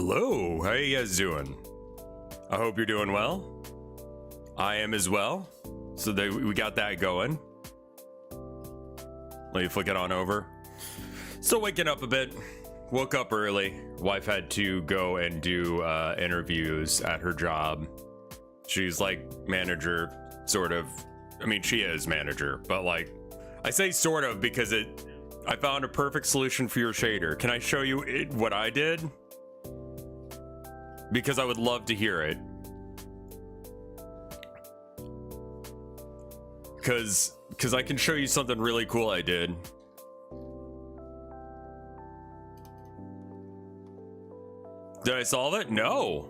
Hello, how you guys doing? I hope you're doing well. I am as well. So we got that going. Let me flick it on over. Still waking up a bit. Woke up early. Wife had to go and do interviews at her job. She's like manager, sort of. I mean, she is manager, but like, I say sort of because I found a perfect solution for your shader. Can I show you what I did? Because I would love to hear it. Because I can show you something really cool I did. Did I solve it? No.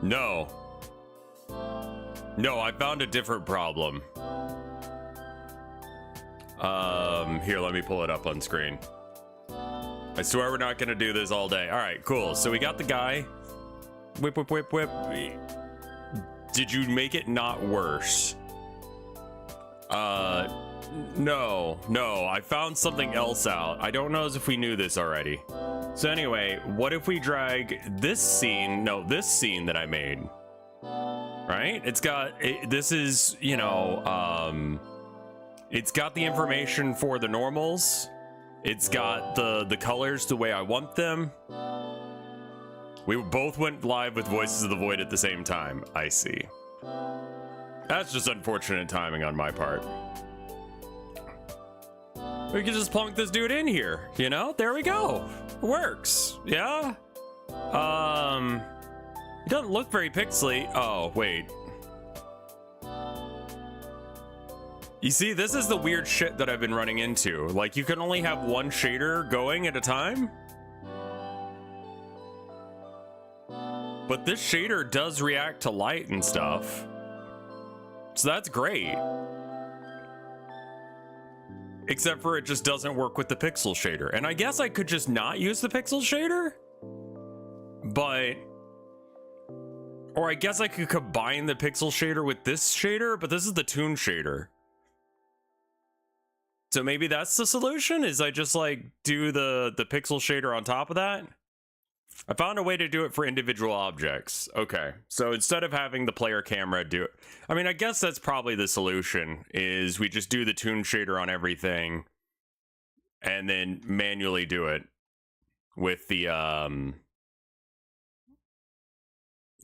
No. No, I found a different problem. Here, let me pull it up on screen. I swear we're not gonna do this all day. All right, cool. So we got the guy. Whip, whip, whip, whip. Did you make it not worse? No. I found something else out. I don't know if we knew this already. So anyway, what if we drag this scene that I made? Right? It's got, this is, you know, it's got the information for the normals. It's got the colors the way I want them. We both went live with Voices of the Void at the same time. I see. That's just unfortunate timing on my part. We could just plunk this dude in here, you know? There we go. Works. Yeah? It doesn't look very pixely. Oh, wait. You see, this is the weird shit that I've been running into. Like, you can only have one shader going at a time. But this shader does react to light and stuff. So that's great. Except for it just doesn't work with the pixel shader. And I guess I could just not use the pixel shader? But... Or I guess I could combine the pixel shader with this shader, but this is the toon shader. So maybe that's the solution, is I just like do the pixel shader on top of that? I found a way to do it for individual objects. Okay, so instead of having the player camera do it, I mean, I guess that's probably the solution, is we just do the toon shader on everything and then manually do it with the,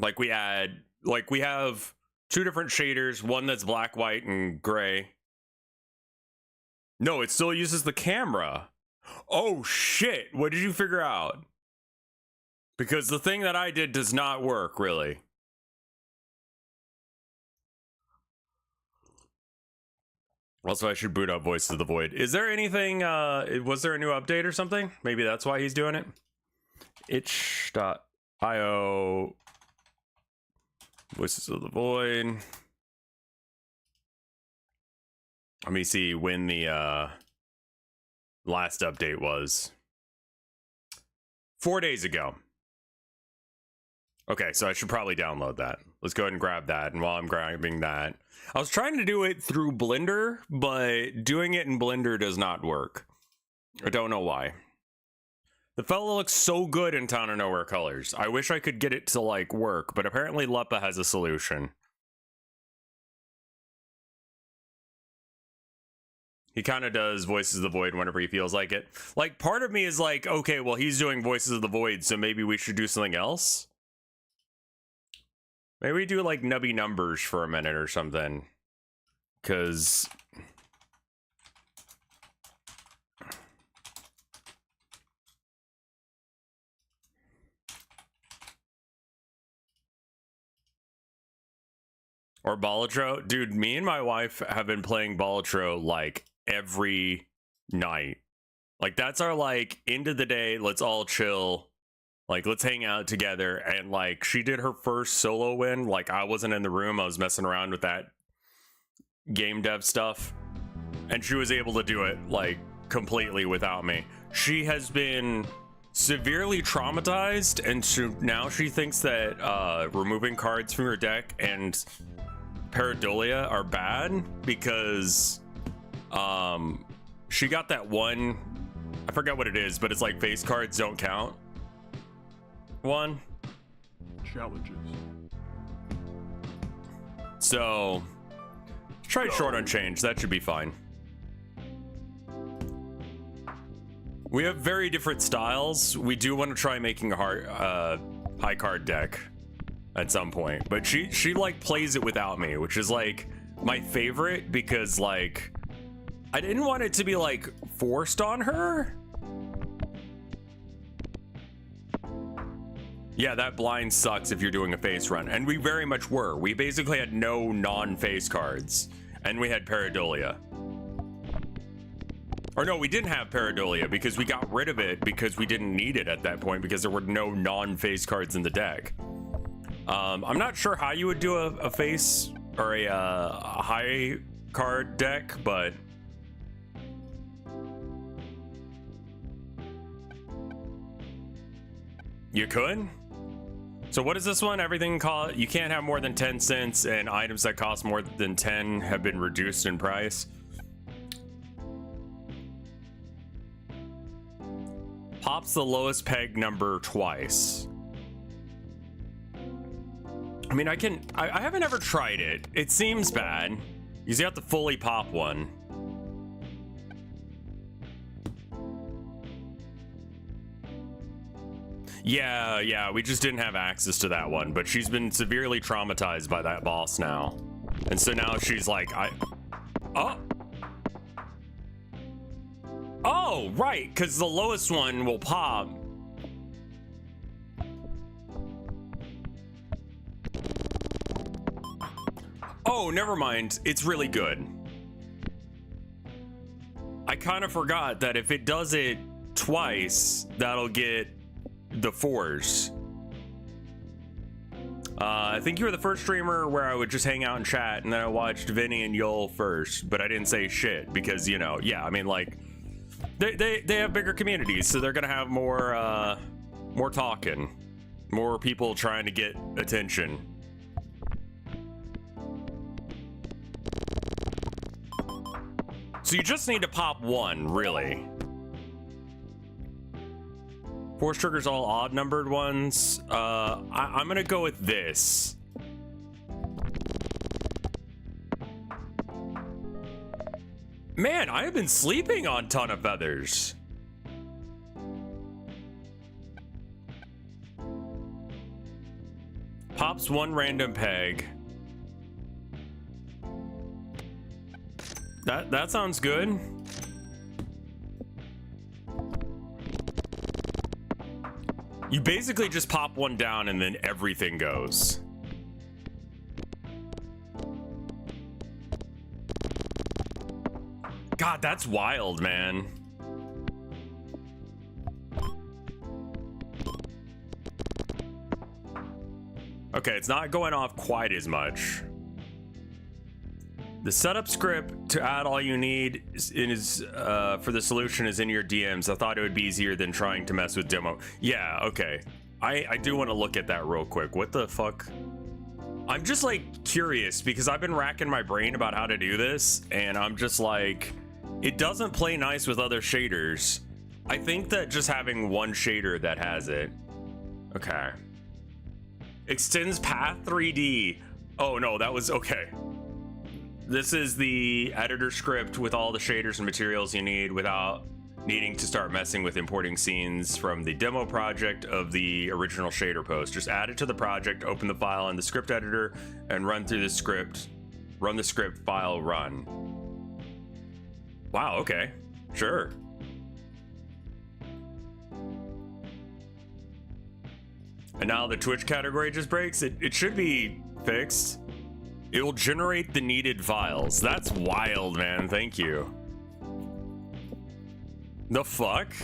like we have two different shaders, one that's black, white, and gray. No, it still uses the camera. Oh shit, what did you figure out? Because the thing that I did does not work, really. Also, I should boot up Voices of the Void. Is there anything, was there a new update or something? Maybe that's why he's doing it. itch.io Voices of the Void. Let me see when the last update was. 4 days ago. Okay, so I should probably download that. Let's go ahead and grab that. And while I'm grabbing that, I was trying to do it through Blender, but doing it in Blender does not work. I don't know why. The fellow looks so good in Town of Nowhere colors. I wish I could get it to like work, but apparently Leppa has a solution. He kind of does Voices of the Void whenever he feels like it. Like, part of me is like, okay, well, he's doing Voices of the Void, so maybe we should do something else. Maybe we do, like, Nubby Numbers for a minute or something. Because... Or Balatro. Dude, me and my wife have been playing Balatro, like, every night. Like, that's our, like, end of the day, let's all chill. Like, let's hang out together. And, like, she did her first solo win. Like, I wasn't in the room. I was messing around with that game dev stuff. And she was able to do it, like, completely without me. She has been severely traumatized, and now she thinks that removing cards from your deck and pareidolia are bad because she got that one, I forgot what it is, but it's like face cards don't count. One. Challenges. So try short on change. That should be fine. We have very different styles. We do want to try making a high card deck at some point, but she like plays it without me, which is like my favorite because like I didn't want it to be like forced on her. Yeah, that blind sucks if you're doing a face run, and we very much were. We basically had no non-face cards, and we had pareidolia. Or no, we didn't have pareidolia because we got rid of it because we didn't need it at that point because there were no non-face cards in the deck. I'm not sure how you would do a face or a high card deck, but you could. So what is this one? Everything you can't have more than 10 cents, and items that cost more than 10 have been reduced in price. Pops the lowest peg number twice. I mean, I haven't ever tried it. It seems bad. You have to fully pop one. Yeah, we just didn't have access to that one, but she's been severely traumatized by that boss now. And so now she's like, Oh, right, because the lowest one will pop. Oh, never mind. It's really good. I kind of forgot that if it does it twice, that'll get the fours. I think you were the first streamer where I would just hang out and chat, and then I watched Vinny and Yul first, but I didn't say shit because, you know, yeah, I mean, like, they have bigger communities, so they're gonna have more talking, more people trying to get attention. So you just need to pop one, really. Force triggers all odd numbered ones. I'm gonna go with this. Man, I have been sleeping on Ton of Feathers. Pops one random peg. That sounds good. You basically just pop one down and then everything goes. God, that's wild, man. Okay, it's not going off quite as much. The setup script to add all you need for the solution is in your DMs. I thought it would be easier than trying to mess with demo. Yeah, okay. I do want to look at that real quick. What the fuck? I'm just like curious because I've been racking my brain about how to do this, and I'm just like, it doesn't play nice with other shaders. I think that just having one shader that has it. Okay. Extends path 3D. Oh no, that was okay. This is the editor script with all the shaders and materials you need without needing to start messing with importing scenes from the demo project of the original shader post. Just add it to the project, open the file in the script editor, and run through the script. Run the script file run. Wow, okay. Sure. And now the Twitch category just breaks. It should be fixed. It will generate the needed files. That's wild, man. Thank you. The fuck?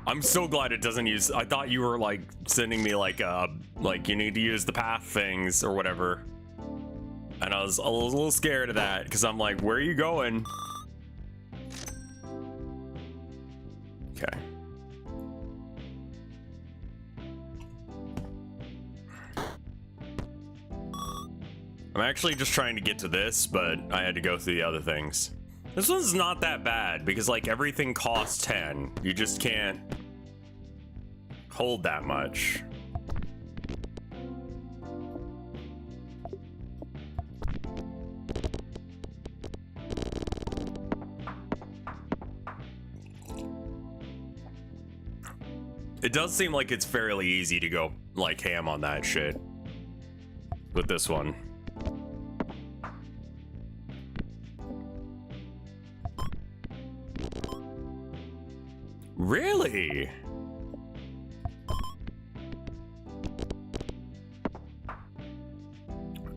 I'm so glad it doesn't use... I thought you were, like, sending me, like, you need to use the path things or whatever. And I was a little scared of that, because I'm like, where are you going? Okay. I'm actually just trying to get to this, but I had to go through the other things. This one's not that bad because like everything costs 10. You just can't hold that much. It does seem like it's fairly easy to go like ham on that shit with this one. Really?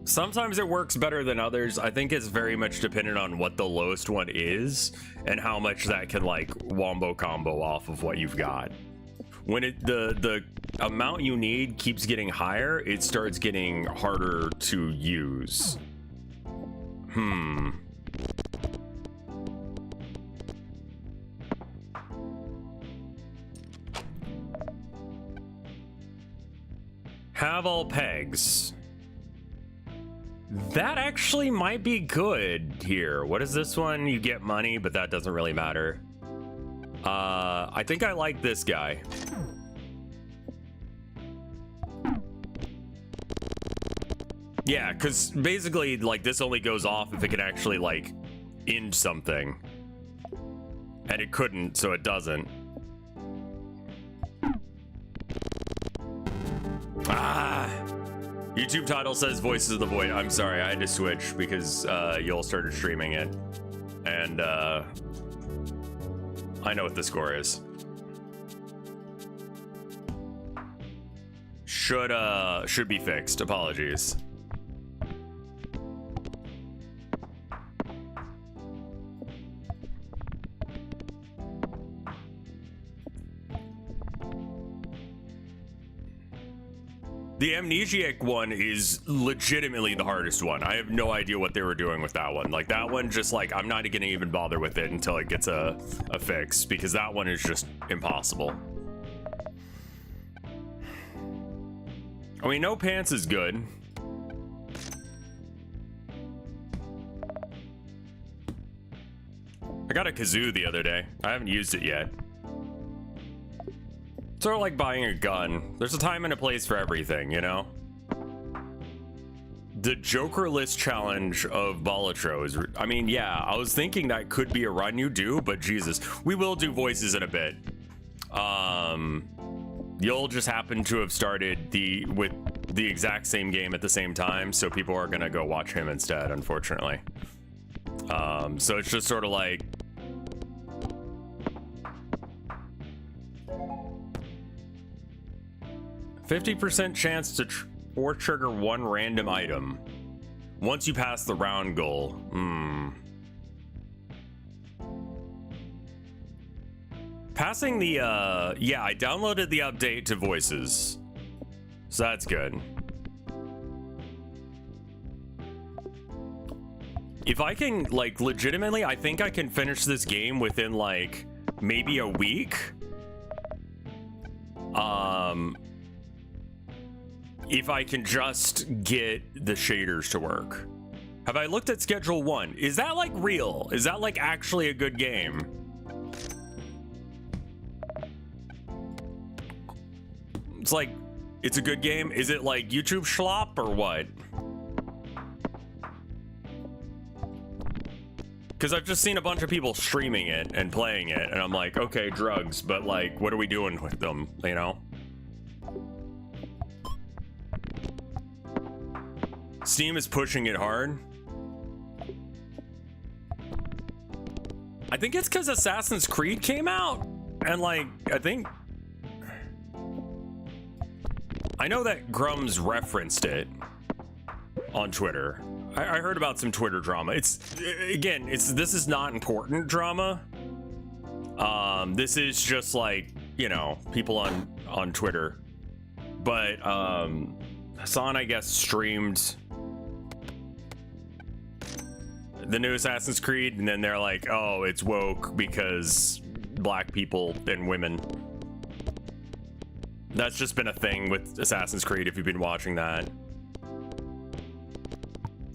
Sometimes it works better than others. I think it's very much dependent on what the lowest one is and how much that can like wombo combo off of what you've got. When the amount you need keeps getting higher, it starts getting harder to use. Have all pegs. That actually might be good here. What is this one? You get money, but that doesn't really matter. I think I like this guy. Yeah, because basically, like, this only goes off if it can actually, like, end something. And it couldn't, so it doesn't. Ah! YouTube title says Voices of the Void. I'm sorry, I had to switch because y'all started streaming it. And, I know what the score is. Should be fixed. Apologies. The Amnesiac one is legitimately the hardest one. I have no idea what they were doing with that one. Like, that one just, like, I'm not gonna even bother with it until it gets a fix, because that one is just impossible. I mean, no pants is good. I got a kazoo the other day. I haven't used it yet. Sort of like buying a gun. There's a time and a place for everything, you know? The Jokerless challenge of Balatro is... I mean, yeah, I was thinking that could be a run you do, but Jesus. We will do voices in a bit. You'll just happen to have started with the exact same game at the same time, so people are gonna go watch him instead, unfortunately. So it's just sort of like... %50 chance to or trigger one random item once you pass the round goal. Passing the yeah, I downloaded the update to voices, so that's good. If I can, like, legitimately, I think I can finish this game within like maybe a week. If I can just get the shaders to work. Have I looked at Schedule 1? Is that like real? Is that like actually a good game? It's like, it's a good game? Is it like YouTube schlop or what? Because I've just seen a bunch of people streaming it and playing it, and I'm like, okay, drugs, but like, what are we doing with them, you know? Steam is pushing it hard. I think it's because Assassin's Creed came out, and like, I know that Grum's referenced it on Twitter. I heard about some Twitter drama. This is not important drama. This is just like, you know, people on Twitter. But Hassan, I guess, streamed the new Assassin's Creed, and then they're like, oh, it's woke because black people and women. That's just been a thing with Assassin's Creed if you've been watching that.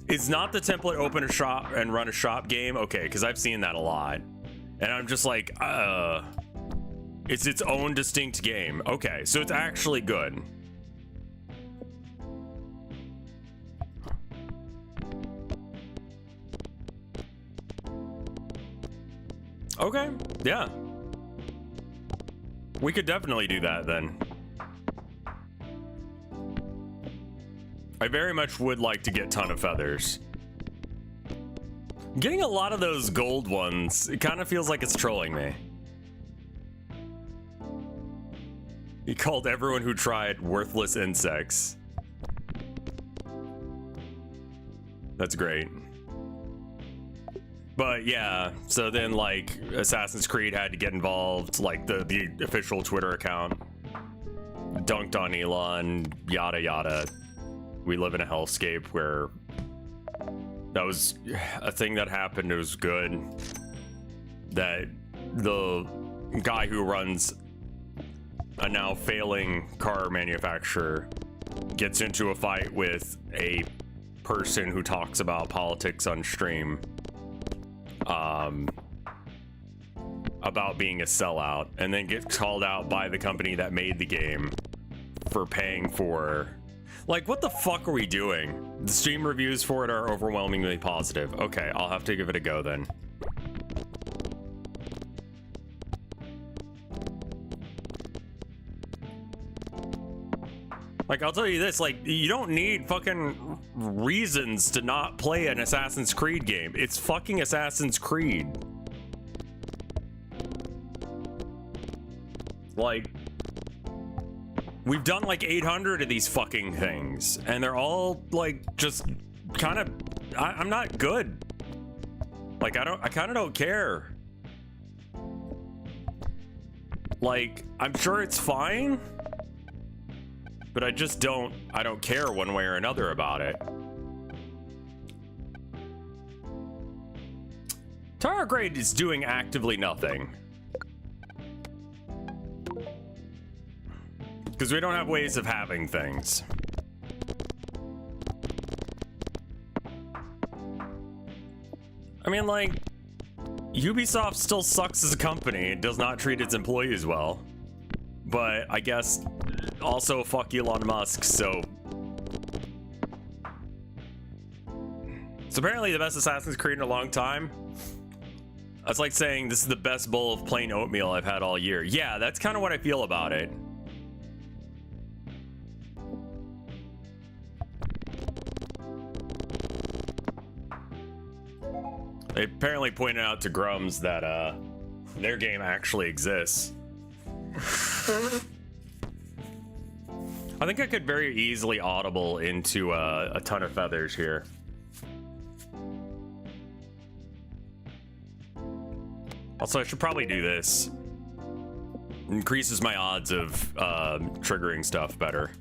Is not the template open a shop and run a shop game? Okay, because I've seen that a lot. And I'm just like, it's its own distinct game. Okay, so it's actually good. Okay, yeah. We could definitely do that then. I very much would like to get Ton of Feathers. Getting a lot of those gold ones, it kind of feels like it's trolling me. He called everyone who tried worthless insects. That's great. But yeah, so then like Assassin's Creed had to get involved, like the official Twitter account dunked on Elon, yada yada. We live in a hellscape where that was a thing that happened. It was good that the guy who runs a now failing car manufacturer gets into a fight with a person who talks about politics on stream, about being a sellout, and then gets called out by the company that made the game for paying for. Like, what the fuck are we doing? The Steam reviews for it are overwhelmingly positive. Okay, I'll have to give it a go then. Like, I'll tell you this, like, you don't need fucking reasons to not play an Assassin's Creed game. It's fucking Assassin's Creed. Like, we've done like 800 of these fucking things, and they're all like just kind of. I'm not good. Like, I kind of don't care. Like, I'm sure it's fine, but I just don't. I don't care one way or another about it. Targrade is doing actively nothing. Because we don't have ways of having things. I mean, like, Ubisoft still sucks as a company. It does not treat its employees well. But I guess also fuck Elon Musk, so... It's apparently the best Assassin's Creed in a long time. That's like saying this is the best bowl of plain oatmeal I've had all year. Yeah, that's kind of what I feel about it. They apparently pointed out to Grums that their game actually exists. I think I could very easily audible into a Ton of Feathers here. Also, I should probably do this. Increases my odds of triggering stuff better.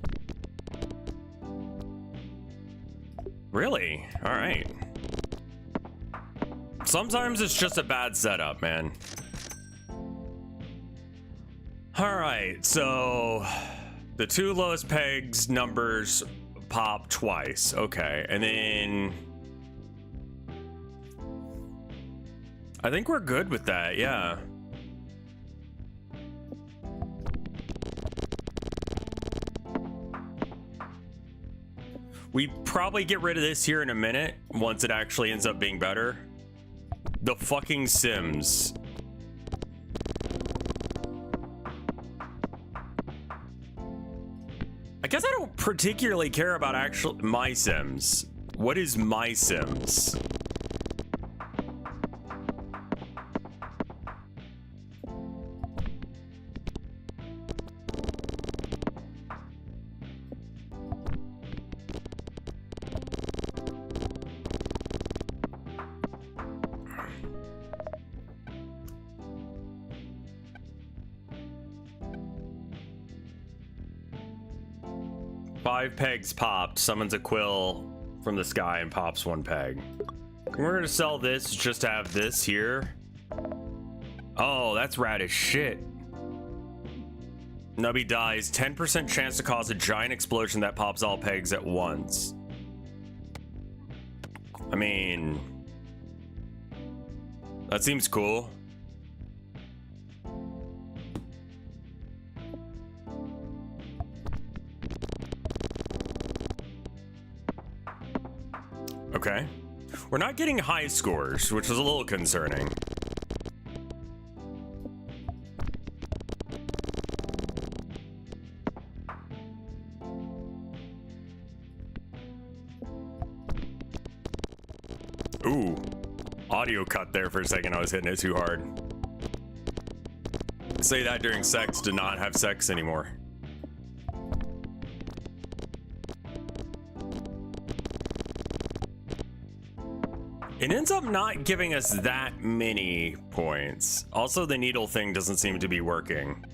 Really? All right. Sometimes it's just a bad setup, man. All right, so the two lowest pegs numbers pop twice. Okay, and then I think we're good with that, yeah. We probably get rid of this here in a minute once it actually ends up being better. The fucking Sims. I guess I don't particularly care about actual My Sims. What is My Sims? Five pegs popped, summons a quill from the sky and pops one peg. We're gonna sell this just to have this here. Oh, that's rad as shit. Nubby dies, 10% chance to cause a giant explosion that pops all pegs at once. I mean, that seems cool. Okay. We're not getting high scores, which is a little concerning. Ooh. Audio cut there for a second. I was hitting it too hard. Say that during sex, to not have sex anymore. It ends up not giving us that many points. Also, the needle thing doesn't seem to be working.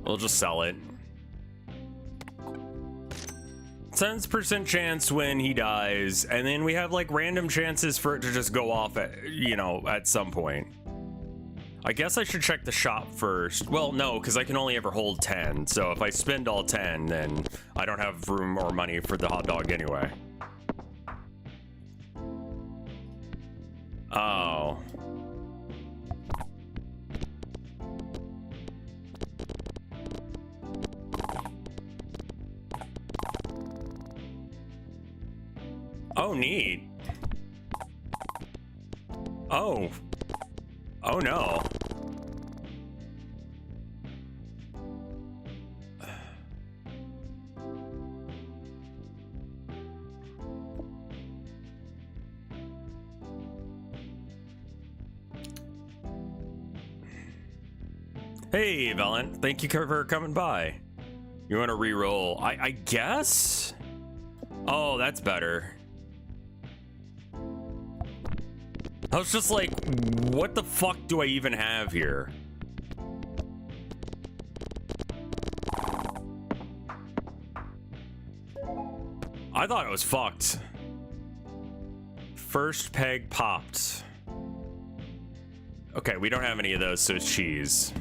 We'll just sell it. 10% chance when he dies, and then we have like random chances for it to just go off at, you know, at some point. I guess I should check the shop first. Well, no, because I can only ever hold 10. So if I spend all 10, then I don't have room or money for the hot dog anyway. Oh. Oh, neat. Oh. Oh no. Hey, Valen. Thank you for coming by. You want to re-roll? I guess? Oh, that's better. I was just like, what the fuck do I even have here? I thought it was fucked. First peg popped. Okay, we don't have any of those, so it's cheese.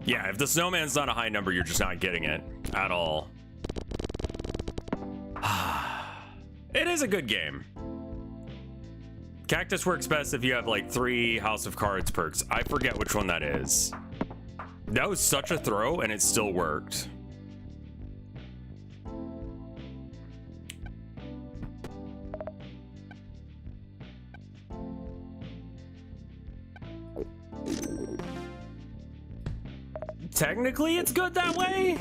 Yeah, if the snowman's not a high number, you're just not getting it at all. It is a good game. Cactus works best if you have like 3 House of Cards perks. I forget which one that is. That was such a throw and it still worked. Technically, it's good that way.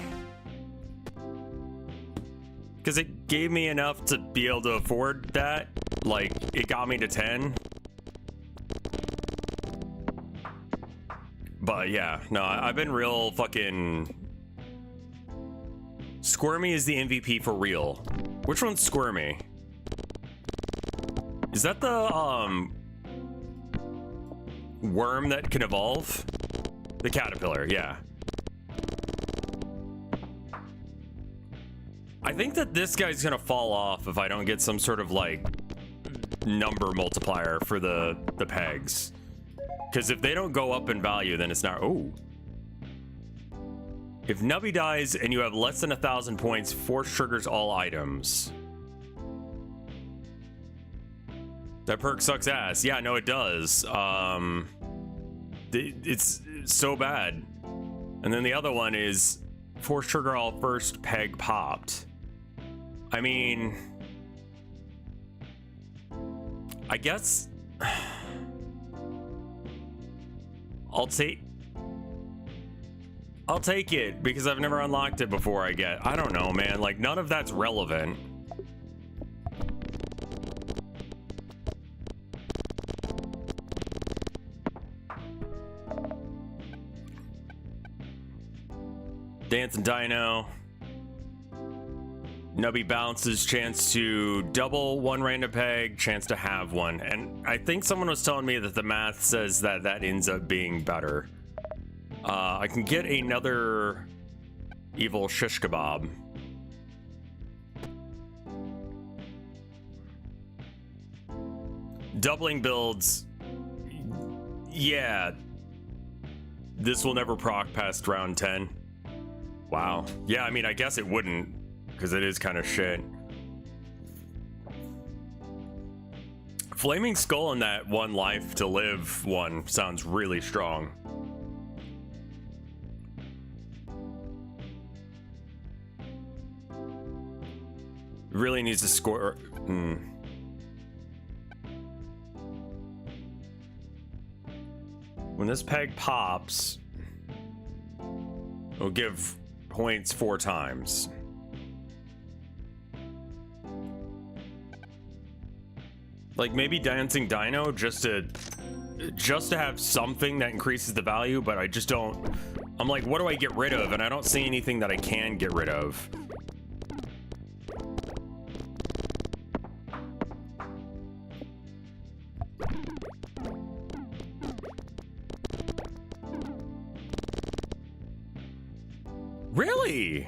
Because it gave me enough to be able to afford that. Like, it got me to 10. But yeah, no, I've been real fucking... Squirmy is the MVP for real. Which one's Squirmy? Is that the, worm that can evolve? The caterpillar, yeah. I think that this guy's gonna fall off if I don't get some sort of like number multiplier for the pegs. Because if they don't go up in value, then it's not. Oh. If Nubby dies and you have less than 1,000 points, force triggers all items. That perk sucks ass. Yeah, no, it does. It's so bad. And then the other one is force trigger all first peg popped. I mean, I guess I'll take it because I've never unlocked it before. I don't know, man. Like, none of that's relevant. Dancing Dino. Nubby bounces, chance to double one random peg, chance to have one. And I think someone was telling me that the math says that that ends up being better. I can get another evil shish kebab. doubling builds, yeah, this will never proc past round 10. Wow. Yeah, I mean, I guess it wouldn't, because it is kind of shit. Flaming Skull in that one life to live one sounds really strong. Really needs to score. When this peg pops, it'll give points 4 times. Like maybe Dancing Dino just to have something that increases the value, but I just don't. I'm like, what do I get rid of? And I don't see anything that I can get rid of. Really?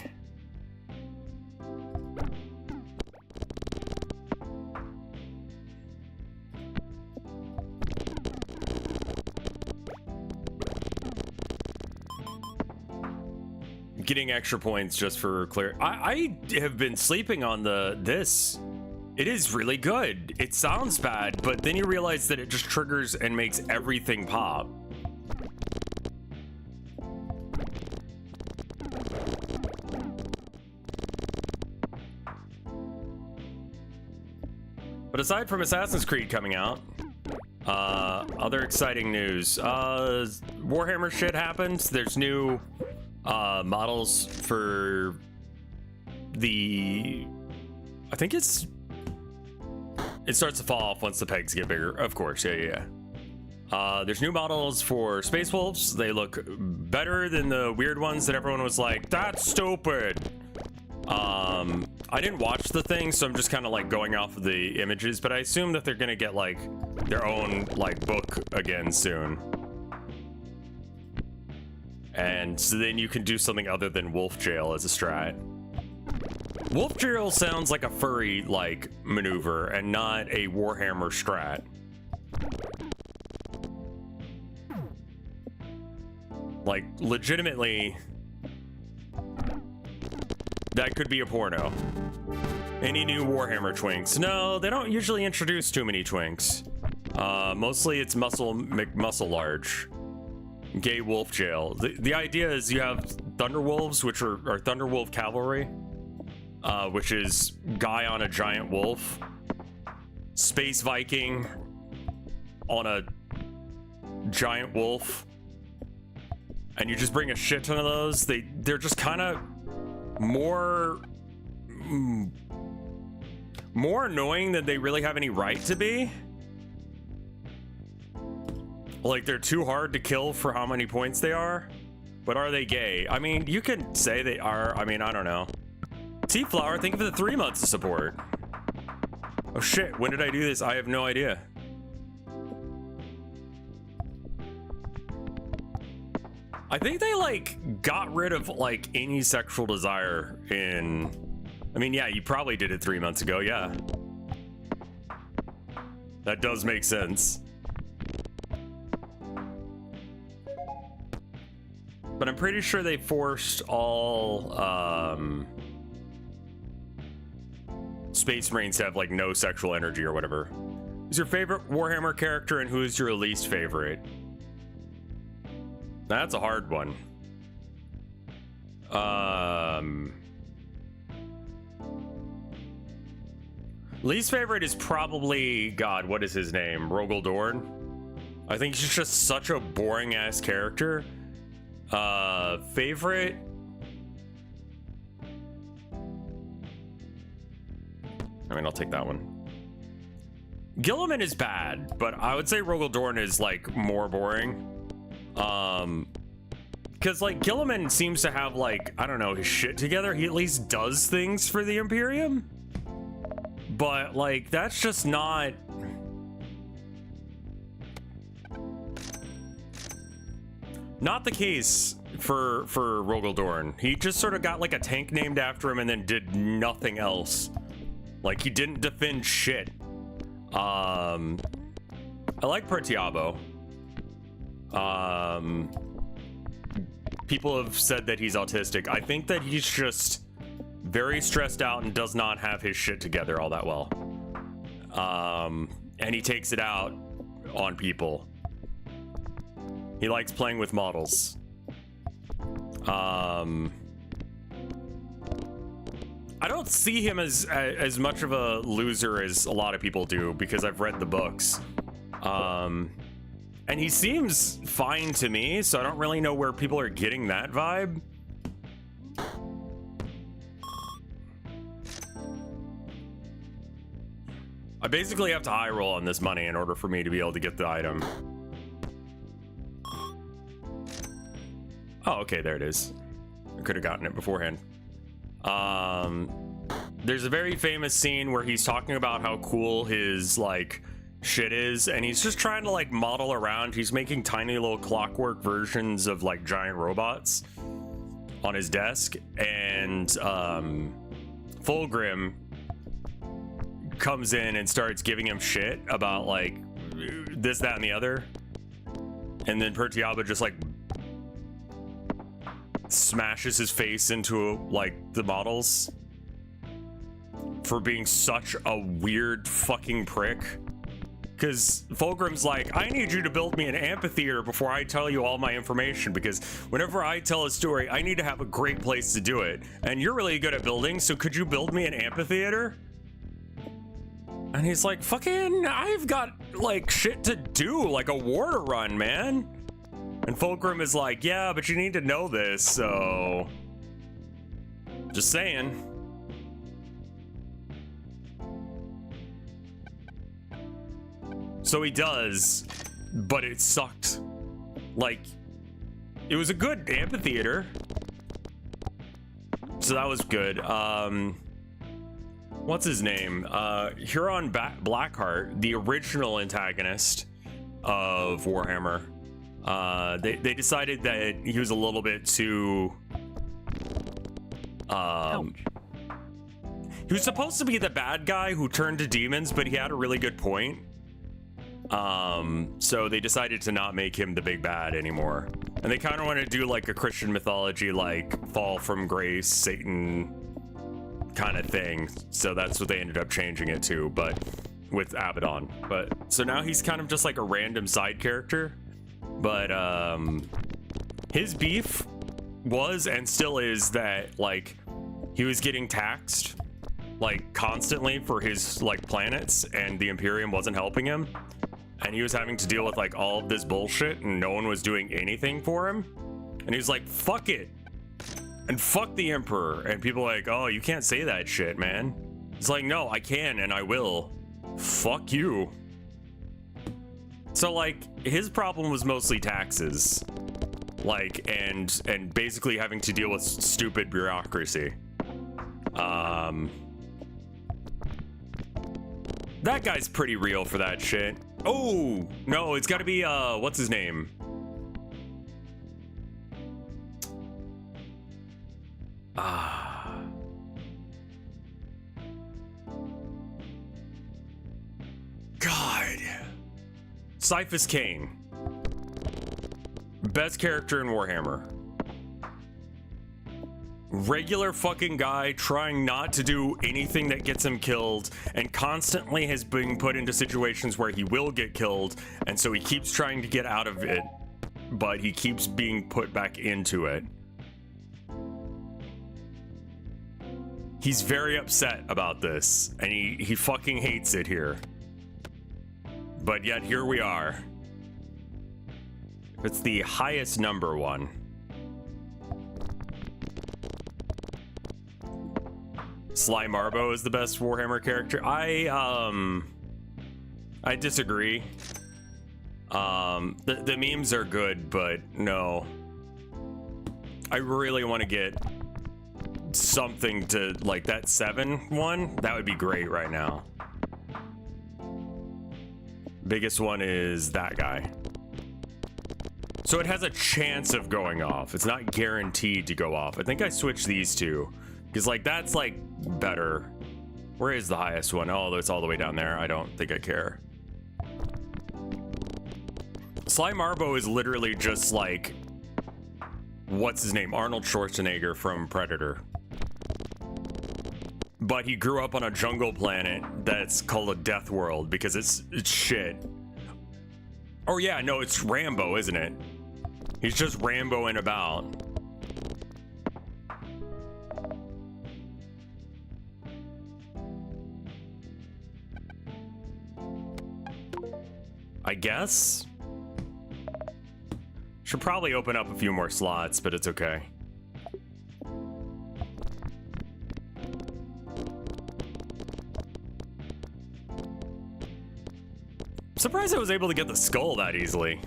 Getting extra points just for clear. I have been sleeping on this. It is really good. It sounds bad, but then you realize that it just triggers and makes everything pop. But aside from Assassin's Creed coming out, other exciting news. Warhammer shit happens. There's new models for the... I think it starts to fall off once the pegs get bigger. Of course, yeah. There's new models for Space Wolves. They look better than the weird ones that everyone was like, that's stupid. I didn't watch the thing, so I'm just kind of like going off of the images, but I assume that they're gonna get like their own like book again soon. And so then you can do something other than Wolf Jail as a strat. Wolf Jail sounds like a furry like maneuver and not a Warhammer strat. Like legitimately, that could be a porno. Any new Warhammer twinks? No, they don't usually introduce too many twinks. Mostly it's muscle large. Gay Wolf Jail. The idea is you have Thunderwolves, which are Thunderwolf Cavalry, which is guy on a giant wolf. Space Viking on a giant wolf. And you just bring a shit ton of those. They're just kind of more annoying than they really have any right to be. Like, they're too hard to kill for how many points they are. But are they gay? I mean, you can say they are. I mean, I don't know. T-Flower, thank you for the 3 months of support. Oh shit, when did I do this? I have no idea. I think they like got rid of like any sexual desire in... I mean, yeah, you probably did it 3 months ago, yeah. That does make sense. But I'm pretty sure they forced all Space Marines to have like no sexual energy or whatever. Who's your favorite Warhammer character and who is your least favorite? That's a hard one. Least favorite is probably, God, what is his name? Rogel Dorn. I think he's just such a boring ass character. Favorite? I mean, I'll take that one. Gilliman is bad, but I would say Rogel Dorn is like more boring. Because like Gilliman seems to have like, I don't know, his shit together. He at least does things for the Imperium. But like, that's just not... Not the case for Rogel Dorn. He just sort of got like a tank named after him and then did nothing else. Like, he didn't defend shit. I like Pertiabo. People have said that he's autistic. I think that he's just very stressed out and does not have his shit together all that well. And he takes it out on people. He likes playing with models. I don't see him as much of a loser as a lot of people do because I've read the books. And he seems fine to me, so I don't really know where people are getting that vibe. I basically have to high roll on this money in order for me to be able to get the item. Oh, okay, there it is. I could have gotten it beforehand. There's a very famous scene where he's talking about how cool his, like, shit is, and he's just trying to, like, model around. He's making tiny little clockwork versions of, like, giant robots on his desk, and, Fulgrim comes in and starts giving him shit about, like, this, that, and the other. And then Pertiaba just, like, smashes his face into, like, the models for being such a weird fucking prick. Because Fulgrim's like, I need you to build me an amphitheater before I tell you all my information, because whenever I tell a story, I need to have a great place to do it. And you're really good at building, so could you build me an amphitheater? And he's like, fucking, I've got, like, shit to do, like a war to run, man. And Fulgrim is like, yeah, but you need to know this, so... Just saying. So he does, but it sucked. Like, it was a good amphitheater. So that was good. What's his name? Huron Blackheart, the original antagonist of Warhammer. They decided that he was a little bit too... He was supposed to be the bad guy who turned to demons, but he had a really good point. So they decided to not make him the big bad anymore. And they kind of want to do like a Christian mythology, like fall from grace, Satan kind of thing. So that's what they ended up changing it to, but with Abaddon. But so now he's kind of just like a random side character. But his beef was and still is that like he was getting taxed like constantly for his like planets, and the Imperium wasn't helping him. And he was having to deal with like all of this bullshit and no one was doing anything for him. And he was like, fuck it. And fuck the Emperor. And people are like, oh, you can't say that shit, man. It's like, no, I can and I will. Fuck you. So like his problem was mostly taxes. Like, and basically having to deal with stupid bureaucracy. That guy's pretty real for that shit. Oh, no, it's gotta be, what's his name? God. Cyphus Cain. Best character in Warhammer. Regular fucking guy trying not to do anything that gets him killed, and constantly has been put into situations where he will get killed, and so he keeps trying to get out of it, but he keeps being put back into it. He's very upset about this, and he fucking hates it here. But yet here we are. It's the highest number one. Sly Marbo is the best Warhammer character. I disagree. The memes are good, but no. I really want to get something to like that 7 one. That would be great right now. Biggest one is that guy. So it has a chance of going off. It's not guaranteed to go off. I think I switched these two. Because, like, that's, like, better. Where is the highest one? Oh, it's all the way down there. I don't think I care. Sly Marbo is literally just like, what's his name? Arnold Schwarzenegger from Predator. But he grew up on a jungle planet that's called a death world because it's shit. Oh yeah, no, it's Rambo, isn't it? He's just Ramboing about. I guess? Should probably open up a few more slots, but it's okay. I'm surprised I was able to get the skull that easily.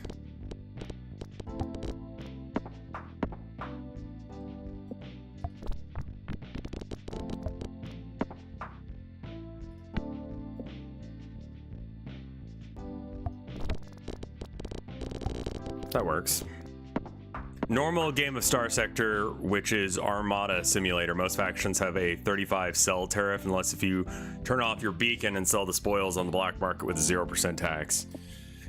That works. Normal game of Star Sector, which is Armada Simulator. Most factions have a 35 sell tariff unless if you turn off your beacon and sell the spoils on the black market with a 0% tax.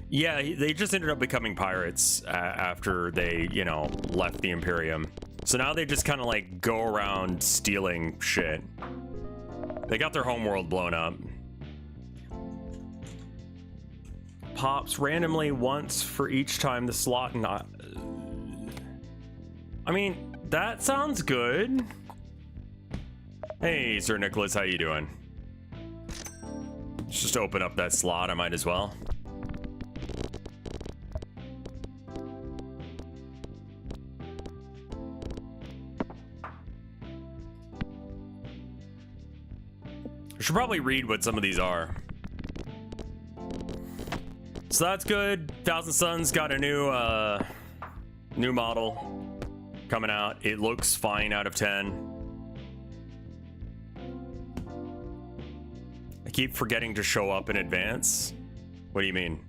Yeah, they just ended up becoming pirates after they, you know, left the Imperium. So now they just kind of like go around stealing shit. They got their homeworld blown up. Pops randomly once for each time the slot not. I mean, that sounds good. Hey, Sir Nicholas, how you doing? Let's just open up that slot. I might as well. I should probably read what some of these are. So that's good. Thousand Suns got a new model coming out. It looks fine out of 10. I keep forgetting to show up in advance. What do you mean?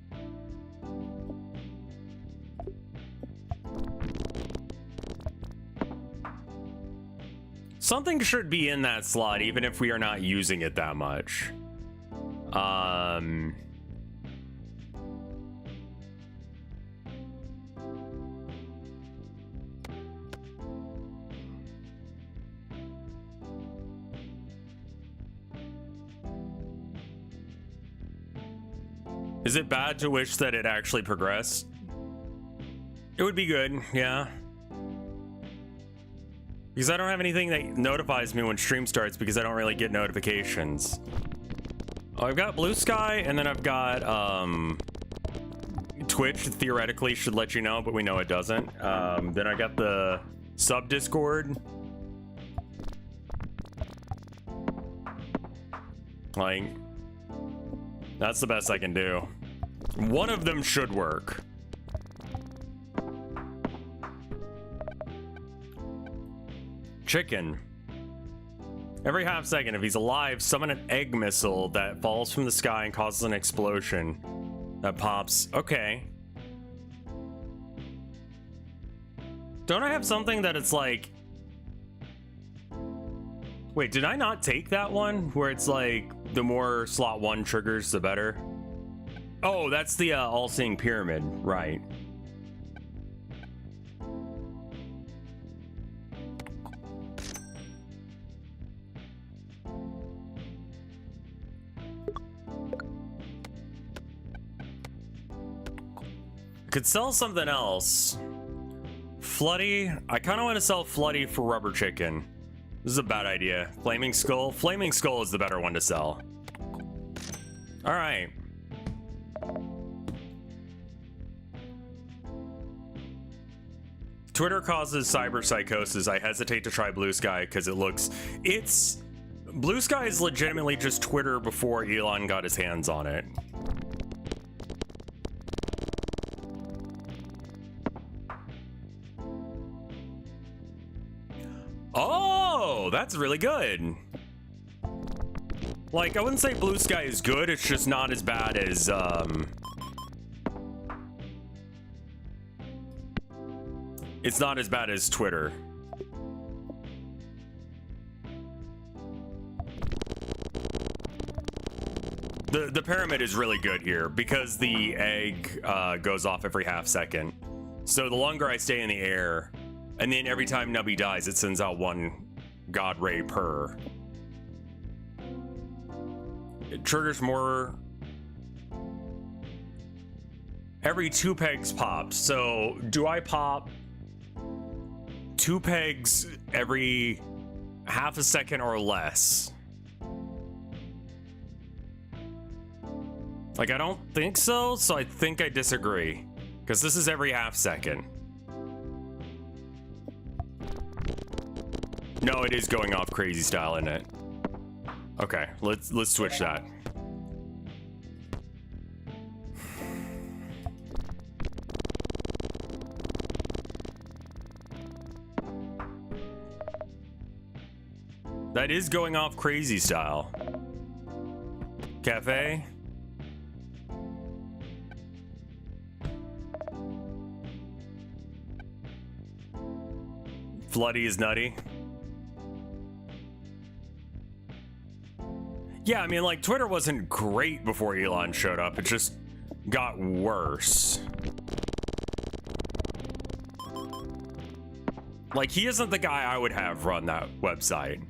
Something should be in that slot even if we are not using it that much. Is it bad to wish that it actually progressed? It would be good, yeah. Because I don't have anything that notifies me when stream starts because I don't really get notifications. Oh, I've got Blue Sky and then I've got Twitch theoretically should let you know, but we know it doesn't. Then I got the sub Discord. Like, that's the best I can do. One of them should work. Chicken. Every half second, if he's alive, summon an egg missile that falls from the sky and causes an explosion that pops. Okay. Don't I have something that it's like... Wait, did I not take that one? Where it's like, the more slot 1 triggers, the better? Oh, that's the all-seeing pyramid, right. Could sell something else. Floody. I kind of want to sell Floody for rubber chicken. This is a bad idea. Flaming Skull. Flaming Skull is the better one to sell. All right. Twitter causes cyber psychosis. I hesitate to try Blue Sky because it looks... Blue Sky is legitimately just Twitter before Elon got his hands on it. Oh, that's really good. Like, I wouldn't say Blue Sky is good, it's just not as bad as, it's not as bad as Twitter. The pyramid is really good here because the egg goes off every half second. So the longer I stay in the air, and then every time Nubby dies, it sends out one God ray per. It triggers more every 2 pegs popped. So do I pop 2 pegs every half a second or less? Like, I don't think so, so I think I disagree. Because this is every half second. No, it is going off crazy style, isn't it? Okay, let's switch that. That is going off crazy style. Cafe. Floody is nutty. Yeah, I mean, like, Twitter wasn't great before Elon showed up. It just got worse. Like, he isn't the guy I would have run that website.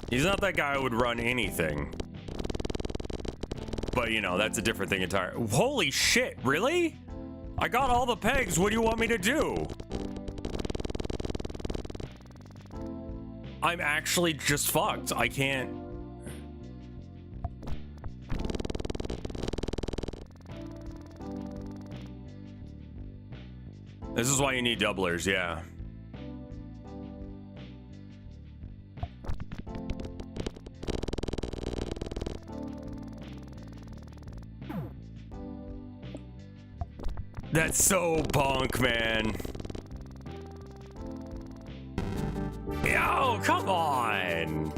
He's not that guy who would run anything. But, you know, that's a different thing entirely. Holy shit, really? I got all the pegs. What do you want me to do? I'm actually just fucked. I can't. This is why you need doublers, yeah. That's so bonk, man. Yo, come on.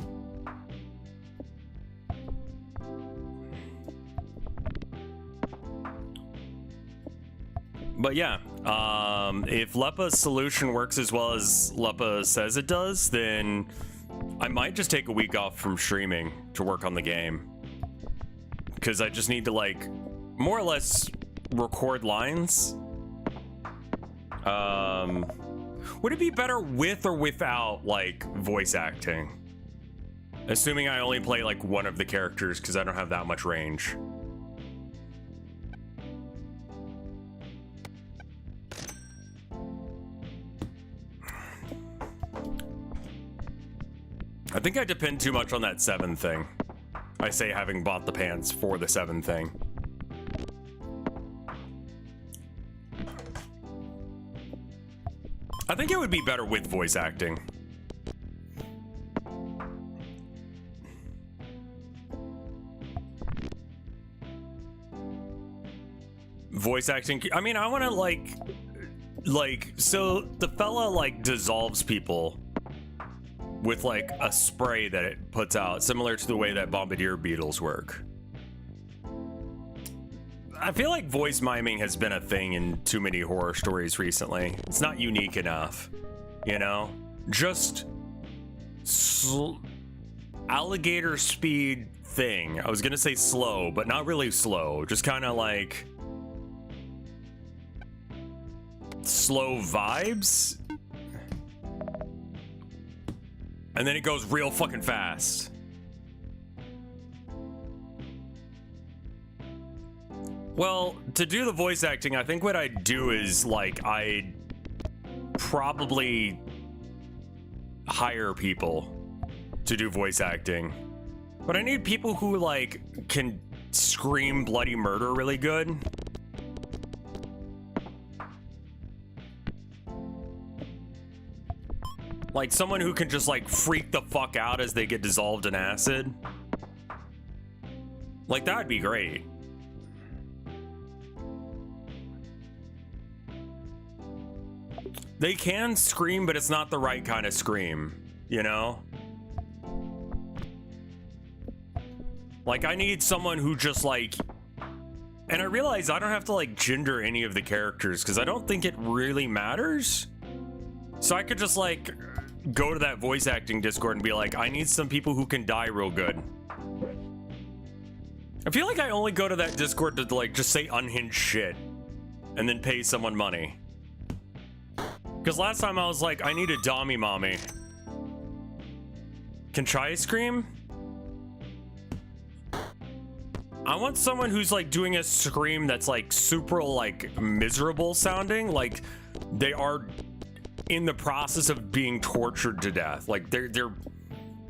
But yeah, if Lepa's solution works as well as Lepa says it does, then I might just take a week off from streaming to work on the game. Because I just need to, like, more or less record lines. Would it be better with or without, like, voice acting? Assuming I only play, like, one of the characters because I don't have that much range. I think I depend too much on that 7 thing. I say having bought the pants for the 7 thing. I think it would be better with voice acting. Voice acting, I mean, I want to like, so the fella like dissolves people with like a spray that it puts out, similar to the way that bombardier beetles work. I feel like voice miming has been a thing in too many horror stories recently. It's not unique enough, you know? Just alligator speed thing. I was gonna say slow, but not really slow. Just kind of like slow vibes. And then it goes real fucking fast. Well, to do the voice acting, I think what I'd do is, like, I'd probably hire people to do voice acting. But I need people who, like, can scream bloody murder really good. Like, someone who can just, like, freak the fuck out as they get dissolved in acid. Like, that'd be great. They can scream, but it's not the right kind of scream, you know? Like, I need someone who just, like... And I realize I don't have to, like, gender any of the characters, because I don't think it really matters. So I could just, like, go to that voice acting Discord and be like, I need some people who can die real good. I feel like I only go to that Discord to like just say unhinged shit and then pay someone money. Because last time I was like, I need a Dommy Mommy. Can try scream? I want someone who's like doing a scream that's like super like miserable sounding, like they are in the process of being tortured to death, like they're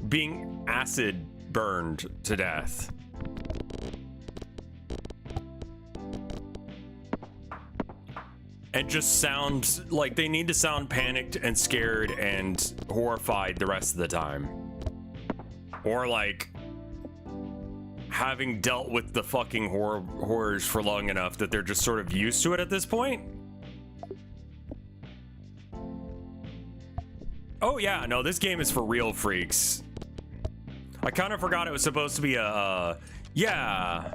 being acid burned to death. And just sound like they need to sound panicked and scared and horrified the rest of the time. Or like having dealt with the fucking horrors for long enough that they're just sort of used to it at this point. Oh yeah, no, this game is for real freaks. I kind of forgot it was supposed to be a, yeah.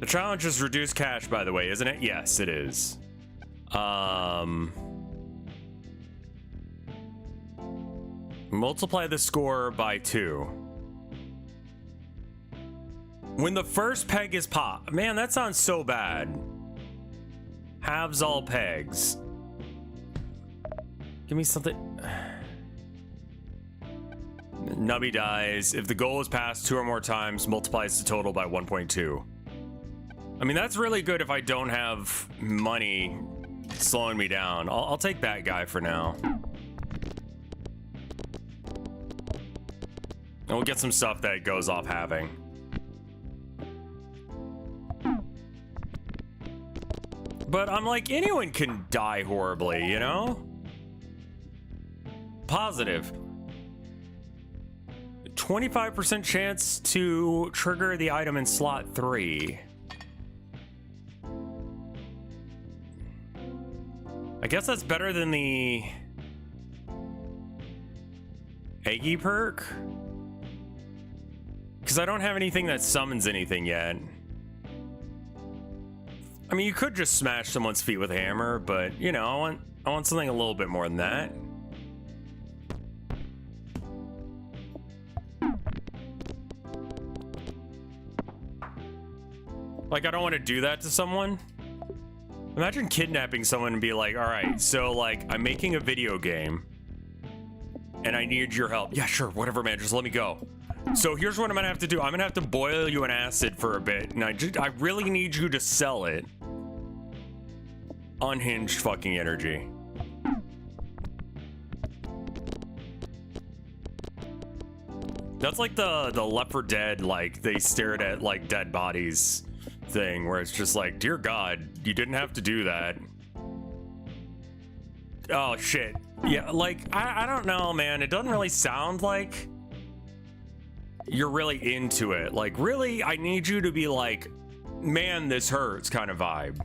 The challenge is reduce cash, by the way, isn't it? Yes, it is. Multiply the score by 2. When the first peg is popped. Man, that sounds so bad. Halves all pegs. Give me something. Nubby dies. If the goal is passed 2 or more times, multiplies the total by 1.2. I mean, that's really good if I don't have money slowing me down. I'll take that guy for now. And we'll get some stuff that it goes off having. But I'm like, anyone can die horribly, you know? Positive. 25% chance to trigger the item in slot 3. I guess that's better than the Eggy perk. Because I don't have anything that summons anything yet. I mean, you could just smash someone's feet with a hammer, but you know, I want something a little bit more than that. Like, I don't want to do that to someone. Imagine kidnapping someone and be like, all right, so like, I'm making a video game and I need your help. Yeah, sure, whatever, man, just let me go. So here's what I'm gonna have to do. I'm gonna have to boil you in acid for a bit, and I really need you to sell it. Unhinged fucking energy. That's like the Left 4 Dead, like they stared at like dead bodies thing, where it's just like, dear God, you didn't have to do that. Oh shit. Yeah, like I don't know, man. It doesn't really sound like you're really into it. Like, really, I need you to be like, man, this hurts kind of vibe.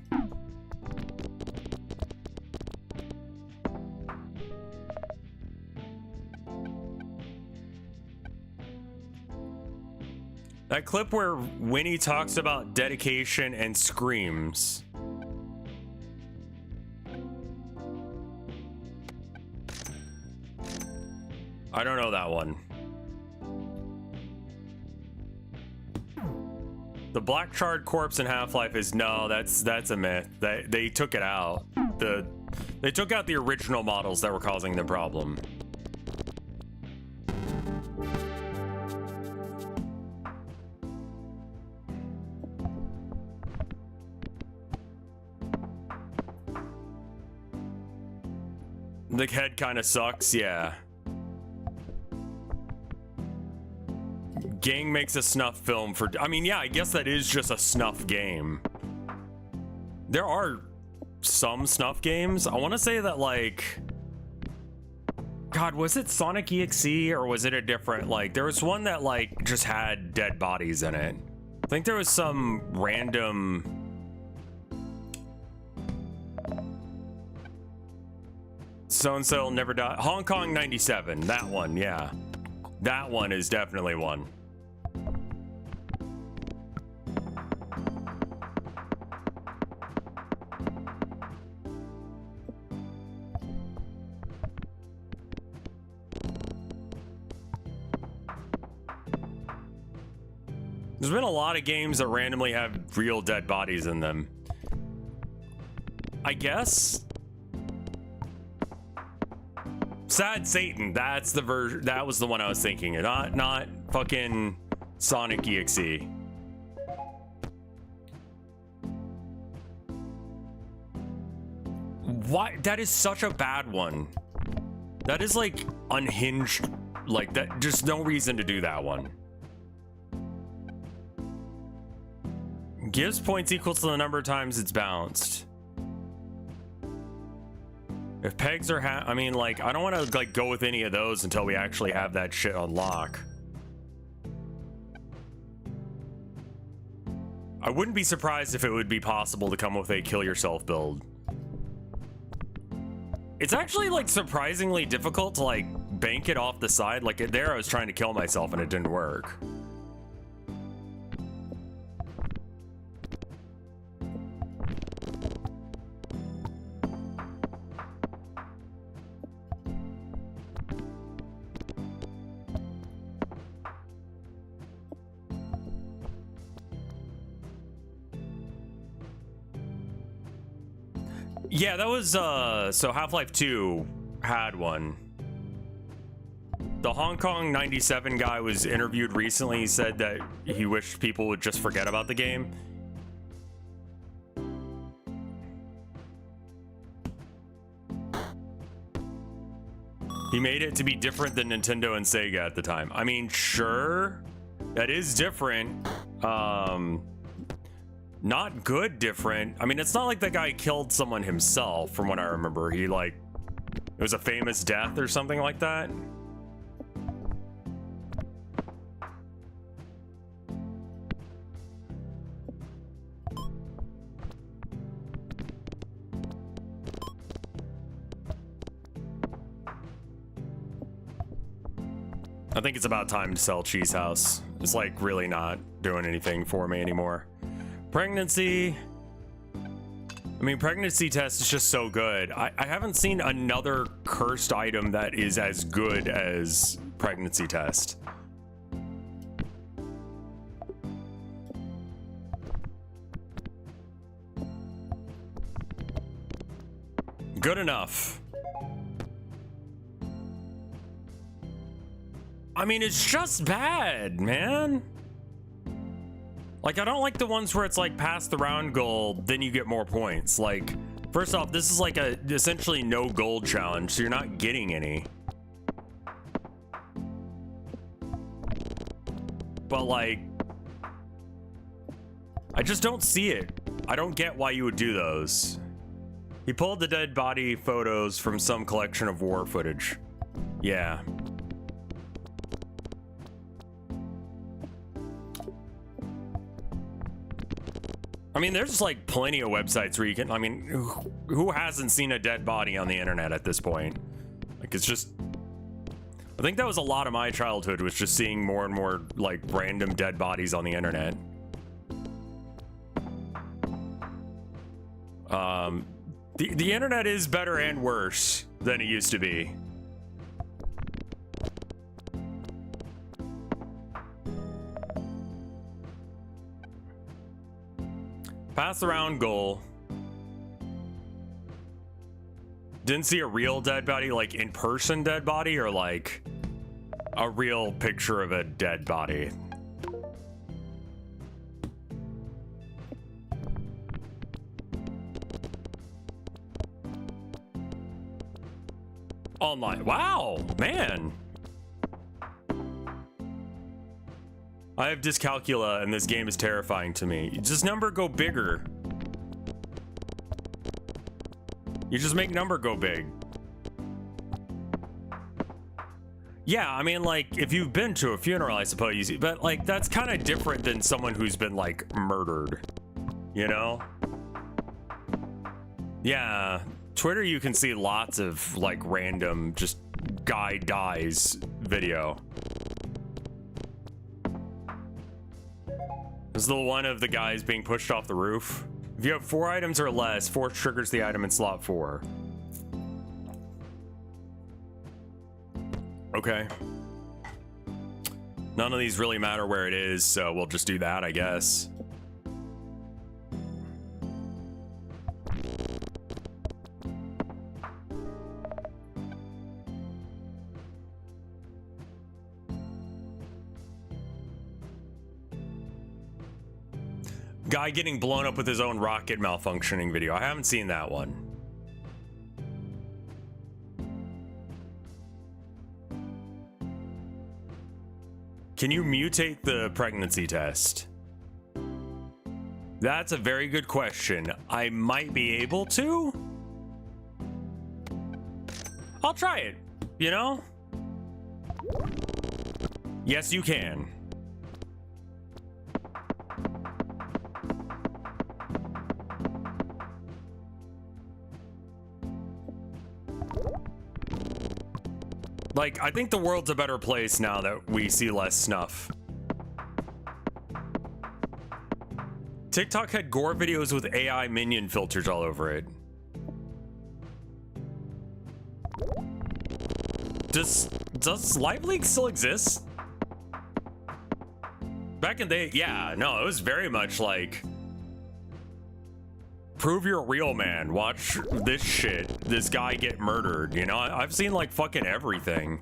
That clip where Winnie talks about dedication and screams. I don't know that one. The black charred corpse in Half-Life is no, that's a myth. They took it out. They took out the original models that were causing the problem. The head kind of sucks, yeah. Gang makes a snuff film for... I mean, yeah, I guess that is just a snuff game. There are some snuff games. I want to say that, like... God, was it Sonic EXE or was it a different... Like, there was one that, like, just had dead bodies in it. I think there was some random... So-and-so will never die. Hong Kong 97, that one, yeah. That one is definitely one. There's been a lot of games that randomly have real dead bodies in them. I guess. Sad Satan, that's the version. That was the one I was thinking of. Not fucking Sonic EXE. Why? That is such a bad one. That is like unhinged. Like that. Just no reason to do that one. Gives points equal to the number of times it's bounced. If pegs are I mean, like, I don't want to like go with any of those until we actually have that shit on lock. I wouldn't be surprised if it would be possible to come with a kill yourself build. It's actually like surprisingly difficult to like bank it off the side. Like there I was trying to kill myself and it didn't work. Yeah, that was, so Half-Life 2 had one. The Hong Kong 97 guy was interviewed recently. He said that he wished people would just forget about the game. He made it to be different than Nintendo and Sega at the time. I mean, sure, that is different. Not good different. I mean, it's not like that guy killed someone himself, from what I remember. He like, it was a famous death or something like that. I think it's about time to sell Cheese House. It's like really not doing anything for me anymore. Pregnancy. I mean, pregnancy test is just so good. I haven't seen another cursed item that is as good as pregnancy test. Good enough. I mean, it's just bad, man. Like, I don't like the ones where it's like pass the round goal, then you get more points. Like, first off, this is like a essentially no gold challenge, so you're not getting any. But like, I just don't see it. I don't get why you would do those. He pulled the dead body photos from some collection of war footage. Yeah. I mean, there's like plenty of websites where you can, I mean, who hasn't seen a dead body on the internet at this point? Like, it's just, I think that was a lot of my childhood, was just seeing more and more like random dead bodies on the internet. The internet is better and worse than it used to be. Pass the round goal. Didn't see a real dead body, like in person dead body, or like a real picture of a dead body. Online. Wow, man. I have dyscalculia and this game is terrifying to me. Just number go bigger. You just make number go big. Yeah, I mean, like, if you've been to a funeral, I suppose you see, but like, that's kind of different than someone who's been like murdered, you know? Yeah, Twitter, you can see lots of like random just guy dies video. This is the one of the guys being pushed off the roof. If you have 4 items or less, force triggers the item in slot 4. Okay. None of these really matter where it is, so we'll just do that, I guess. Guy getting blown up with his own rocket malfunctioning video. I haven't seen that one. Can you mutate the pregnancy test? That's a very good question. I might be able to. I'll try it, you know? Yes, you can. Like, I think the world's a better place now that we see less snuff. TikTok had gore videos with AI minion filters all over it. Does Live Leak still exist? Back in the day, yeah, no, it was very much like, prove you're a real man. Watch this shit. This guy get murdered. You know, I've seen like fucking everything.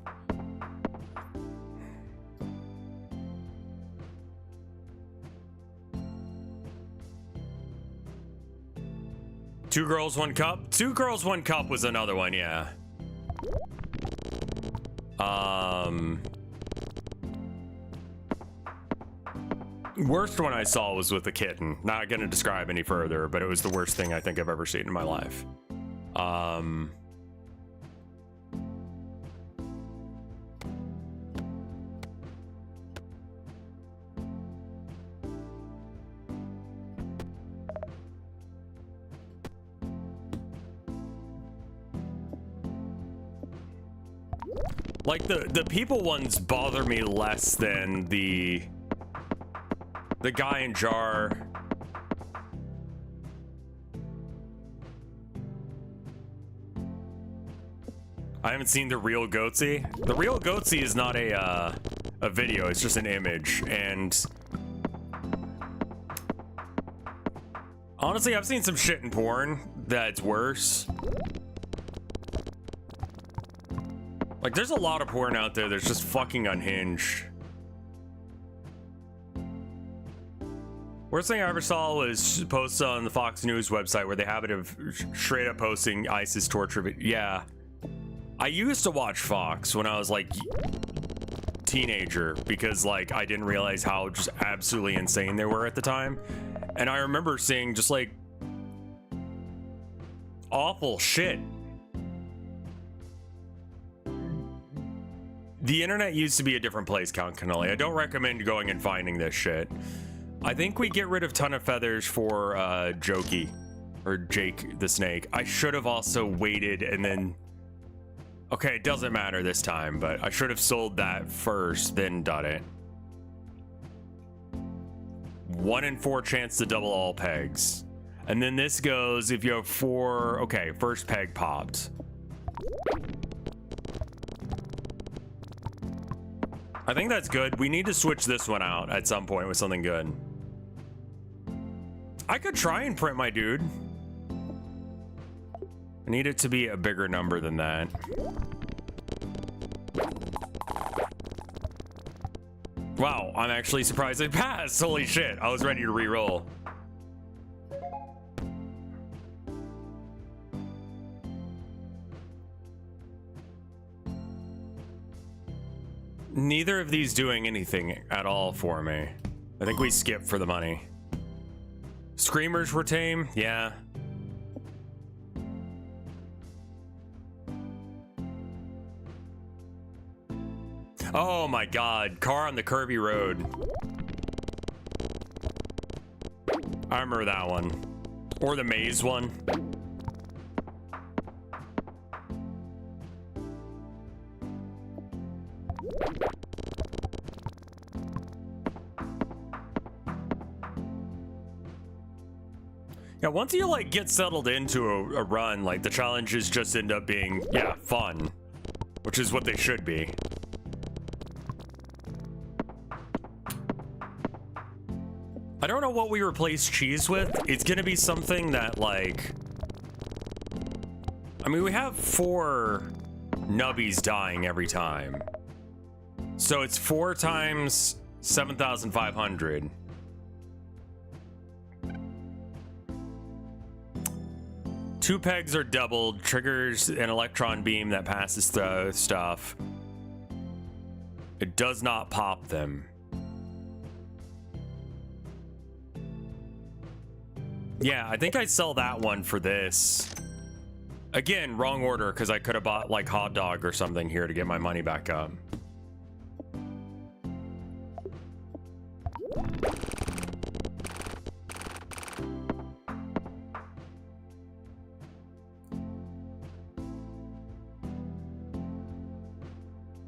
Two Girls, One Cup. Two Girls, One Cup was another one, yeah. Worst one I saw was with a kitten. Not gonna describe any further, but it was the worst thing I think I've ever seen in my life. Like the people ones bother me less than the guy in jar. I haven't seen the real Goatsy. The real Goatsy is not a video, it's just an image. And honestly, I've seen some shit in porn that's worse. Like, there's a lot of porn out there that's just fucking unhinged. Worst thing I ever saw was posts on the Fox News website where they have it of straight up posting ISIS torture. Yeah. I used to watch Fox when I was like teenager because like I didn't realize how just absolutely insane they were at the time. And I remember seeing just like awful shit. The internet used to be a different place, Count Cannoli. I don't recommend going and finding this shit. I think we get rid of Ton of Feathers for Jokey or Jake the Snake. I should have also waited and then... Okay, it doesn't matter this time, but I should have sold that first, then done it. 1 in 4 chance to double all pegs. And then this goes if you have 4... Okay, first peg popped. I think that's good. We need to switch this one out at some point with something good. I could try and print my dude. I need it to be a bigger number than that. Wow, I'm actually surprised I passed. Holy shit, I was ready to re-roll. Neither of these doing anything at all for me. I think we skip for the money. Screamers were tame, yeah. Oh my god, car on the curvy road. I remember that one. Or the maze one. Yeah, once you like get settled into a run, like the challenges just end up being, yeah, fun. Which is what they should be. I don't know what we replace cheese with. It's gonna be something that, like... I mean, we have 4 nubbies dying every time. So it's 4 times 7,500. Two pegs are doubled, triggers an electron beam that passes through stuff. It does not pop them. Yeah, I think I'd sell that one for this. Again, wrong order, because I could have bought like hot dog or something here to get my money back up.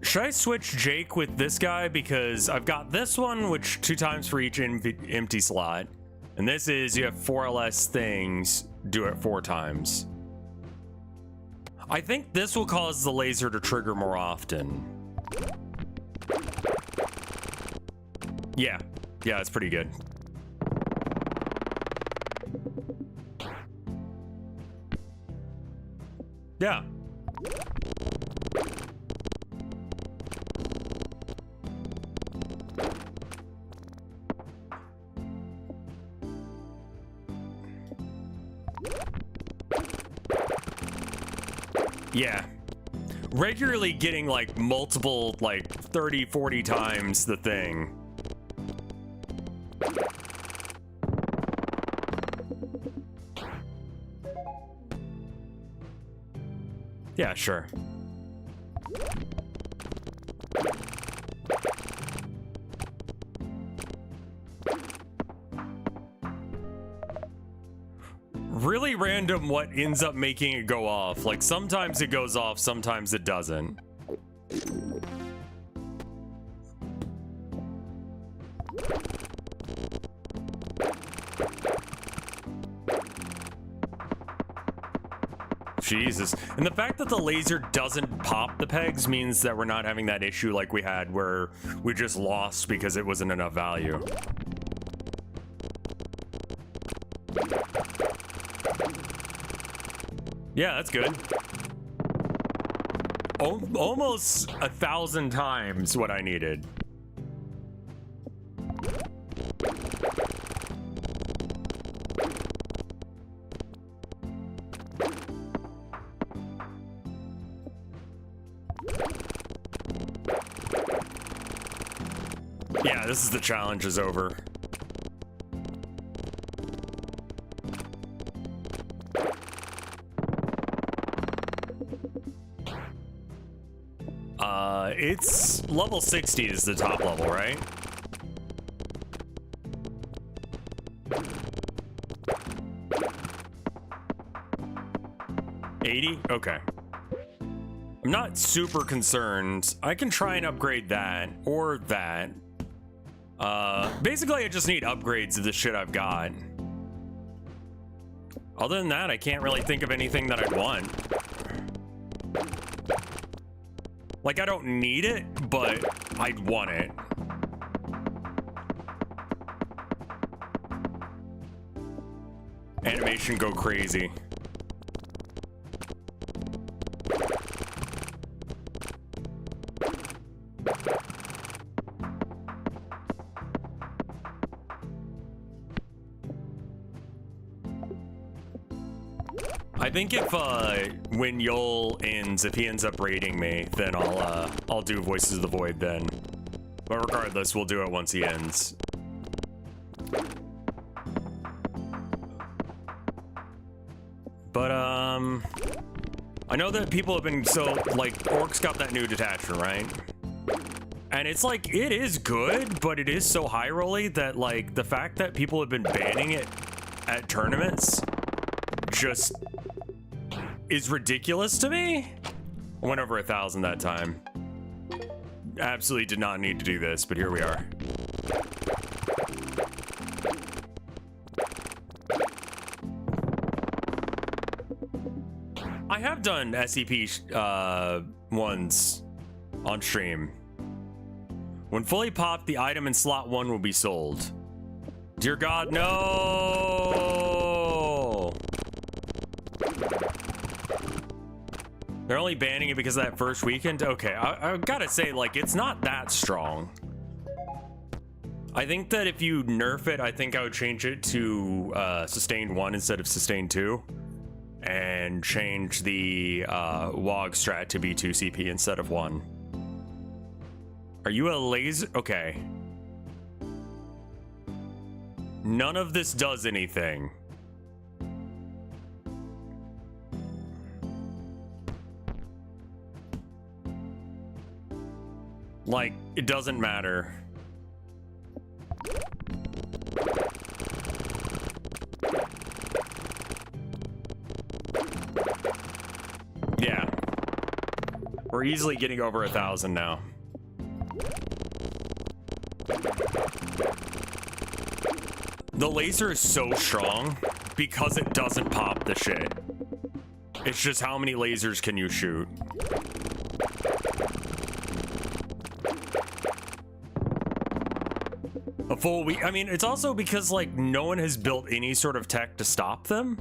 Should I switch Jake with this guy? Because I've got this one, which 2 times for each empty slot. And this is, you have 4 or less things, do it 4 times. I think this will cause the laser to trigger more often. Yeah, it's pretty good. Yeah. Yeah. Regularly getting like multiple, like 30, 40 times the thing. Yeah, sure. Really random what ends up making it go off. Like sometimes it goes off, sometimes it doesn't. Jesus. And the fact that the laser doesn't pop the pegs means that we're not having that issue like we had where we just lost because it wasn't enough value. Yeah, that's good. Almost 1,000 times what I needed. Yeah, this is the challenge is over. It's level 60 is the top level, right? $80? Okay. I'm not super concerned. I can try and upgrade that or that. Basically, I just need upgrades of the shit I've got. Other than that, I can't really think of anything that I'd want. Like, I don't need it, but I'd want it. Animation go crazy. I think if when Yol ends, if he ends up raiding me, then I'll do Voices of the Void then. But regardless, we'll do it once he ends. But I know that people have been like Orcs got that new detachment, right? And it's like it is good, but it is so high rolly that like the fact that people have been banning it at tournaments just is ridiculous to me. I went over 1,000 that time. Absolutely did not need to do this, but here we are. I have done SCP ones on stream. When fully popped, the item in slot 1 will be sold. Dear God, no! They're only banning it because of that first weekend? Okay, I gotta say, like, it's not that strong. I think that if you nerf it, I think I would change it to Sustained 1 instead of Sustained 2. And change the WOG strat to be 2 CP instead of 1. Are you a laser? Okay. None of this does anything. Like, it doesn't matter. Yeah. We're easily getting over 1,000 now. The laser is so strong because it doesn't pop the shit. It's just how many lasers can you shoot? A full week. I mean, it's also because like no one has built any sort of tech to stop them.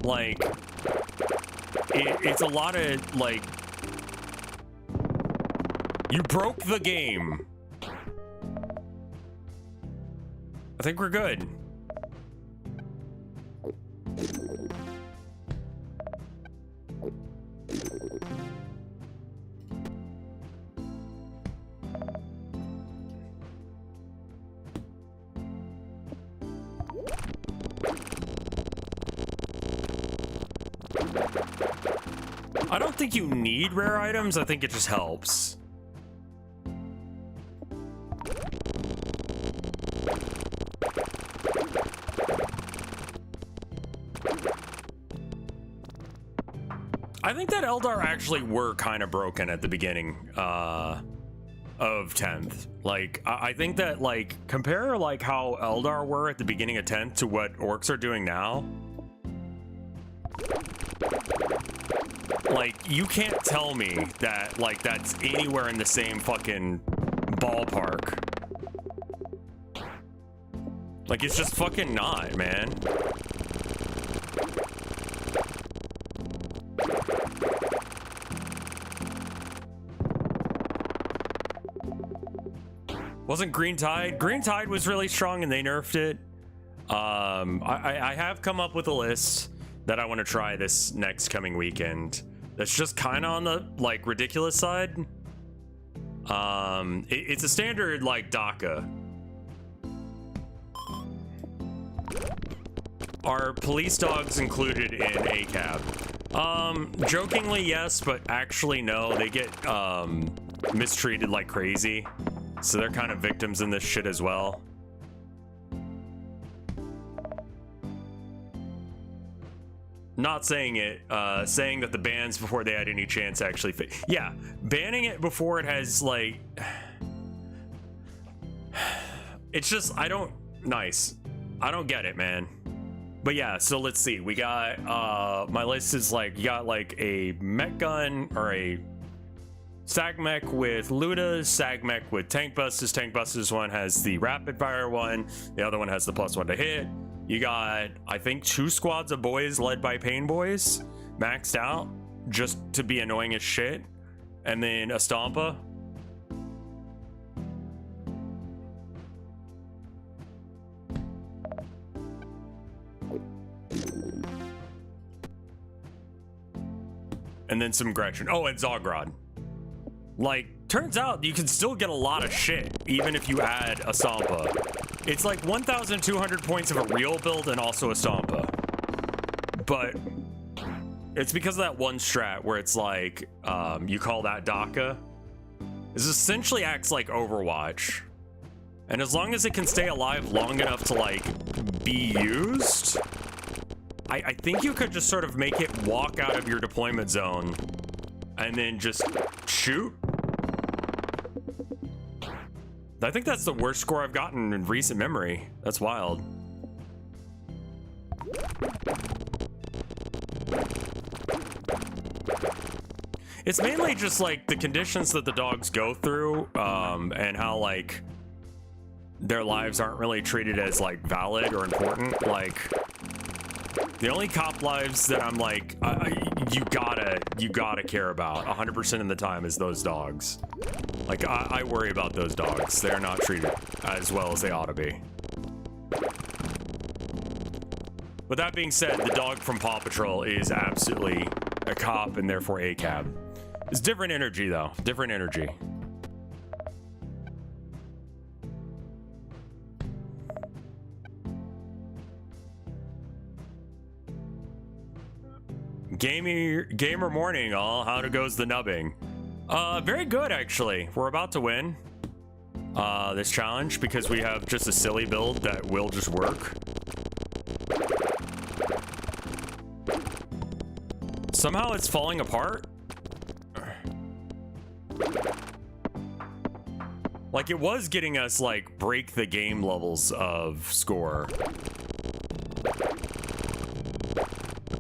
Like, it's a lot of like, you broke the game. I think we're good. I don't think you need rare items. I think it just helps. I think that Eldar actually were kind of broken at the beginning of 10th. Like, I think that, like, compare, like, how Eldar were at the beginning of 10th to what Orcs are doing now. Like, you can't tell me that, like, that's anywhere in the same fucking ballpark. Like, it's just fucking not, man. Wasn't Green Tide? Green Tide was really strong and they nerfed it. I have come up with a list that I want to try this next coming weekend. That's just kind of on the like ridiculous side. It's a standard like DACA. Are police dogs included in ACAB? Jokingly yes, but actually no. They get mistreated like crazy. So they're kind of victims in this shit as well. Not saying it, saying that the bans before they had any chance actually yeah, banning it before it has like, it's just, I don't get it, man. But yeah, so let's see, we got, my list is like, you got like a mech gun or a Sag mech with Ludas, Sag mech with tank buses. Tank buses one has the rapid fire one, the other one has the +1 to hit. You got, I think, 2 squads of boys led by Pain Boys, maxed out, just to be annoying as shit. And then a Stompa. And then some Gretchen. Oh, and Zogrod. Like, turns out you can still get a lot of shit, even if you add a Stompa. It's like 1,200 points of a real build and also a Stompa. But it's because of that one strat where it's like, you call that DACA. This essentially acts like Overwatch. And as long as it can stay alive long enough to, like, be used, I think you could just sort of make it walk out of your deployment zone and then just shoot. I think that's the worst score I've gotten in recent memory. That's wild. It's mainly just like the conditions that the dogs go through, and how like their lives aren't really treated as like valid or important. Like the only cop lives that I'm like, you gotta care about 100% of the time is those dogs. Like I worry about those dogs. They're not treated as well as they ought to be. With that being said, the dog from Paw Patrol is absolutely a cop and therefore a cab. It's different energy though, different energy. Gamer morning, all. How goes the nubbing? Very good actually. We're about to win this challenge because we have just a silly build that will just work. Somehow it's falling apart. Like it was getting us like break the game levels of score.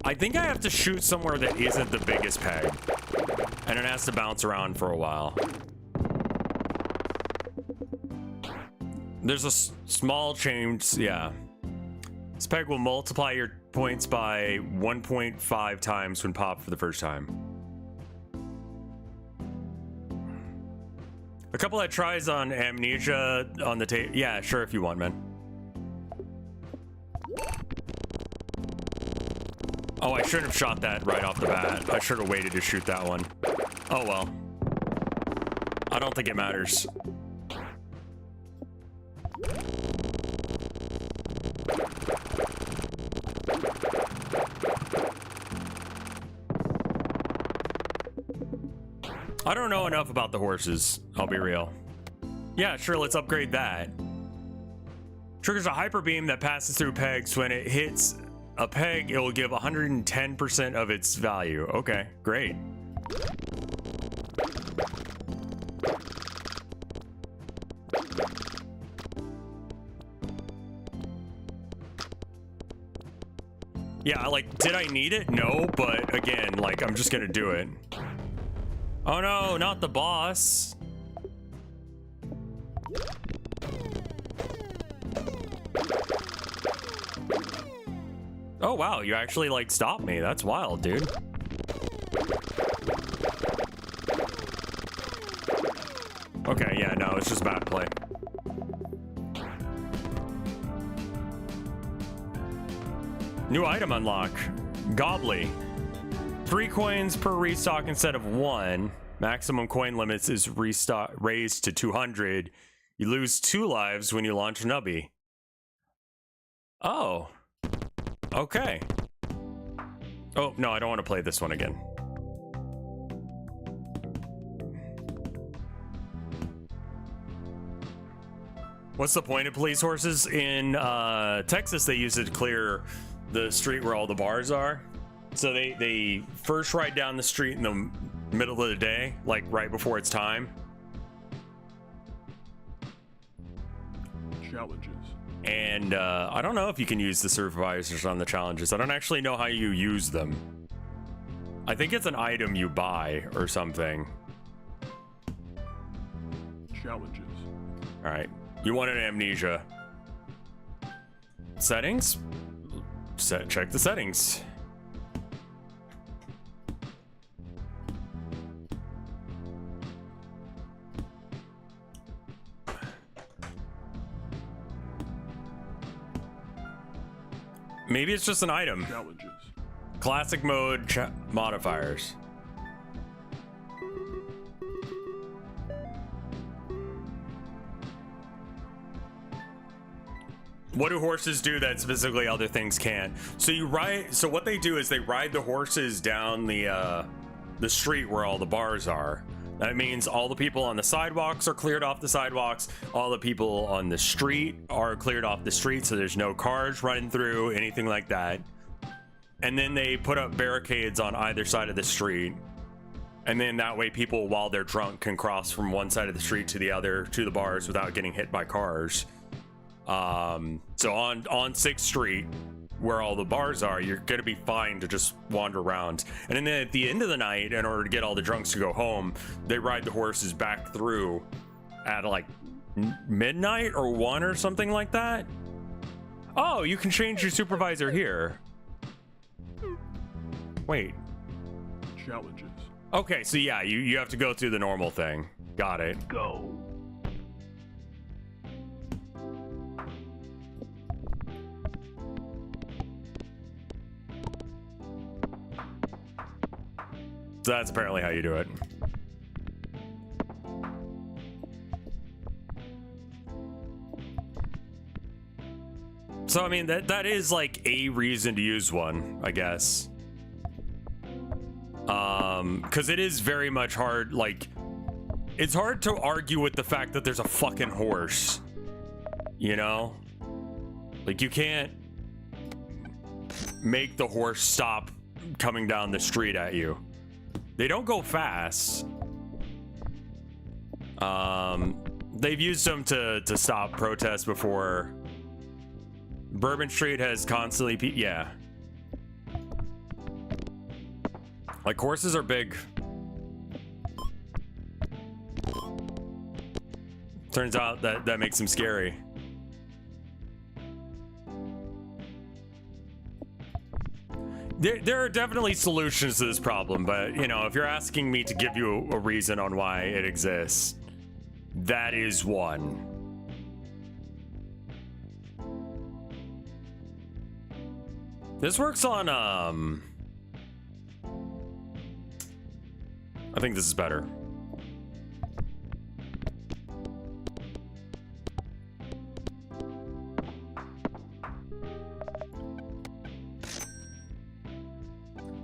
I think I have to shoot somewhere that isn't the biggest peg, and it has to bounce around for a while. There's a small change, yeah. This peg will multiply your points by 1.5 times when popped for the first time. A couple of tries on amnesia on the tape. Yeah, sure, if you want, man. Oh, I shouldn't have shot that right off the bat. I should have waited to shoot that one. Oh well. I don't think it matters. I don't know enough about the horses, I'll be real. Yeah, sure, let's upgrade that. Triggers a hyper beam that passes through pegs. When it hits a peg, it will give 110% of its value. Okay, great. Yeah, like, did I need it? No, but again, like, I'm just gonna do it. Oh no, not the boss. Oh wow, you actually like stopped me. That's wild, dude. Okay, yeah, no, it's just bad play. New item unlock. Gobbly. 3 coins per restock instead of 1. Maximum coin limits is raised to 200. You lose 2 lives when you launch Nubby. Oh. Okay. Oh, no, I don't want to play this one again. What's the point of police horses? In Texas, they use it to clear the street where all the bars are. So they first ride down the street in the middle of the day, like right before it's time. Challenges. And I don't know if you can use the supervisors on the challenges. I don't actually know how you use them. I think it's an item you buy or something. Challenges. All right. You want an amnesia. Settings? Check the settings. Maybe it's just an item. Challenges. Classic mode modifiers. What do horses do that specifically other things can't? So you ride. So what they do is they ride the horses down the street where all the bars are. That means all the people on the sidewalks are cleared off the sidewalks. All the people on the street are cleared off the street, so there's no cars running through, anything like that. And then they put up barricades on either side of the street. And then that way people, while they're drunk, can cross from one side of the street to the other, to the bars, without getting hit by cars. So on 6th Street, where all the bars are, you're gonna be fine to just wander around. And then at the end of the night, in order to get all the drunks to go home, they ride the horses back through at like midnight or 1 or something like that. Oh, you can change your supervisor here. Wait. Challenges. Okay, so yeah, you have to go through the normal thing. Got it. Go. So that's apparently how you do it. So I mean that is like a reason to use one, I guess. Because it is very much hard, like, it's hard to argue with the fact that there's a fucking horse. You know? Like, you can't make the horse stop coming down the street at you. They don't go fast. They've used them to stop protests before. Bourbon Street has constantly, yeah. Like, horses are big. Turns out that makes them scary. There are definitely solutions to this problem, but, you know, if you're asking me to give you a reason on why it exists, that is one. This works on, I think this is better.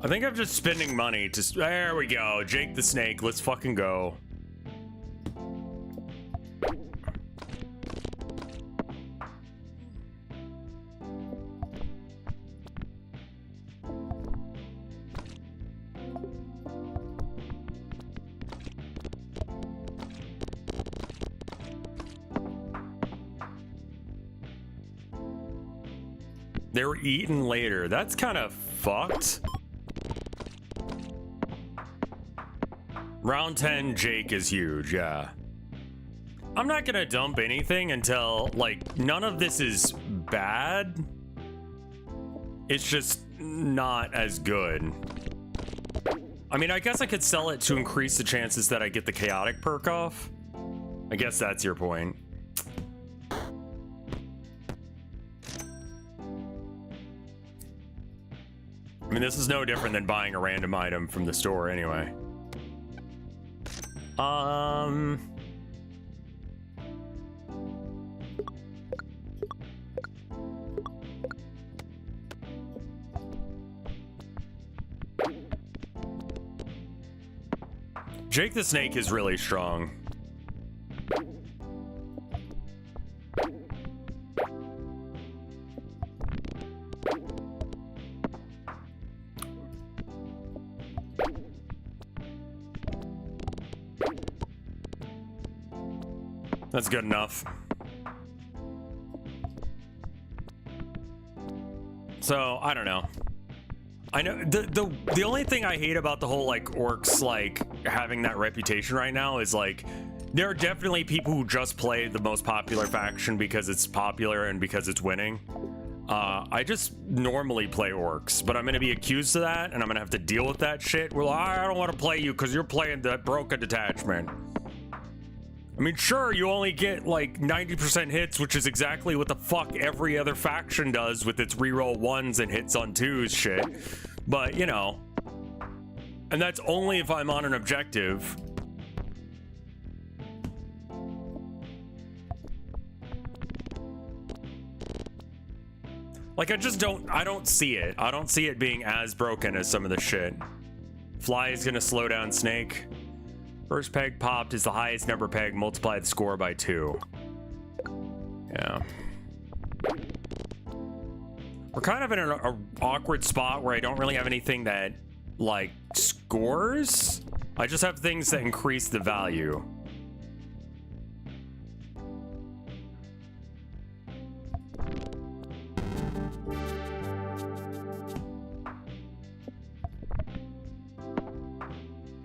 I think I'm just spending money to... There we go. Jake the Snake. Let's fucking go. They were eaten later. That's kind of fucked. Round 10, Jake is huge, yeah. I'm not gonna dump anything until, like, none of this is bad. It's just not as good. I mean, I guess I could sell it to increase the chances that I get the chaotic perk off. I guess that's your point. I mean, this is no different than buying a random item from the store anyway. Jake the Snake is really strong. That's good enough. So, I don't know. I know the only thing I hate about the whole like orcs like having that reputation right now is like there are definitely people who just play the most popular faction because it's popular and because it's winning. I just normally play orcs, but I'm gonna be accused of that and I'm gonna have to deal with that shit. Well, I don't want to play you because you're playing the broken detachment. I mean, sure, you only get like 90% hits, which is exactly what the fuck every other faction does with its reroll 1s and hits on 2s shit. But, you know, and that's only if I'm on an objective. Like, I don't see it. I don't see it being as broken as some of the shit. Fly is gonna slow down Snake. First peg popped is the highest number peg, multiply the score by 2. Yeah. We're kind of in an awkward spot where I don't really have anything that, like, scores. I just have things that increase the value.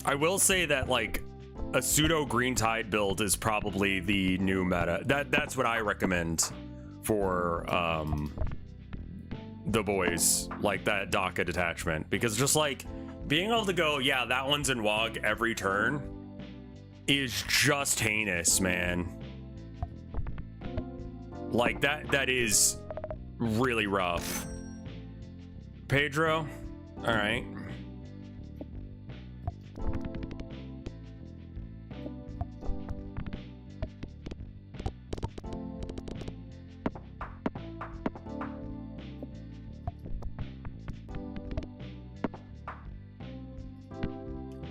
I will say that, like, a pseudo green tide build is probably the new meta. That's what I recommend for the boys, like that DACA detachment, because just like being able to go, yeah, that one's in WOG every turn is just heinous, man. Like that is really rough. Pedro, all right.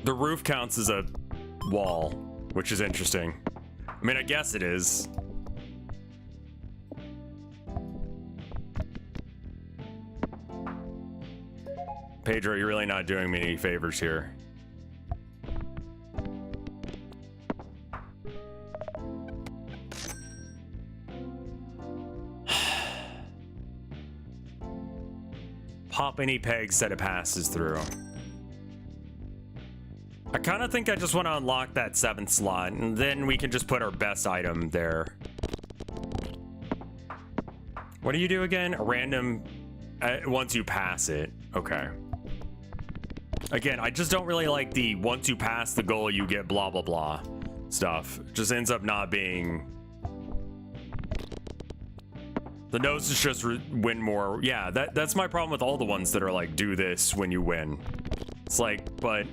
The roof counts as a wall, which is interesting. I mean, I guess it is. Pedro, you're really not doing me any favors here. Pop any pegs that it passes through. I kind of think I just want to unlock that 7th slot, and then we can just put our best item there. What do you do again? A random once you pass it. Okay. Again, I just don't really like the once you pass the goal, you get blah, blah, blah stuff. It just ends up not being... The nose is just win more. Yeah, that's my problem with all the ones that are like, do this when you win. It's like, but...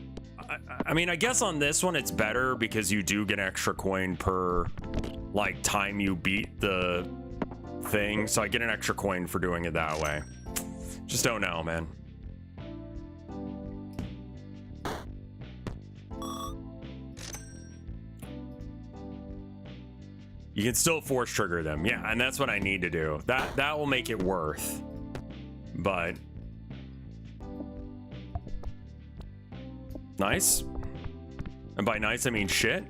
I mean, I guess on this one it's better because you do get an extra coin per like time you beat the thing, so I get an extra coin for doing it that way. Just don't know, man. You can still force trigger them, yeah, and that's what I need to do. That will make it worth, but nice. And by nice, I mean shit.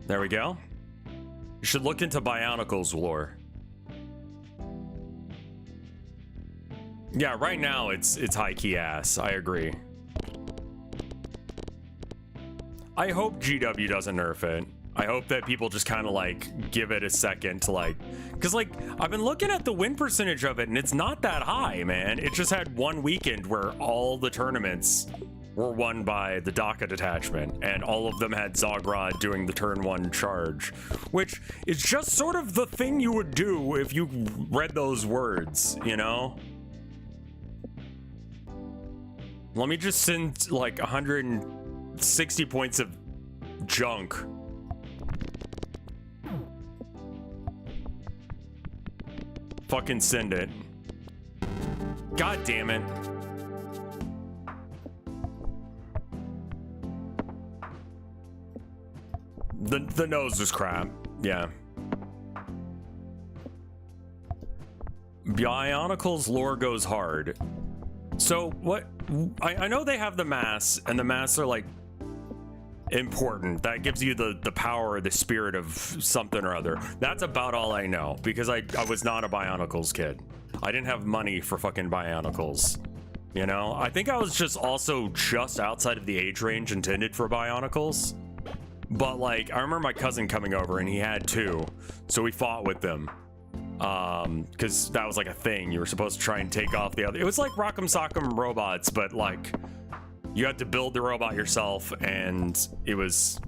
There we go. You should look into Bionicles lore. Yeah, right now it's high key ass. I agree. I hope GW doesn't nerf it. I hope that people just kind of like give it a second to like, because like I've been looking at the win percentage of it and it's not that high, man. It just had one weekend where all the tournaments were won by the DACA detachment, and all of them had Zogrod doing the turn 1 charge, which is just sort of the thing you would do if you read those words, you know? Let me just send like 160 points of junk. Fucking send it. God damn it. The nose was crap. Yeah. Bionicles lore goes hard. So what? I know they have the mass, and the mass are like important. That gives you the power, the spirit of something or other. That's about all I know, because I was not a Bionicles kid. I didn't have money for fucking Bionicles. You know, I think I was just also just outside of the age range intended for Bionicles. But like, I remember my cousin coming over and he had 2, so we fought with them. Because that was like a thing. You were supposed to try and take off the other. It was like Rock'em Sock'em Robots, but like you had to build the robot yourself, and it was,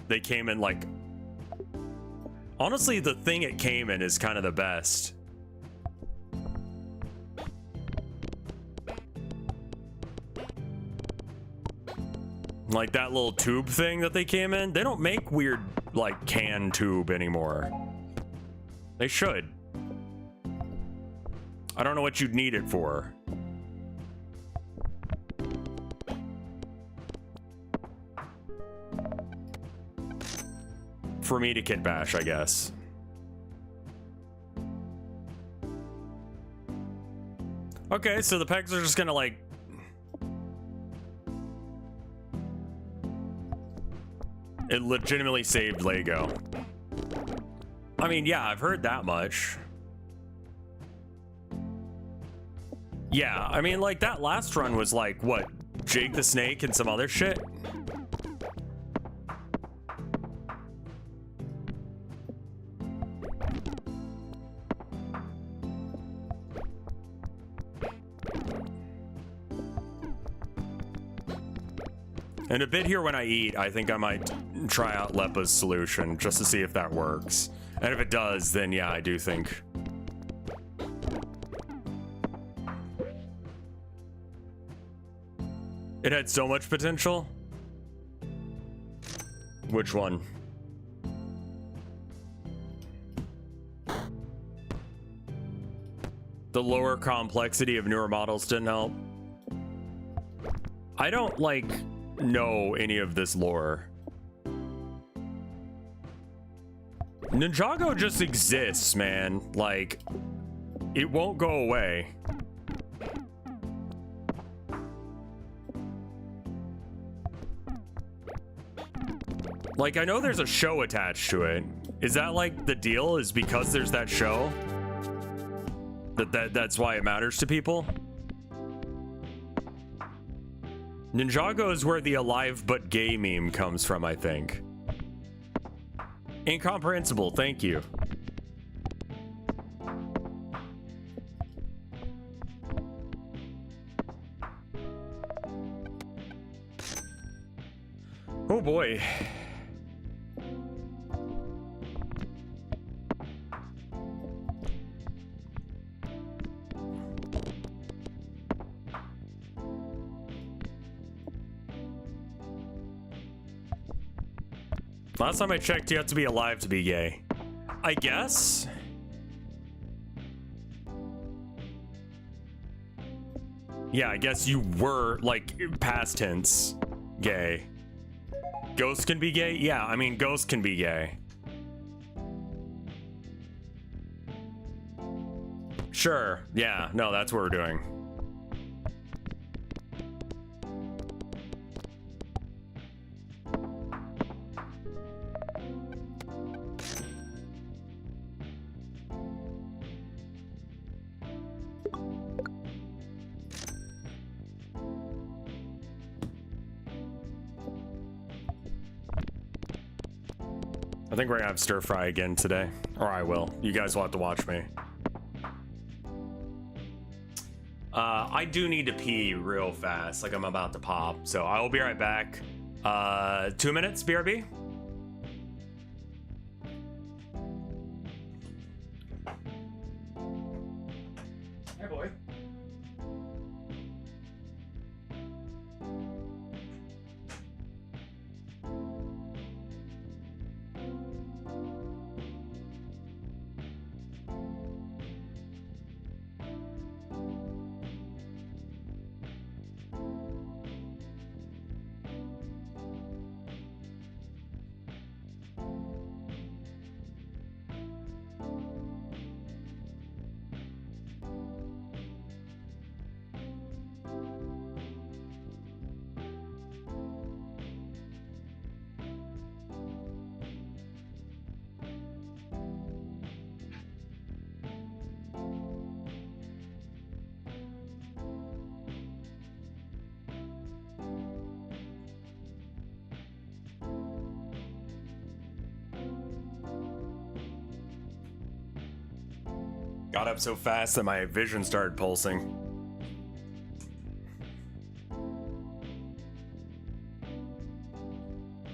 they came in like, honestly, the thing it came in is kind of the best. Like that little tube thing that they came in, they don't make weird like can tube anymore. They should. I don't know what you'd need it for. For me to kit bash, I guess. Okay, so the pegs are just gonna like... It legitimately saved Lego. I mean, yeah, I've heard that much. Yeah, I mean, like, that last run was like, what, Jake the Snake and some other shit? And a bit here when I eat, I think I might try out Lepa's solution just to see if that works. And if it does, then yeah, I do think. It had so much potential. Which one? The lower complexity of newer models didn't help. I don't like know any of this lore. Ninjago just exists, man. Like, it won't go away. Like, I know there's a show attached to it. Is that like the deal? Is because there's that show? That's why it matters to people? Ninjago is where the alive but gay meme comes from, I think. Incomprehensible, thank you. Oh boy. Last time I checked, you have to be alive to be gay. I guess? Yeah, I guess you were, like, past tense gay. Ghosts can be gay? Yeah, I mean, ghosts can be gay. Sure, yeah, no, that's what we're doing. I think we're gonna have stir fry again today, or I will. You guys will have to watch me. I do need to pee real fast, like I'm about to pop, so I will be right back. 2 minutes, BRB. Hey, boy. Got up so fast that my vision started pulsing.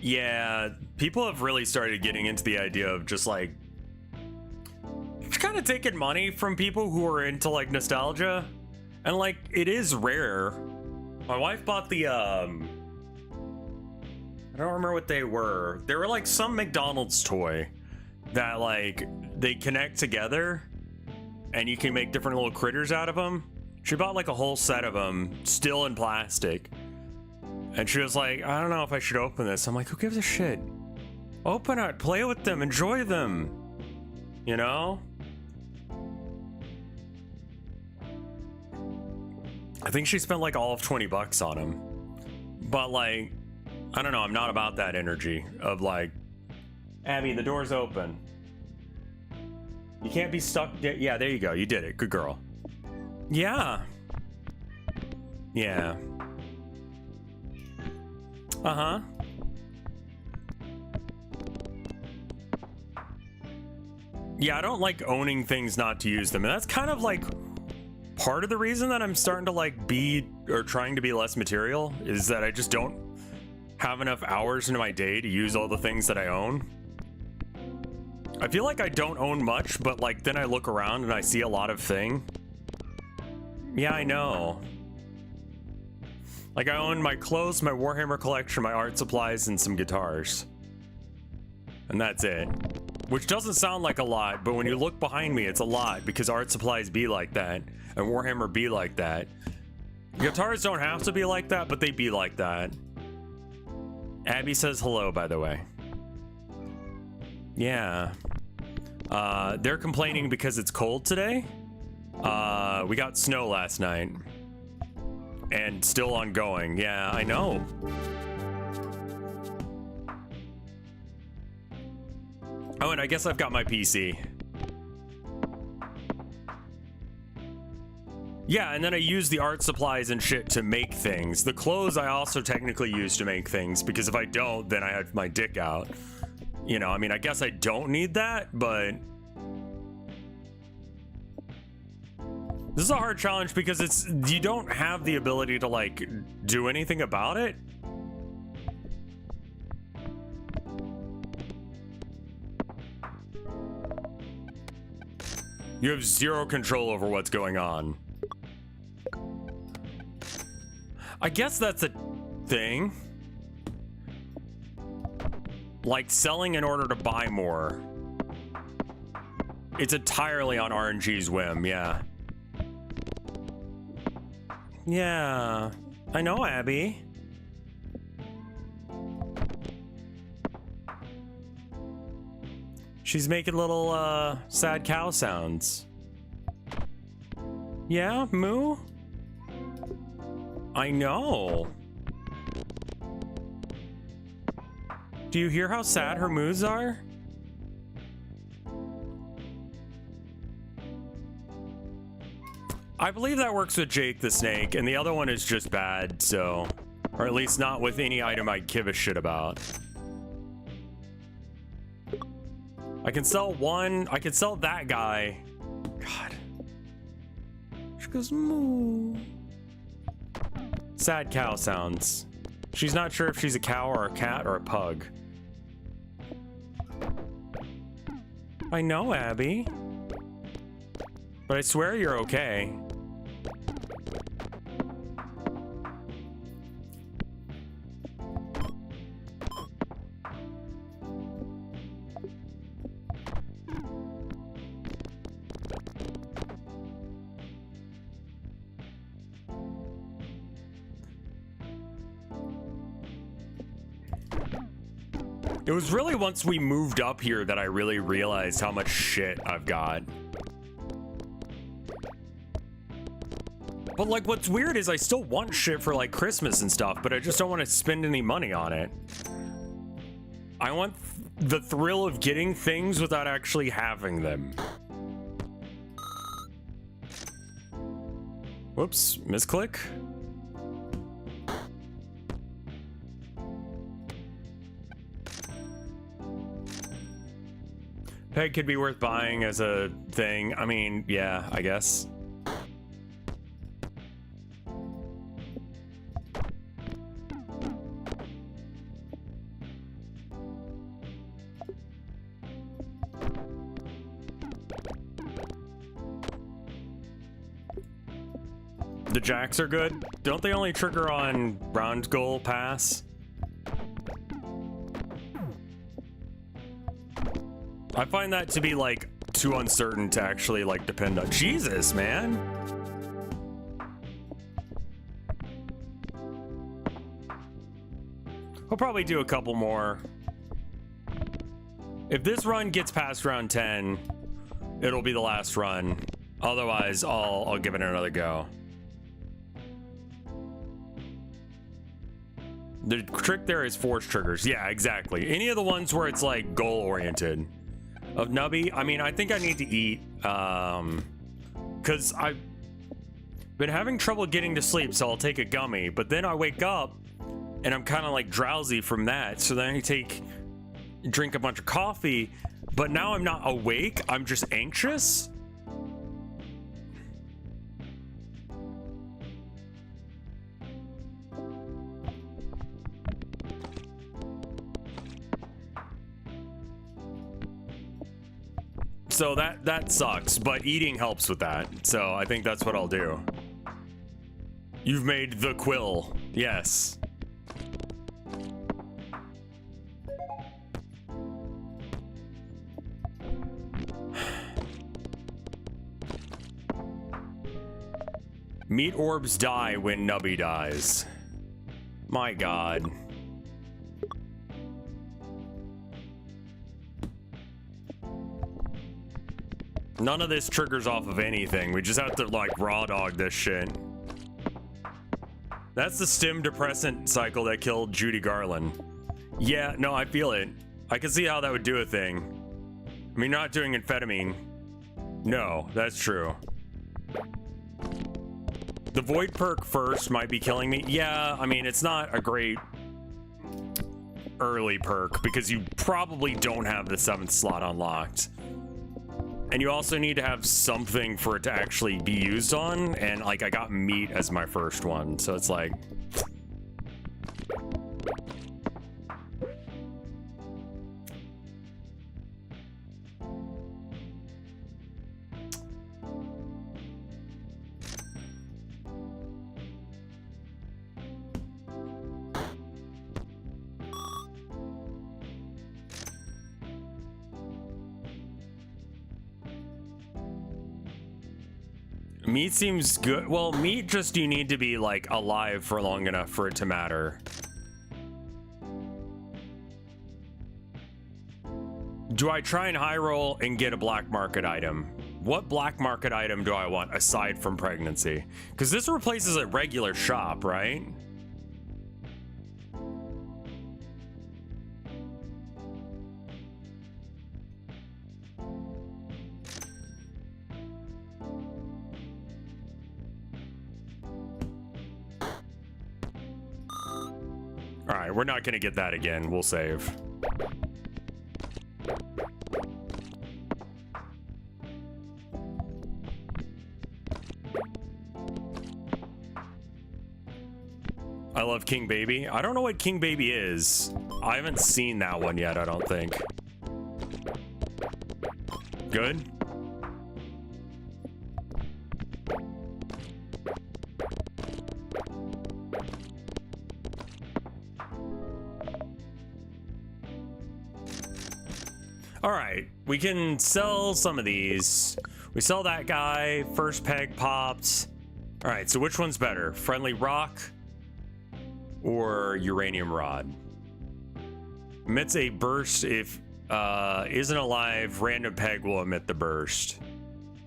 Yeah, people have really started getting into the idea of just like kind of taking money from people who are into like nostalgia, and like it is rare. My wife bought the I don't remember what they were. They were like some McDonald's toy that like they connect together and you can make different little critters out of them. She bought like a whole set of them, still in plastic. And she was like, I don't know if I should open this. I'm like, who gives a shit? Open it, play with them, enjoy them. You know? I think she spent like all of 20 bucks on them. But like, I don't know, I'm not about that energy of like, Abby, the door's open. You can't be stuck. Yeah, there you go. You did it. Good girl. Yeah. Yeah. Uh-huh. Yeah, I don't like owning things not to use them. And that's kind of like part of the reason that I'm starting to like be or trying to be less material is that I just don't have enough hours into my day to use all the things that I own. I feel like I don't own much, but like then I look around and I see a lot of thing. Yeah, I know. Like I own my clothes, my Warhammer collection, my art supplies, and some guitars. And that's it. Which doesn't sound like a lot, but when you look behind me, it's a lot because art supplies be like that and Warhammer be like that. Guitars don't have to be like that, but they be like that. Abby says hello, by the way. Yeah. They're complaining because it's cold today. We got snow last night. And still ongoing. Yeah, I know. Oh, and I guess I've got my PC. Yeah, and then I use the art supplies and shit to make things. The clothes I also technically use to make things, because if I don't, then I have my dick out. You know, I mean, I guess I don't need that, but... This is a hard challenge because it's... You don't have the ability to, like, do anything about it. You have zero control over what's going on. I guess that's a thing. Like selling in order to buy more. It's entirely on RNG's whim, yeah. Yeah, I know, Abby. She's making little, sad cow sounds. Yeah, moo? I know. Do you hear how sad her moos are? I believe that works with Jake the Snake, and the other one is just bad, so... Or at least not with any item I give a shit about. I can sell one. I can sell that guy. God. She goes moo. Sad cow sounds. She's not sure if she's a cow or a cat or a pug. I know, Abby. But I swear you're okay. It was really once we moved up here that I really realized how much shit I've got. But like, what's weird is I still want shit for like Christmas and stuff, but I just don't want to spend any money on it. I want the thrill of getting things without actually having them. Whoops, misclick. Peg could be worth buying as a thing. I mean, yeah, I guess. The jacks are good. Don't they only trigger on round goal pass? I find that to be like too uncertain to actually like depend on. Jesus, man. I'll probably do a couple more. If this run gets past round 10, it'll be the last run. Otherwise, I'll give it another go. The trick there is force triggers. Yeah, exactly. Any of the ones where it's like goal oriented. Of Nubby, I mean, I think I need to eat, because I've been having trouble getting to sleep, so I'll take a gummy, but then I wake up and I'm kind of like drowsy from that, so then I drink a bunch of coffee, but now I'm not awake, I'm just anxious. So that sucks, but eating helps with that. So I think that's what I'll do. You've made the quill. Yes. Meat orbs die when Nubby dies. My God. None of this triggers off of anything. We just have to like raw dog this shit. That's the stim depressant cycle that killed Judy Garland. Yeah, no, I feel it. I can see how that would do a thing. I mean, not doing amphetamine. No, that's true. The void perk first might be killing me. Yeah, I mean, it's not a great early perk because you probably don't have the 7th slot unlocked. And you also need to have something for it to actually be used on. And like, I got meat as my first one. So it's like, meat seems good. Well, meat just you need to be like alive for long enough for it to matter. Do I try and high roll and get a black market item? What black market item do I want aside from pregnancy? Because this replaces a regular shop, right? All right, we're not gonna get that again. We'll save. I love King Baby. I don't know what King Baby is. I haven't seen that one yet, I don't think. Good. All right, we can sell some of these. We sell that guy. First peg popped. All right, so which one's better? Friendly rock or uranium rod? Emits a burst if isn't alive. Random peg will emit the burst.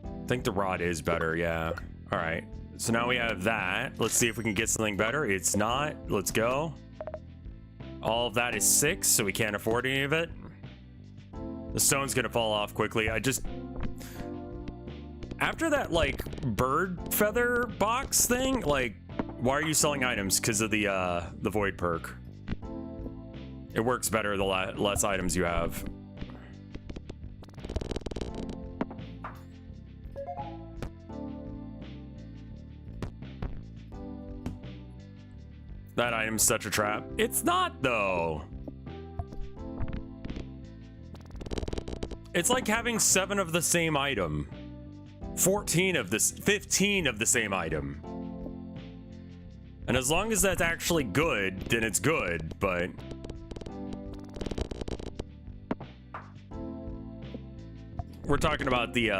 I think the rod is better, yeah. All right, so now we have that. Let's see if we can get something better. It's not. Let's go. All of that is 6, so we can't afford any of it. The stone's gonna fall off quickly. After that, like, bird feather box thing, like, why are you selling items? Because of the void perk. It works better the less items you have. That item's such a trap. It's not, though. It's like having 7 of the same item. 15 of the same item. And as long as that's actually good, then it's good, but we're talking about the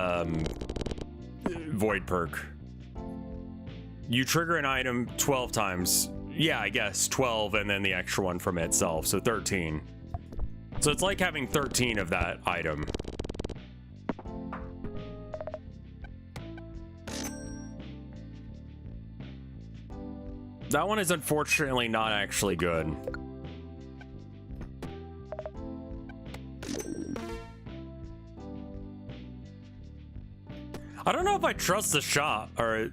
void perk. You trigger an item 12 times. Yeah, I guess 12 and then the extra one from itself, so 13. So it's like having 13 of that item. That one is unfortunately not actually good. I don't know if I trust the shop or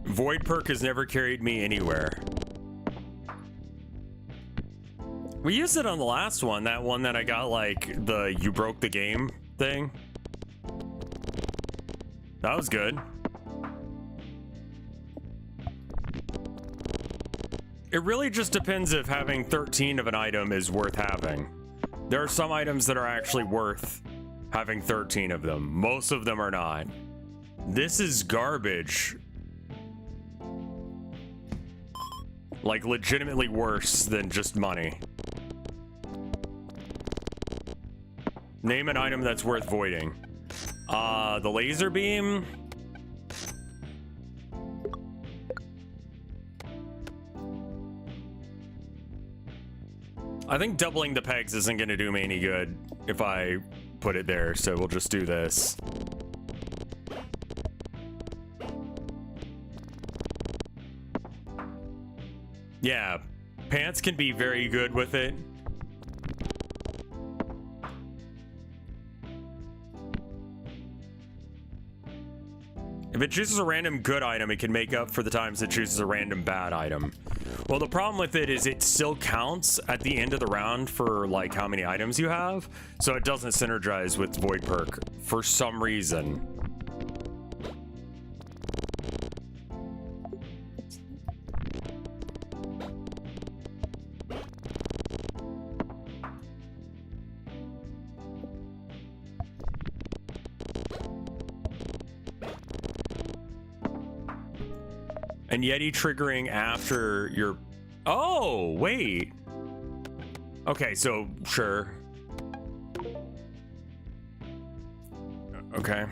void perk has never carried me anywhere. We used it on the last one, that one that I got like the you broke the game thing. That was good. It really just depends if having 13 of an item is worth having. There are some items that are actually worth having 13 of them. Most of them are not. This is garbage. Like, legitimately worse than just money. Name an item that's worth voiding. The laser beam. I think doubling the pegs isn't going to do me any good if I put it there, so we'll just do this. Yeah, pants can be very good with it. If it chooses a random good item, it can make up for the times it chooses a random bad item. Well, the problem with it is it still counts at the end of the round for like how many items you have, so it doesn't synergize with Void Perk for some reason. And Yeti triggering after your... Oh, wait. Okay, so sure. Okay.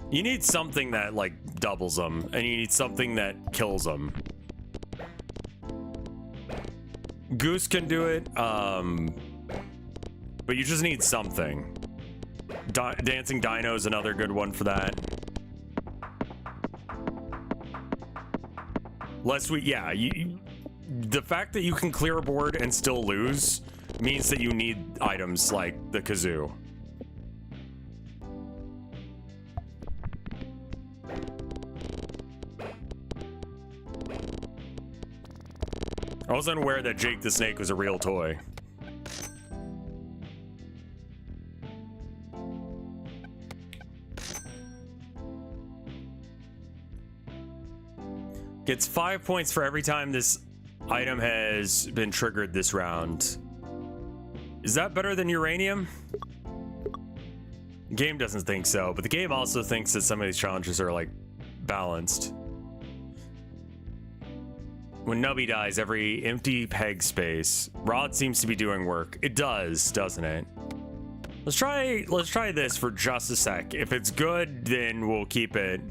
You need something that like doubles them, and you need something that kills them. Goose can do it, but you just need something. Dancing Dino is another good one for that. Yeah, the fact that you can clear a board and still lose means that you need items like the kazoo. I wasn't aware that Jake the Snake was a real toy. Gets 5 points for every time this item has been triggered this round. Is that better than uranium? The game doesn't think so, but the game also thinks that some of these challenges are like balanced. When Nubby dies, every empty peg space. Rod seems to be doing work. It does, doesn't it? Let's try this for just a sec. If it's good, then we'll keep it.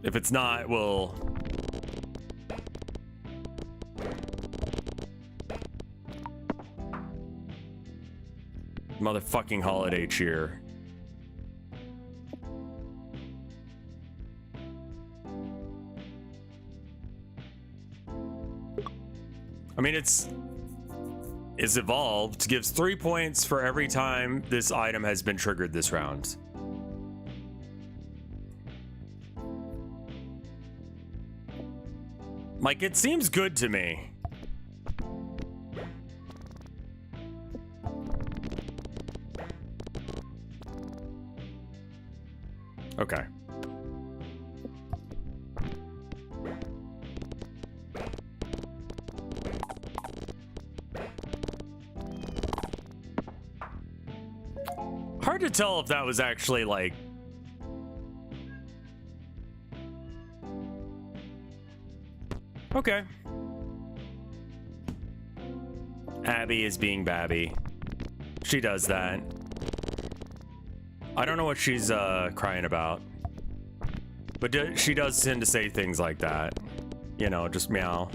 If it's not, we'll... Motherfucking holiday cheer. I mean, it's evolved. Gives 3 points for every time this item has been triggered this round. Like, it seems good to me. Okay. Hard to tell if that was actually like... Okay. Abby is being Babby. She does that. I don't know what she's crying about. But she does tend to say things like that. You know, just meow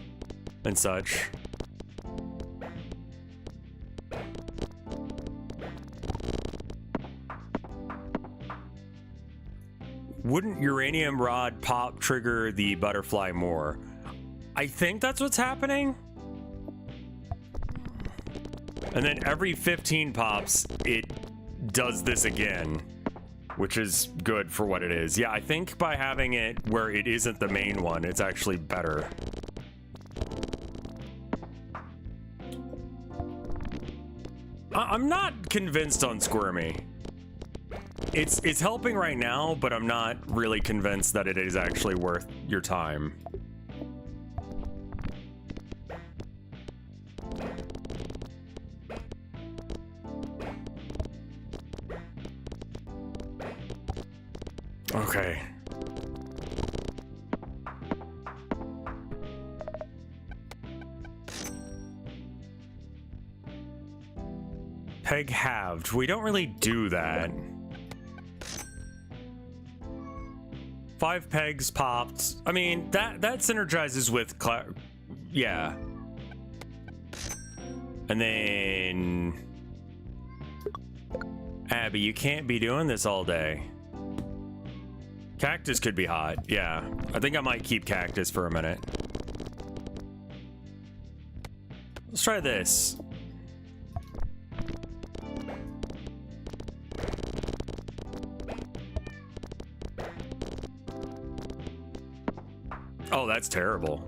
and such. Wouldn't uranium rod pop trigger the butterfly more? I think that's what's happening. And then every 15 pops, it does this again, which is good for what it is. Yeah, I think by having it where it isn't the main one, it's actually better. I'm not convinced on Squirmy. It's helping right now, but I'm not really convinced that it is actually worth your time. Okay. Peg halved. We don't really do that. 5 pegs popped. I mean, that synergizes with yeah. And then Abby, you can't be doing this all day. Cactus could be hot. Yeah. I think I might keep cactus for a minute. Let's try this. Oh, that's terrible.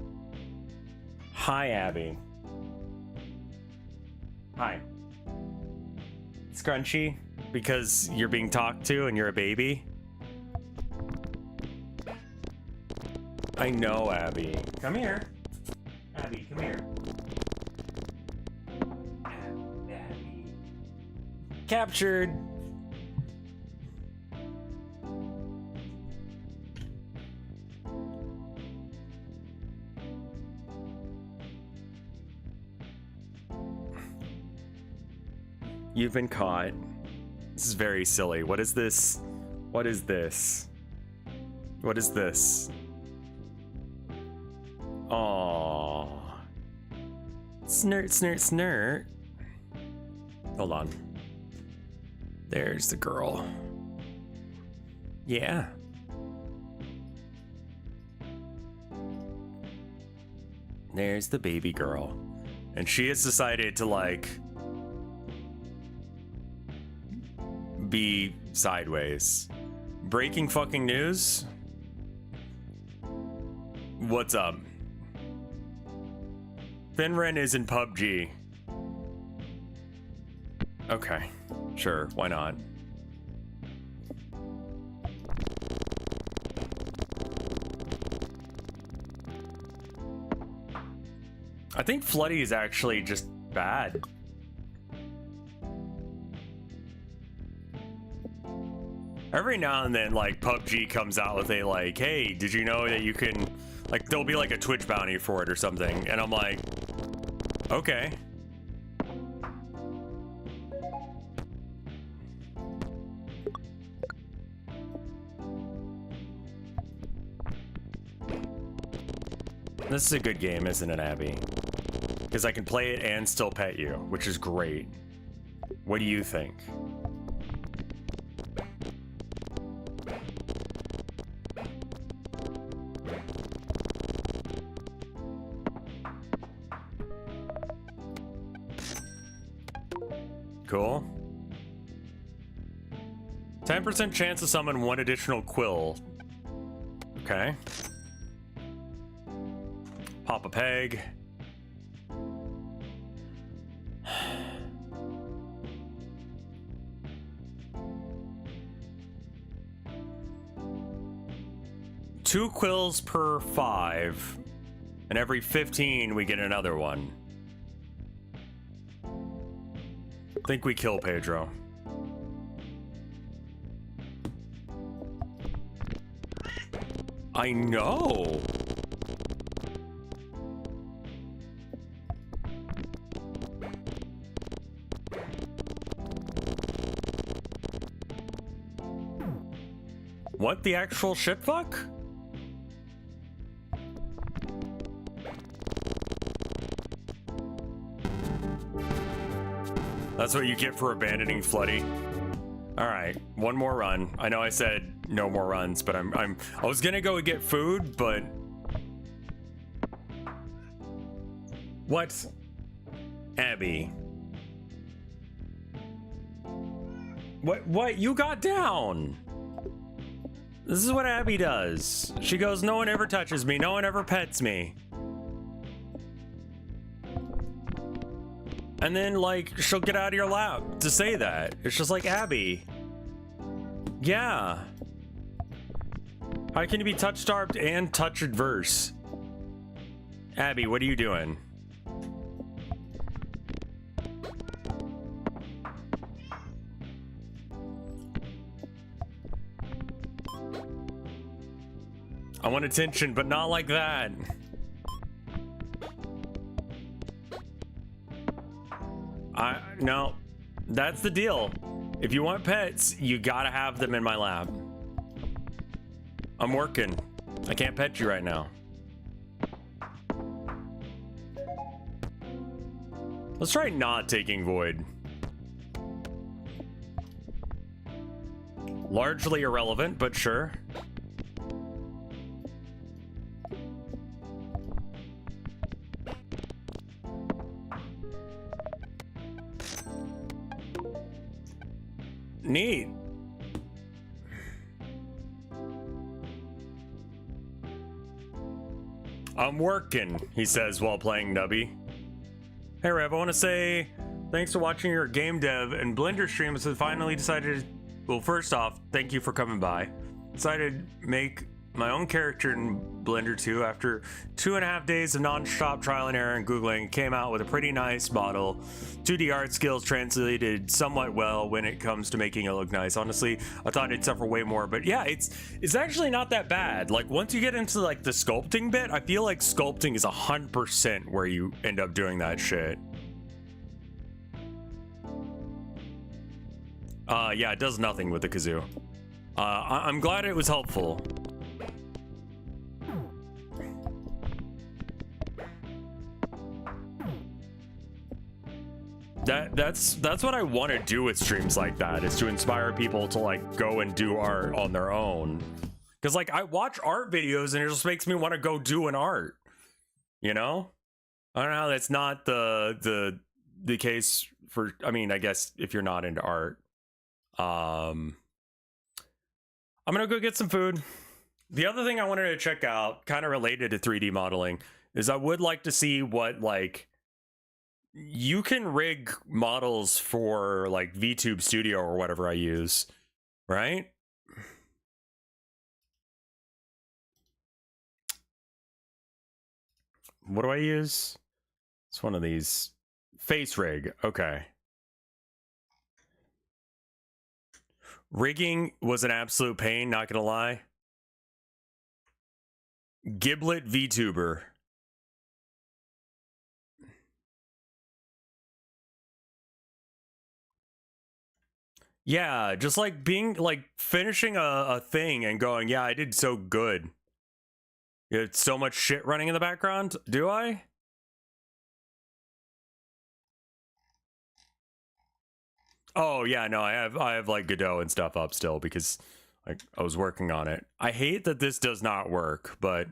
Hi, Abby. Hi. Scrunchy, because you're being talked to and you're a baby? I know, Abby. Come here. Abby, come here. Abby. Captured. You've been caught. This is very silly. What is this? What is this? What is this? Aww. Snert, snert, snert. Hold on. There's the girl. Yeah. There's the baby girl. And she has decided to, like, be sideways. Breaking fucking news? What's up? Finren is in PUBG. Okay, sure, why not? I think Floody is actually just bad. Every now and then, like, PUBG comes out with a, like, hey, did you know that you can, like, there'll be, like, a Twitch bounty for it or something. And I'm like, okay. This is a good game, isn't it, Abby? Because I can play it and still pet you, which is great. What do you think? Cool. 10% chance to summon 1 additional quill. Okay. Pop a peg. Two quills per 5. And every 15 we get another one. Think we kill Pedro. I know. What the actual shit fuck? That's what you get for abandoning Floody. All right, one more run. I know I said no more runs, but I was gonna go get food, but what? Abby. What? You got down. This is what Abby does. She goes, no one ever touches me. No one ever pets me. And then, like, she'll get out of your lap to say that. It's just like, Abby. Yeah. How can you be touch-starved and touch-adverse? Abby, what are you doing? I want attention, but not like that. No, that's the deal. If you want pets, you gotta have them in my lab. I'm working. I can't pet you right now. Let's try not taking Void. Largely irrelevant, but sure. Neat. I'm working, he says while playing Nubby. Hey Rev, I want to say thanks for watching your game dev and Blender streams. I finally decided, well, first off, thank you for coming by. Decided to make my own character in Blender 2 after 2.5 days of non-stop trial and error and Googling. Came out with a pretty nice model. 2D art skills translated somewhat well when it comes to making it look nice. Honestly, I thought it'd suffer way more, but yeah, it's actually not that bad. Like once you get into like the sculpting bit, I feel like sculpting is 100% where you end up doing that shit. Yeah, it does nothing with the kazoo. I'm glad it was helpful. That's what I want to do with streams like that, is to inspire people to like go and do art on their own. Because like I watch art videos and it just makes me want to go do an art. You know? I don't know, that's not the case for, I mean, I guess if you're not into art. I'm gonna go get some food. The other thing I wanted to check out, kind of related to 3D modeling, is I would like to see what like you can rig models for like VTube Studio or whatever I use, right? What do I use? It's one of these. Face rig. Okay. Rigging was an absolute pain, not gonna lie. Giblet VTuber. Yeah, just like being like finishing a thing and going, yeah, I did so good. It's so much shit running in the background. Do I? Oh yeah, no, I have like Godot and stuff up still because like I was working on it. I hate that this does not work, but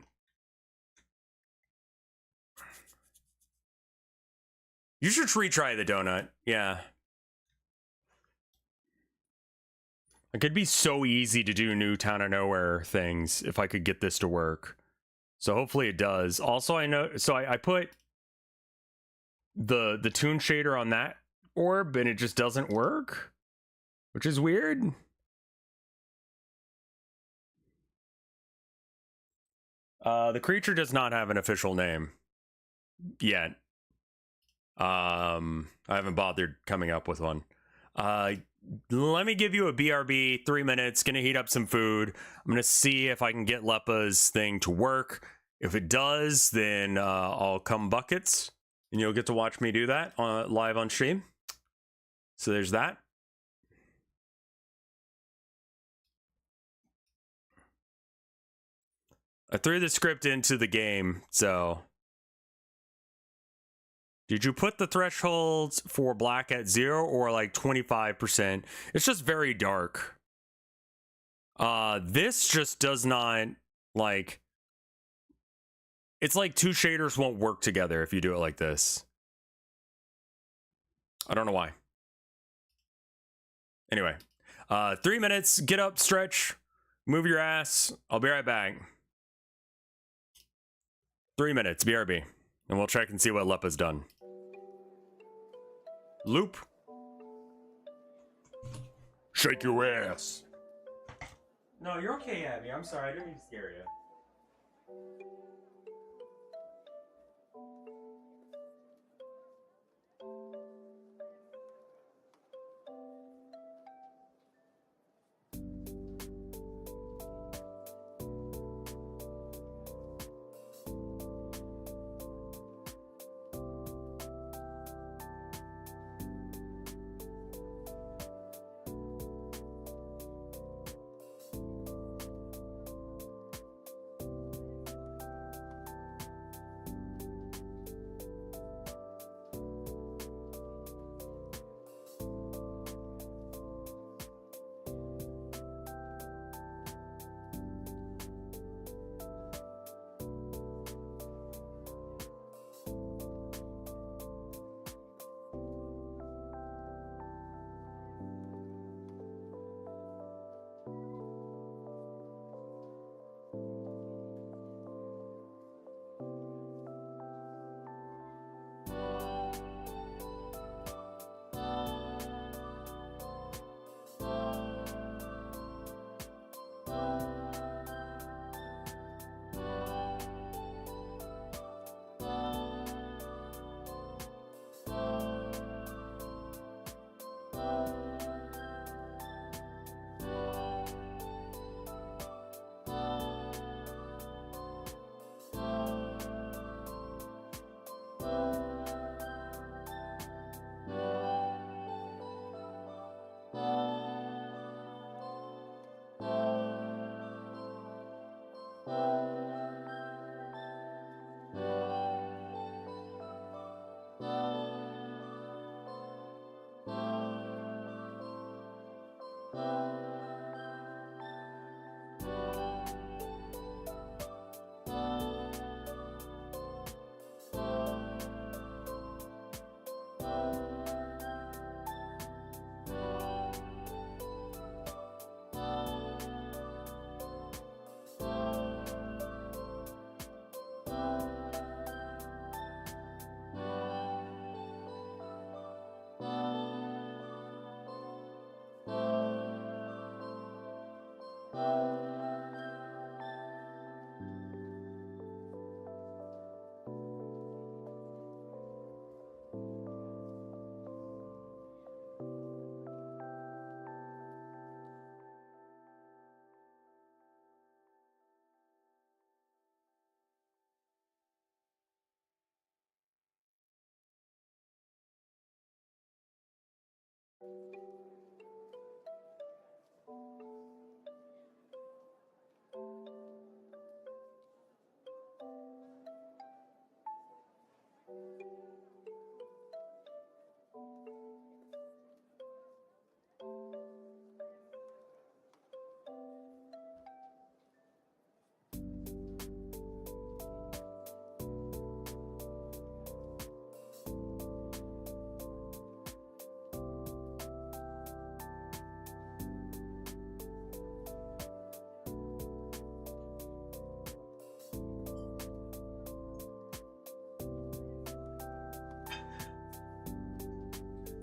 you should retry the donut. Yeah. It could be so easy to do new town of nowhere things if I could get this to work. So hopefully it does. Also, I know, so I put the toon shader on that orb and it just doesn't work, which is weird. The creature does not have an official name yet. I haven't bothered coming up with one. Let me give you a BRB, 3 minutes, gonna heat up some food. I'm gonna see if I can get Leppa's thing to work. If it does, then I'll come buckets and you'll get to watch me do that live on stream. So there's that. I threw the script into the game, so. Did you put the thresholds for black at 0 or like 25%? It's just very dark. This just does not, like, it's like two shaders won't work together if you do it like this. I don't know why. Anyway, 3 minutes, get up, stretch, move your ass. I'll be right back. 3 minutes, BRB, and we'll check and see what Leppa's done. Loop. Shake your ass. No, you're okay, Abby. I'm sorry. I didn't mean to scare you.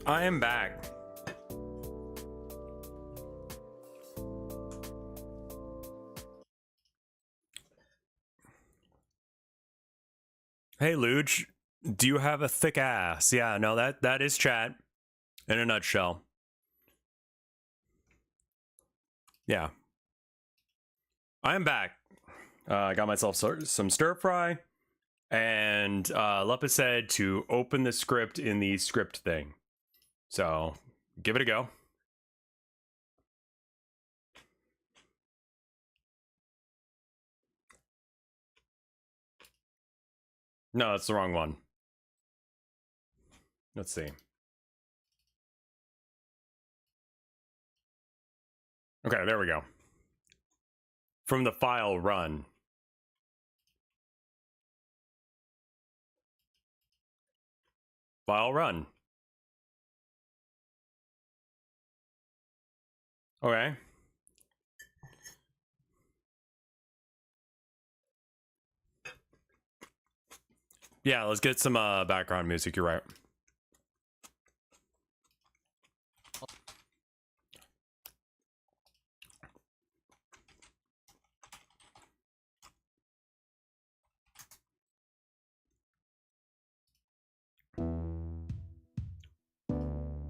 I am back. Hey, Luge, do you have a thick ass? Yeah, no, that is chat in a nutshell. Yeah. I am back. I got myself some stir fry, and Lupa said to open the script in the script thing. So, give it a go. No, that's the wrong one. Let's see. Okay, there we go. From the file run. File run. Okay. Yeah, let's get some background music. You're right.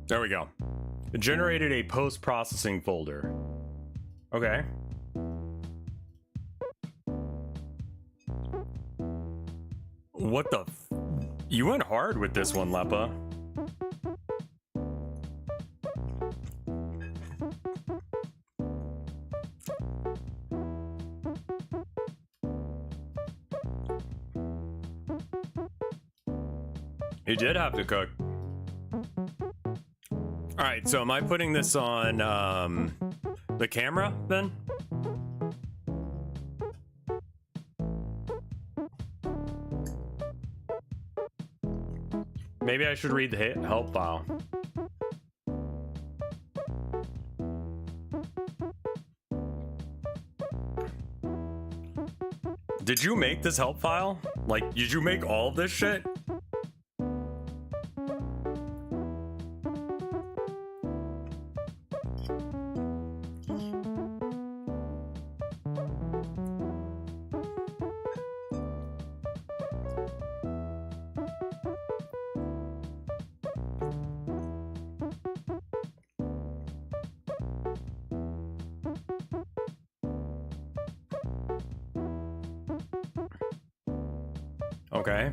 There we go. It generated a post-processing folder. Okay. What the you went hard with this one, Lepa. He did have to cook. All right, so am I putting this on the camera then? Maybe I should read the help file. Did you make this help file? Like, did you make all of this shit? Okay.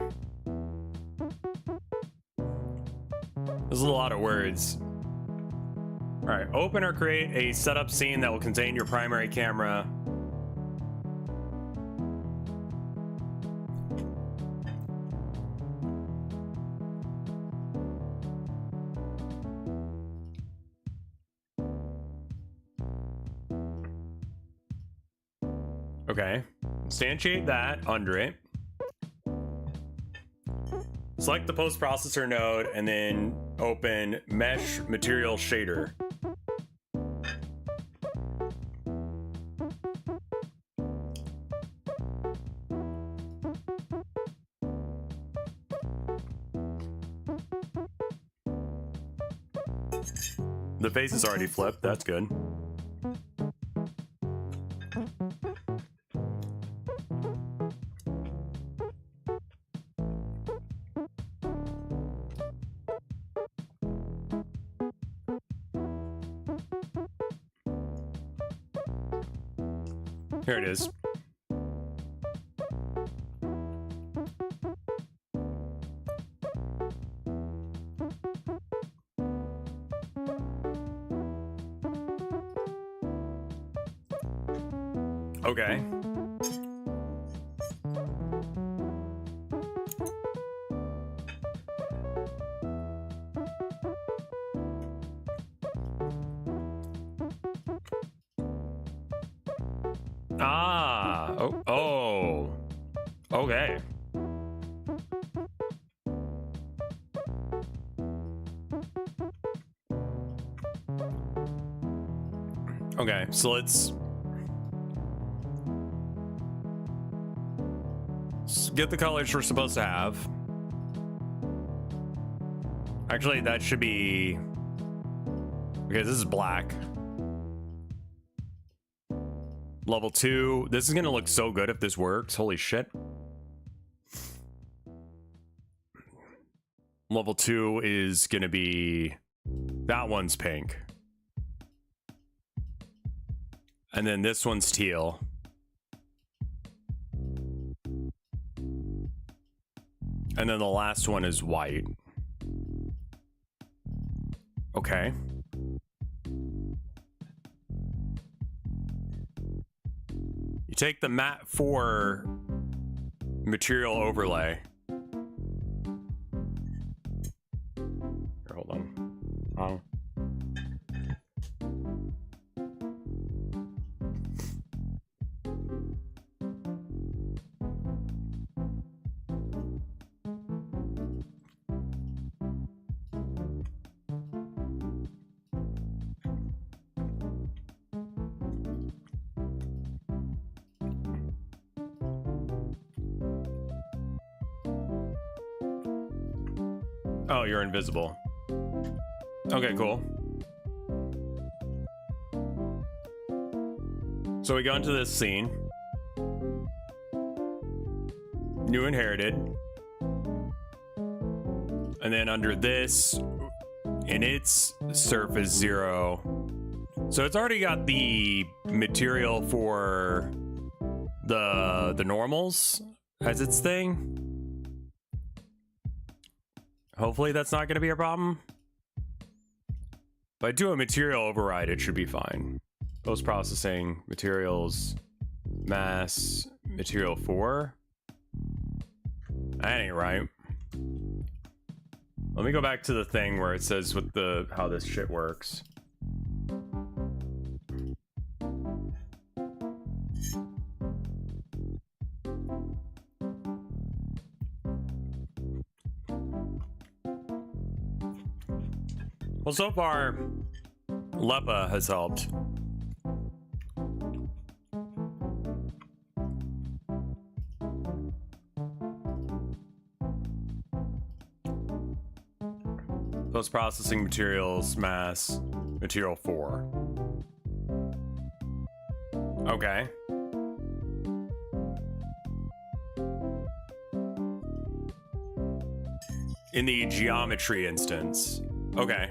There's a lot of words. All right, open or create a setup scene that will contain your primary camera. Okay, instantiate that under it. Select the post-processor node and then open Mesh Material Shader. The face is already flipped, that's good. Here it is. Okay. Ah, oh, okay. Okay, so let's get the colors we're supposed to have. Actually, that should be... Okay, this is black. Level 2. This is gonna look so good if this works. Holy shit. Level 2 is gonna be... That one's pink. And then this one's teal. And then the last one is white. Okay. You take the Mat 4 material overlay. Here, hold on. Oh. Oh, you're invisible. Okay, cool. So we go into this scene. New inherited. And then under this, and its surface 0. So it's already got the material for the normals as its thing. Hopefully that's not going to be a problem. If I do a material override, it should be fine. Post-processing, materials, mass, material 4. That ain't right. Let me go back to the thing where it says what how this shit works. Well, so far, Lepa has helped. Post-processing materials, mass, material 4. Okay. In the geometry instance. Okay.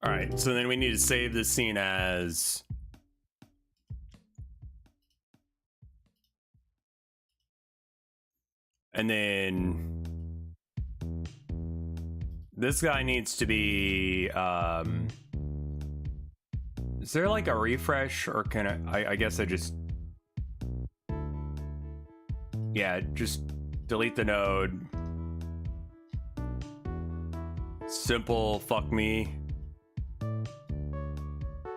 All right, so then we need to save this scene as and then this guy needs to be is there like a refresh, or can I guess I just, yeah, just delete the node. Simple fuck me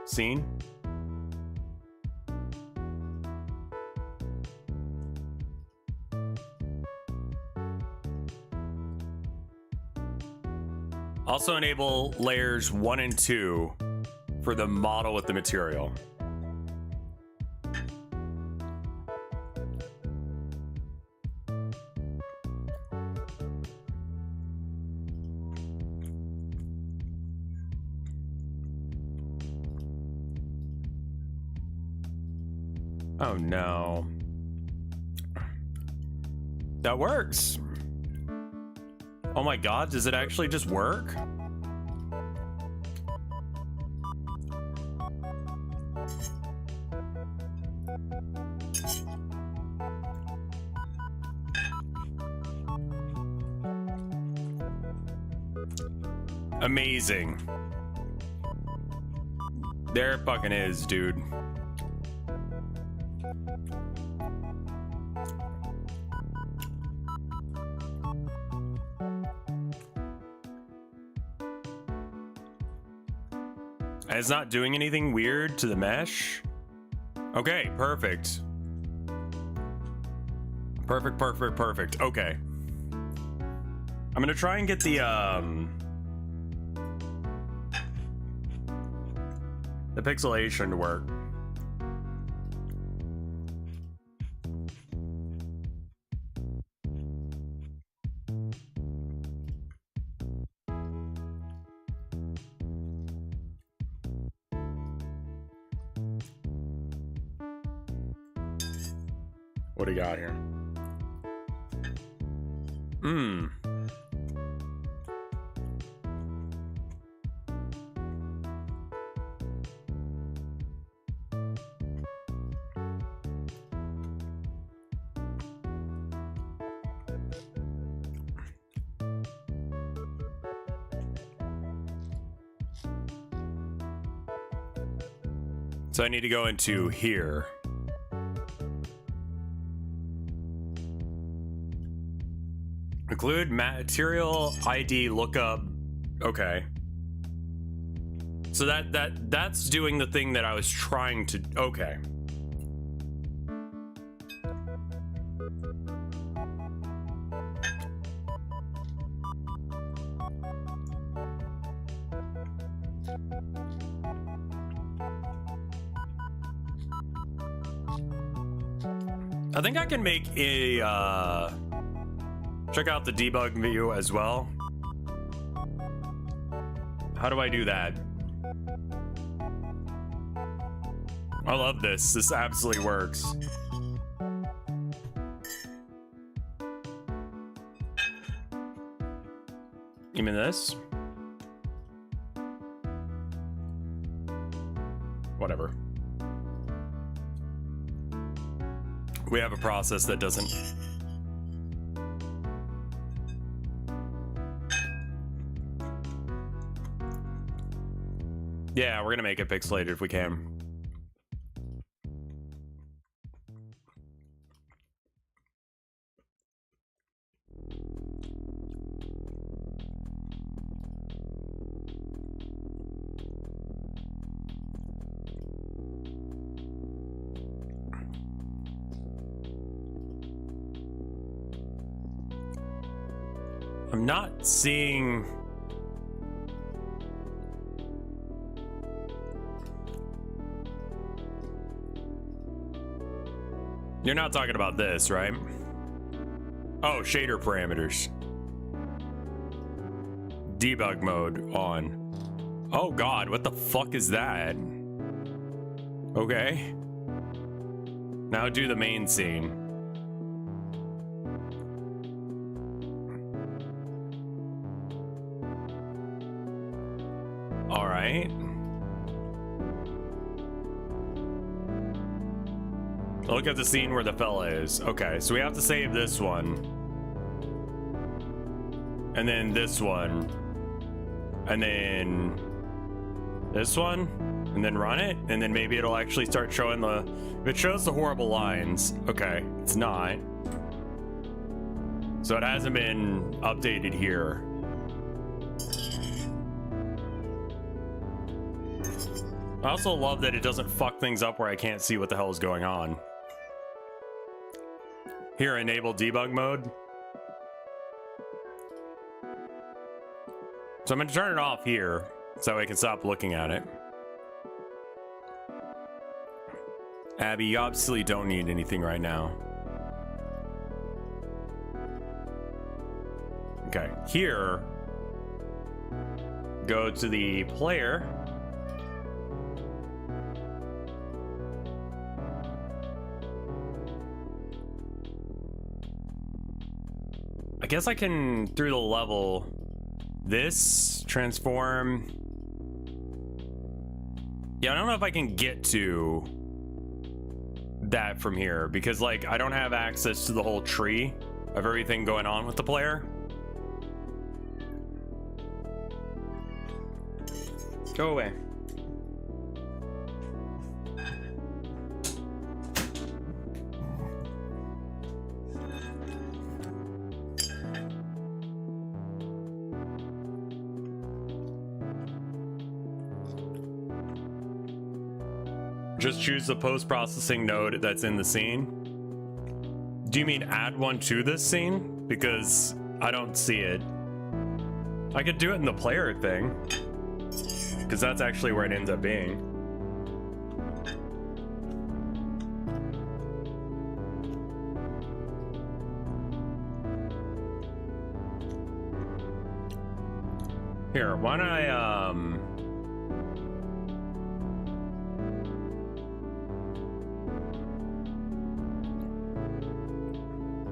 scene. Also enable layers 1 and 2 for the model with the material. Oh no. That works. Oh my god, does it actually just work? Amazing. There it fucking is, dude. And it's not doing anything weird to the mesh? Okay, perfect. Perfect, perfect, perfect. Okay. I'm gonna try and get the pixelation to work. What do you got here? So I need to go into here. Include material ID lookup. Okay. So that's doing the thing that I was trying to. Okay. I think I can make a Check out the debug view as well. How do I do that? I love this. This absolutely works. You mean this? Whatever. We have a process that doesn't. Yeah, we're gonna make it pixelated if we can. I'm not seeing. You're not talking about this, right? Oh, shader parameters. Debug mode on. Oh god, what the fuck is that? Okay. Now do the main scene. All right. Look at the scene where the fella is. Okay, so we have to save this one. And then this one. And then this one. And then run it. And then maybe it'll actually start showing the... If it shows the horrible lines. Okay, it's not. So it hasn't been updated here. I also love that it doesn't fuck things up where I can't see what the hell is going on. Here, enable debug mode. So I'm going to turn it off here so I can stop looking at it. Abby, you obviously don't need anything right now. Okay, here, go to the player. I guess I can, through the level, this, transform. Yeah, I don't know if I can get to that from here because, like, I don't have access to the whole tree of everything going on with the player. Go away. Just choose the post-processing node that's in the scene. Do you mean add one to this scene? Because I don't see it. I could do it in the player thing. Because that's actually where it ends up being. Here, why don't I,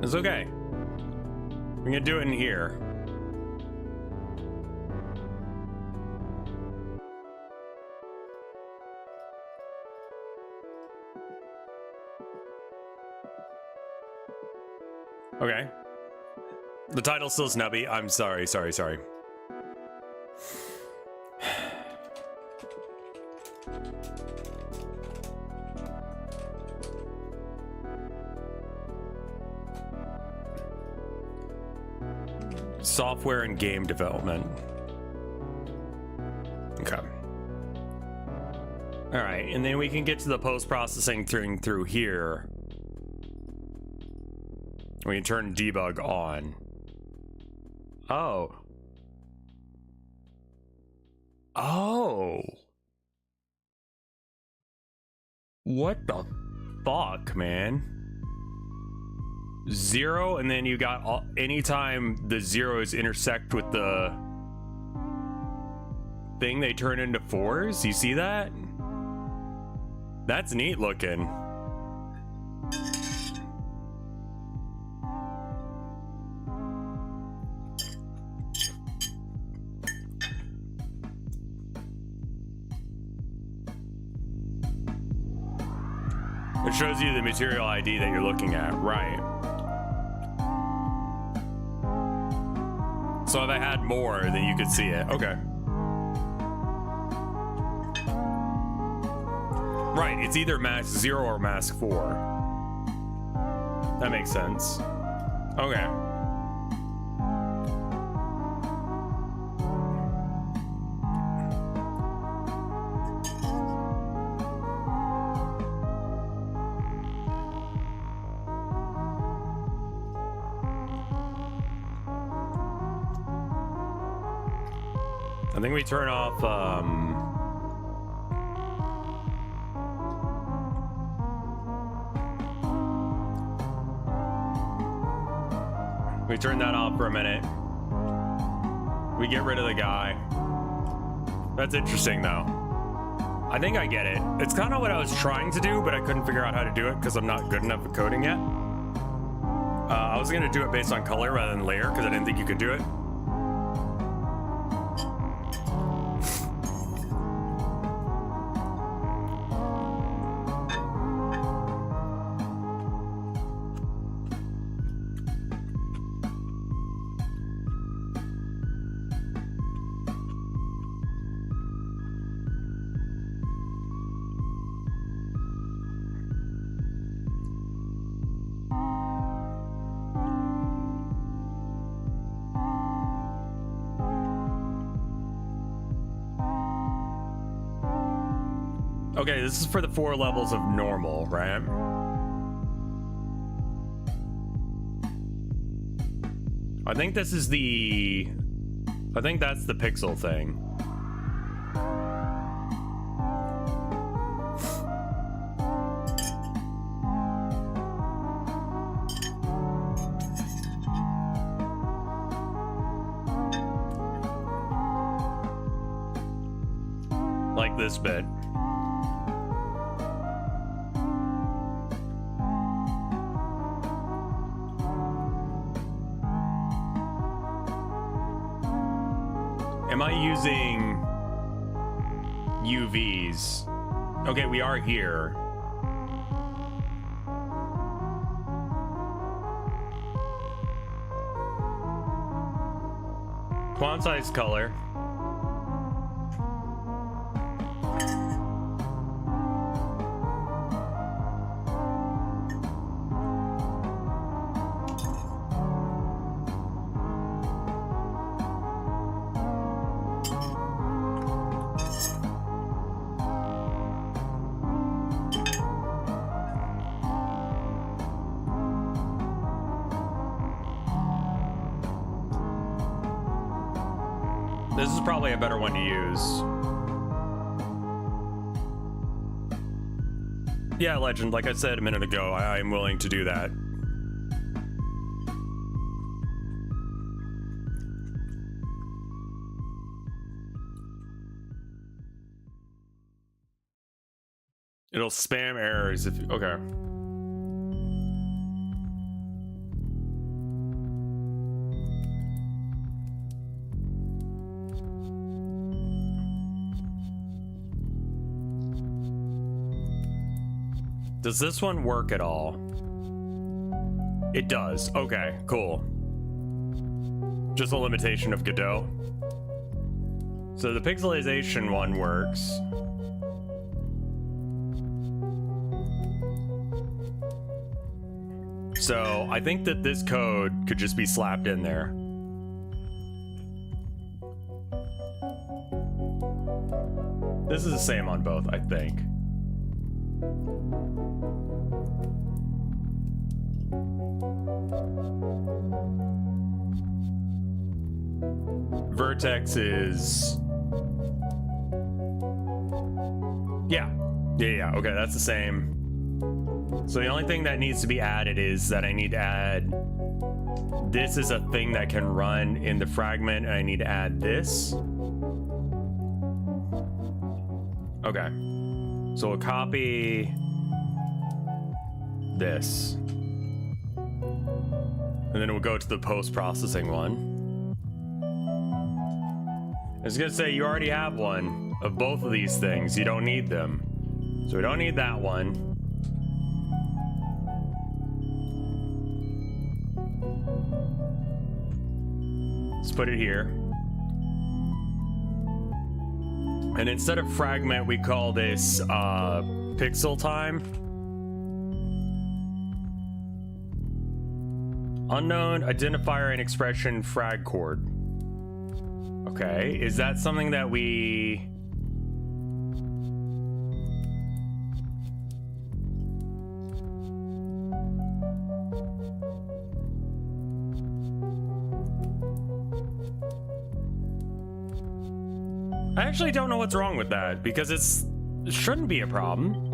It's okay. I'm gonna do it in here. Okay. The title's still Nubby. I'm sorry. Software and game development. Okay. All right, and then we can get to the post-processing thing through here. We can turn debug on. Oh. Oh. What the fuck, man? 0, and then you got all, anytime the zeros intersect with the thing, they turn into 4s. You see that? That's neat looking. It shows you the material ID that you're looking at, right? So if I had more, then you could see it. Okay. Right, it's either mask 0 or mask 4. That makes sense. Okay. I think we turn off, we turn that off for a minute. We get rid of the guy. That's interesting, though. I think I get it. It's kind of what I was trying to do, but I couldn't figure out how to do it because I'm not good enough at coding yet. I was going to do it based on color rather than layer because I didn't think you could do it. Okay, this is for the 4 levels of normal, right? I think this is the... I think that's the pixel thing. Like this bit. Am I using UVs? Okay, we are here. Quantize color. This is probably a better one to use. Yeah, Legend, like I said a minute ago, I am willing to do that. It'll spam errors if... Okay. Does this one work at all? It does. Okay, cool. Just a limitation of Godot. So the pixelization one works. So I think that this code could just be slapped in there. This is the same on both, I think. Vertex is... Yeah. Okay, that's the same. So the only thing that needs to be added is that I need to add, this is a thing that can run in the fragment, and I need to add this. Okay. So we'll copy this. And then we'll go to the post-processing one. I was gonna say, you already have one of both of these things. You don't need them. So we don't need that one. Let's put it here. And instead of fragment, we call this pixel time. Unknown identifier and expression frag chord. Okay, is that something that we... I actually don't know what's wrong with that, because it shouldn't be a problem.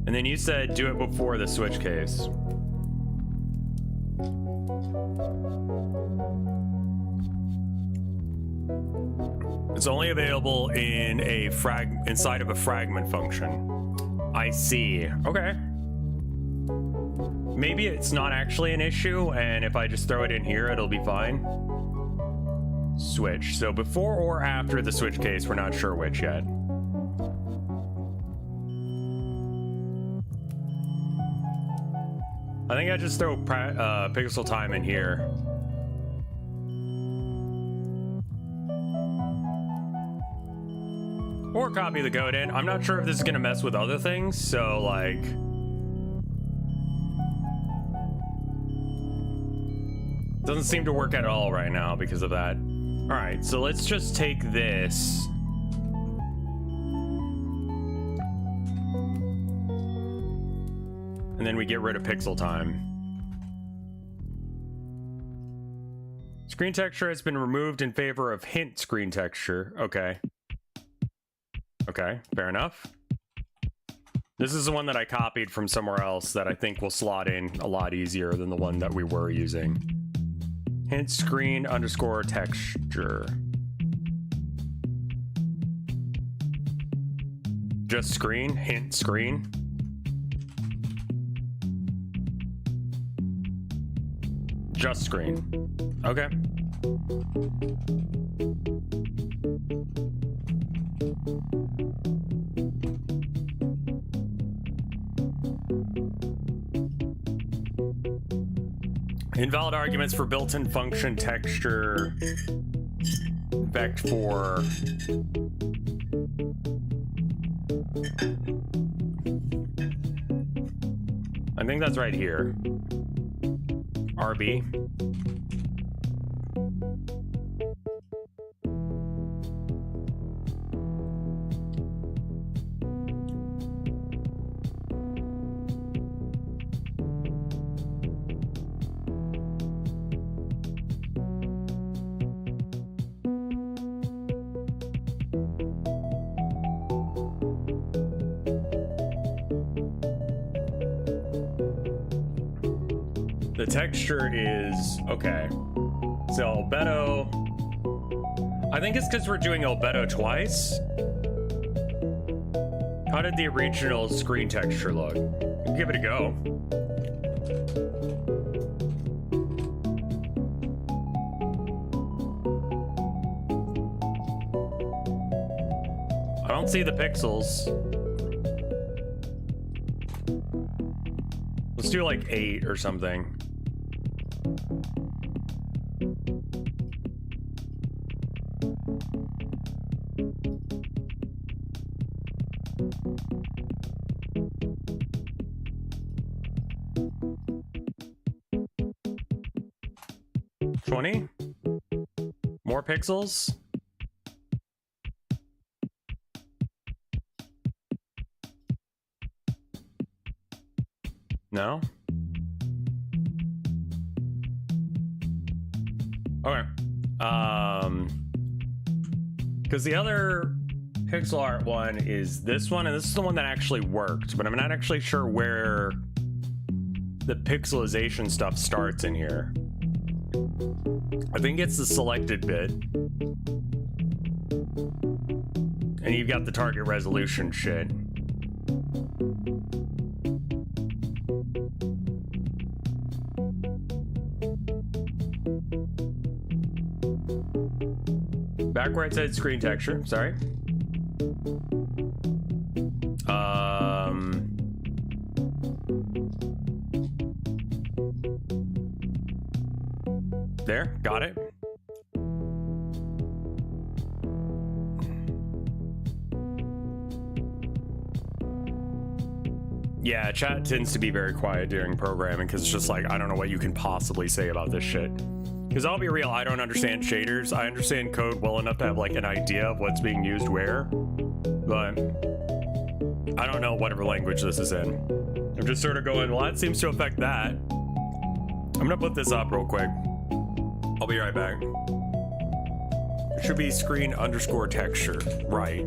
And then you said do it before the switch case. It's only available in a inside of a fragment function. I see. Okay. Maybe it's not actually an issue, and if I just throw it in here, it'll be fine. Switch. So before or after the switch case, we're not sure which yet. I think I just throw pixel time in here. Or copy the code in. I'm not sure if this is gonna mess with other things, so like... Doesn't seem to work at all right now because of that. All right, so let's just take this. And then we get rid of pixel time. Screen texture has been removed in favor of hint screen texture. Okay. Okay, fair enough. This is the one that I copied from somewhere else that I think will slot in a lot easier than the one that we were using. Hint screen underscore texture. Just screen, hint screen. Just screen. Okay. Invalid arguments for built-in function texture vect for I think that's right here. RB. The texture is okay. So albedo, I think it's because we're doing albedo twice. How did the original screen texture look? Give it a go. I don't see the pixels. Let's do like 8 or something. More pixels? No? Okay. Because the other pixel art one is this one, and this is the one that actually worked, but I'm not actually sure where the pixelization stuff starts in here. I think it's the selected bit. And you've got the target resolution shit. Back where it said screen texture, sorry. There, got it. Yeah, chat tends to be very quiet during programming because it's just like, I don't know what you can possibly say about this shit. Because I'll be real, I don't understand shaders. I understand code well enough to have like an idea of what's being used where, but I don't know whatever language this is in. I'm just sort of going, well, that seems to affect that. I'm gonna put this up real quick. I'll be right back. It should be screen underscore texture, right?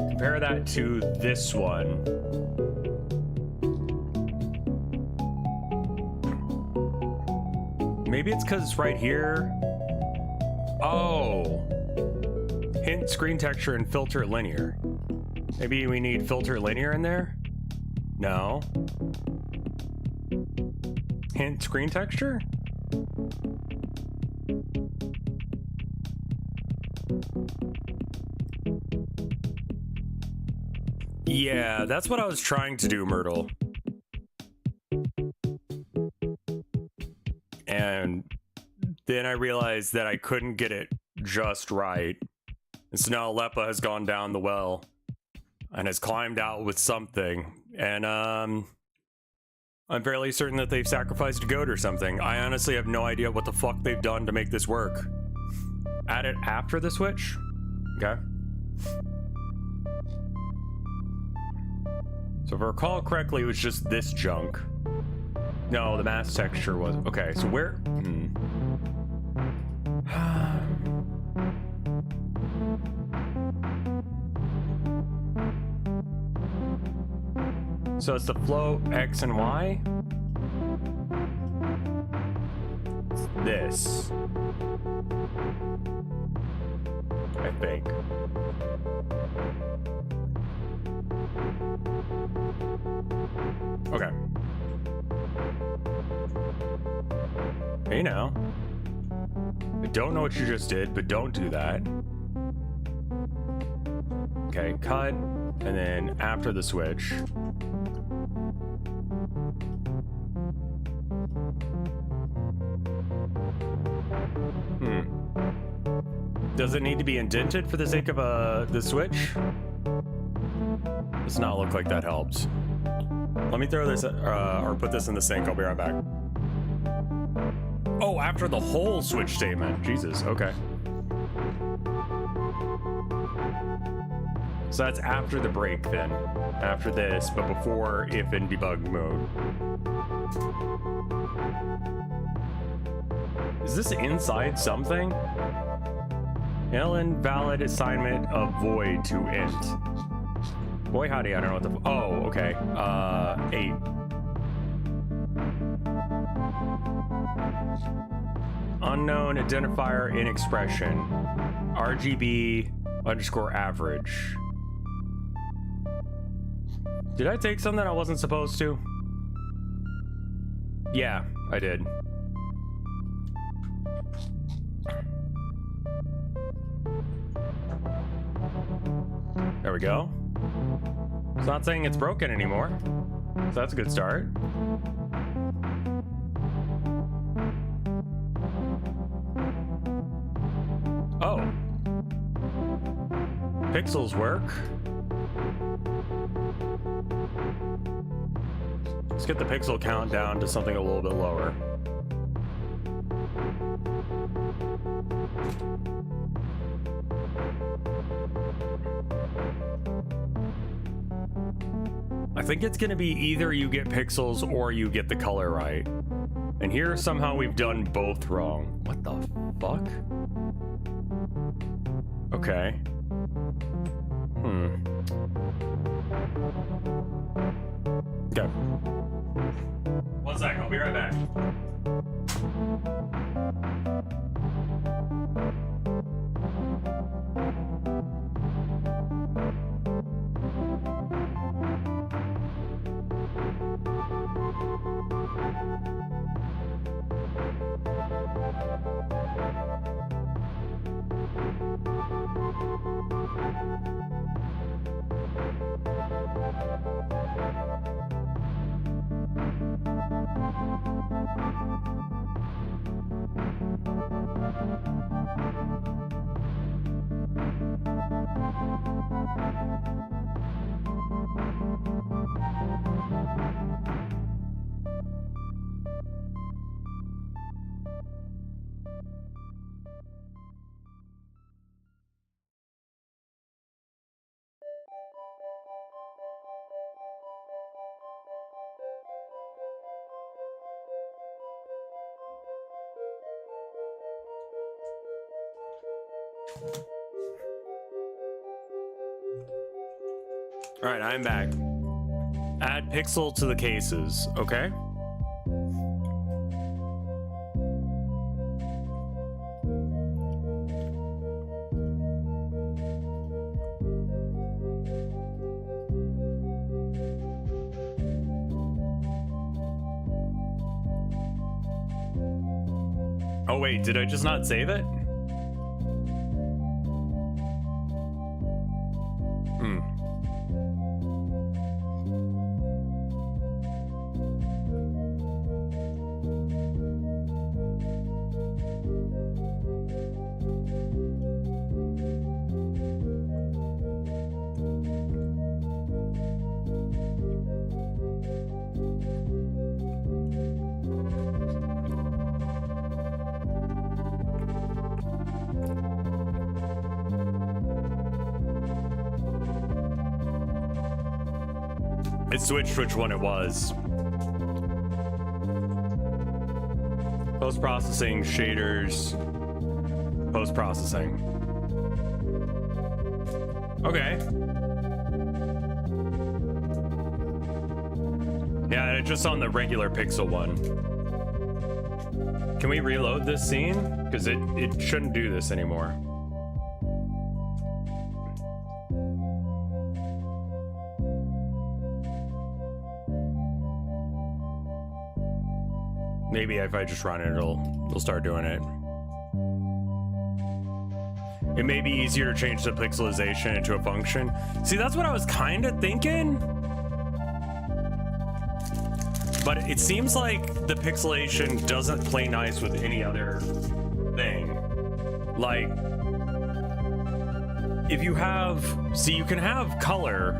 Compare that to this one. Maybe it's because it's right here. Oh. Hint screen texture and filter linear. Maybe we need filter linear in there? No. Hint screen texture? Yeah, that's what I was trying to do, Myrtle. And then I realized that I couldn't get it just right. And so now Leppa has gone down the well and has climbed out with something. And I'm fairly certain that they've sacrificed a goat or something. I honestly have no idea what the fuck they've done to make this work. Add it after the switch? Okay. So if I recall correctly, it was just this junk. No, the mask texture was... Okay, so where... So it's the flow X and Y? It's this. I think. Okay. Hey now. I don't know what you just did, but don't do that. Okay, cut, and then after the switch. Does it need to be indented for the sake of the switch? Does not look like that helps. Let me throw this, or put this in the sink. I'll be right back. Oh, after the whole switch statement. Jesus, okay. So that's after the break then. After this, but before if in debug mode. Is this inside something? Invalid assignment of void to int. Boy howdy, I don't know what the... Oh, okay. 8. Unknown identifier in expression. RGB underscore average. Did I take something I wasn't supposed to? Yeah, I did. There we go. It's not saying it's broken anymore, so that's a good start. Oh. Pixels work. Let's get the pixel count down to something a little bit lower. I think it's going to be either you get pixels or you get the color right. And here somehow we've done both wrong. What the fuck? Okay. Okay. 1 sec, I'll be right back. All right, I'm back. Add pixel to the cases, okay? Oh wait, did I just not save it? It switched which one it was. Post-processing, shaders, post-processing. Okay. Yeah, it's just on the regular pixel one. Can we reload this scene? Because it shouldn't do this anymore. Maybe if I just run it, it'll start doing it. It may be easier to change the pixelization into a function. See, that's what I was kind of thinking. But it seems like the pixelation doesn't play nice with any other thing. Like, if you have, see, you can have color.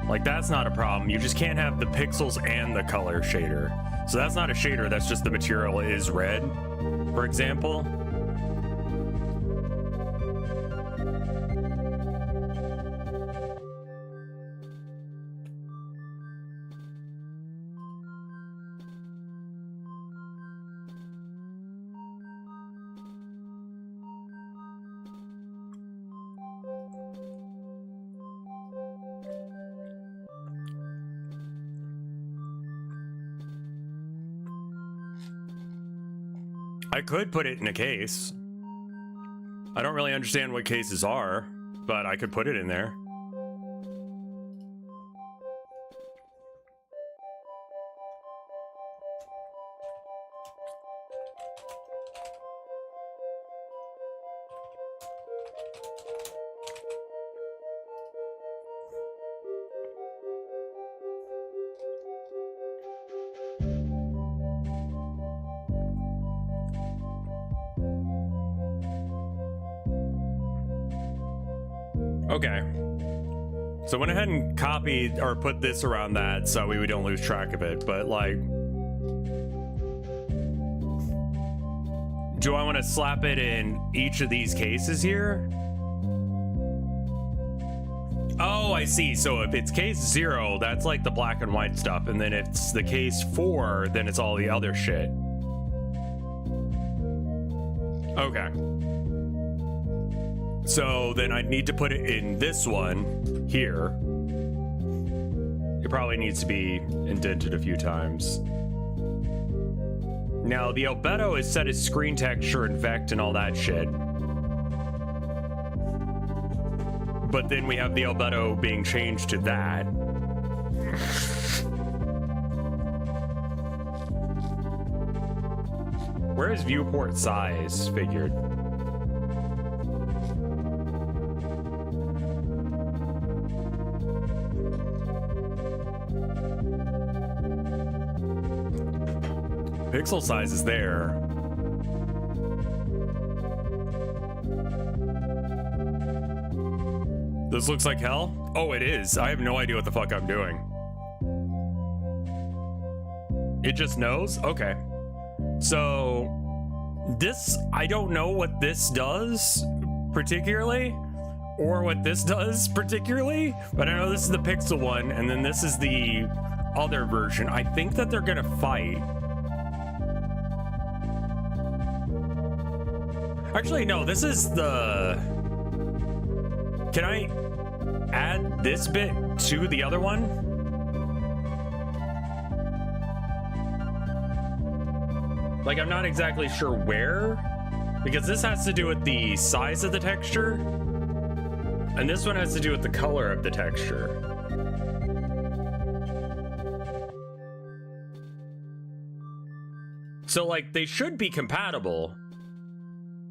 Like, that's not a problem. You just can't have the pixels and the color shader. So that's not a shader, that's just the material is red, for example. I could put it in a case. I don't really understand what cases are, but I could put it in there. Okay. So I went ahead and copied or put this around that so we don't lose track of it, but like, do I want to slap it in each of these cases here? Oh, I see. So if it's case 0, that's like the black and white stuff, and then if it's the case 4, then it's all the other shit. Okay. So then I need to put it in this one here. It probably needs to be indented a few times. Now, the albedo is set as screen texture and vect and all that shit. But then we have the albedo being changed to that. Where is viewport size figured? Pixel size is there. This looks like hell? Oh, it is. I have no idea what the fuck I'm doing. It just knows? Okay. So this, I don't know what this does particularly, or what this does particularly, but I know this is the pixel one, and then this is the other version. I think that they're gonna fight. Actually, no, this is the... Can I add this bit to the other one? Like, I'm not exactly sure where, because this has to do with the size of the texture, and this one has to do with the color of the texture. So, like, they should be compatible,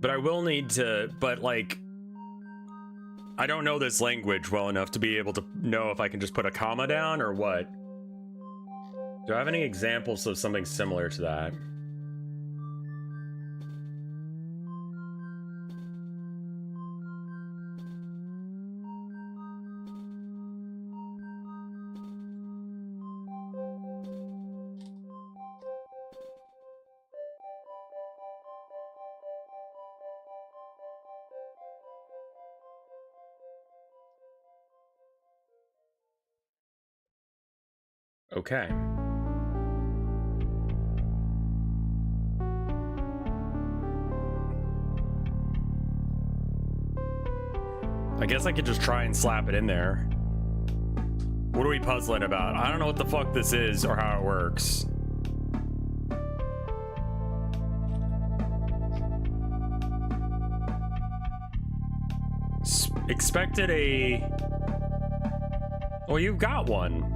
but I will need to, but, like, I don't know this language well enough to be able to know if I can just put a comma down or what. Do I have any examples of something similar to that? Okay. I guess I could just try and slap it in there. What are we puzzling about? I don't know what the fuck this is or how it works. Expected a... Well, you've got one.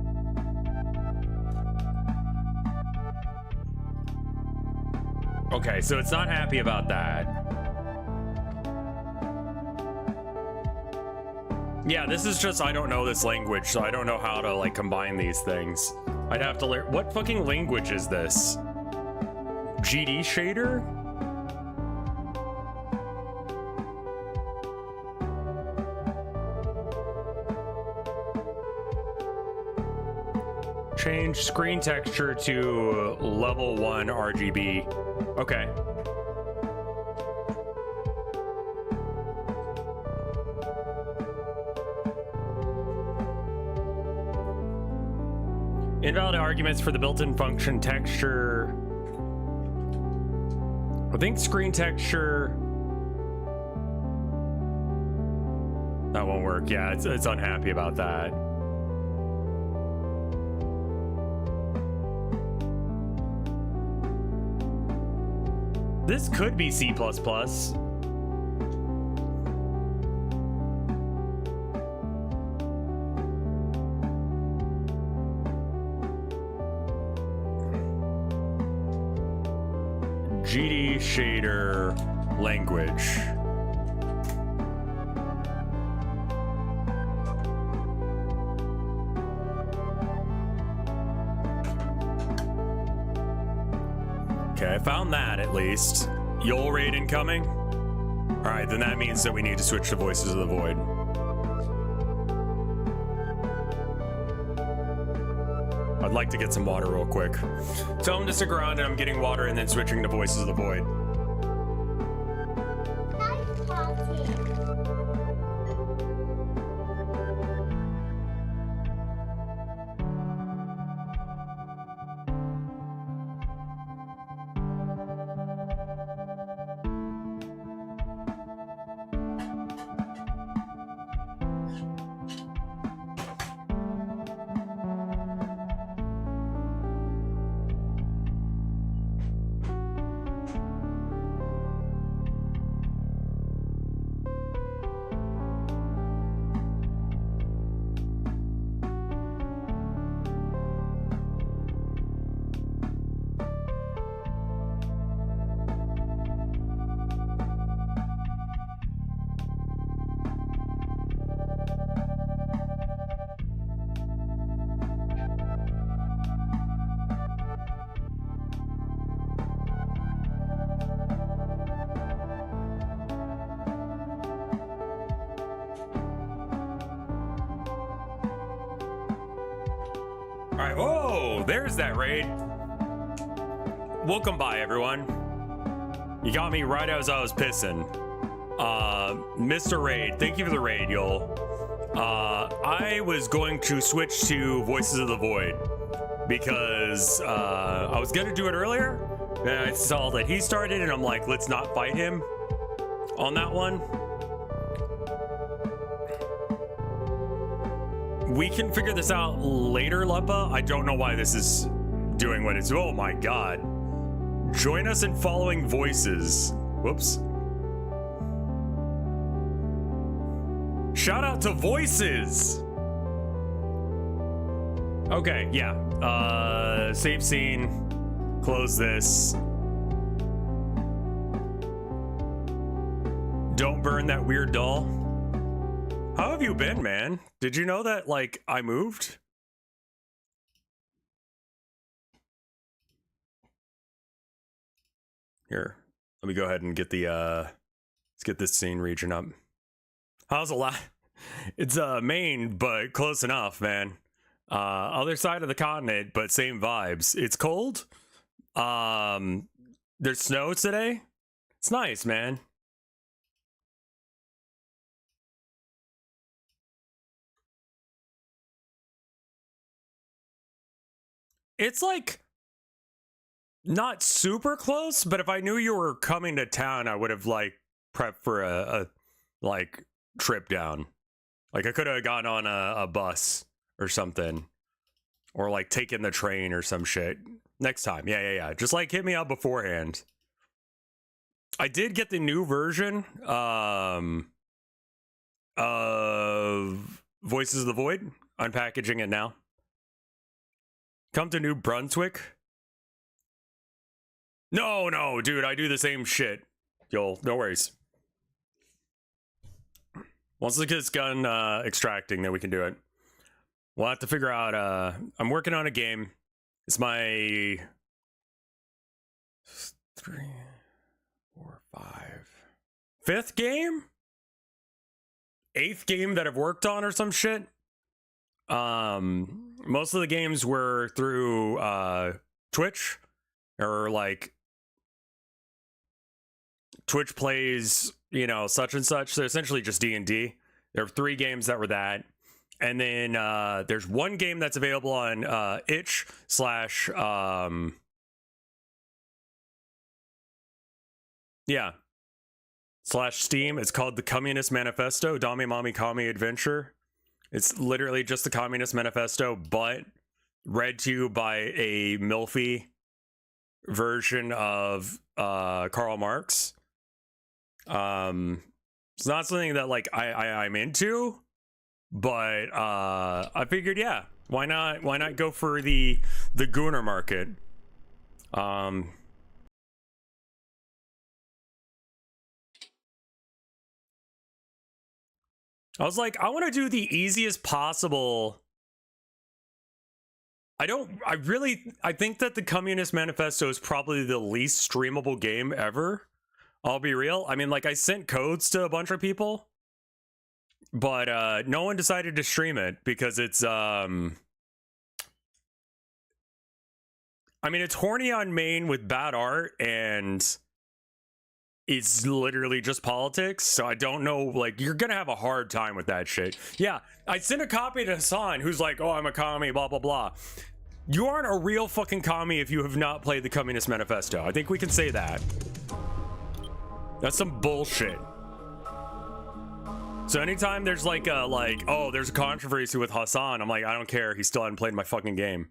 Okay, so it's not happy about that. Yeah, this is just, I don't know this language, so I don't know how to, like, combine these things. I'd have to learn. What fucking language is this? GD shader? Change screen texture to level 1 RGB. Okay. Invalid arguments for the built-in function texture. I think screen texture. That won't work. Yeah, it's unhappy about that. This could be C++. GD shader language. Okay, I found that at least. Yol raid incoming? Alright, then that means that we need to switch to Voices of the Void. I'd like to get some water real quick. Tell him to stick around and I'm getting water and then switching to Voices of the Void. right. Oh, there's that raid. Welcome by, everyone. You got me right as I was pissing. Mr. Raid, thank you for the raid, y'all. I was going to switch to Voices of the Void because I was gonna do it earlier, and I saw that he started, and I'm like, let's not fight him on that one. We can figure this out later, Leppa. I don't know why this is doing what it's. Oh my god. Join us in following voices. Whoops. Shout out to voices. Okay, yeah. Save scene. Close this. Don't burn that weird doll. How have you been, man? Did you know that, like, I moved? Here, let me go ahead and get the, let's get this scene region up. How's a lot? It's, Maine, but close enough, man. Other side of the continent, but same vibes. It's cold. There's snow today. It's nice, man. It's like not super close, but if I knew you were coming to town, I would have like prepped for a like trip down. Like I could have gotten on a bus or something, or like taken the train or some shit next time. Yeah. Just like hit me up beforehand. I did get the new version of Voices of the Void. Unpackaging it now. Come to New Brunswick? No, dude, I do the same shit. Yo, no worries. Once it gets done extracting, then we can do it. We'll have to figure out, I'm working on a game. It's my 3, 4, 5, 5th game? 8th game that I've worked on or some shit. Most of the games were through Twitch, or like Twitch plays, you know, such and such. So essentially just D&D. There are 3 games that were that, and then there's one game that's available on itch/ Steam. It's called The Communist Manifesto, Dami Mami Kami Adventure. It's literally just the Communist Manifesto, but read to you by a MILFy version of Karl Marx. It's not something that like I'm into, but I figured, yeah, why not go for the Gooner market? I was like, I want to do the easiest possible. I think that the Communist Manifesto is probably the least streamable game ever. I'll be real. I mean, like, I sent codes to a bunch of people, but no one decided to stream it because it's, I mean, it's horny on main with bad art, and it's literally just politics, so I don't know, like, you're gonna have a hard time with that shit. Yeah, I sent a copy to Hassan, who's like, oh, I'm a commie, blah, blah, blah. You aren't a real fucking commie if you have not played the Communist Manifesto. I think we can say that. That's some bullshit. So anytime there's like a, oh, there's a controversy with Hassan, I'm like, I don't care, he still hasn't played my fucking game.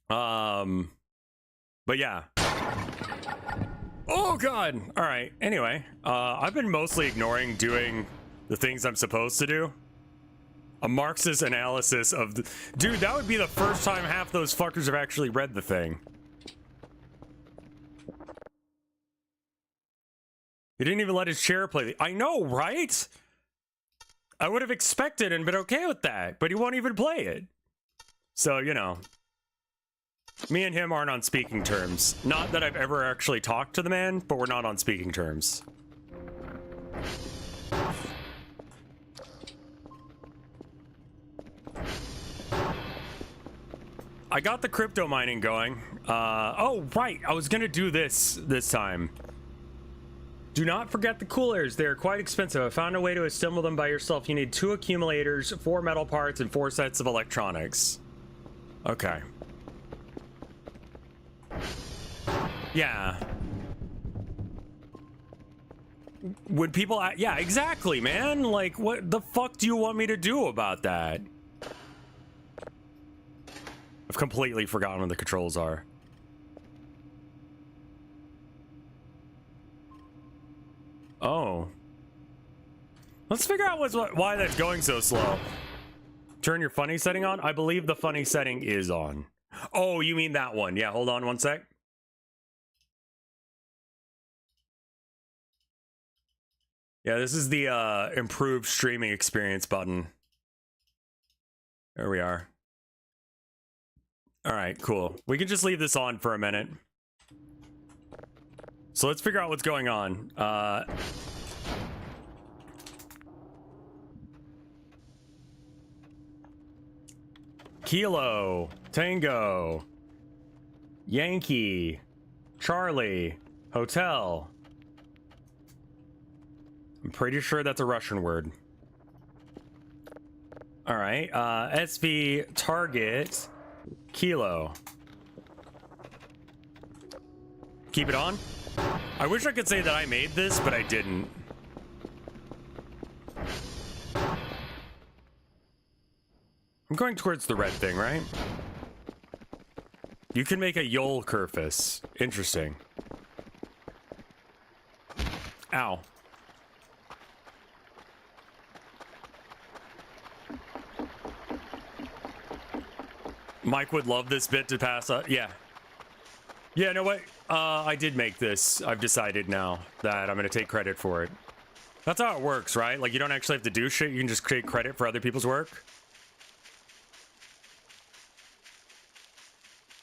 But yeah. Oh god! Alright, anyway. I've been mostly ignoring doing the things I'm supposed to do. A Marxist analysis of the... Dude, that would be the first time half those fuckers have actually read the thing. He didn't even let his chair play. I know, right? I would have expected and been okay with that, but he won't even play it. So, you know. Me and him aren't on speaking terms. Not that I've ever actually talked to the man, but we're not on speaking terms. I got the crypto mining going. Oh, right. I was going to do this time. Do not forget the coolers. They're quite expensive. I found a way to assemble them by yourself. You need 2 accumulators, 4 metal parts, and 4 sets of electronics. Okay. Yeah. Would people... Yeah, exactly, man. Like, what the fuck do you want me to do about that? I've completely forgotten what the controls are. Oh. Let's figure out why that's going so slow. Turn your funny setting on? I believe the funny setting is on. Oh, you mean that one. Yeah, hold on one sec. Yeah, this is the improved streaming experience button. There we are. All right, cool. We can just leave this on for a minute. So let's figure out what's going on. Kilo, Tango, Yankee, Charlie, Hotel. I'm pretty sure that's a Russian word. All right, SV target, Kilo. Keep it on. I wish I could say that I made this, but I didn't. I'm going towards the red thing, right? You can make a Yol Kerfus. Interesting. Ow. Mike would love this bit to pass up. Yeah. Yeah, no way. I did make this. I've decided now that I'm going to take credit for it. That's how it works, right? Like, you don't actually have to do shit. You can just create credit for other people's work.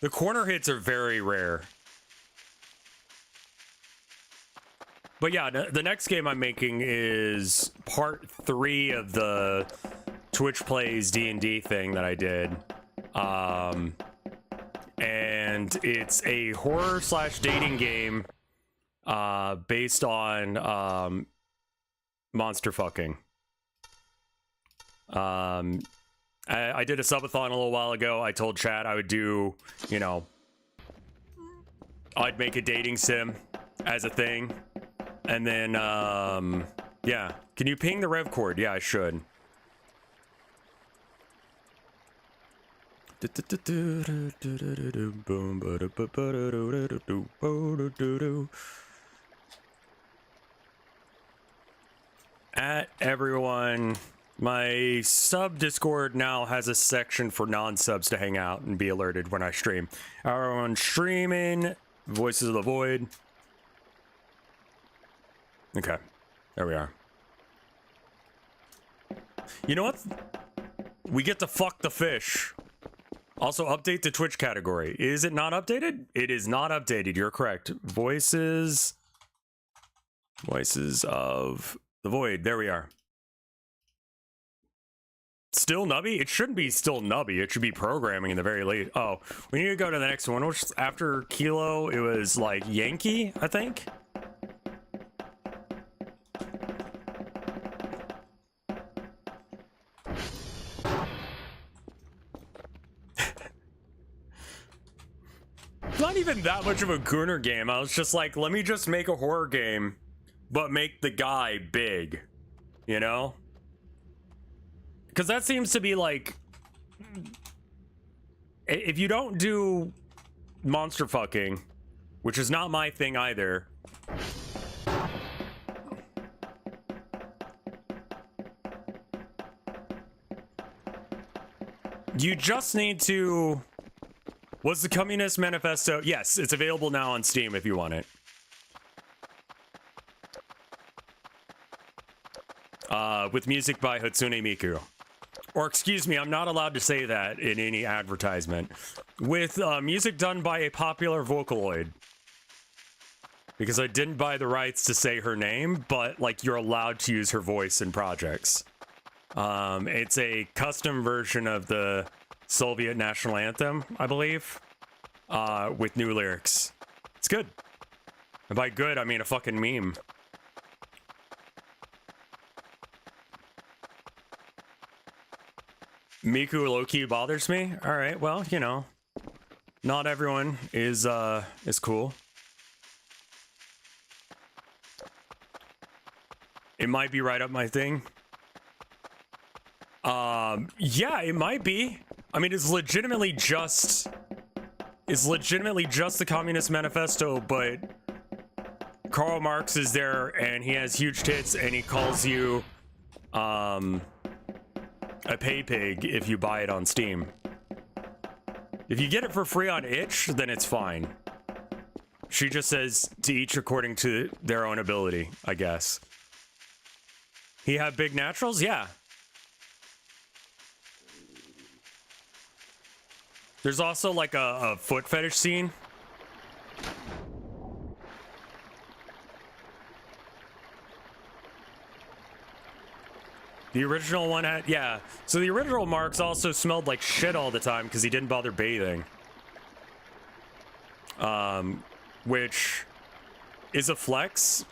The corner hits are very rare. But yeah, the next game I'm making is part 3 of the Twitch Plays D&D thing that I did. And it's a horror / dating game based on monster fucking. I did a subathon a little while ago. I told Chad I would do, you know, I'd make a dating sim as a thing. And then, yeah. Can you ping the rev cord? Yeah, I should. At everyone, my sub Discord now has a section for non-subs to hang out and be alerted when I stream. Everyone streaming, Voices of the Void. Okay, there we are. You know what? We get to fuck the fish. Also, update the Twitch category. Is it not updated? It is not updated. You're correct. Voices of the Void. There we are. Still Nubby? It shouldn't be still Nubby. It should be programming in the very late. Oh, we need to go to the next one, which after Kilo, it was like Yankee, I think. Not even that much of a Gooner game. I was just like, let me just make a horror game, but make the guy big, you know? Because that seems to be like, if you don't do monster fucking, which is not my thing either. You just need to... Was the Communist Manifesto? Yes, it's available now on Steam if you want it. With music by Hatsune Miku. Or excuse me, I'm not allowed to say that in any advertisement. With music done by a popular Vocaloid. Because I didn't buy the rights to say her name, but like you're allowed to use her voice in projects. It's a custom version of the Soviet national anthem, I believe, with new lyrics. It's good. And by good, I mean a fucking meme. Miku low-key bothers me. All right, well, you know, not everyone is cool. It might be right up my thing. Yeah, it might be. I mean, it's legitimately just the Communist Manifesto, but Karl Marx is there and he has huge tits and he calls you a pay pig if you buy it on Steam. If you get it for free on itch, then it's fine. She just says to each according to their own ability, I guess. He have big naturals? Yeah. There's also like a foot fetish scene. The original one had, yeah. So the original Marx also smelled like shit all the time because he didn't bother bathing. Which is a flex.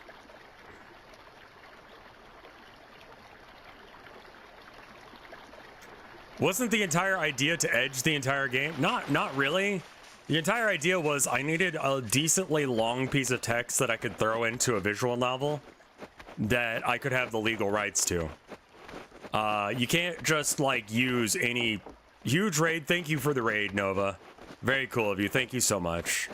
Wasn't the entire idea to edge the entire game? Not really. The entire idea was I needed a decently long piece of text that I could throw into a visual novel that I could have the legal rights to. You can't just like use any huge raid. Thank you for the raid, Nova. Very cool of you. Thank you so much.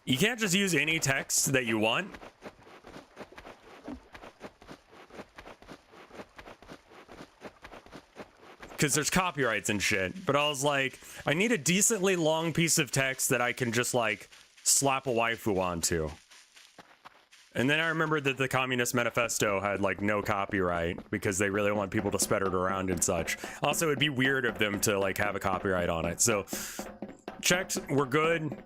You can't just use any text that you want. Because there's copyrights and shit. But I was like, I need a decently long piece of text that I can just like slap a waifu onto. And then I remembered that the Communist Manifesto had like no copyright because they really want people to spread it around and such. Also, it'd be weird of them to like have a copyright on it. So checked, we're good.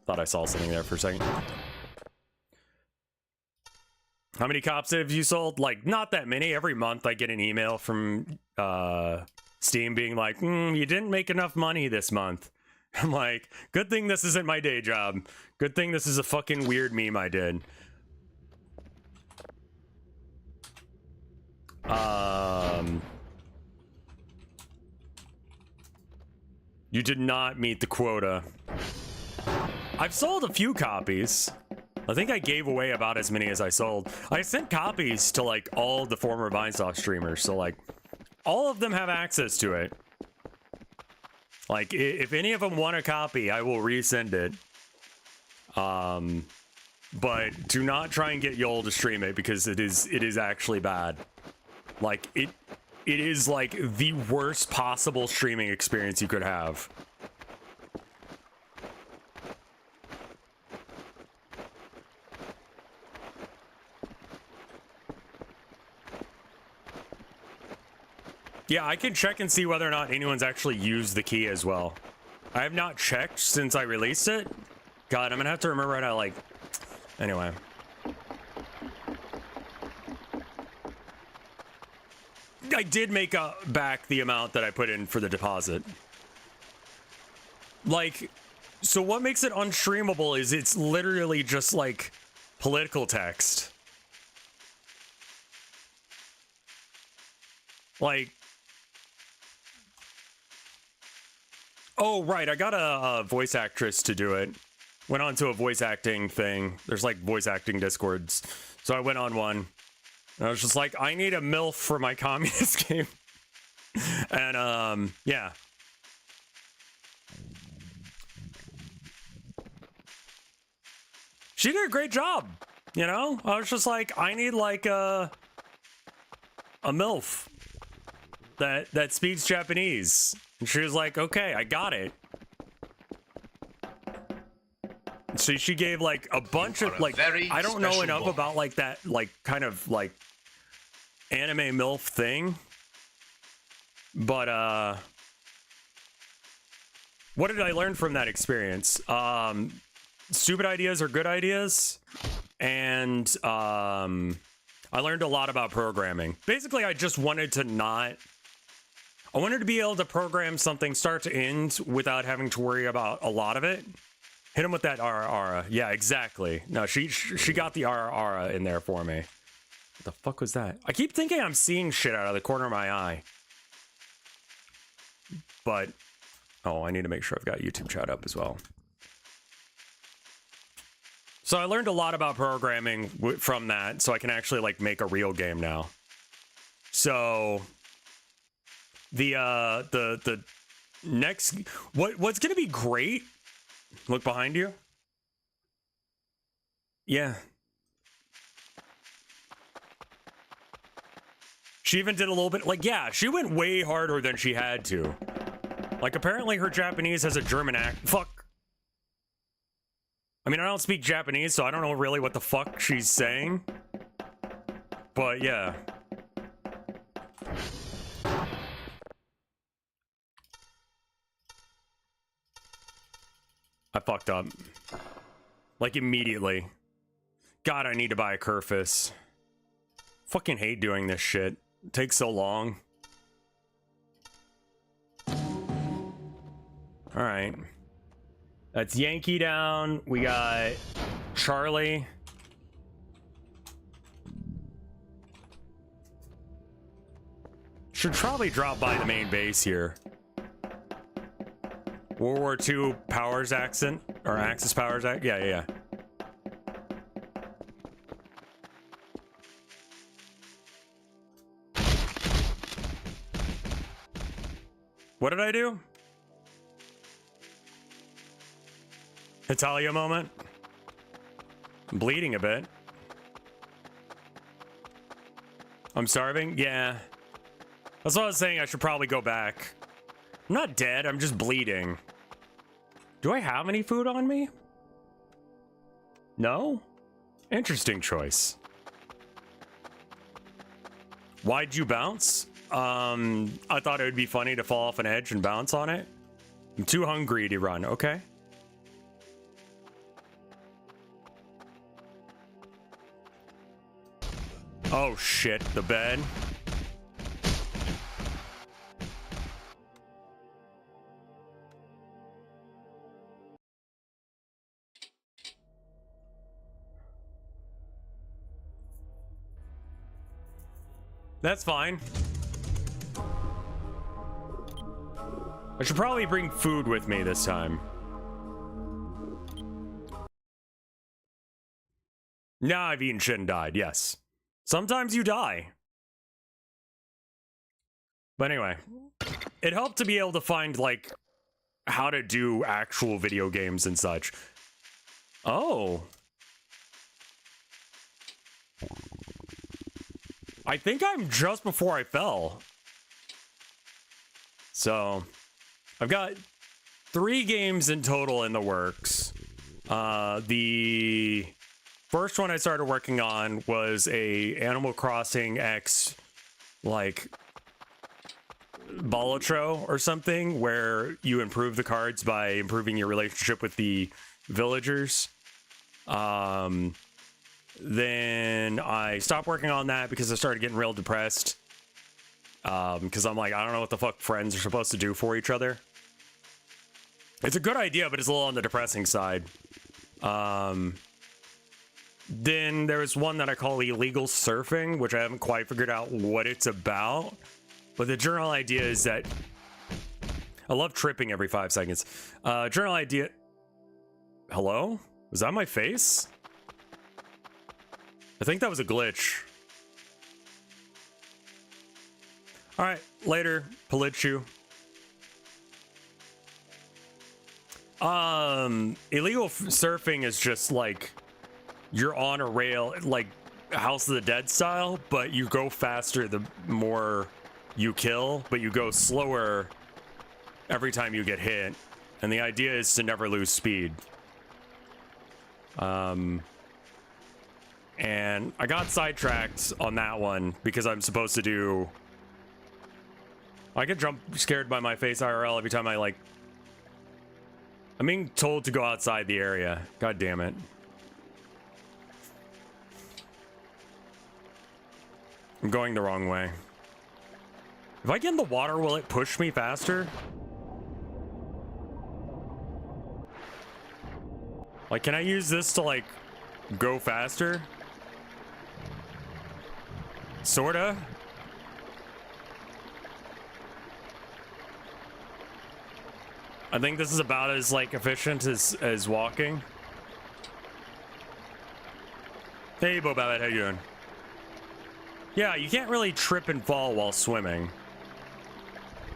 Thought I saw something there for a second. How many cops have you sold? Like, not that many. Every month I get an email from Steam being like, you didn't make enough money this month. I'm like, good thing this isn't my day job. Good thing this is a fucking weird meme I did. You did not meet the quota. I've sold a few copies. I think I gave away about as many as I sold. I sent copies to like all the former Vinesoft streamers, so like all of them have access to it. Like if any of them want a copy, I will resend it. But do not try and get Yol to stream it because it is actually bad. Like it is like the worst possible streaming experience you could have. Yeah, I can check and see whether or not anyone's actually used the key as well. I have not checked since I released it. God, I'm gonna have to remember how to like... Anyway. I did make back the amount that I put in for the deposit. Like, so what makes it unstreamable is it's literally just like political text. Like... Oh, right. I got a voice actress to do it. Went on to a voice acting thing. There's like voice acting discords. So I went on one. And I was just like, I need a MILF for my communist game. And, yeah. She did a great job. You know? I was just like, I need like a MILF that speaks Japanese. And she was like, okay, I got it. So she gave like a bunch of like, I don't know enough about like that, like kind of like anime MILF thing. But what did I learn from that experience? Stupid ideas are good ideas. and I learned a lot about programming. Basically, I just wanted to not... I wanted to be able to program something start to end without having to worry about a lot of it. Hit him with that Ara. Yeah, exactly. No, she got the Ara in there for me. What the fuck was that? I keep thinking I'm seeing shit out of the corner of my eye. But, oh, I need to make sure I've got YouTube chat up as well. So I learned a lot about programming from that, so I can actually, like, make a real game now. So... The next what's gonna be great, look behind you. Yeah, she even did a little bit, like, yeah, she went way harder than she had to. Like, apparently her Japanese has a German accent. Fuck, I mean, I don't speak Japanese, so I don't know really what the fuck she's saying, but yeah. I fucked up. Like, immediately. God, I need to buy a Kerfus. Fucking hate doing this shit. It takes so long. Alright. That's Yankee down. We got Charlie. Should probably drop by the main base here. World War II powers accent, or Axis powers act. Yeah. What did I do? Italia moment. I'm bleeding a bit. I'm starving? Yeah. That's what I was saying. I should probably go back. I'm not dead. I'm just bleeding. Do I have any food on me? No? Interesting choice. Why'd you bounce? I thought it would be funny to fall off an edge and bounce on it. I'm too hungry to run. Okay. Oh shit, the bed. That's fine. I should probably bring food with me this time. Nah, I've eaten shit and died, yes. Sometimes you die. But anyway, it helped to be able to find, like, how to do actual video games and such. Oh. I think I'm just before I fell. So, I've got 3 games in total in the works. The first one I started working on was a Animal Crossing X, like, Balatro or something, where you improve the cards by improving your relationship with the villagers. Then I stopped working on that because I started getting real depressed. Because I'm like, I don't know what the fuck friends are supposed to do for each other. It's a good idea, but it's a little on the depressing side. Then there's one that I call illegal surfing, which I haven't quite figured out what it's about. But the general idea is that... I love tripping every 5 seconds. General idea... Hello? Was that my face? I think that was a glitch. Alright, later, Palitchu. Illegal surfing is just like... You're on a rail, like House of the Dead style, but you go faster the more you kill, but you go slower every time you get hit. And the idea is to never lose speed. And I got sidetracked on that one because I'm supposed to do... I get jump scared by my face IRL every time I, like... I'm being told to go outside the area. God damn it. I'm going the wrong way. If I get in the water, will it push me faster? Like, can I use this to, like, go faster? Sorta. I think this is about as, like, efficient as walking. Hey, Bo Babbitt, how you doing? Yeah, you can't really trip and fall while swimming.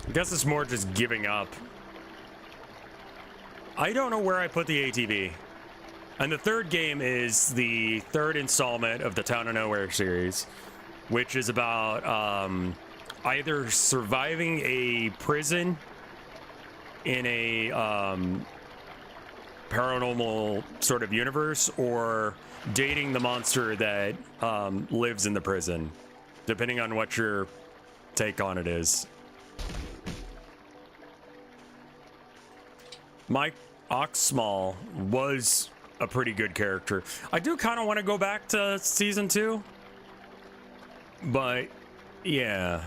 I guess it's more just giving up. I don't know where I put the ATV. And the third game is the third installment of the Town of Nowhere series, which is about either surviving a prison in a paranormal sort of universe or dating the monster that lives in the prison, depending on what your take on it is. Mike Oxsmall was a pretty good character. I do kind of want to go back to season 2, but yeah.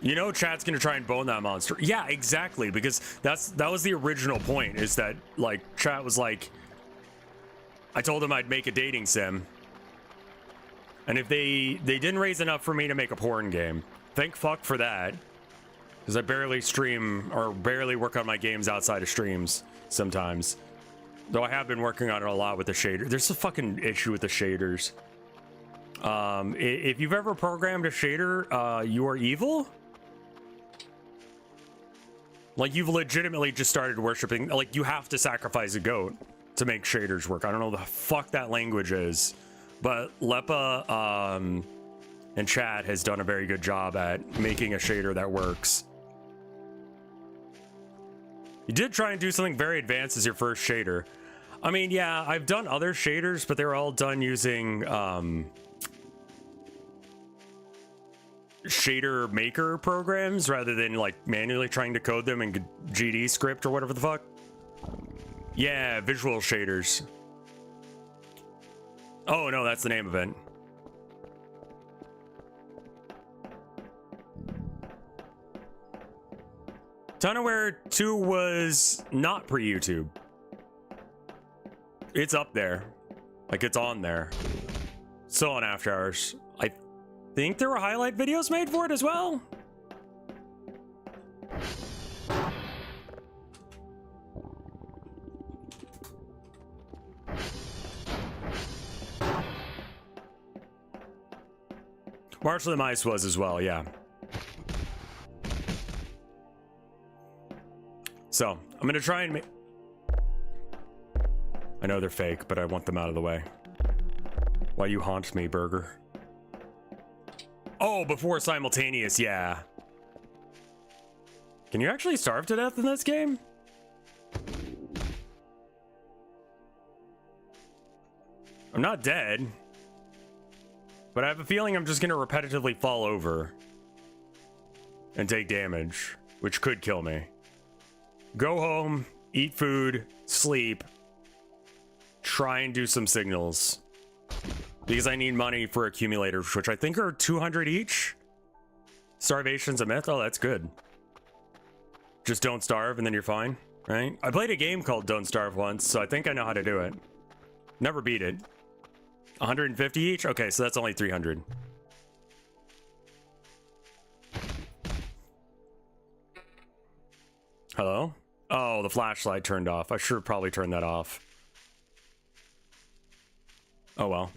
You know, chat's gonna try and bone that monster. Yeah, exactly, because that was the original point, is that, like, chat was like, I told them I'd make a dating sim, and if they didn't raise enough for me to make a porn game, thank fuck for that, because I barely stream or barely work on my games outside of streams sometimes, though I have been working on it a lot with the shader. There's a fucking issue with the shaders. If you've ever programmed a shader, you are evil. Like, you've legitimately just started worshiping, like, you have to sacrifice a goat to make shaders work. I don't know the fuck that language is, but Lepa and Chad has done a very good job at making a shader that works. You did try and do something very advanced as your first shader. I mean, yeah, I've done other shaders, but they were all done using shader maker programs rather than, like, manually trying to code them in GD script or whatever the fuck. Yeah, visual shaders. Oh no, that's the name of it. Tunaware 2 was not pre-YouTube. It's up there. Like, it's on there. Still on After Hours. I think there were highlight videos made for it as well. March of the Mice was as well, yeah. So, I'm gonna try and make... I know they're fake, but I want them out of the way. Why you haunt me, Burger? Oh, before simultaneous, yeah. Can you actually starve to death in this game? I'm not dead. But I have a feeling I'm just gonna repetitively fall over and take damage, which could kill me. Go home, eat food, sleep, try and do some signals. Because I need money for accumulators, which I think are 200 each. Starvation's a myth. Oh, that's good. Just don't starve and then you're fine, right? I played a game called Don't Starve once, so I think I know how to do it. Never beat it. 150 each? Okay, so that's only 300. Hello? Oh, the flashlight turned off. I should probably turn that off. Oh well.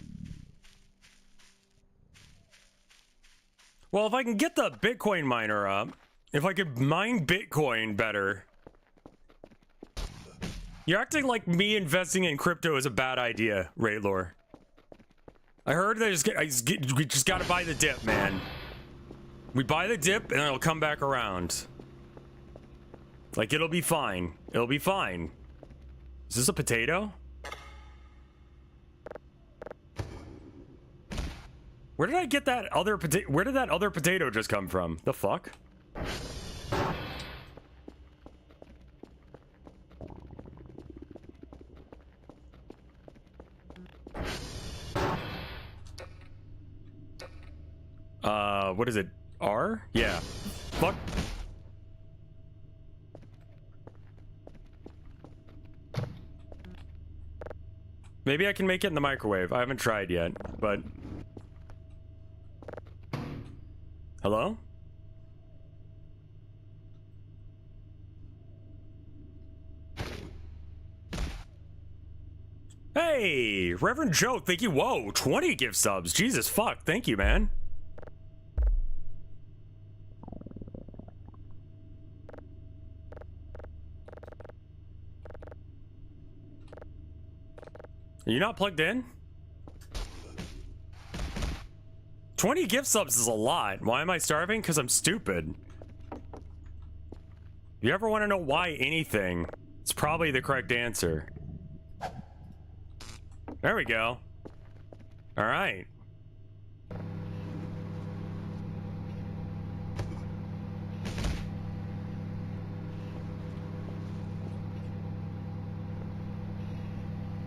Well, if I can get the Bitcoin miner up, if I could mine Bitcoin better. You're acting like me investing in crypto is a bad idea, Raylor. I heard they we just gotta buy the dip, man. We buy the dip and it'll come back around. Like, it'll be fine. It'll be fine. Is this a potato? Where did I get that other potato? Where did that other potato just come from? The fuck? What is it? R? Yeah. Fuck. Maybe I can make it in the microwave. I haven't tried yet, but... Hello? Hey, Reverend Joe, thank you. Whoa, 20 gift subs. Jesus fuck, thank you, man. Are you not plugged in? 20 gift subs is a lot. Why am I starving? Because I'm stupid. You ever want to know why anything? It's probably the correct answer. There we go. All right.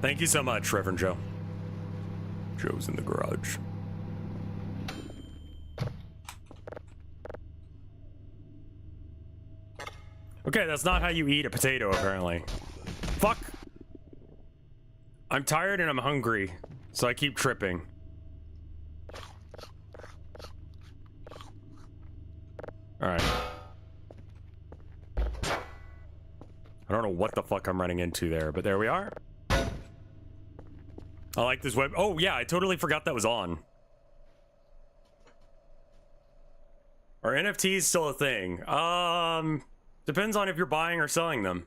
Thank you so much, Reverend Joe. Joe's in the garage. Okay, that's not how you eat a potato, apparently. Fuck! I'm tired and I'm hungry, so I keep tripping. Alright. I don't know what the fuck I'm running into there, but there we are. I like this web. Oh, yeah, I totally forgot that was on. Are NFTs still a thing? Depends on if you're buying or selling them.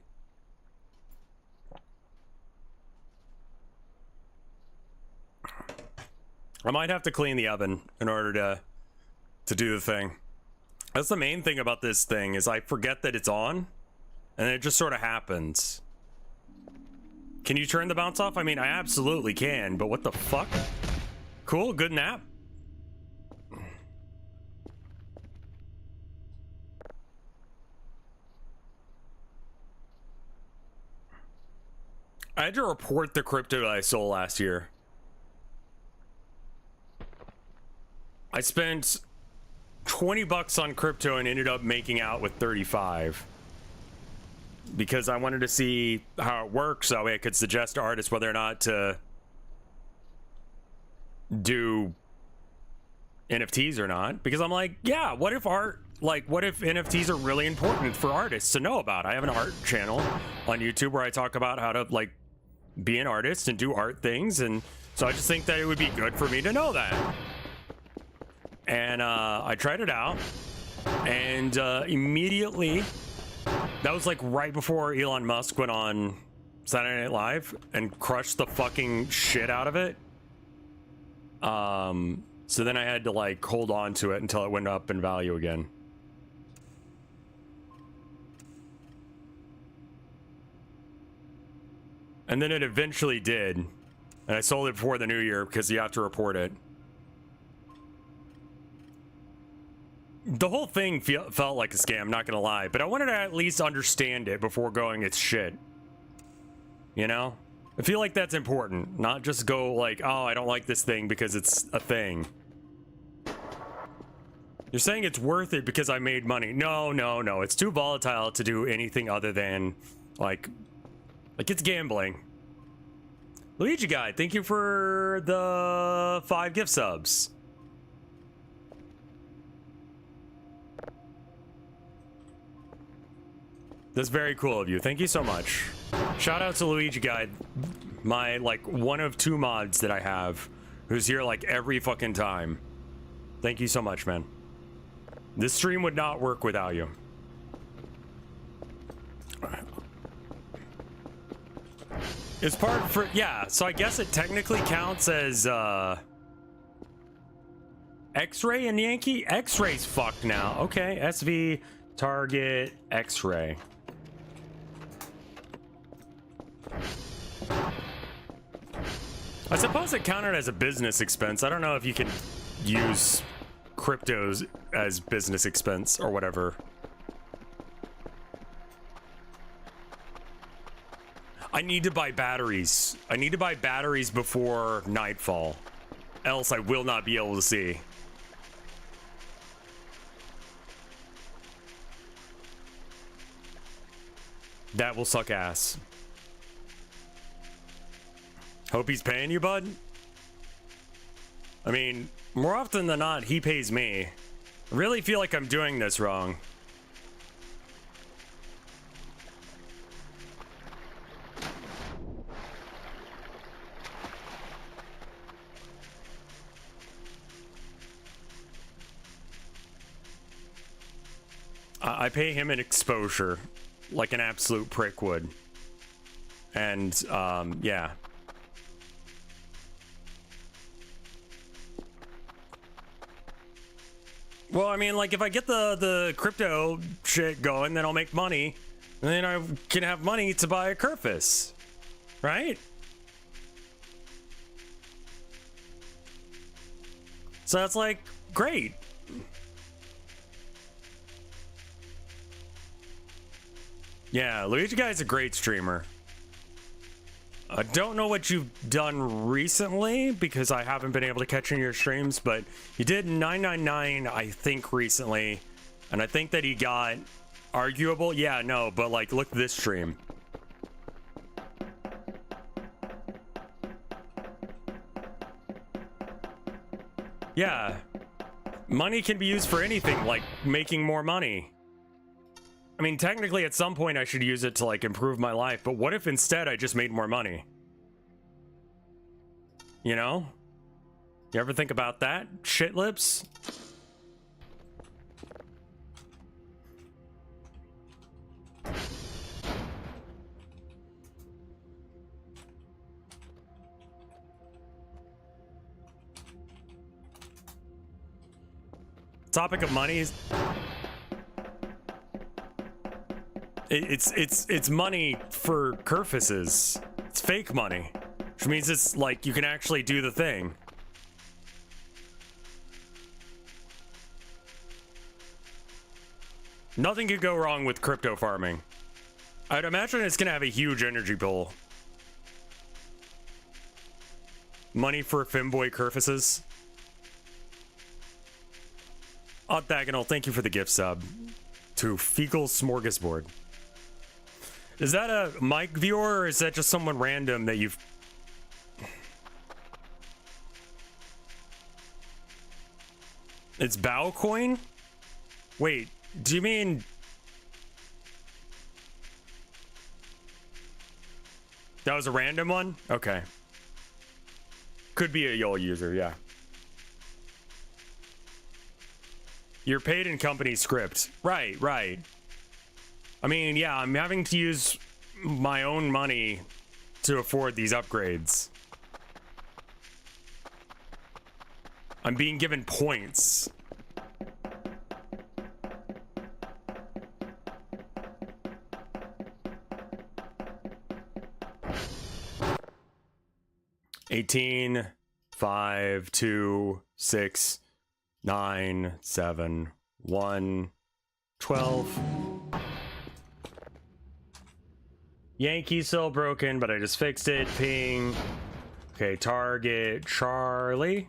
I might have to clean the oven in order to do the thing. That's the main thing about this thing, is I forget that it's on, and it just sort of happens. Can you turn the bounce off? I mean, I absolutely can, but what the fuck? Cool, good nap. I had to report the crypto that I sold last year. I spent 20 bucks on crypto and ended up making out with 35. Because I wanted to see how it works, so that way I could suggest to artists whether or not to do NFTs or not. Because I'm like, yeah, what if NFTs are really important for artists to know about? I have an art channel on YouTube where I talk about how to like be an artist and do art things, and so I just think that it would be good for me to know that. And I tried it out, and immediately, that was like right before Elon Musk went on Saturday Night Live and crushed the fucking shit out of it. So then I had to like hold on to it until it went up in value again. And then it eventually did. And I sold it before the new year because you have to report it. The whole thing felt like a scam, not gonna lie, but I wanted to at least understand it before going it's shit. You know? I feel like that's important, not just go like, oh, I don't like this thing because it's a thing. You're saying it's worth it because I made money. No, no, no, it's too volatile to do anything other than, like it's gambling. Luigi Guy, thank you for the 5 gift subs. That's very cool of you. Thank you so much. Shout out to Luigi Guide, my like one of 2 mods that I have, who's here like every fucking time. Thank you so much, man. This stream would not work without you. It's part for, yeah, so I guess it technically counts as X-ray and Yankee. X-ray's fucked now. Okay, SV target X-ray. I suppose it counted as a business expense. I don't know if you can use cryptos as business expense or whatever. I need to buy batteries. I need to buy batteries before nightfall. Else I will not be able to see. That will suck ass. Hope he's paying you, bud. I mean, more often than not, he pays me. I really feel like I'm doing this wrong. I pay him an exposure, like an absolute prick would. And, yeah. Well, I mean, like, if I get the crypto shit going, then I'll make money. And then I can have money to buy a Kerfus. Right? So that's, like, great. Yeah, Luigi Guy's a great streamer. I don't know what you've done recently because I haven't been able to catch any of your streams, but he did 999, I think, recently. And I think that he got arguable. Yeah, no, but like, look at this stream. Yeah. Money can be used for anything, like making more money. I mean, technically, at some point, I should use it to, like, improve my life. But what if instead I just made more money? You know? You ever think about that? Shit lips? Topic of money is... It's money for Kerfuses. It's fake money, which means it's like you can actually do the thing. Nothing could go wrong with crypto farming. I'd imagine it's gonna have a huge energy bill. Money for femboy Kerfuses. Octagonal, thank you for the gift sub to Fecal Smorgasbord. Is that a mic viewer or is that just someone random that you've... It's Bowcoin? Wait, do you mean... That was a random one? Okay. Could be a YOL user, yeah. You're paid in company script. Right, right. I mean, yeah, I'm having to use my own money to afford these upgrades. I'm being given points. $18, 5, 2, 6, 9, 7, 1, 12. Yankee still broken, but I just fixed it. Ping. Okay, target Charlie.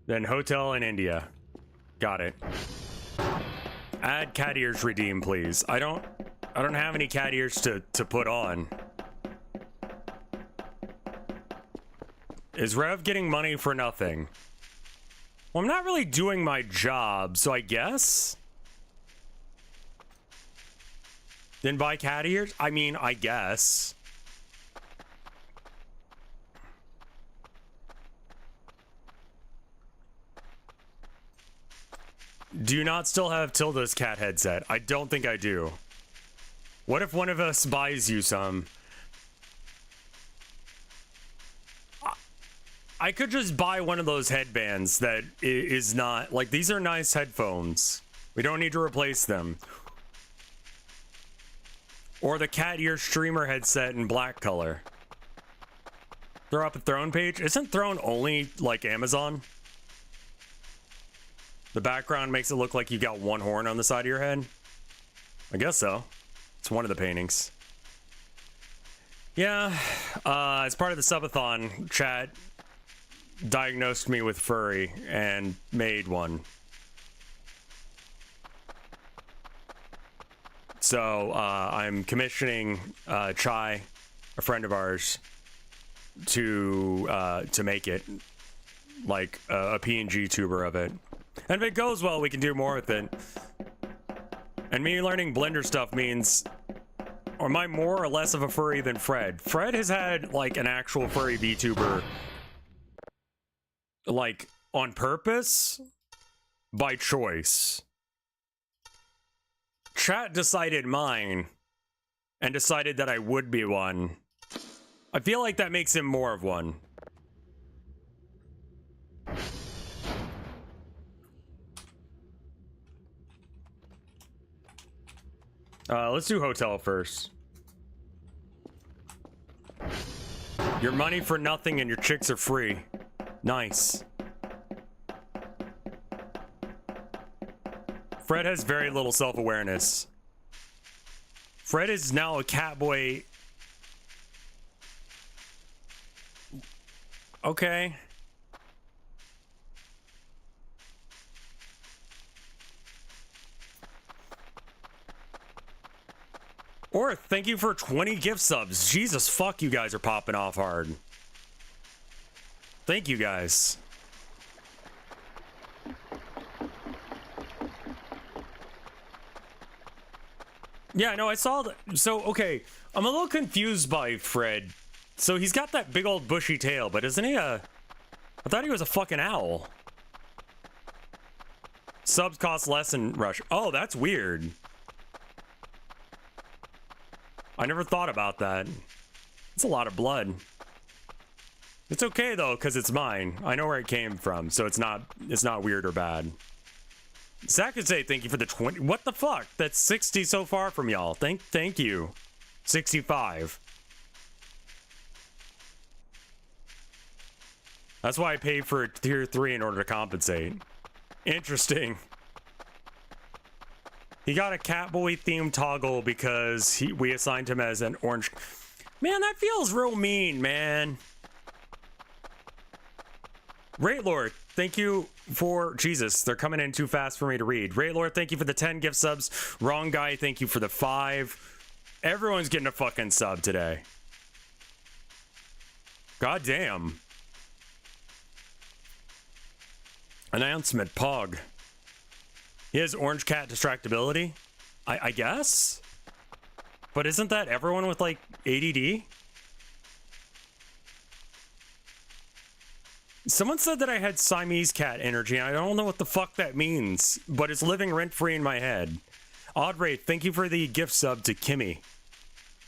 Then hotel in India. Got it. Add cat ears redeem, please. I don't have any cat ears to put on. Is Rev getting money for nothing? Well, I'm not really doing my job, so I guess. Then buy cat ears? I mean, I guess. Do you not still have Tilda's cat headset? I don't think I do. What if one of us buys you some? I could just buy one of those headbands that is not... Like, these are nice headphones. We don't need to replace them. Or the cat ear streamer headset in black color. Throw up a Throne page. Isn't Throne only like Amazon? The background makes it look like you got one horn on the side of your head. I guess so. It's one of the paintings. Yeah. As part of the subathon, chat diagnosed me with furry and made one. So I'm commissioning Chai, a friend of ours, to make it like a PNG tuber of it. And if it goes well, we can do more with it. And me learning Blender stuff means, or am I more or less of a furry than Fred? Fred has had like an actual furry VTuber, like on purpose, by choice. Chat decided mine and decided that I would be one. I feel like that makes him more of one. Let's do hotel first. Your money for nothing and your chicks are free. Nice. Fred has very little self-awareness. Fred is now a catboy. Okay. Or thank you for 20 gift subs. Jesus, fuck, you guys are popping off hard. Thank you guys. Yeah, no, I saw that. So, okay, I'm a little confused by Fred. So he's got that big old bushy tail, but isn't he a... I thought he was a fucking owl. Subs cost less in Russia. Oh, that's weird. I never thought about that. It's a lot of blood. It's okay though, because it's mine. I know where it came from, so it's not weird or bad. Zach could say thank you for the 20. What the fuck? That's 60 so far from y'all. Thank you. 65. That's why I paid for tier 3 in order to compensate. Interesting. He got a Catboy themed toggle because we assigned him as an orange. Man, that feels real mean, man. Rate Lord, thank you for... Jesus, they're coming in too fast for me to read. Rate Lord, thank you for the 10 gift subs. Wrong Guy, thank you for the 5. Everyone's getting a fucking sub today. God damn. Announcement, Pog. He has orange cat distractibility? I guess? But isn't that everyone with, like, ADD? Someone said that I had Siamese cat energy, and I don't know what the fuck that means, but it's living rent-free in my head. Odd Rate, thank you for the gift sub to Kimmy.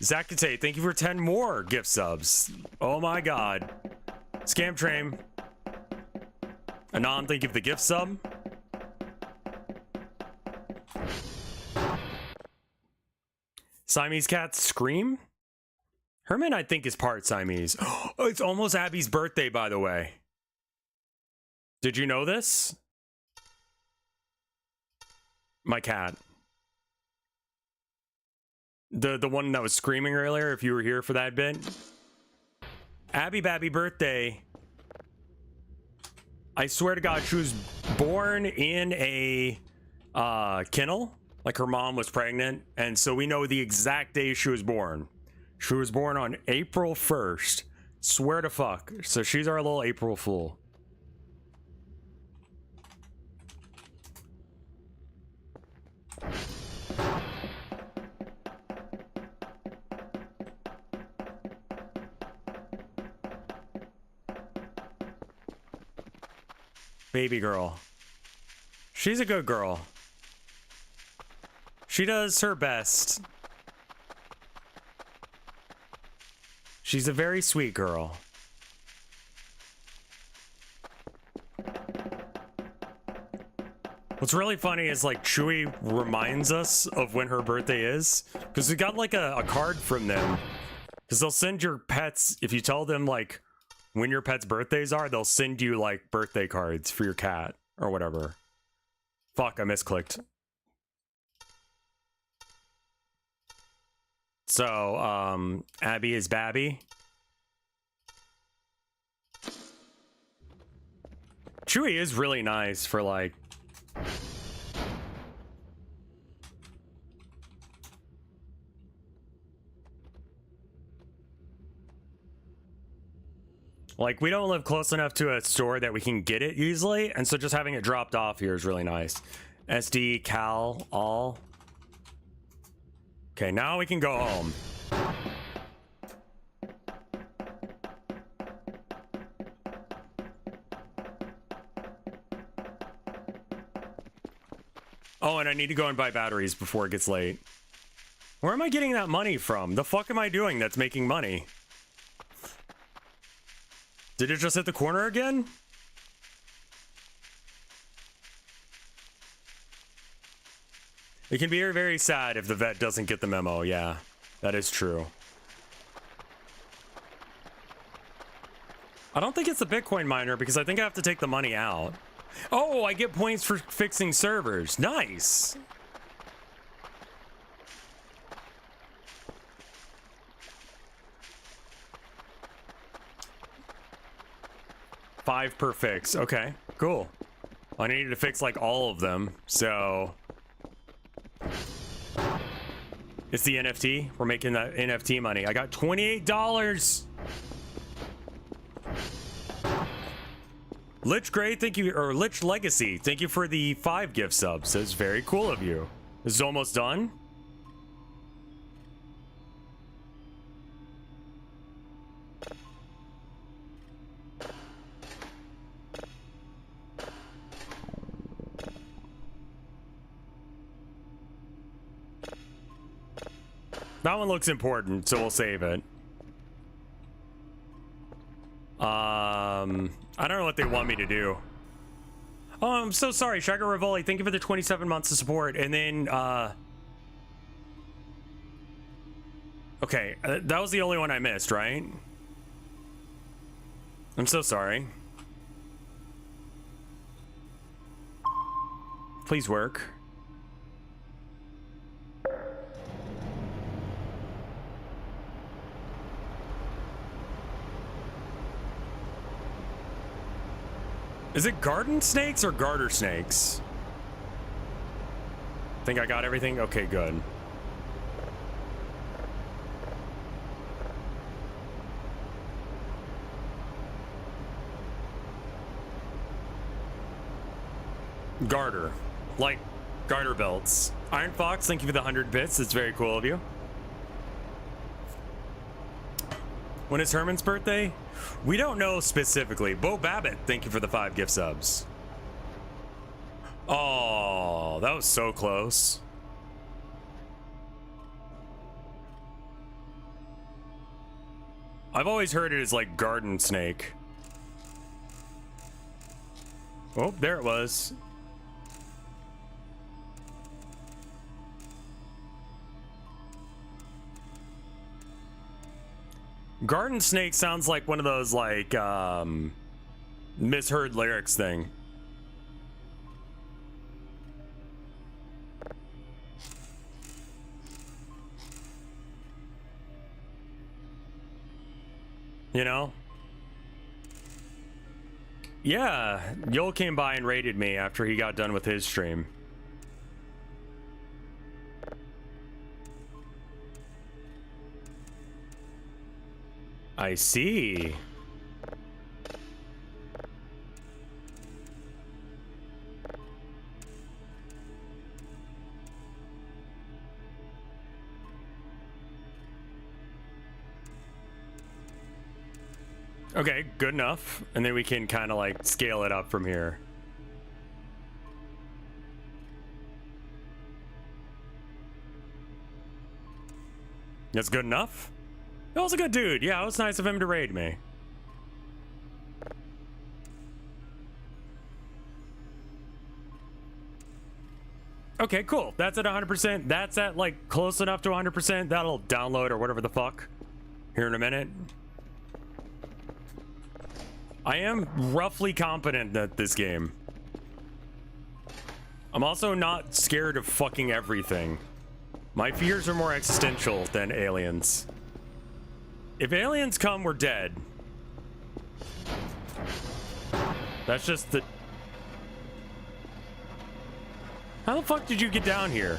Zakate, thank you for 10 more gift subs. Oh my god. Scam Train. Anon, thank you for the gift sub. Siamese cats scream? Herman, I think, is part Siamese. Oh, it's almost Abby's birthday, by the way. Did you know this? My cat. The one that was screaming earlier, if you were here for that bit. Abby Babby birthday. I swear to God, she was born in a kennel. Like her mom was pregnant. And so we know the exact day she was born. She was born on April 1st. Swear to fuck. So she's our little April Fool. Baby girl. She's a good girl. She does her best. She's a very sweet girl. What's really funny is like Chewy reminds us of when her birthday is, because we got like a card from them, because they'll send your pets, if you tell them like when your pet's birthdays are, they'll send you like birthday cards for your cat or whatever. Fuck, I misclicked. So, Abby is Babby. Chewy is really nice for like... Like, we don't live close enough to a store that we can get it easily, and so just having it dropped off here is really nice. SD, cal, all. Okay, now we can go home. Oh, and I need to go and buy batteries before it gets late. Where am I getting that money from? The fuck am I doing that's making money? Did it just hit the corner again? It can be very, very sad if the vet doesn't get the memo. Yeah, that is true. I don't think it's the Bitcoin miner because I think I have to take the money out. Oh, I get points for fixing servers. Nice. $5 per fix. Okay, cool. I needed to fix like all of them, so it's the NFT. We're making that NFT money. I got $28. Lich Gray, thank you, or Lich Legacy, thank you for the 5 gift subs. That's very cool of you. This is almost done. That one looks important, so we'll save it. I don't know what they want me to do. Oh, I'm so sorry, Shagger Rivoli. Thank you for the 27 months of support. And then, okay, that was the only one I missed, right? I'm so sorry. Please work. Is it garden snakes or garter snakes? Think I got everything? Okay, good. Garter. Like garter belts. Iron Fox, thank you for the 100 bits. It's very cool of you. When is Herman's birthday? We don't know specifically. Bo Babbitt, thank you for the 5 gift subs. Oh, that was so close. I've always heard it as like garden snake. Oh, there it was. Garden snake sounds like one of those like misheard lyrics thing. You know? Yeah, Yol came by and raided me after he got done with his stream. I see. Okay, good enough. And then we can kind of like scale it up from here. That's good enough? That was a good dude. Yeah, it was nice of him to raid me. Okay, cool. That's at 100%. That's at like close enough to 100%. That'll download or whatever the fuck here in a minute. I am roughly competent at this game. I'm also not scared of fucking everything. My fears are more existential than aliens. If aliens come, we're dead. That's just the... How the fuck did you get down here?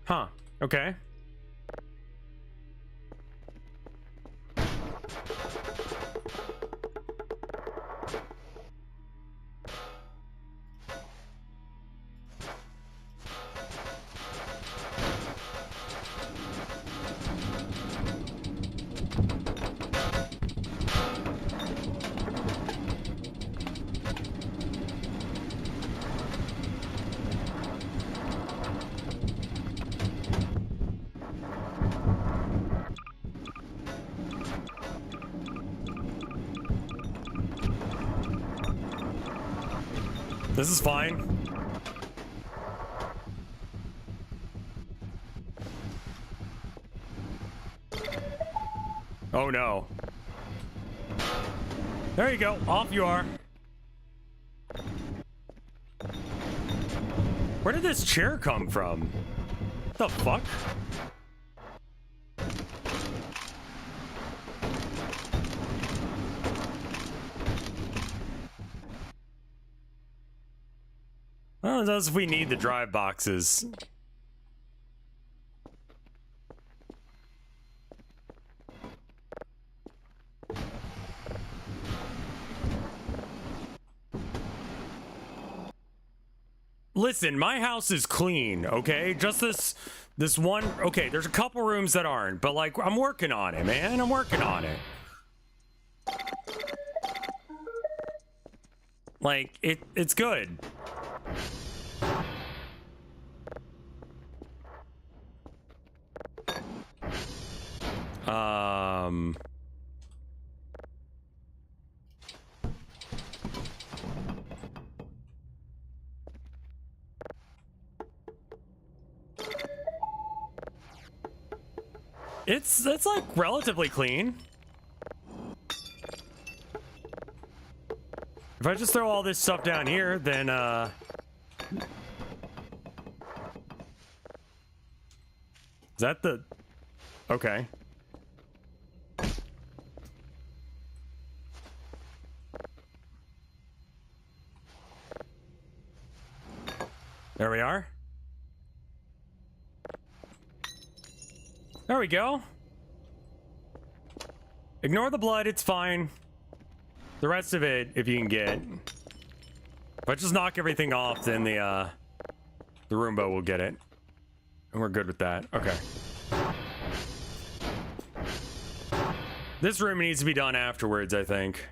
Huh. Okay. This is fine. Oh no. There you go. Off you are. Where did this chair come from? What the fuck? Well, that's if we need the drive boxes. Listen, my house is clean, okay? Just this one. Okay, there's a couple rooms that aren't, but like I'm working on it, man. I'm working on it. Like it's good. It's like relatively clean. If I just throw all this stuff down here, then is that the okay. There we are. There we go. Ignore the blood, it's fine. The rest of it, if you can get. If I just knock everything off, then the Roomba will get it. And we're good with that. Okay. This room needs to be done afterwards, I think.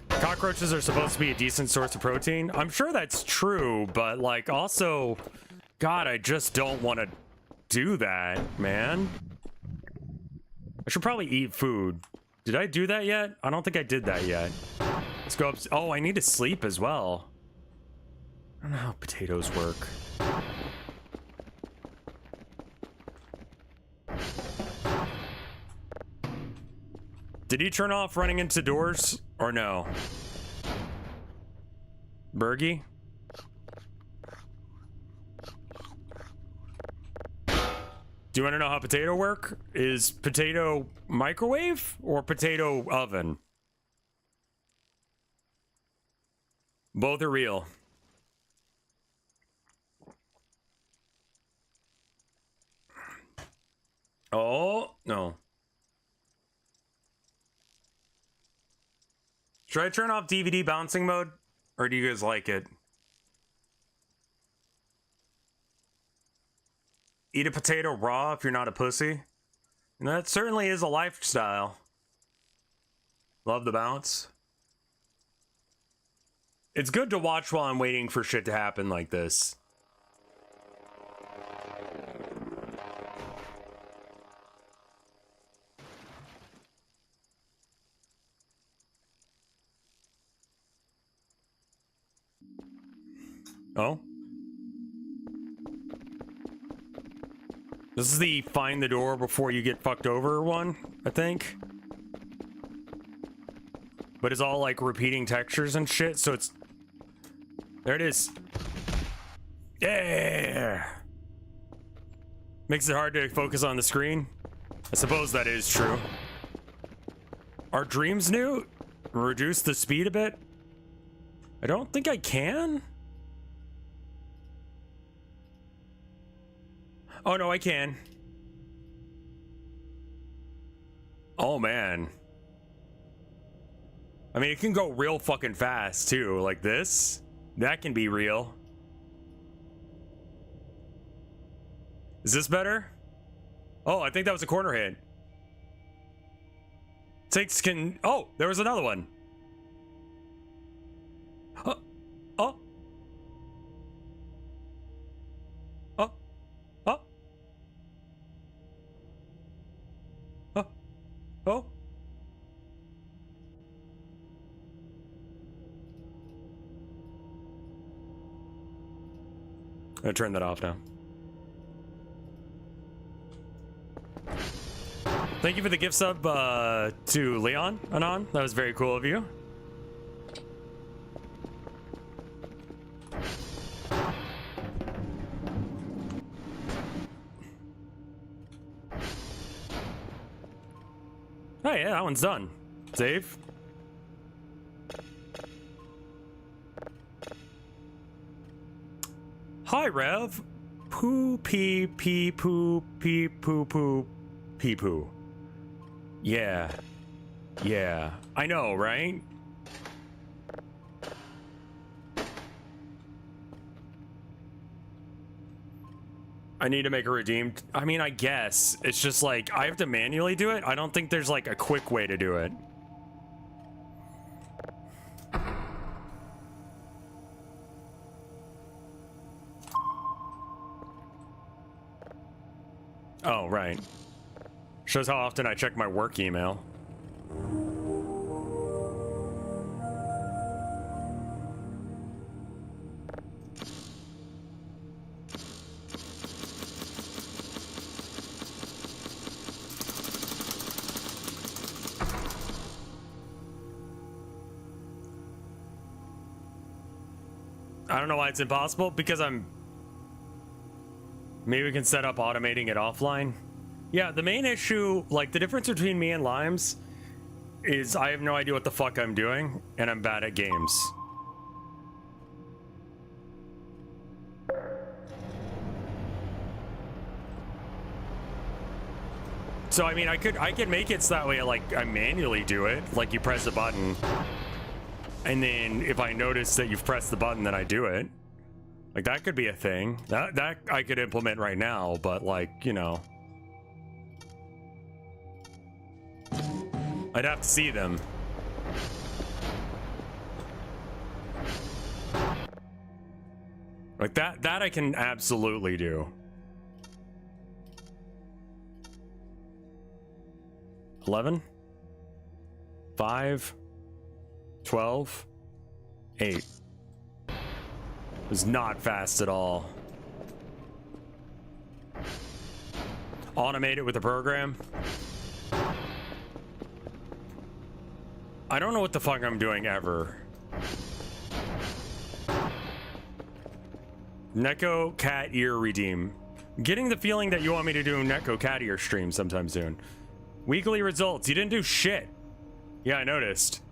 Cockroaches are supposed to be a decent source of protein. I'm sure that's true, but like also, God, I just don't want to do that, man. I should probably eat food. Did I do that yet? I don't think I did that yet. Let's go up. Oh, I need to sleep as well. I don't know how potatoes work. Did he turn off running into doors or no? Bergie? Do you want to know how potato work? Is potato microwave or potato oven? Both are real. Oh, no. Should I turn off DVD bouncing mode? Or do you guys like it? Eat a potato raw if you're not a pussy. And that certainly is a lifestyle. Love the bounce. It's good to watch while I'm waiting for shit to happen like this. Oh? This is the find the door before you get fucked over one, I think. But it's all like repeating textures and shit, so it's... There it is. Yeah! Makes it hard to focus on the screen. I suppose that is true. Are dreams new? Reduce the speed a bit? I don't think I can. Oh no, I can. Oh man. I mean, it can go real fucking fast too, like this. That can be real. Is this better? Oh, I think that was a corner hit. Oh, there was another one. Oh. Oh. Oh. Oh. Oh. Oh. I'm gonna turn that off now. Thank you for the gift sub to Leon Anon. That was very cool of you. Oh yeah, that one's done. Save. Hi Rev. Poo pee pee poo pee poo poo pee poo. Yeah. Yeah. I know, right? I need to make a redeemed. I mean, I guess. It's just like, I have to manually do it. I don't think there's like a quick way to do it. Oh, right. Shows how often I check my work email. I don't know why it's impossible, because maybe we can set up automating it offline. Yeah, the main issue, like the difference between me and Limes is I have no idea what the fuck I'm doing, and I'm bad at games. So I mean, I could make it so that way, like I manually do it, like you press a button, and then if I notice that you've pressed the button, then I do it. Like that could be a thing. That I could implement right now, but like, you know, I'd have to see them. Like that I can absolutely do. 11, 5, 12, 8. It was not fast at all. Automate it with a program. I don't know what the fuck I'm doing ever. Neko cat ear redeem. Getting the feeling that you want me to do Neko cat ear stream sometime soon. Weekly results. You didn't do shit. Yeah, I noticed.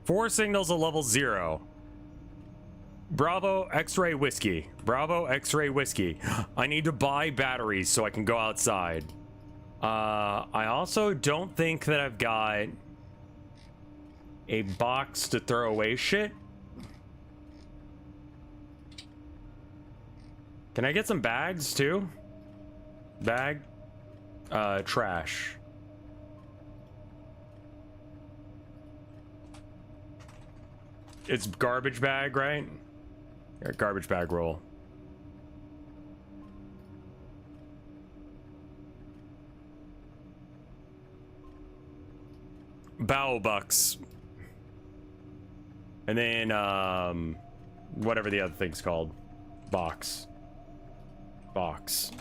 4 signals at level 0. Bravo X-ray whiskey. Bravo X-ray whiskey. I need to buy batteries so I can go outside. I also don't think that I've got a box to throw away shit. Can I get some bags too? Bag. Trash. It's garbage bag, right? Here, garbage bag roll. Bow bucks. And then, whatever the other thing's called. Box. Box.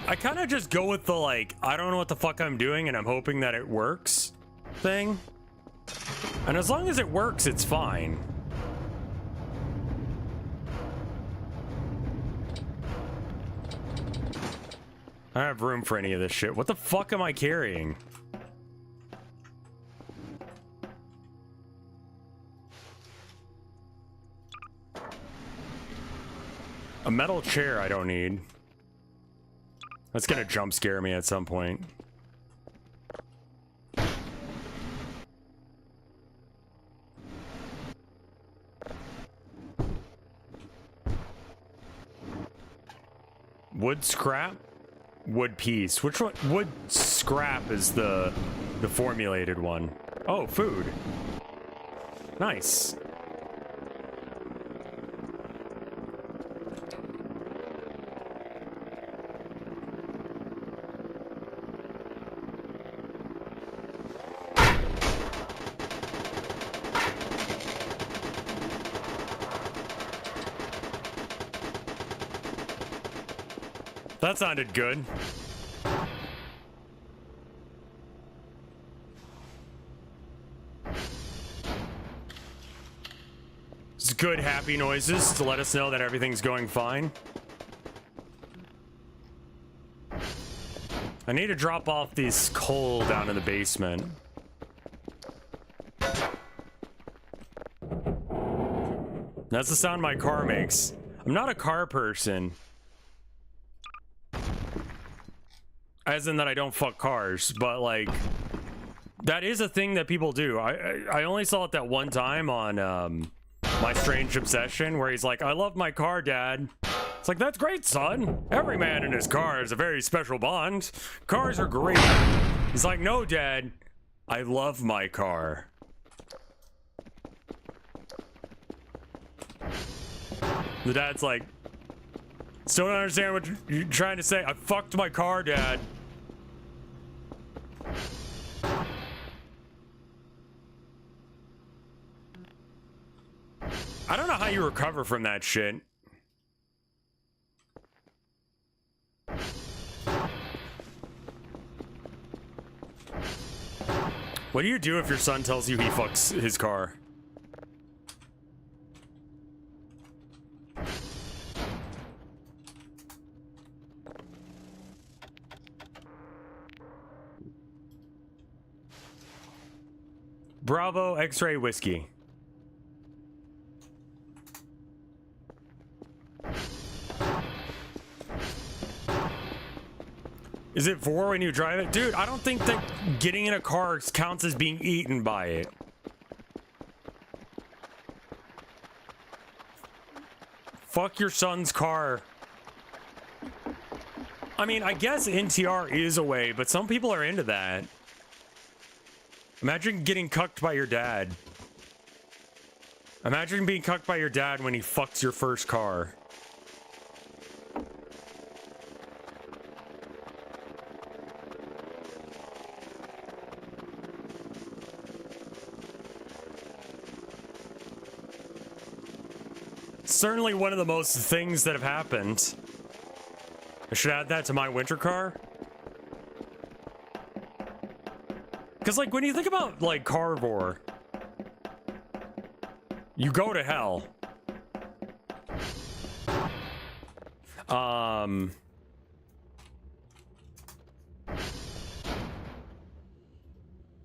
I kind of just go with the, like, I don't know what the fuck I'm doing and I'm hoping that it works thing. And as long as it works, it's fine. I don't have room for any of this shit. What the fuck am I carrying? A metal chair I don't need. That's gonna jump scare me at some point. Wood scrap? Wood piece. Which one? Wood scrap is the formulated one. Oh, food. Nice. That sounded good. It's good, happy noises to let us know that everything's going fine. I need to drop off this coal down in the basement. That's the sound my car makes. I'm not a car person. As in that I don't fuck cars, but like that is a thing that people do. I only saw it that one time on My Strange Obsession, where he's like, I love my car, Dad. It's like, that's great, son. Every man in his car has a very special bond. Cars are great. He's like, no, Dad, I love my car. The dad's like, still don't understand what you're trying to say. I fucked my car, Dad. I don't know how you recover from that shit. What do you do if your son tells you he fucks his car? Bravo X-ray whiskey. Is it vor when you drive it? Dude, I don't think that getting in a car counts as being eaten by it. Fuck your son's car. I mean, I guess NTR is a way, but some people are into that. Imagine getting cucked by your dad. Imagine being cucked by your dad when he fucks your first car. Certainly one of the most things that have happened. I should add that to my winter car. Because, like, when you think about, like, Carvor, you go to hell.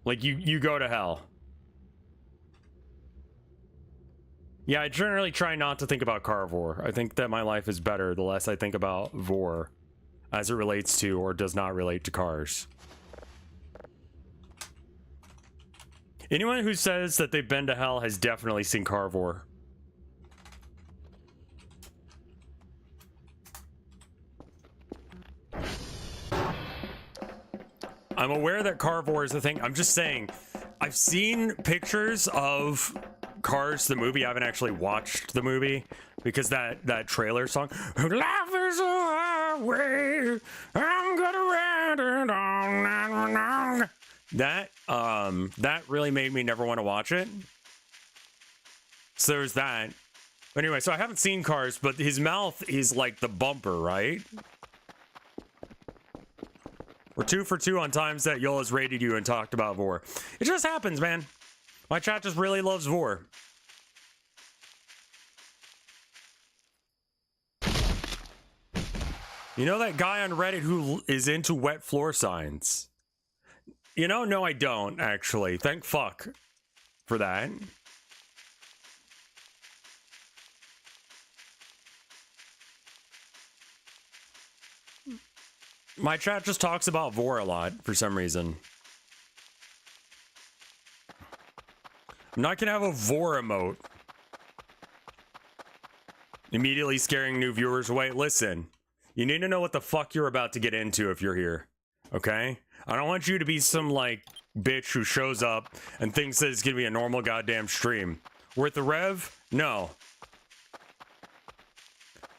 Like, you go to hell. Yeah, I generally try not to think about Carvor. I think that my life is better the less I think about Vor as it relates to or does not relate to cars. Anyone who says that they've been to hell has definitely seen Carvor. I'm aware that Carvor is the thing. I'm just saying, I've seen pictures of Cars, the movie. I haven't actually watched the movie because that trailer song, life is a highway, I'm gonna ride it on. That really made me never want to watch it. So there's that. But anyway, so I haven't seen Cars, but his mouth is like the bumper, right? We're 2 for 2 on times that Yola's rated you and talked about Vor. It just happens, man. My chat just really loves Vor. You know that guy on Reddit who is into wet floor signs? You know, no, I don't, actually. Thank fuck for that. My chat just talks about Vor a lot for some reason. I'm not gonna have a Vor emote. Immediately scaring new viewers away. Listen, you need to know what the fuck you're about to get into if you're here. Okay? I don't want you to be some, like, bitch who shows up and thinks that it's gonna be a normal goddamn stream. Worth the rev? No.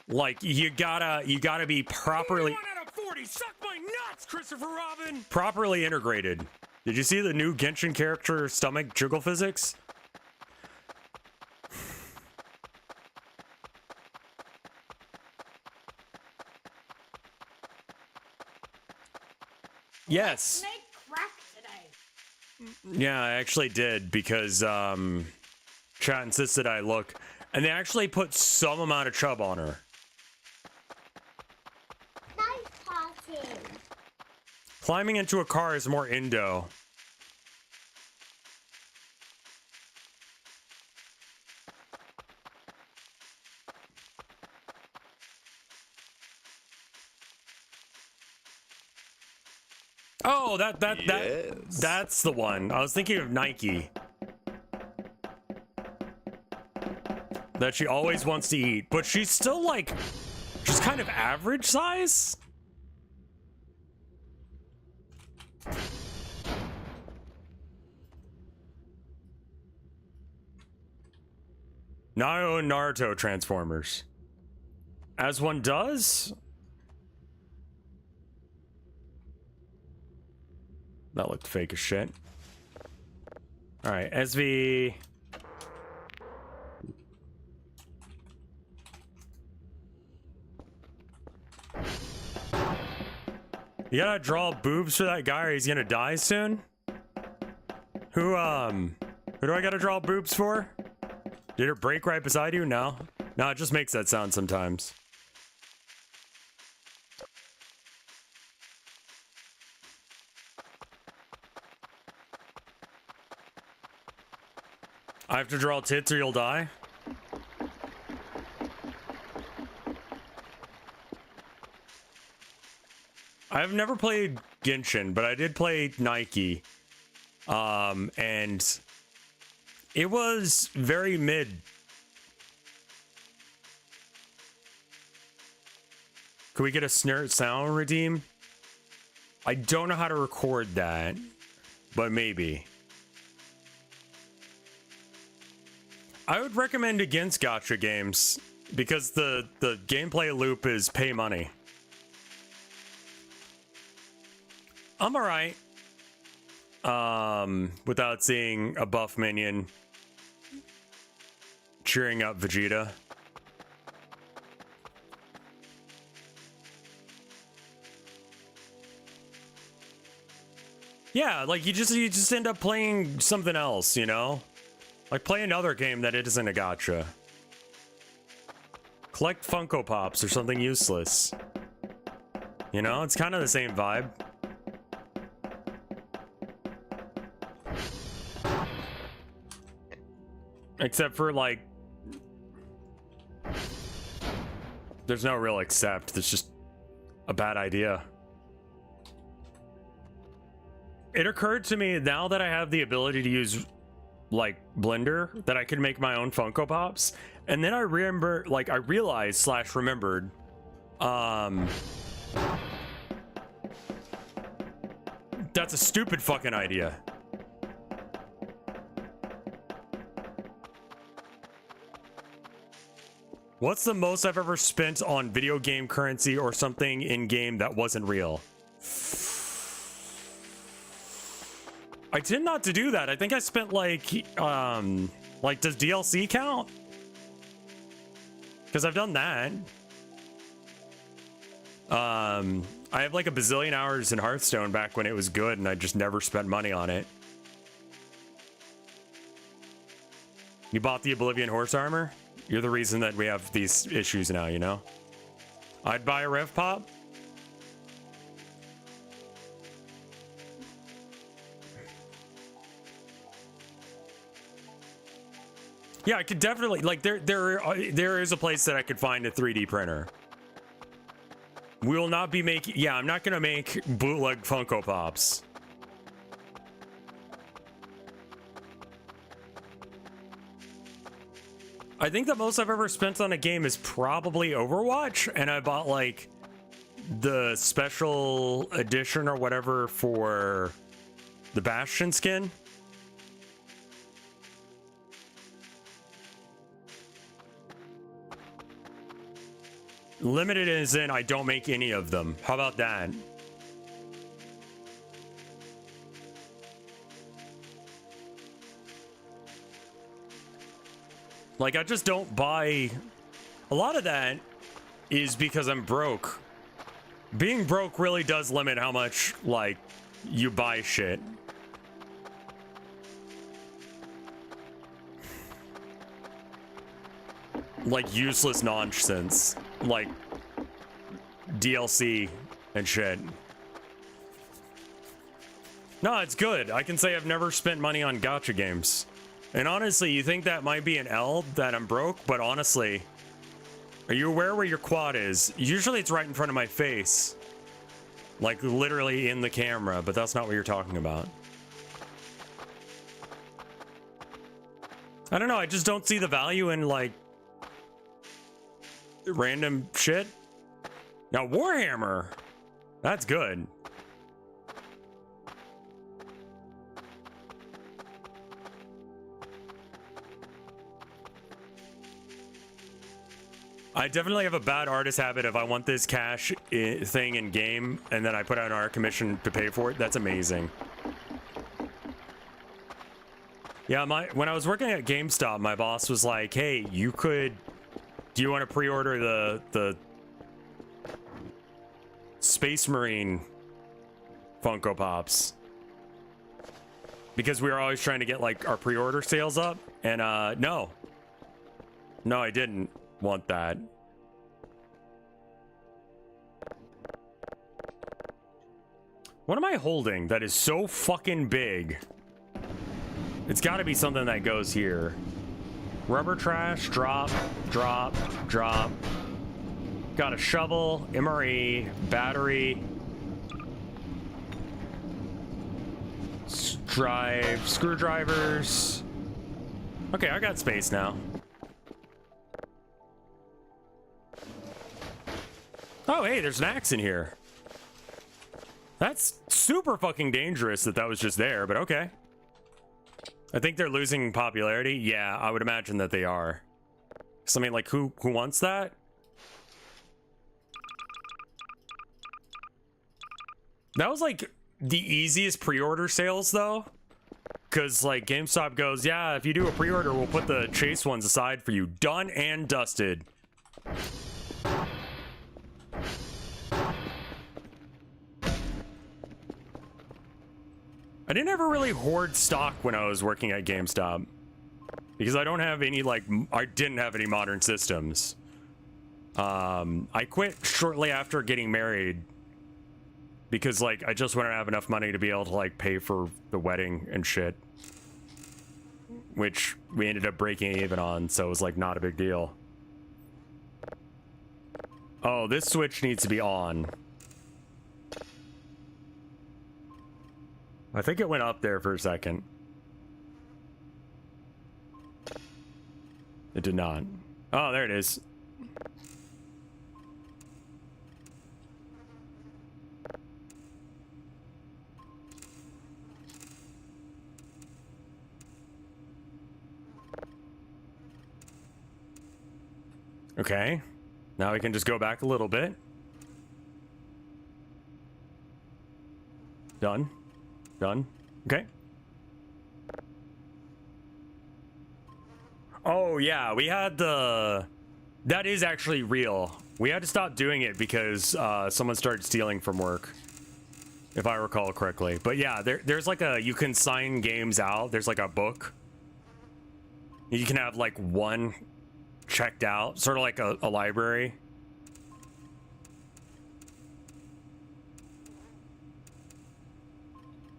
Like, you gotta be properly... 1 out of 40! Suck my nuts, Christopher Robin! Properly integrated. Did you see the new Genshin character stomach jiggle physics? Yes. Make crack today. Yeah, I actually did because chat insisted I look, and they actually put some amount of chub on her. Nice party. Climbing into a car is more Indo. Oh, that's the one. I was thinking of Nike. That she always wants to eat, but she's still like, she's kind of average size. Now I own Naruto Transformers. As one does. That looked fake as shit. Alright, SV. You gotta draw boobs for that guy or he's gonna die soon? Who do I gotta draw boobs for? Did it break right beside you? No. No, it just makes that sound sometimes. I have to draw tits or you'll die? I've never played Genshin, but I did play Nike. And it was very mid. Could we get a snare sound redeem? I don't know how to record that, but maybe. I would recommend against gacha games because the gameplay loop is pay money. I'm alright. Without seeing a buff minion cheering up Vegeta. Yeah, like you just end up playing something else, you know? Like play another game that it isn't a gacha. Collect Funko Pops or something useless. You know, it's kind of the same vibe. Except for like, there's no real accept. It's just a bad idea. It occurred to me now that I have the ability to use like Blender that I could make my own Funko Pops, and then I remember, like I realized / remembered, that's a stupid fucking idea. What's the most I've ever spent on video game currency or something in game that wasn't real? I tend not to do that. I think I spent like does DLC count? Because I've done that. I have like a bazillion hours in Hearthstone back when it was good and I just never spent money on it. You bought the Oblivion horse armor? You're the reason that we have these issues now, you know? I'd buy a Rev Pop. Yeah, I could definitely, like, there is a place that I could find a 3D printer. We will not be making, yeah, I'm not gonna make bootleg Funko Pops. I think the most I've ever spent on a game is probably Overwatch, and I bought, like, the special edition or whatever for the Bastion skin. Limited as in I don't make any of them. How about that? Like, I just don't buy... A lot of that is because I'm broke. Being broke really does limit how much, like, you buy shit. Like, useless nonsense. Like, DLC and shit. No, it's good. I can say I've never spent money on gacha games. And honestly, you think that might be an L, that I'm broke? But honestly, are you aware where your quad is? Usually it's right in front of my face. Like, literally in the camera, but that's not what you're talking about. I don't know, I just don't see the value in, like, random shit. Now, Warhammer, that's good. I definitely have a bad artist habit. If I want this cash thing in game and then I put out an art commission to pay for it, that's amazing. Yeah, when I was working at GameStop, my boss was like, hey, do you want to pre-order the Space Marine Funko Pops? Because we were always trying to get, like, our pre-order sales up. And, no, I didn't want that. What am I holding that is so fucking big? It's got to be something that goes here. Rubber trash, drop, drop, drop. Got a shovel, MRE, battery, screwdrivers. Okay, I got space now. Oh, hey, there's an axe in here. That's super fucking dangerous that was just there, but okay. I think they're losing popularity. Yeah, I would imagine that they are. So, I mean, like, who wants that? That was, like, the easiest pre-order sales, though. Because, like, GameStop goes, yeah, if you do a pre-order, we'll put the chase ones aside for you. Done and dusted. I didn't ever really hoard stock when I was working at GameStop. Because I don't have any, like, I didn't have any modern systems. I quit shortly after getting married. Because, like, I just wouldn't have enough money to be able to, like, pay for the wedding and shit. Which we ended up breaking even on, so it was, like, not a big deal. Oh, this switch needs to be on. I think it went up there for a second. It did not. Oh, there it is. Okay. Now we can just go back a little bit. Done. Done. Okay. Oh, yeah, we had the... That is actually real. We had to stop doing it because someone started stealing from work, if I recall correctly. But yeah, there's like a... You can sign games out. There's like a book. You can have like one checked out, sort of like a library.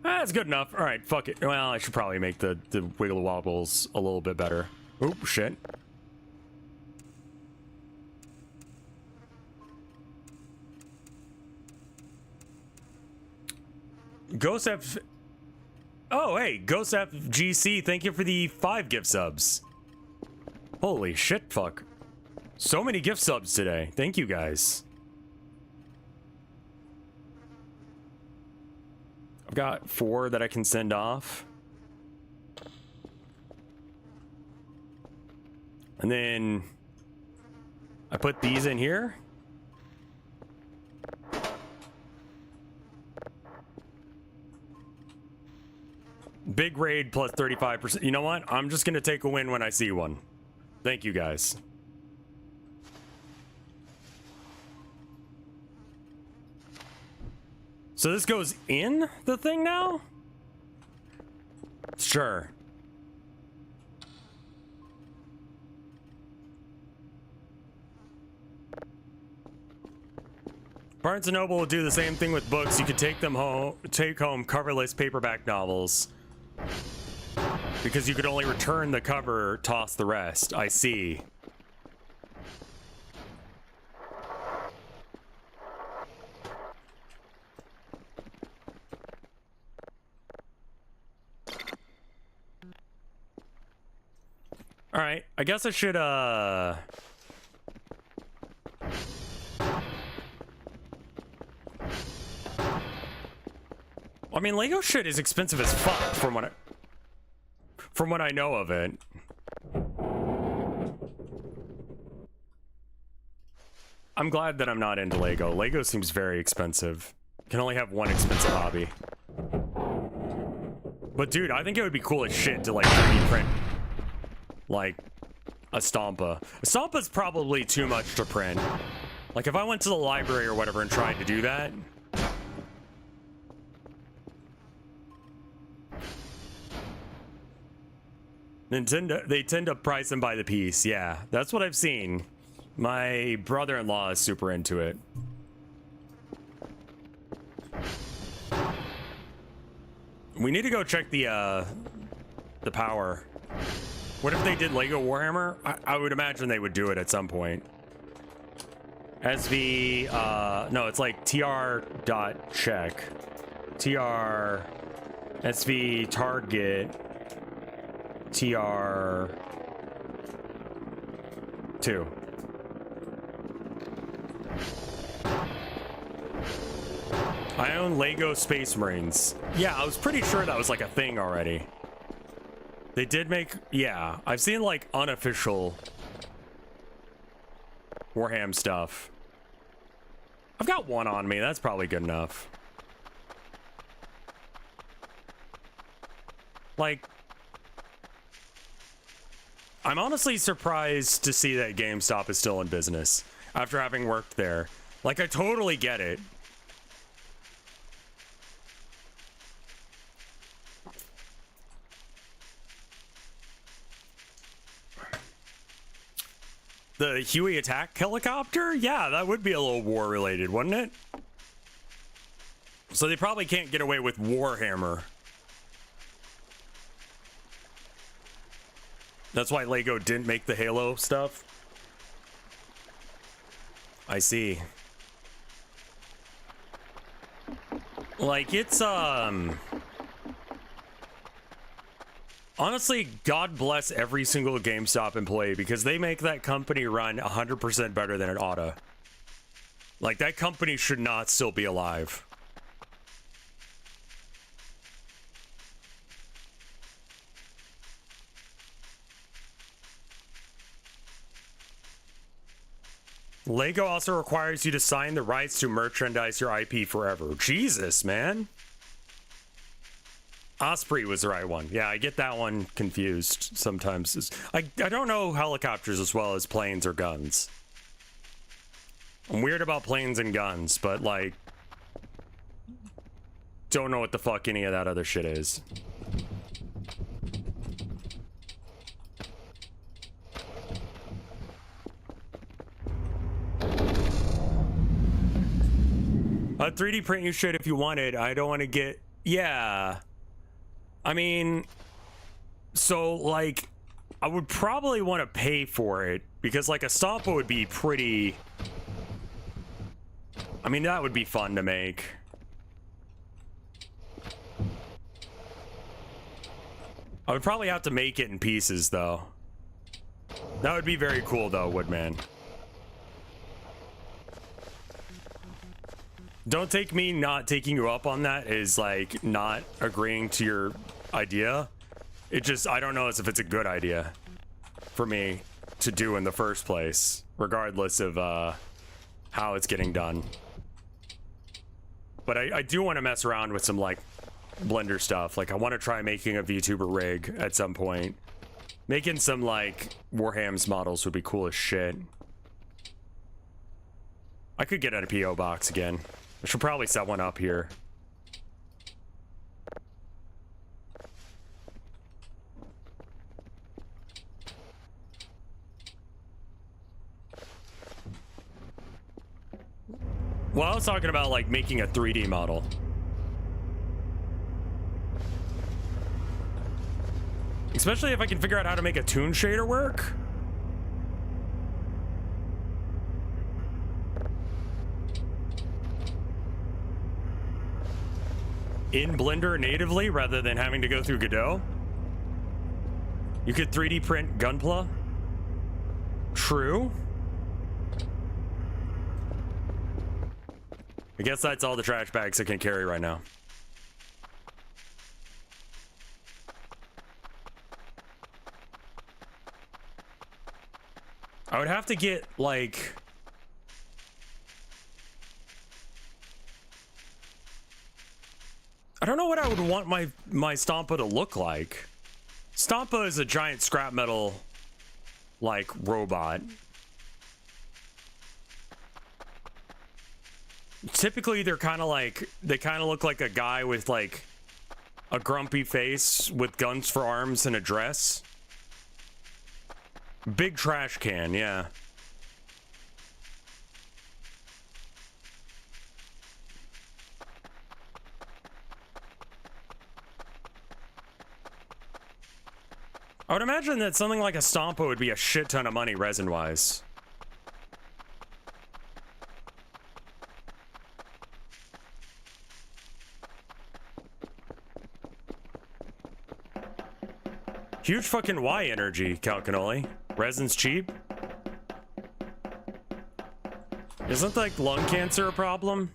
That's good enough. All right, fuck it. Well, I should probably make the wiggle wobbles a little bit better. Oop, shit. Ghost F... Oh, hey, Ghost FGC, thank you for the 5 gift subs. Holy shit, fuck. So many gift subs today. Thank you, guys. I've got 4 that I can send off. And then I put these in here. Big raid plus 35%. You know what? I'm just going to take a win when I see one. Thank you, guys. So this goes in the thing now? Sure. Barnes & Noble will do the same thing with books. You could take them home, take home coverless paperback novels. Because you could only return the cover, toss the rest. I see. All right, I guess I should, I mean, Lego shit is expensive as fuck from what I know of it. I'm glad that I'm not into Lego. Lego seems very expensive. Can only have one expensive hobby. But dude, I think it would be cool as shit to like 3D print like a Stompa. A Stompa's probably too much to print. Like if I went to the library or whatever and tried to do that, Nintendo, they tend to price them by the piece. Yeah, that's what I've seen. My brother-in-law is super into it. We need to go check the power. What if they did Lego Warhammer? I would imagine they would do it at some point. SV, no, it's like tr.check. tr SV target tr2. I own Lego Space Marines. Yeah, I was pretty sure that was like a thing already. They did make, yeah, I've seen like unofficial Warhammer stuff. I've got one on me, that's probably good enough. Like, I'm honestly surprised to see that GameStop is still in business after having worked there. Like, I totally get it. The Huey attack helicopter? Yeah, that would be a little war related, wouldn't it? So they probably can't get away with Warhammer. That's why Lego didn't make the Halo stuff. I see. Like, it's, honestly, God bless every single GameStop employee because they make that company run 100% better than it oughta. Like, that company should not still be alive. Lego also requires you to sign the rights to merchandise your IP forever. Jesus, man. Osprey was the right one. Yeah, I get that one confused sometimes. I don't know helicopters as well as planes or guns. I'm weird about planes and guns, but like, don't know what the fuck any of that other shit is. A 3D print you should if you wanted. I don't want to get... Yeah. I mean... So, like... I would probably want to pay for it because like a Stompa would be pretty... I mean, that would be fun to make. I would probably have to make it in pieces though. That would be very cool though, Woodman. Don't take me not taking you up on that as like not agreeing to your idea. It just, I don't know if it's a good idea for me to do in the first place, regardless of how it's getting done. But I do want to mess around with some like Blender stuff. Like I want to try making a VTuber rig at some point. Making some like Warhammer's models would be cool as shit. I could get a PO box again. I should probably set one up here. Well, I was talking about like making a 3D model. Especially if I can figure out how to make a toon shader work. In Blender natively rather than having to go through Godot. You could 3D print Gunpla. True. I guess that's all the trash bags I can carry right now. I would have to get like... I don't know what I would want my Stompa to look like. Stompa is a giant scrap metal like robot. Typically they're kind of like, they kind of look like a guy with like a grumpy face with guns for arms and a dress. Big trash can, yeah. I would imagine that something like a Stompa would be a shit ton of money resin-wise. Huge fucking Y energy, Calcanoli. Resin's cheap. Isn't like lung cancer a problem?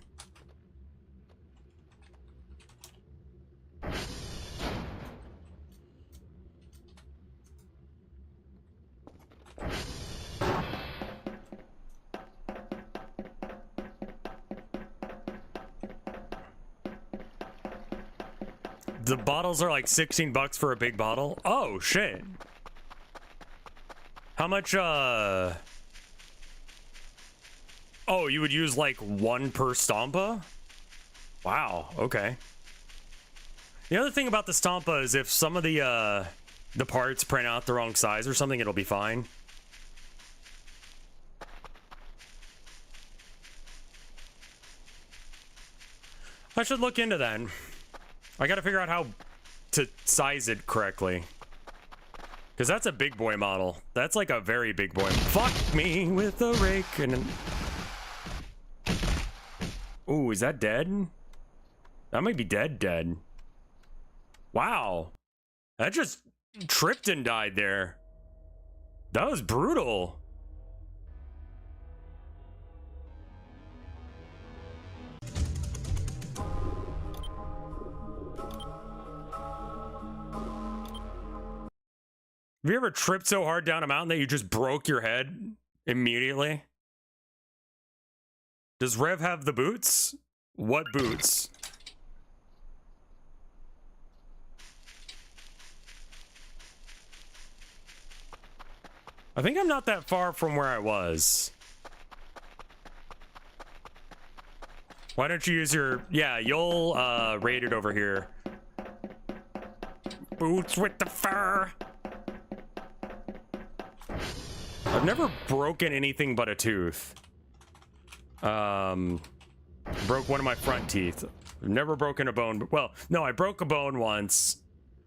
The bottles are like 16 bucks for a big bottle. Oh shit. How much oh, you would use like one per Stompa? Wow, okay. The other thing about the Stompa is if some of the parts print out the wrong size or something, it'll be fine. I should look into that. I gotta figure out how to size it correctly. Because that's a big boy model. That's like a very big boy. Fuck me with a rake and... Ooh, is that dead? That might be dead. Wow. That just tripped and died there. That was brutal. Have you ever tripped so hard down a mountain that you just broke your head immediately? Does Rev have the boots? What boots? I think I'm not that far from where I was. Why don't you use your... Yeah, you'll raid it over here. Boots with the fur. I've never broken anything but a tooth. Broke one of my front teeth. I've never broken a bone. Well, no, I broke a bone once.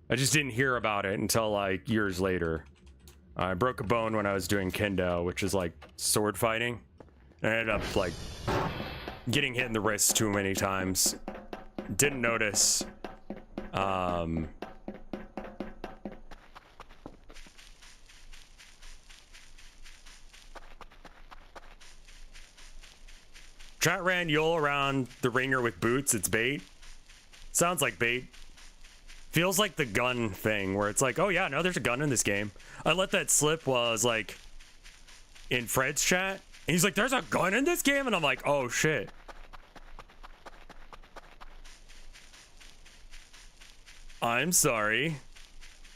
I just didn't hear about it until like years later. I broke a bone when I was doing kendo, which is like sword fighting. I ended up like getting hit in the wrist too many times. Didn't notice. Chat ran Yule around the ringer with boots. It's bait. Sounds like bait. Feels like the gun thing where it's like, oh yeah, no, there's a gun in this game. I let that slip while I was like in Fred's chat. And he's like, there's a gun in this game? And I'm like, oh shit. I'm sorry.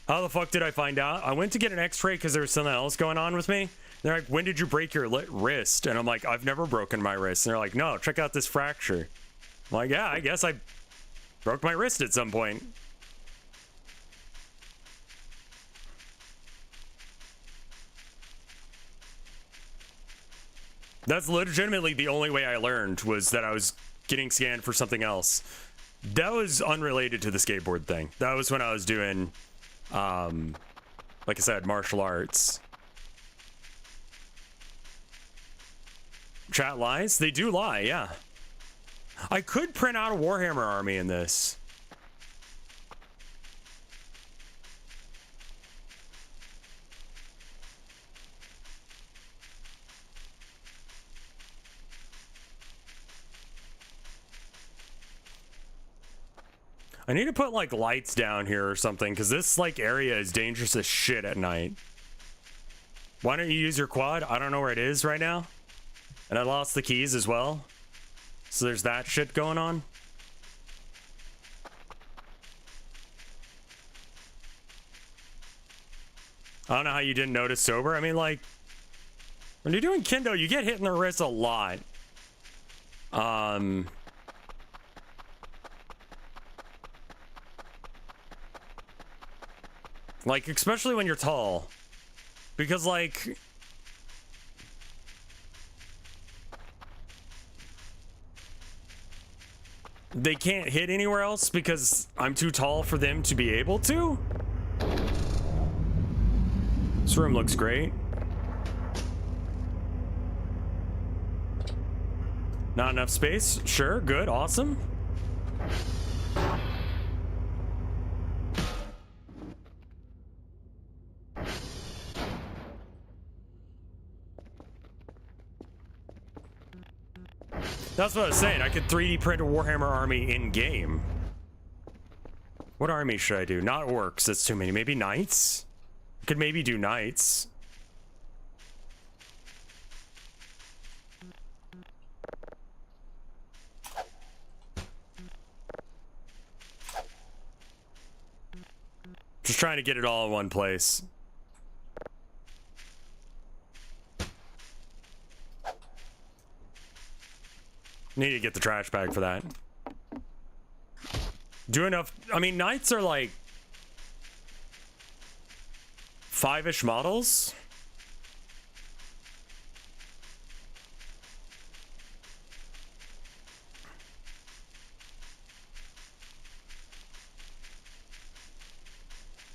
How the fuck did I find out? I went to get an x-ray because there was something else going on with me. They're like, when did you break your wrist? And I'm like, I've never broken my wrist. And they're like, no, check out this fracture. I'm like, yeah, I guess I broke my wrist at some point. That's legitimately the only way I learned, was that I was getting scanned for something else. That was unrelated to the skateboard thing. That was when I was doing, like I said, martial arts. Chat lies? They do lie, yeah. I could print out a Warhammer army in this. I need to put like lights down here or something, because this like area is dangerous as shit at night. Why don't you use your quad? I don't know where it is right now. And I lost the keys as well. So there's that shit going on. I don't know how you didn't notice sober. I mean, like, when you're doing kendo, you get hit in the wrist a lot. Like, especially when you're tall. Because, like, they can't hit anywhere else because I'm too tall for them to be able to. This room looks great. Not enough space? Sure, good, awesome. That's what I was saying. I could 3D print a Warhammer army in game. What army should I do? Not orcs. That's too many. Maybe knights? I could maybe do knights. Just trying to get it all in one place. Need to get the trash bag for that. Do enough. I mean, knights are like 5-ish models.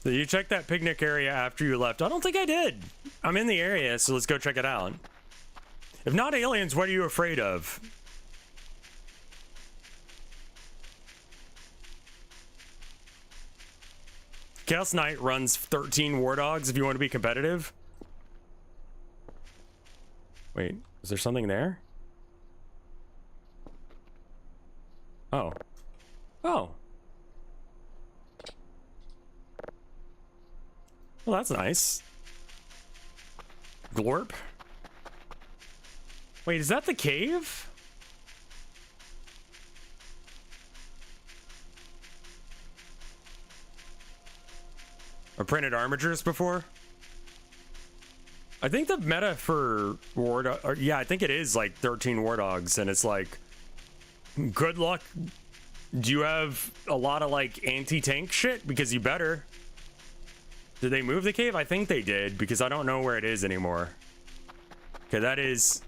Did you check that picnic area after you left? I don't think I did. I'm in the area, so let's go check it out. If not aliens, what are you afraid of? Chaos Knight runs 13 War Dogs if you want to be competitive. Wait, is there something there? Oh. Oh. Well, that's nice. Glorp. Wait, is that the cave? I printed armatures before. I think the meta for War Dog, yeah, I think it is like 13 War Dogs, and it's like, good luck. Do you have a lot of like anti-tank shit? Because you better. Did they move the cave? I think they did, because I don't know where it is anymore. Okay, that is.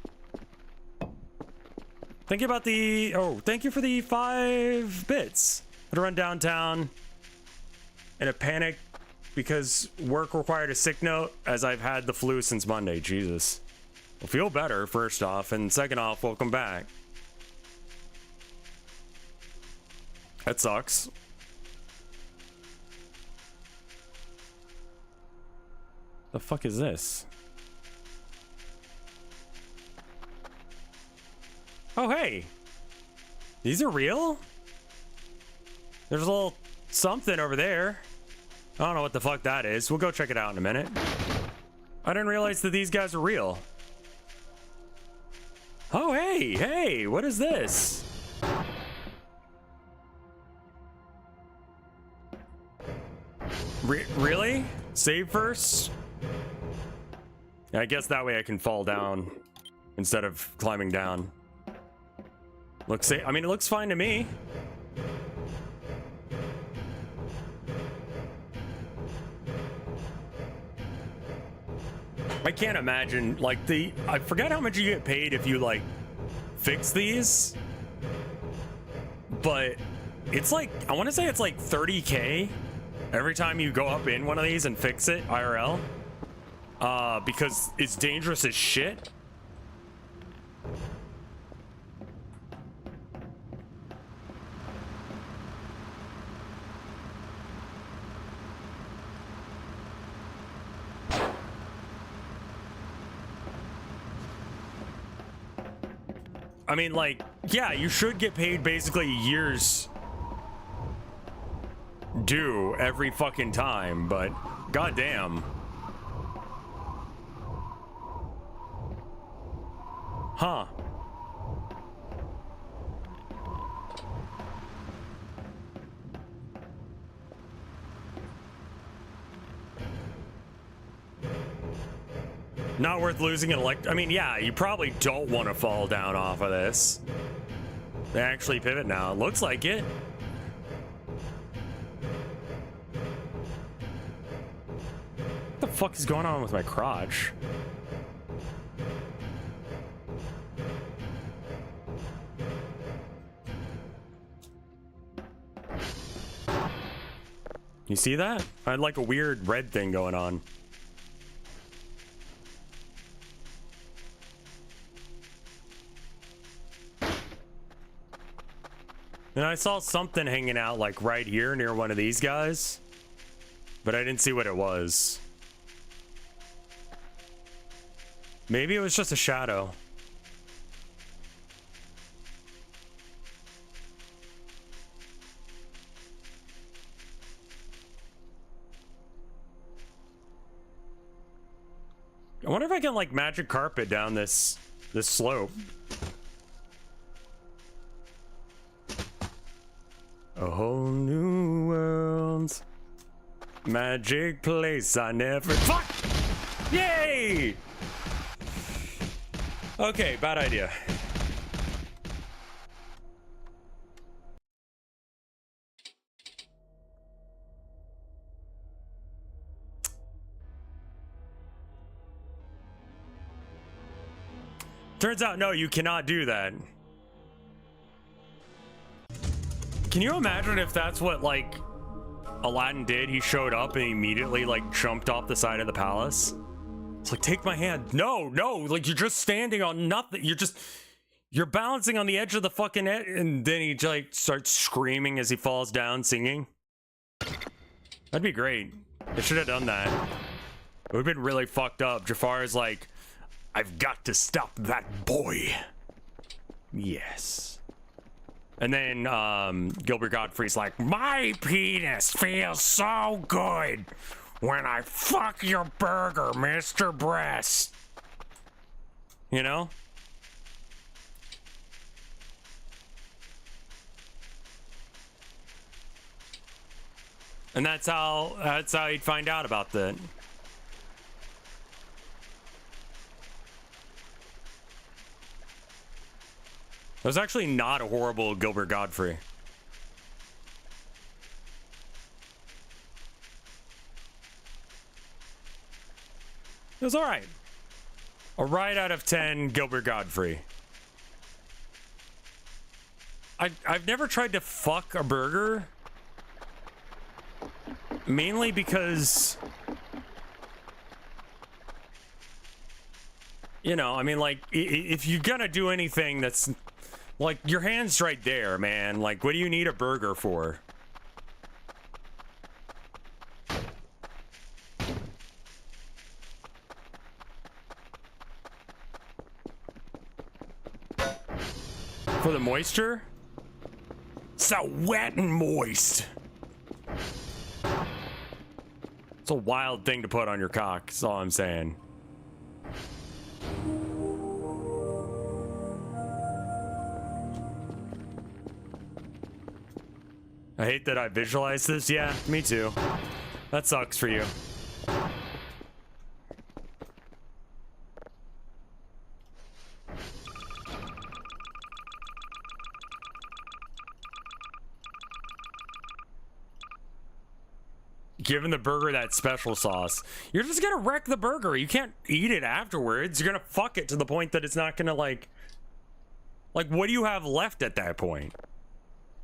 Think about the. Oh, thank you for the 5 bits. I'd run downtown in a panic because work required a sick note, as I've had the flu since Monday. Jesus. Well, feel better, first off, and second off, welcome back. That sucks. The fuck is this? Oh, hey. These are real? There's a little something over there. I don't know what the fuck that is. We'll go check it out in a minute. I didn't realize that these guys are real. Oh, hey, hey, what is this? Really? Save first? I guess that way I can fall down instead of climbing down. I mean, it looks fine to me. I can't imagine, like, I forget how much you get paid if you, like, fix these. But it's like, I want to say it's like 30K every time you go up in one of these and fix it, IRL. Because it's dangerous as shit. I mean, like, yeah, you should get paid basically years due every fucking time, but goddamn. Huh. Not worth losing an I mean, yeah, you probably don't want to fall down off of this. They actually pivot now. Looks like it. What the fuck is going on with my crotch? You see that? I had like a weird red thing going on. And I saw something hanging out like right here near one of these guys, but I didn't see what it was. Maybe it was just a shadow. I wonder if I can like magic carpet down this slope. A whole new world, magic place I never. Fuck! Yay! Okay, bad idea. Turns out, no, you cannot do that. Can you imagine if that's what, like, Aladdin did? He showed up and immediately, like, jumped off the side of the palace. It's like, take my hand. No, like, you're just standing on nothing. You're balancing on the edge of the fucking edge. And then he, like, starts screaming as he falls down, singing. That'd be great. They should have done that. It would have been really fucked up. Jafar's like, I've got to stop that boy. Yes. And then Gilbert Gottfried's like, my penis feels so good when I fuck your burger, Mr. Breast. You know? And that's how he'd find out about that. It was actually not a horrible Gilbert Godfrey. It was alright. A right out of 10 Gilbert Godfrey. I've never tried to fuck a burger. Mainly because, you know, I mean, like, if you're gonna do anything that's, like, your hand's right there, man. Like, what do you need a burger for? For the moisture? So wet and moist. It's a wild thing to put on your cock, that's all I'm saying. I hate that I visualized this. Yeah, me too. That sucks for you. Giving the burger that special sauce. You're just gonna wreck the burger. You can't eat it afterwards. You're gonna fuck it to the point that it's not gonna like, what do you have left at that point?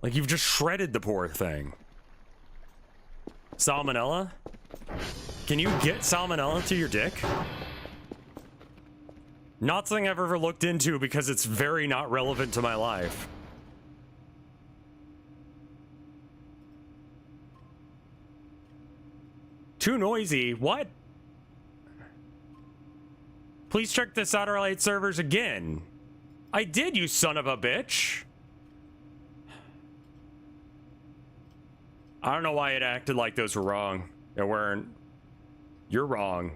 Like, you've just shredded the poor thing. Salmonella? Can you get salmonella to your dick? Not something I've ever looked into because it's very not relevant to my life. Too noisy. What? Please check the satellite servers again. I did, you son of a bitch. I don't know why it acted like those were wrong. They weren't. You're wrong.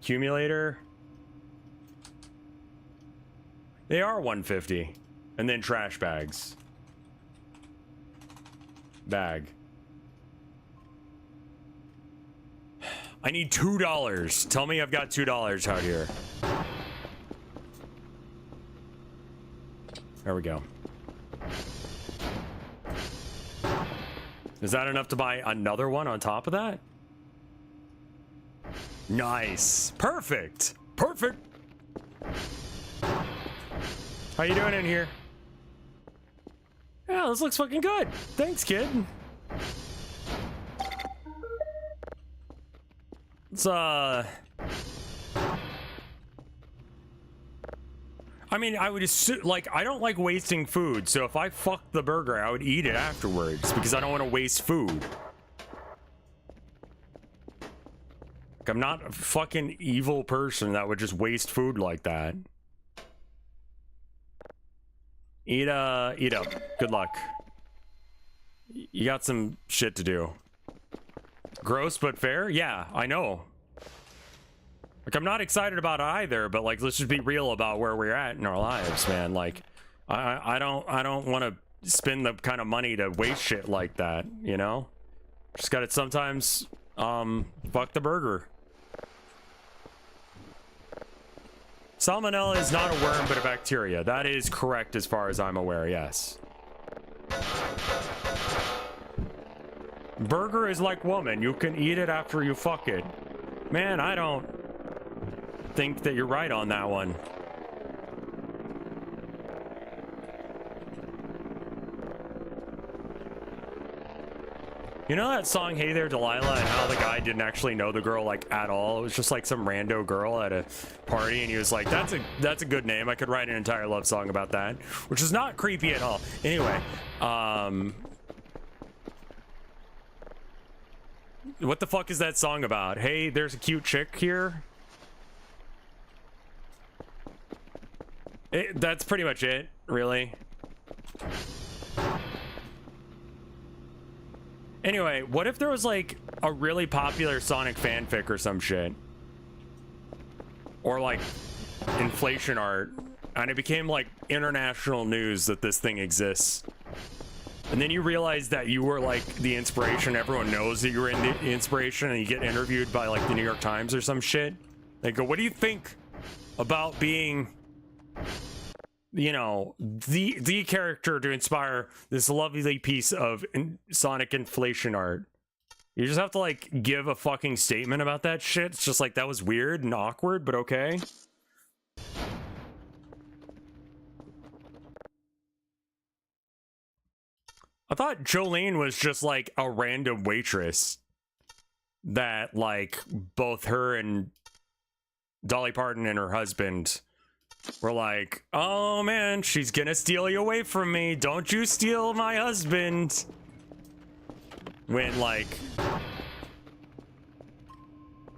Accumulator. They are 150. And then trash bags. Bag. I need $2. Tell me I've got $2 out here. There we go. Is that enough to buy another one on top of that? Nice. Perfect. Perfect. How you doing in here? Yeah, this looks fucking good. Thanks, kid. It's, I mean, I would assume, like, I don't like wasting food, so if I fucked the burger, I would eat it afterwards, because I don't want to waste food. Like, I'm not a fucking evil person that would just waste food like that. Eat up. Good luck. You got some shit to do. Gross but fair? Yeah, I know. Like, I'm not excited about it either, but, like, let's just be real about where we're at in our lives, man. Like, I don't want to spend the kind of money to waste shit like that, you know? Just gotta sometimes, fuck the burger. Salmonella is not a worm, but a bacteria. That is correct as far as I'm aware, yes. Burger is like woman. You can eat it after you fuck it. Man, I don't think that you're right on that one. You know that song Hey There Delilah, and how the guy didn't actually know the girl like at all? It was just like some rando girl at a party, and he was like, that's a good name. I could write an entire love song about that, which is not creepy at all. Anyway, what the fuck is that song about? Hey, there's a cute chick here. That's pretty much it, really. Anyway, what if there was like a really popular Sonic fanfic or some shit? Or like inflation art, and it became like international news that this thing exists. And then you realize that you were like the inspiration. Everyone knows that you were in the inspiration, and you get interviewed by like the New York Times or some shit. They go, what do you think about being, you know, the character to inspire this lovely piece of Sonic inflation art? You just have to like give a fucking statement about that shit. It's just like, that was weird and awkward, but okay. I thought Jolene was just like a random waitress that like both her and Dolly Parton and her husband were like, oh man, she's gonna steal you away from me. Don't you steal my husband. When like,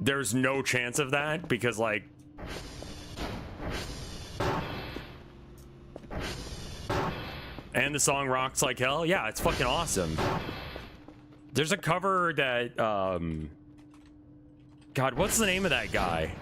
there's no chance of that because like, and the song rocks like hell. Yeah, it's fucking awesome. There's a cover that, God, what's the name of that guy?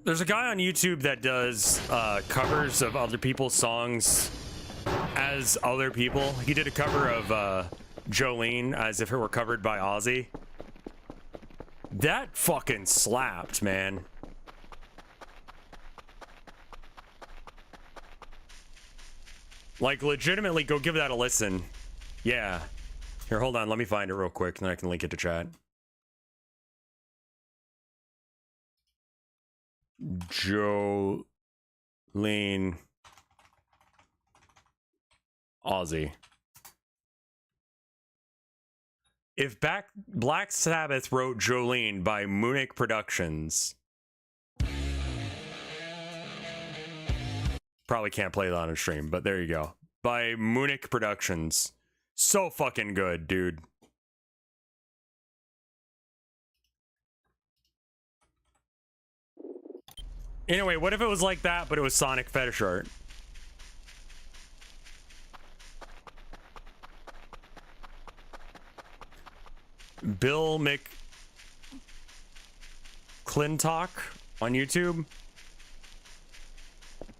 There's a guy on YouTube that does covers of other people's songs as other people. He did a cover of Jolene as if it were covered by Ozzy. That fucking slapped, man. Like, legitimately, go give that a listen. Yeah. Here, hold on. Let me find it real quick, and then I can link it to chat. Jolene Ozzy. If Black Sabbath wrote Jolene by Munich Productions, probably can't play that on a stream, but there you go. By Munich Productions. So fucking good, dude. Anyway, what if it was like that, but it was Sonic fetish art? Bill McClintock on YouTube.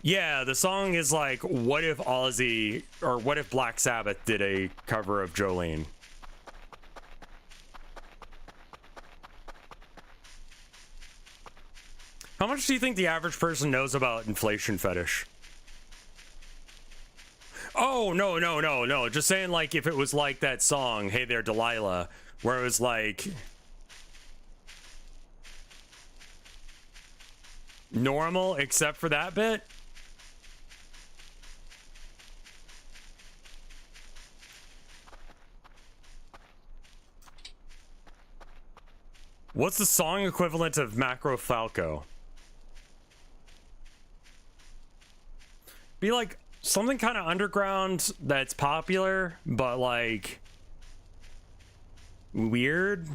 Yeah, the song is like, what if Ozzy, or what if Black Sabbath did a cover of Jolene? How much do you think the average person knows about inflation fetish? Oh, no. Just saying, like, if it was like that song, Hey There, Delilah, where it was like normal except for that bit. What's the song equivalent of Macro Falco? Be like something kind of underground that's popular, but like weird.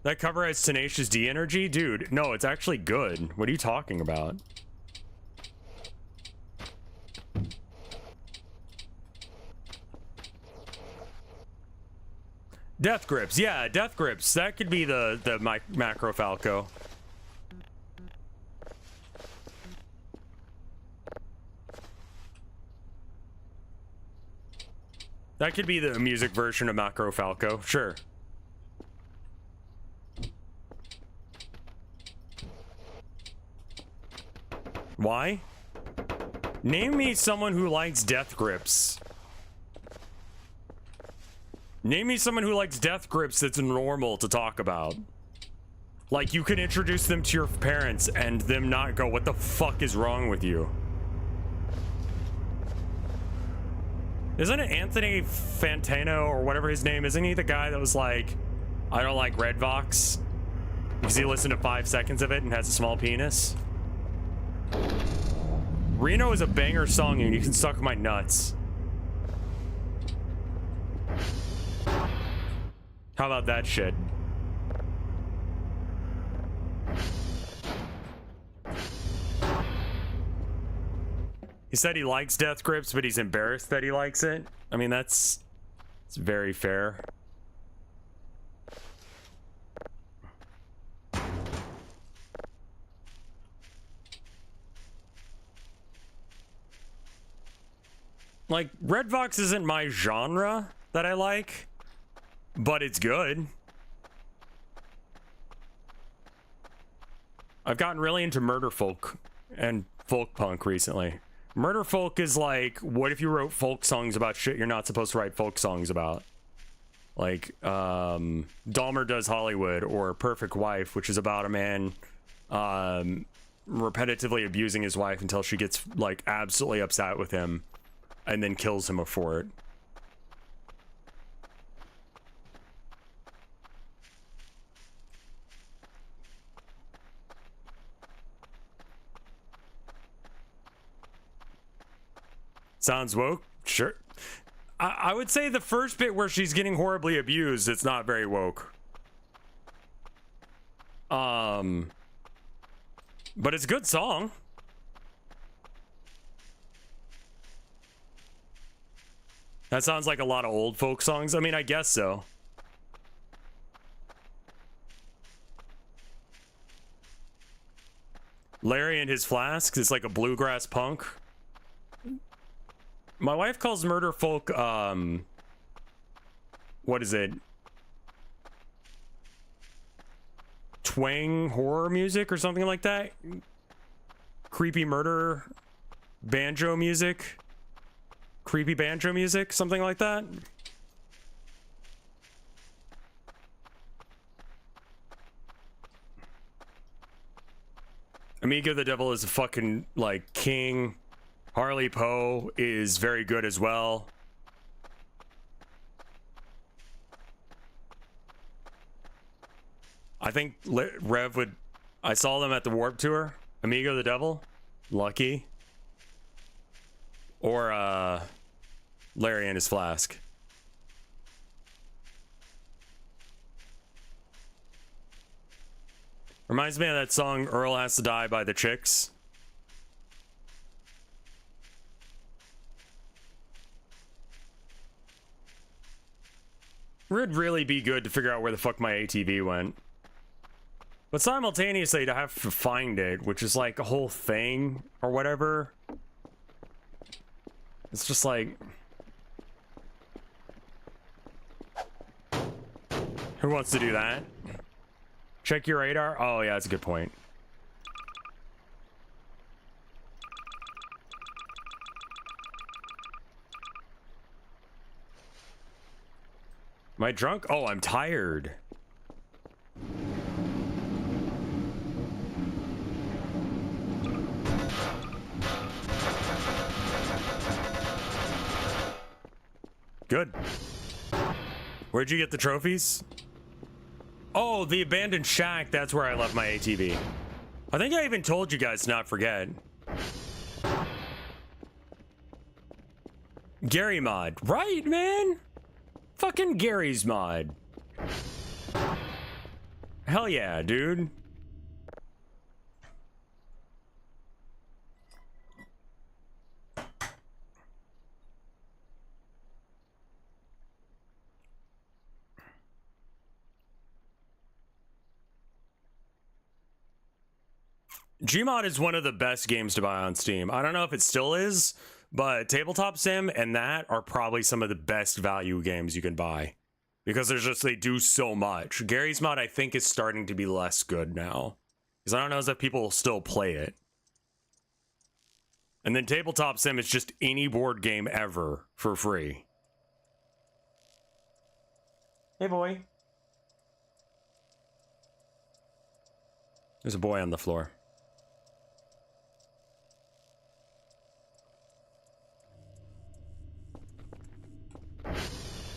That cover has Tenacious D energy? Dude, no, it's actually good. What are you talking about? Death Grips. Yeah, Death Grips. That could be the Macro Falco. That could be the music version of Macro Falco. Sure. Why? Name me someone who likes Death Grips. Name me someone who likes Death Grips that's normal to talk about. Like, you can introduce them to your parents and them not go, what the fuck is wrong with you? Isn't it Anthony Fantano or whatever his name? Isn't he the guy that was like, I don't like Red Vox because he listened to 5 seconds of it and has a small penis? Reno is a banger song and you can suck my nuts. How about that shit? He said he likes Death Grips, but he's embarrassed that he likes it. I mean, it's very fair. Like, Red Vox isn't my genre that I like, but it's good. I've gotten really into murder folk and folk punk recently. Murder folk is like, what if you wrote folk songs about shit you're not supposed to write folk songs about? Like, Dahmer Does Hollywood, or Perfect Wife, which is about a man, repetitively abusing his wife until she gets, like, absolutely upset with him and then kills him for it. Sounds woke? Sure. I would say the first bit where she's getting horribly abused, it's not very woke. But it's a good song. That sounds like a lot of old folk songs. I mean, I guess so. Larry and His Flasks, it's like a bluegrass punk. My wife calls murder folk, what is it? Twang horror music or something like that? Creepy murder banjo music? Creepy banjo music? Something like that? Amigo the Devil is a fucking, like, king. Harley Poe is very good as well. I think Rev would... I saw them at the Warp Tour. Amigo the Devil. Lucky. Or, Larry and His Flask. Reminds me of that song Earl Has to Die by the Chicks. It would really be good to figure out where the fuck my ATV went. But simultaneously to have to find it, which is like a whole thing or whatever. It's just like... Who wants to do that? Check your radar? Oh yeah, that's a good point. Am I drunk? Oh, I'm tired. Good. Where'd you get the trophies? Oh, the abandoned shack. That's where I left my ATV. I think I even told you guys to not forget. Gary mod. Right, man? Fucking Gary's mod. Hell yeah, dude. Gmod is one of the best games to buy on Steam. I don't know if it still is, but Tabletop Sim and that are probably some of the best value games you can buy. Because there's just, they do so much. Gary's mod, I think, is starting to be less good now. Because I don't know if people still play it. And then Tabletop Sim is just any board game ever for free. Hey, boy. There's a boy on the floor.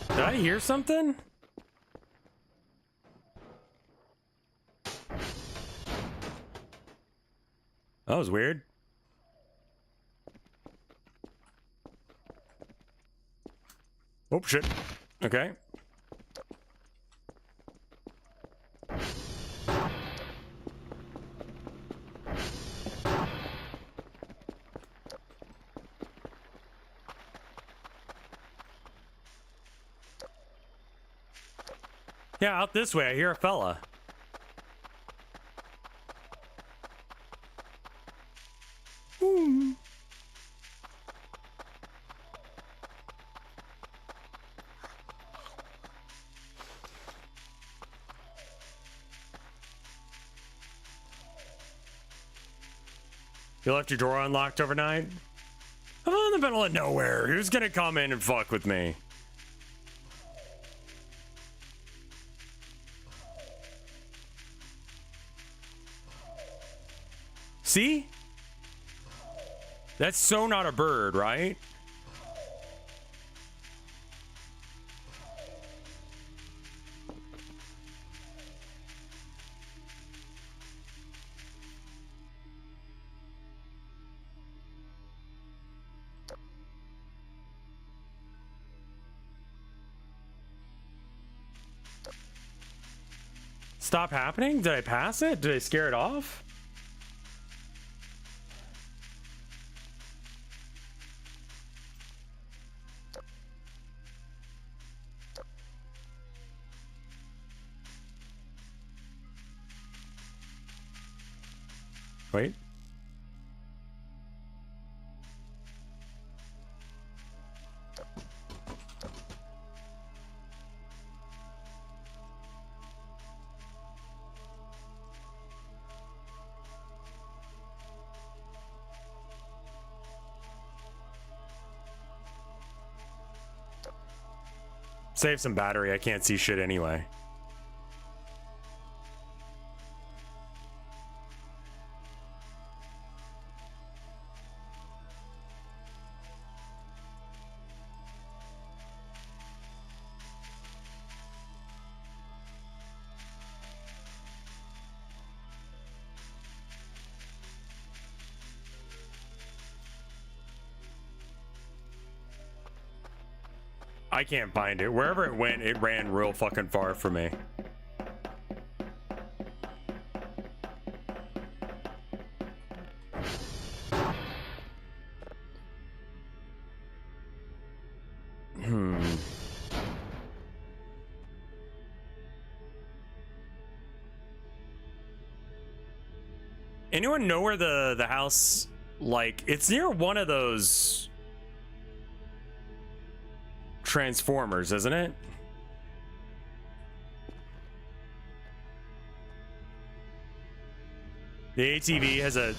Did I hear something? That was weird. Oh, shit. Okay. Yeah, out this way. I hear a fella. Ooh. You left your door unlocked overnight? the middle of nowhere. Who's gonna come in and fuck with me? See? That's so not a bird, right? Stop happening? Did I pass it? Did I scare it off? Wait. Save some battery. I can't see shit anyway. I can't find it. Wherever it went, it ran real fucking far from me. Anyone know where the house, like, it's near one of those transformers, isn't it? The ATV has a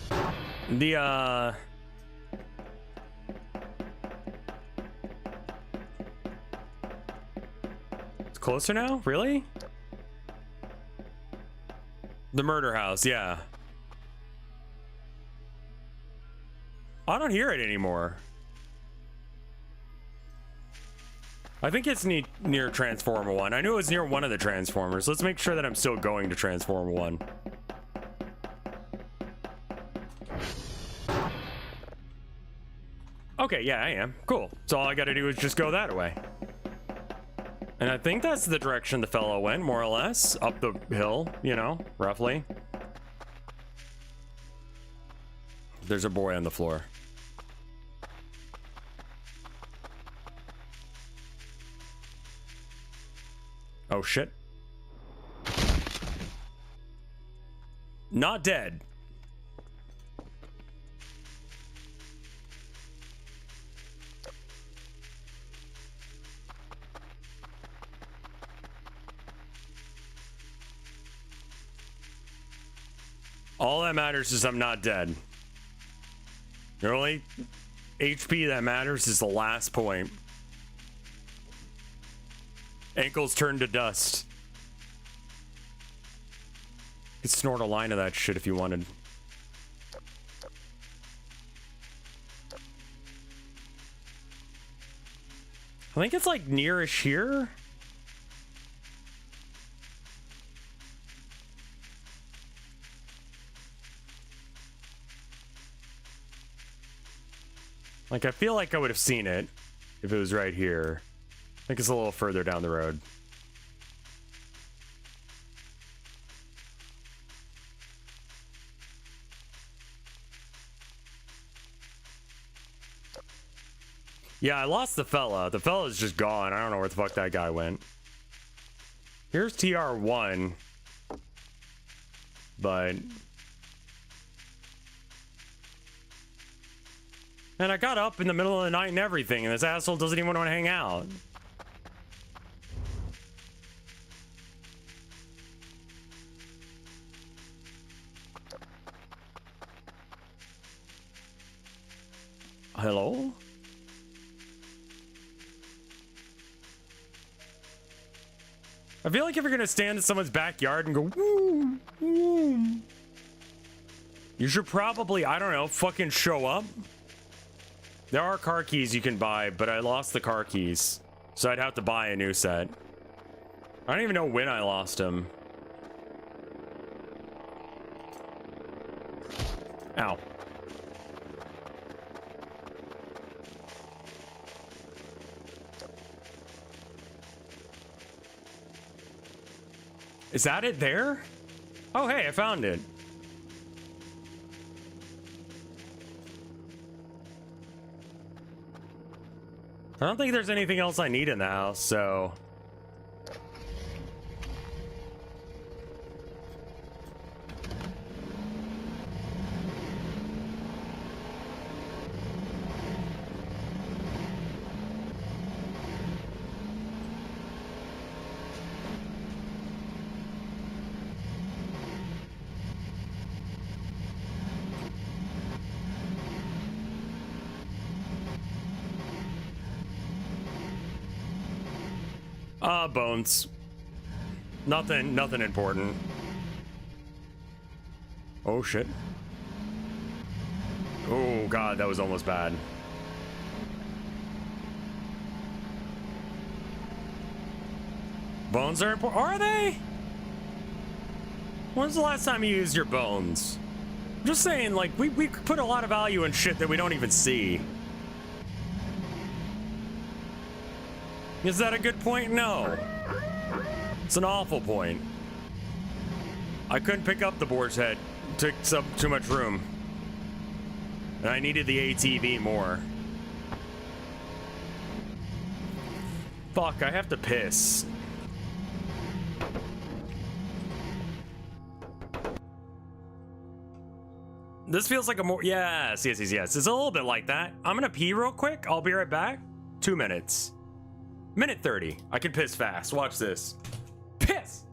it's closer now? Really? The murder house, yeah. I don't hear it anymore. I think it's near Transformer 1. I knew it was near one of the Transformers. Let's make sure that I'm still going to Transformer 1. Okay, yeah, I am. Cool. So all I gotta do is just go that way. And I think that's the direction the fellow went, more or less. Up the hill, you know, roughly. There's a boy on the floor. Oh, shit. Not dead. All that matters is I'm not dead. The only HP that matters is the last point. Ankles turn to dust. You could snort a line of that shit if you wanted. I think it's like nearish here. Like, I feel like I would have seen it if it was right here. I think it's a little further down the road. Yeah, I lost the fella. The fella's just gone. I don't know where the fuck that guy went. Here's TR1. But... and I got up in the middle of the night and everything, and this asshole doesn't even want to hang out. Hello? I feel like if you're gonna stand in someone's backyard and go, woo, woo, you should probably, I don't know, fucking show up. There are car keys you can buy, but I lost the car keys, so I'd have to buy a new set. I don't even know when I lost them. Ow. Is that it there? Oh, hey, I found it. I don't think there's anything else I need in the house, so... bones. Nothing important. Oh, shit. Oh, God, that was almost bad. Bones are important. Are they? When's the last time you used your bones? I'm just saying, like, we put a lot of value in shit that we don't even see. Is that a good point? No. It's an awful point. I couldn't pick up the boar's head. It took too much room. And I needed the ATV more. Fuck, I have to piss. This feels like a more... Yes. It's a little bit like that. I'm gonna pee real quick. I'll be right back. 2 minutes. Minute 30. I can piss fast. Watch this. Piss!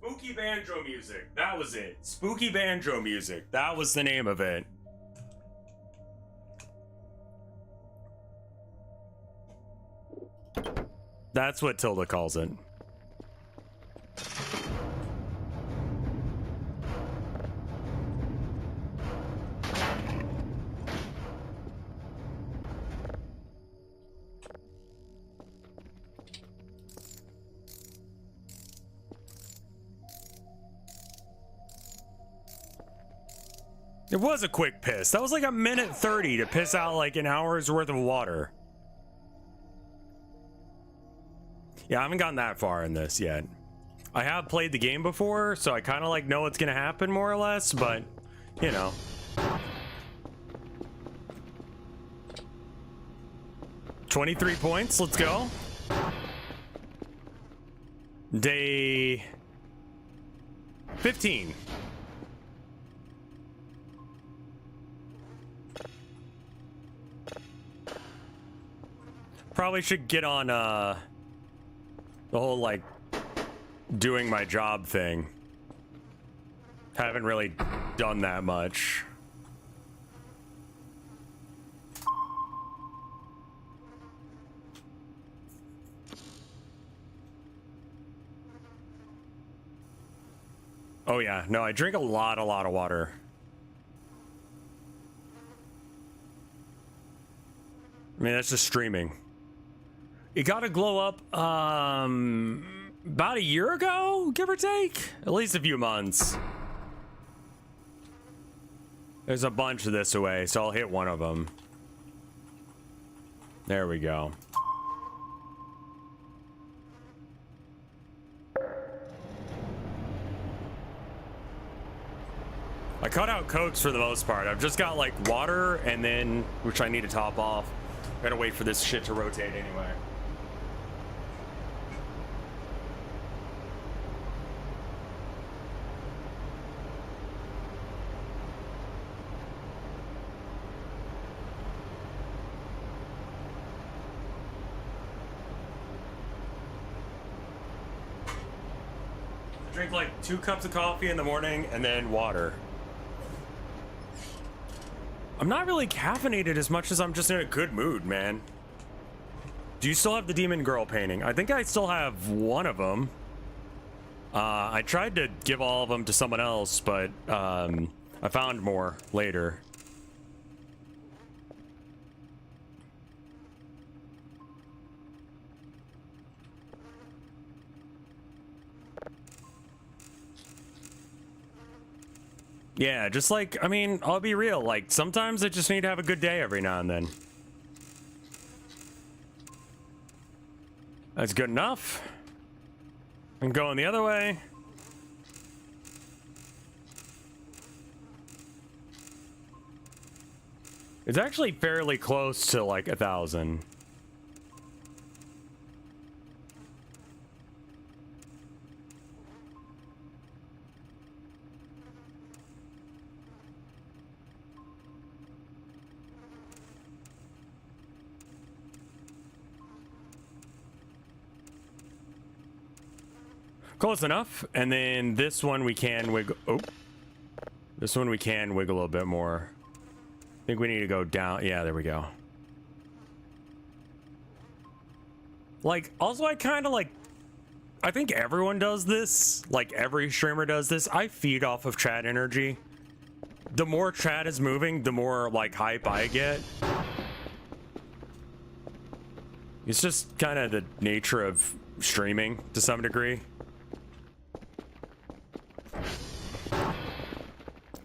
Spooky banjo music. That was it. Spooky banjo music. That was the name of it. That's what Tilda calls it. It was a quick piss. That was like a minute 30 to piss out like an hour's worth of water. Yeah, I haven't gotten that far in this yet. I have played the game before, so I kind of like know what's gonna happen more or less, but you know. $23 points, let's go. Day 15. Probably should get on The whole, like, doing my job thing. Haven't really done that much. Oh yeah, no, I drink a lot of water. I mean, that's just streaming. It got to glow up about a year ago, give or take. At least a few months. There's a bunch of this away, so I'll hit one of them. There we go. I cut out cokes for the most part. I've just got like water and then, which I need to top off. Gotta wait for this shit to rotate anyway. I drink like 2 cups of coffee in the morning and then water. I'm not really caffeinated as much as I'm just in a good mood, man. Do you still have the demon girl painting? I think I still have one of them. I tried to give all of them to someone else, but I found more later. Yeah, just like, I mean, I'll be real, like, sometimes I just need to have a good day every now and then. That's good enough. I'm going the other way. It's actually fairly close to, like, 1,000. Close enough. And then this one we can wiggle. Oh, this one we can wiggle a little bit more. I think we need to go down. Yeah, there we go. Like, also I kind of like, I think everyone does this. Like every streamer does this. I feed off of chat energy. The more chat is moving, the more like hype I get. It's just kind of the nature of streaming to some degree.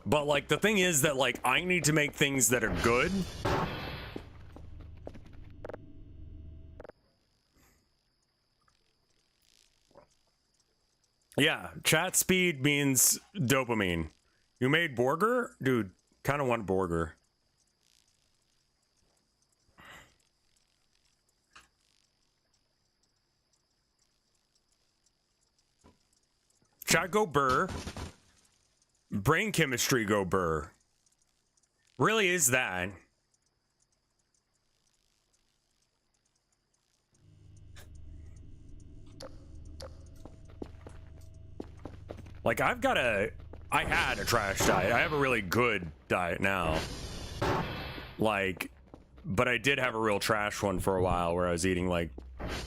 But like the thing is that like I need to make things that are good. Yeah, chat speed means dopamine. You made burger? Dude, kind of want burger. Chat go burr. Brain chemistry go burr. Really is that. Like I had a trash diet. I have a really good diet now. Like, but I did have a real trash one for a while where I was eating like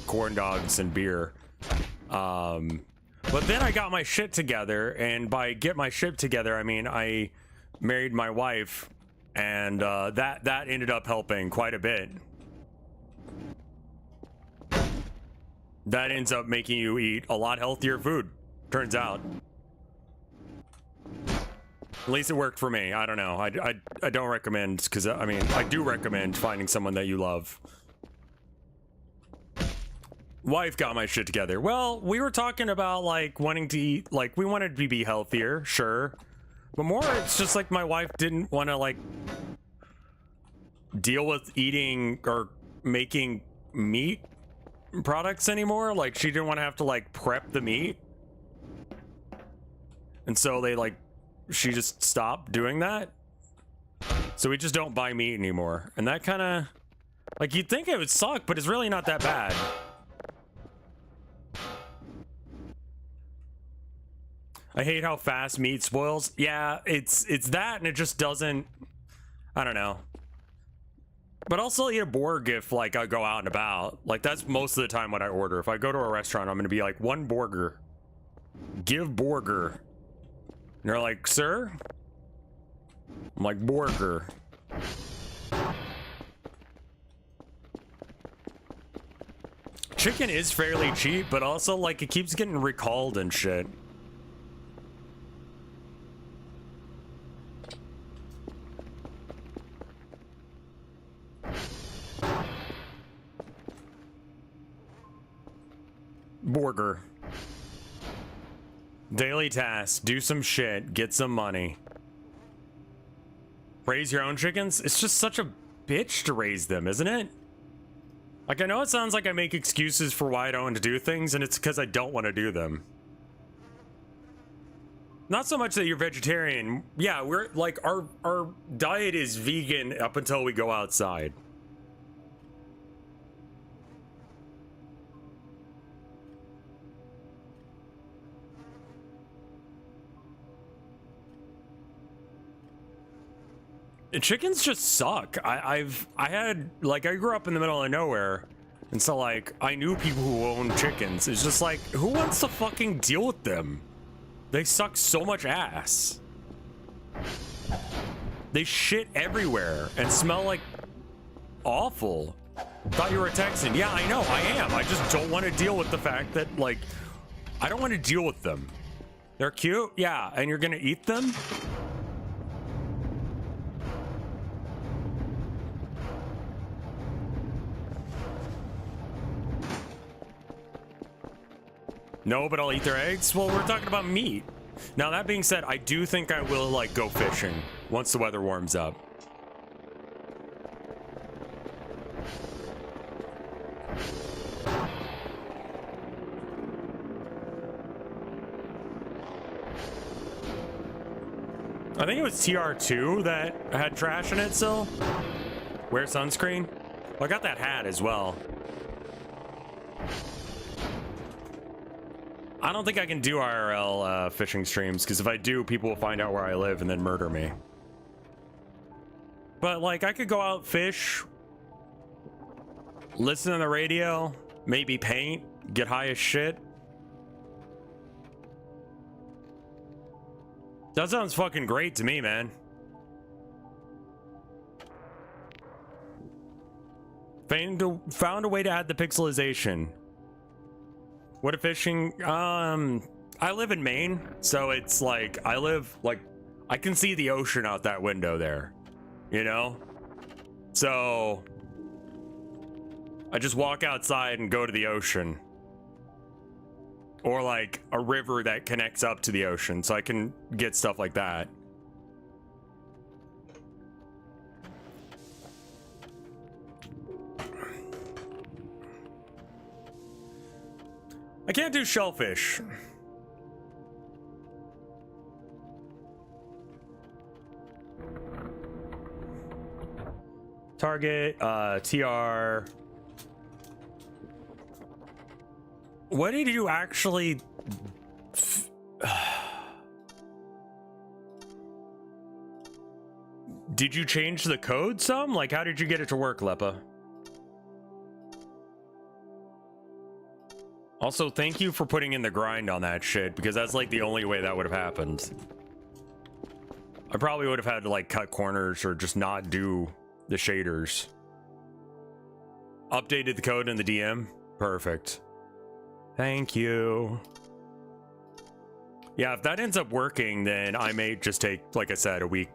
corn dogs and beer. But then I got my shit together, and by get my shit together, I mean I married my wife, and that ended up helping quite a bit. That ends up making you eat a lot healthier food, turns out. At least it worked for me. I don't know. I don't recommend, because I mean I do recommend finding someone that you love. Wife got my shit together. Well, we were talking about like wanting to eat, like we wanted to be healthier, sure, but more it's just like my wife didn't want to like deal with eating or making meat products anymore. Like she didn't want to have to like prep the meat, and so she just stopped doing that. So we just don't buy meat anymore, and that kind of, like, you'd think it would suck, but it's really not that bad. I hate how fast meat spoils. Yeah, it's that, and it just doesn't. I don't know. But I'll still eat a burger if like I go out and about. Like that's most of the time what I order. If I go to a restaurant, I'm gonna be like, one burger. Give burger. And they're like, sir? I'm like, burger. Chicken is fairly cheap, but also like it keeps getting recalled and shit. Burger. Daily task. Do some shit. Get some money. Raise your own chickens? It's just such a bitch to raise them, isn't it? Like, I know it sounds like I make excuses for why I don't want to do things, and it's because I don't want to do them. Not so much that you're vegetarian. Yeah, we're like, our diet is vegan up until we go outside. Chickens just suck. I had like I grew up in the middle of nowhere, and so like I knew people who own chickens. It's just like, who wants to fucking deal with them? They suck so much ass. They shit everywhere and smell like awful. Thought you were a Texan. Yeah, I know, I am. I just don't want to deal with the fact that like I don't want to deal with them. They're cute, yeah, and you're gonna eat them? No, but I'll eat their eggs? Well, we're talking about meat. Now, that being said, I do think I will, like, go fishing once the weather warms up. I think it was TR2 that had trash in it still. Wear sunscreen. Well, I got that hat as well. I don't think I can do IRL fishing streams, because if I do, people will find out where I live and then murder me. But, like, I could go out, fish, listen to the radio, maybe paint, get high as shit. That sounds fucking great to me, man. Found a way to add the pixelization. What a fishing, I live in Maine, so it's like, I can see the ocean out that window there, you know? So, I just walk outside and go to the ocean. Or like a river that connects up to the ocean, so I can get stuff like that. I can't do shellfish. Target, TR. What did you actually... Did you change the code some? Like, how did you get it to work, Lepa? Also, thank you for putting in the grind on that shit, because that's like the only way that would have happened. I probably would have had to like cut corners or just not do the shaders. Updated the code in the DM. Perfect. Thank you. Yeah, if that ends up working, then I may just take, like I said, a week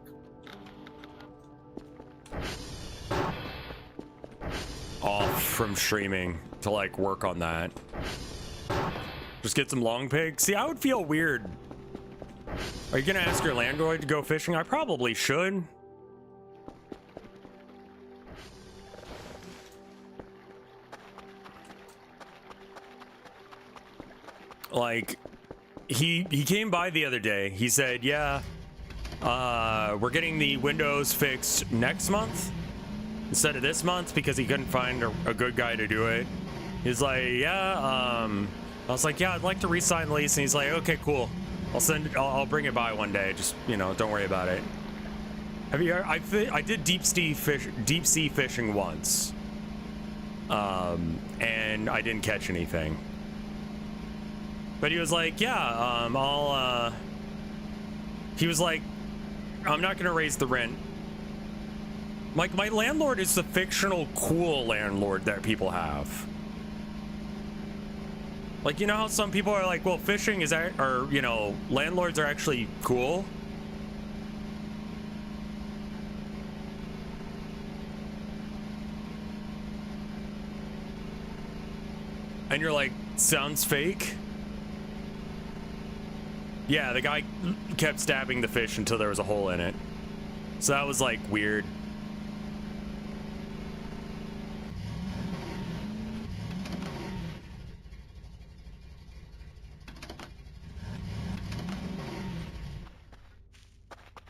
off from streaming to like work on that. Just get some long pigs. See, I would feel weird. Are you gonna ask your landlord to go fishing? I probably should. Like, he came by the other day. He said, yeah, we're getting the windows fixed next month instead of this month because he couldn't find a good guy to do it. He's like, yeah, I was like, yeah, I'd like to re-sign the lease. And he's like, okay, cool. I'll bring it by one day. Just, you know, don't worry about it. Have you? I did deep sea fishing once, and I didn't catch anything. But he was like, yeah, he was like, I'm not gonna raise the rent. Like, my landlord is the fictional cool landlord that people have. Like, you know how some people are like, well, fishing is, or, you know, landlords are actually cool? And you're like, sounds fake? Yeah, the guy kept stabbing the fish until there was a hole in it. So that was, like, weird.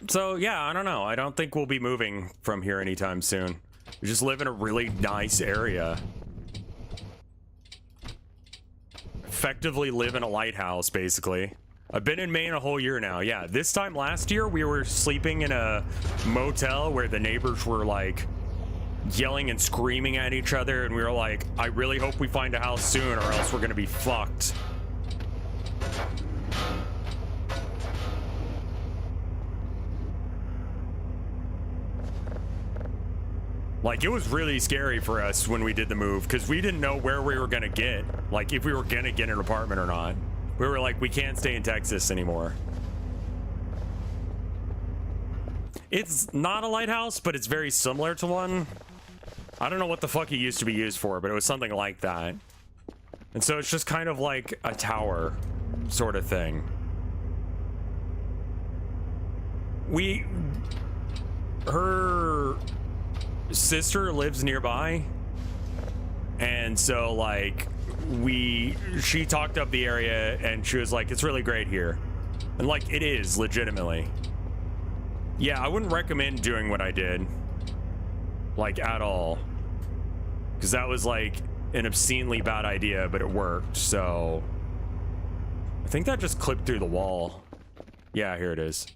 So, yeah, I don't know. I don't think we'll be moving from here anytime soon. We just live in a really nice area. Effectively live in a lighthouse, basically. I've been in Maine a whole year now. Yeah, this time last year, we were sleeping in a motel where the neighbors were, like, yelling and screaming at each other, and we were like, I really hope we find a house soon or else we're gonna be fucked. Like, it was really scary for us when we did the move, because we didn't know where we were gonna get. Like, if we were gonna get an apartment or not. We were like, we can't stay in Texas anymore. It's not a lighthouse, but it's very similar to one. I don't know what the fuck it used to be used for, but it was something like that. And so it's just kind of like a tower sort of thing. Her sister lives nearby, and so, like, she talked up the area and she was like, it's really great here. And, like, it is legitimately. Yeah, I wouldn't recommend doing what I did, like, at all, because that was like an obscenely bad idea, but it worked. So I think that just clipped through the wall. Yeah, here it is.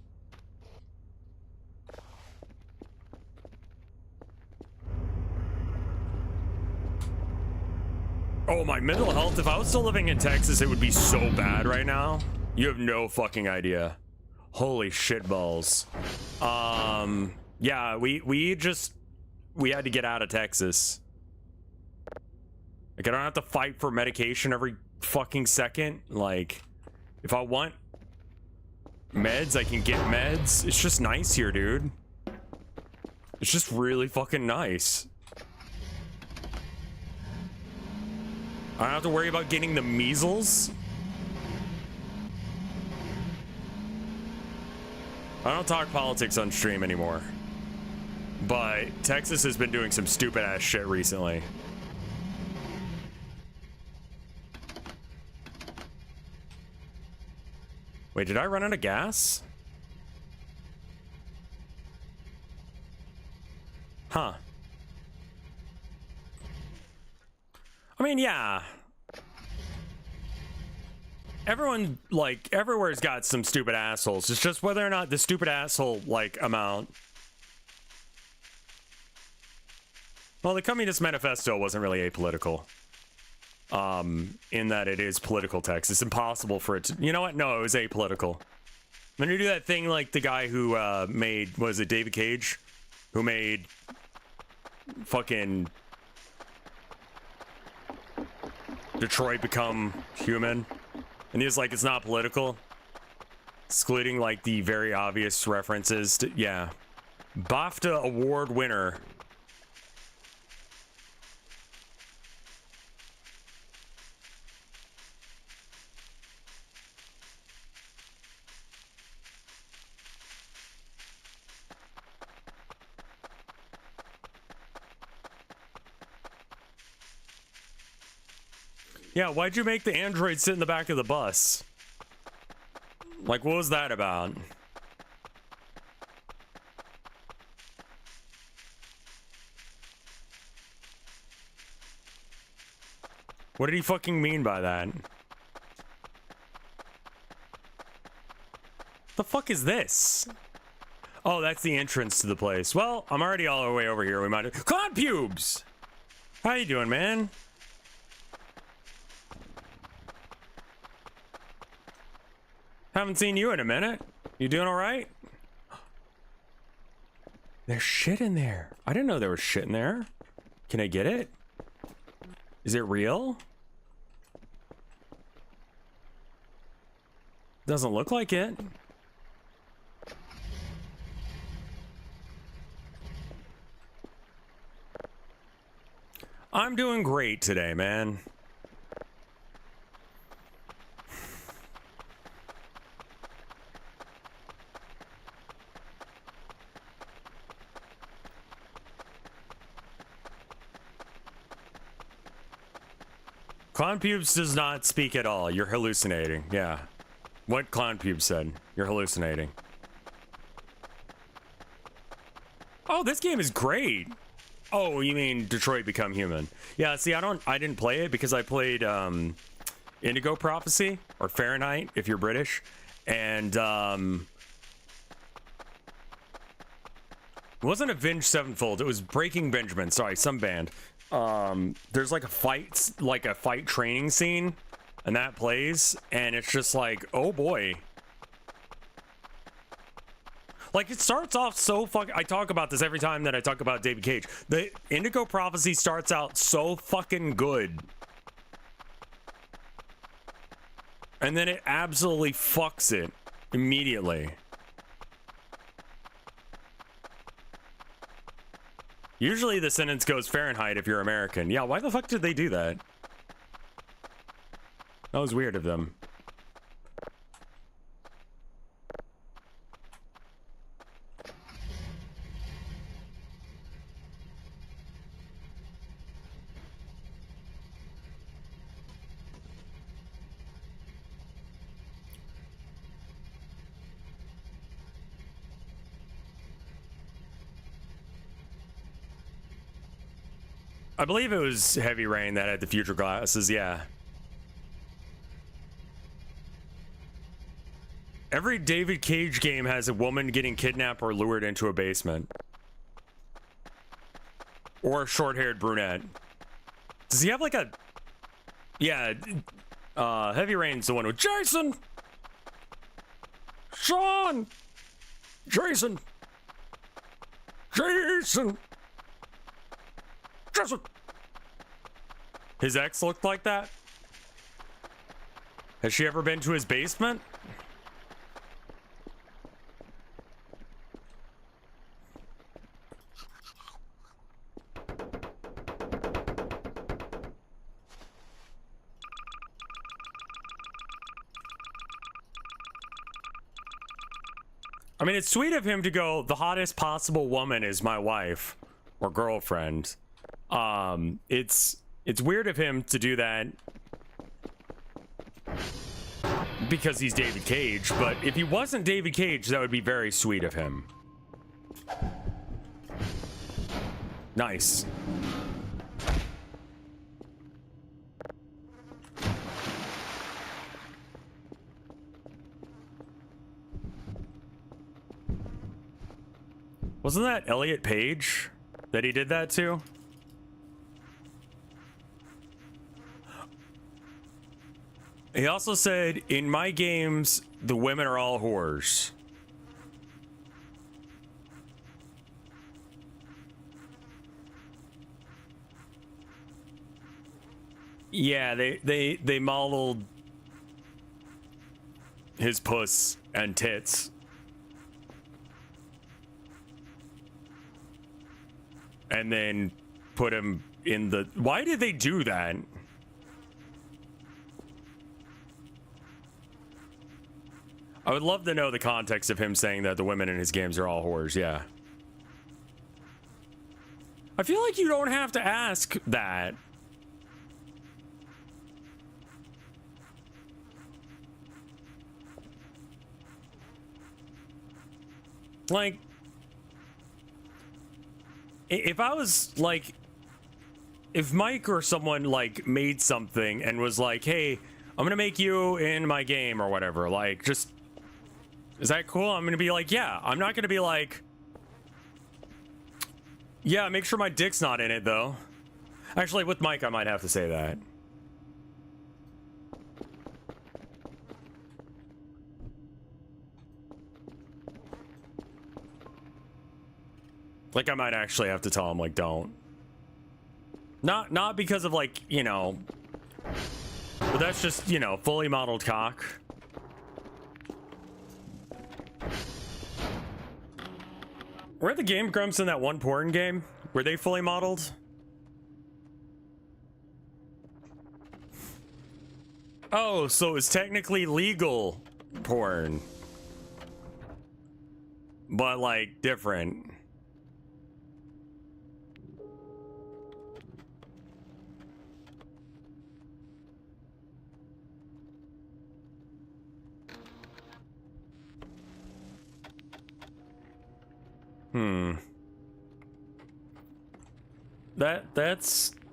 Oh, my mental health. If I was still living in Texas, it would be so bad right now. You have no fucking idea. Holy shit balls. Yeah, we had to get out of Texas. Like, I don't have to fight for medication every fucking second. Like, if I want meds, I can get meds. It's just nice here, dude. It's just really fucking nice. I don't have to worry about getting the measles. I don't talk politics on stream anymore. But Texas has been doing some stupid ass shit recently. Wait, did I run out of gas? Huh. I mean, yeah. Everyone, like, everywhere's got some stupid assholes. It's just whether or not the stupid asshole, like, amount. Well, the Communist Manifesto wasn't really apolitical. In that it is political text. It's impossible for it to... You know what? No, it was apolitical. When you do that thing like the guy who made... Was it David Cage? Who made... Fucking... Detroit Become Human. And he was like, it's not political. Excluding, like, the very obvious references to... Yeah. BAFTA award winner. Yeah, why'd you make the android sit in the back of the bus? Like, what was that about? What did he fucking mean by that? The fuck is this? Oh, that's the entrance to the place. Well, I'm already all the way over here. We might... Clown pubes! How you doing, man? Haven't seen you in a minute. You doing all right? There's shit in there. I didn't know there was shit in there. Can I get it? Is it real? Doesn't look like it. I'm doing great today, man. Clown pubes does not speak at all. You're hallucinating. Yeah. What Clown pubes said. You're hallucinating. Oh, this game is great. Oh, you mean Detroit Become Human? Yeah, see, I didn't play it because I played Indigo Prophecy or Fahrenheit if you're British. And it wasn't Avenged Sevenfold, it was Breaking Benjamin. Sorry, some band. There's like a fight training scene, and that plays, and it's just like, oh boy. Like, it starts off so fucking... I talk about this every time that I talk about David Cage. The Indigo Prophecy starts out so fucking good. And then it absolutely fucks it immediately. Usually the sentence goes Fahrenheit if you're American. Yeah, why the fuck did they do that? That was weird of them. I believe it was Heavy Rain that had the future glasses, yeah. Every David Cage game has a woman getting kidnapped or lured into a basement. Or a short-haired brunette. Does he have like a... Yeah, Heavy Rain's the one with Jason! Sean! Jason! Jason! His ex looked like that? Has she ever been to his basement? I mean, it's sweet of him to go, the hottest possible woman is my wife or girlfriend. It's weird of him to do that because he's David Cage, but if he wasn't David Cage, that would be very sweet of him. Nice. Wasn't that Elliot Page that he did that to? He also said, in my games, the women are all whores. Yeah, they modeled his puss and tits. And then put him in the... Why did they do that? I would love to know the context of him saying that the women in his games are all whores, yeah. I feel like you don't have to ask that. Like, if I was like, if Mike or someone like made something and was like, hey, I'm gonna make you in my game or whatever, like, just Is that cool? I'm gonna be like, yeah. I'm not gonna be like, yeah, make sure my dick's not in it, though. Actually, with Mike, I might have to say that. Like, I might actually have to tell him, like, don't. Not because of, like, you know, but that's just, you know, fully modeled cock. Were the Game Grumps in that one porn game? Were they fully modeled? Oh, so it's technically legal porn. But, like, different.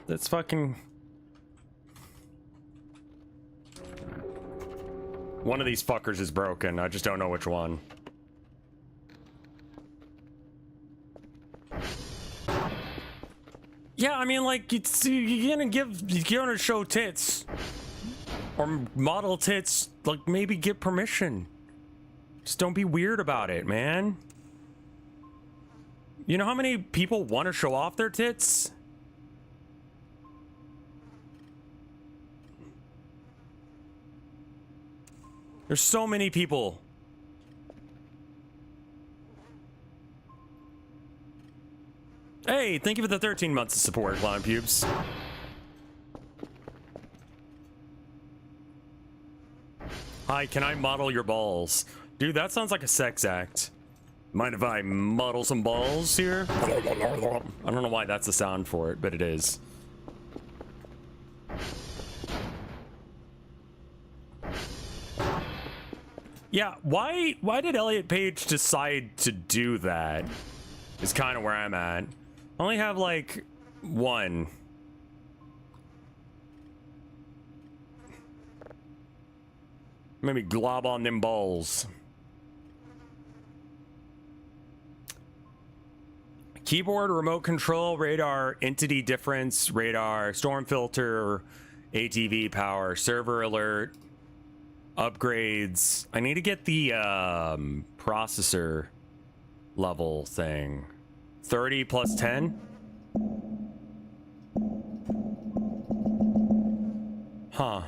That's fucking... One of these fuckers is broken. I just don't know which one. Yeah, I mean, like, you're gonna show tits. Or model tits, like, maybe get permission. Just don't be weird about it, man. You know how many people want to show off their tits? There's so many people. Hey, thank you for the 13 months of support, Clown Pubes. Hi, can I model your balls? Dude, that sounds like a sex act. Mind if I model some balls here? I don't know why that's the sound for it, but it is. Yeah, why did Elliot Page decide to do that? Is kind of where I'm at. I only have like one. Maybe glob on them balls. Keyboard, remote control, radar, entity difference, radar, storm filter, ATV power, server alert, upgrades. I need to get the processor level thing. 30 plus 10? Huh.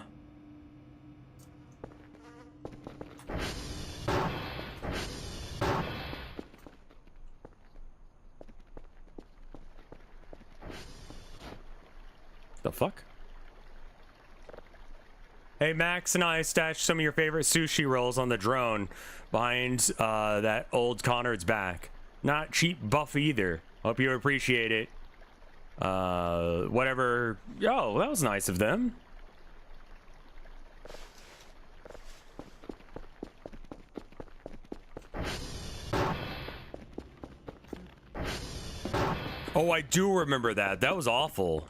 The fuck? Hey, Max and I stashed some of your favorite sushi rolls on the drone behind that old Conrad's back. Not cheap buff either. Hope you appreciate it. Whatever. Oh, that was nice of them. Oh, I do remember that. That was awful.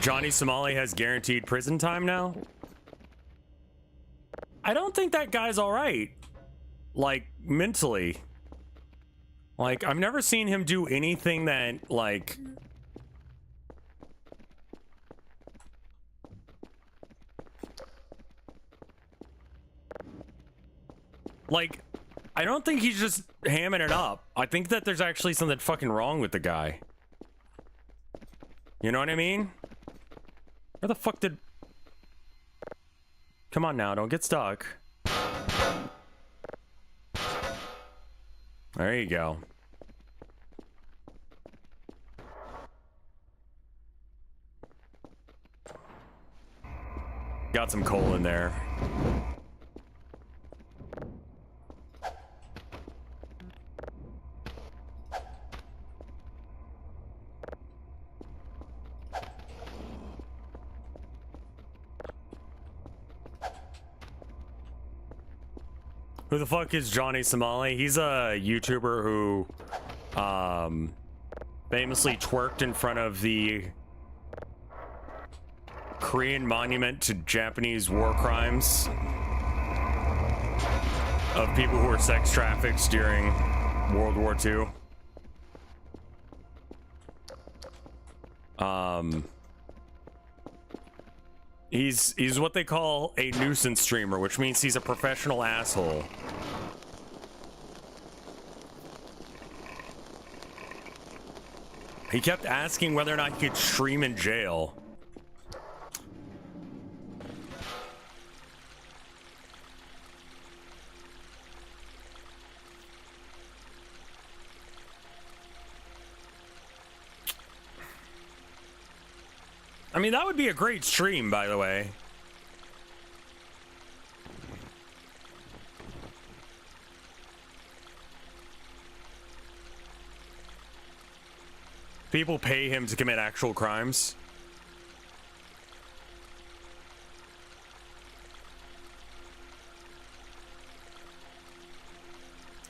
Johnny Somali has guaranteed prison time now? I don't think that guy's all right. Like, mentally. Like, I've never seen him do anything that, like... Like, I don't think he's just hamming it up. I think that there's actually something fucking wrong with the guy. You know what I mean? Where the fuck did... Come on now, don't get stuck. There you go. Got some coal in there. Who the fuck is Johnny Somali? He's a YouTuber who famously twerked in front of the Korean monument to Japanese war crimes of people who were sex trafficked during World War II. He's what they call a nuisance streamer, which means he's a professional asshole. He kept asking whether or not he could stream in jail. I mean, that would be a great stream, by the way. People pay him to commit actual crimes.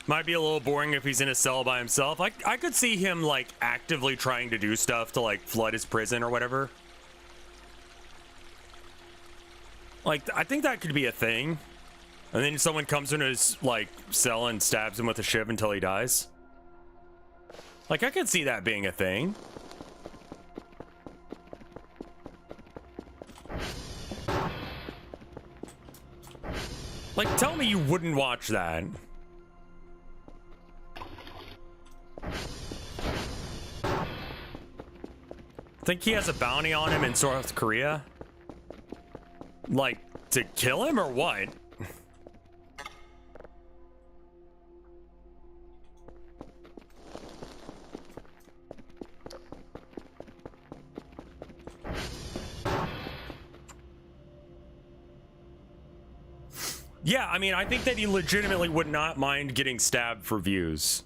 Might be a little boring if he's in a cell by himself. I could see him, like, actively trying to do stuff to, like, flood his prison or whatever. Like, I think that could be a thing. And then someone comes into his, like, cell and stabs him with a shiv until he dies. Like, I could see that being a thing. Like, tell me you wouldn't watch that. Think he has a bounty on him in South Korea? Like, to kill him or what? Yeah, I mean, I think that he legitimately would not mind getting stabbed for views.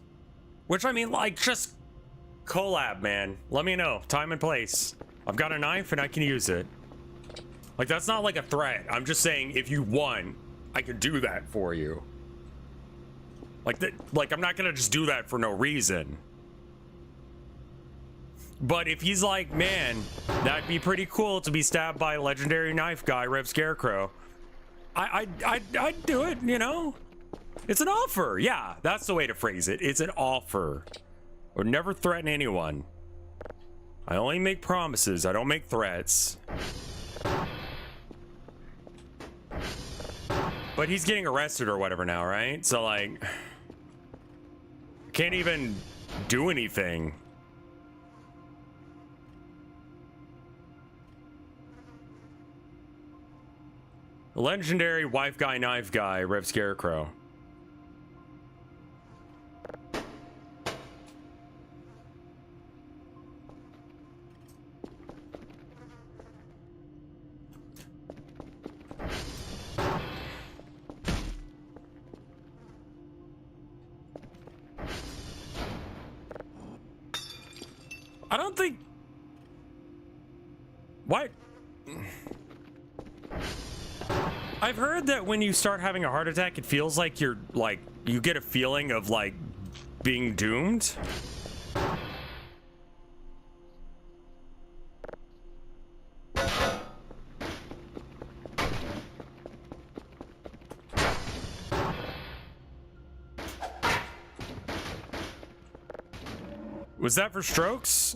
Which, I mean, like, just collab, man. Let me know. Time and place. I've got a knife and I can use it. Like, that's not like a threat. I'm just saying, if you want, I could do that for you. Like, I'm not gonna just do that for no reason. But if he's like, man, that'd be pretty cool to be stabbed by a legendary knife guy, RevScarecrow, I'd do it, you know? It's an offer. Yeah, that's the way to phrase it. It's an offer. I would never threaten anyone. I only make promises. I don't make threats. But he's getting arrested or whatever now, right? So, like, can't even do anything. Legendary wife guy, knife guy, RevScarecrow. I don't think... What? I've heard that when you start having a heart attack, it feels like you're, like, you get a feeling of, like, being doomed. Was that for strokes?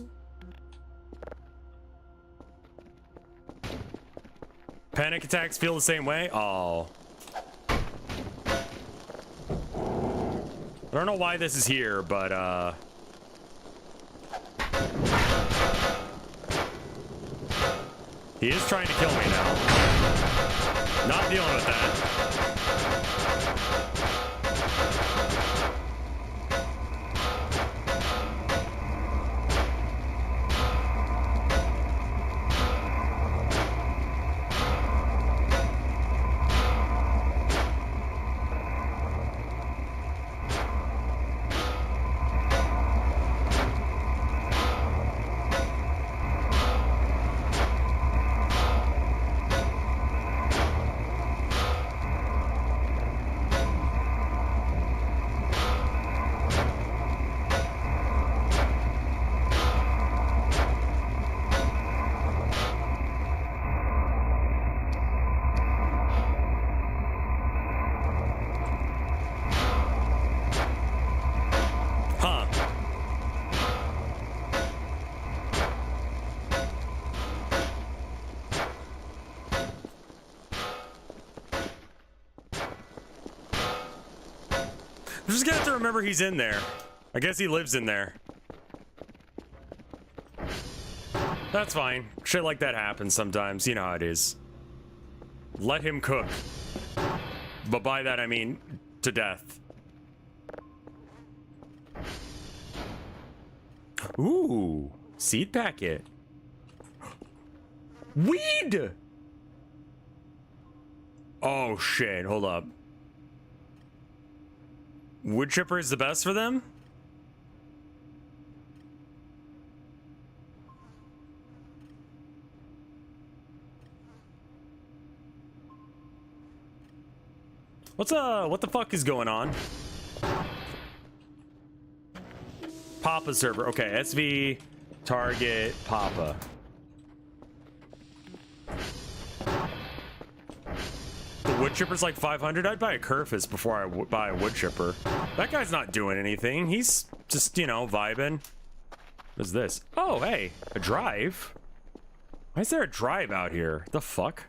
Panic attacks feel the same way? Oh. I don't know why this is here, but he is trying to kill me now. Not dealing with that. I'm just gonna have to remember he's in there. I guess he lives in there. That's fine. Shit like that happens sometimes. You know how it is. Let him cook. But by that I mean to death. Ooh, seed packet. Weed! Oh shit, hold up. Wood chipper is the best for them? What the fuck is going on? Papa server. Okay, SV, target, Papa. The wood chipper's like 500. I'd buy a Kerfus before I buy a wood chipper. That guy's not doing anything. He's just, you know, vibing. What's this? Oh, hey, a drive. Why is there a drive out here? The fuck?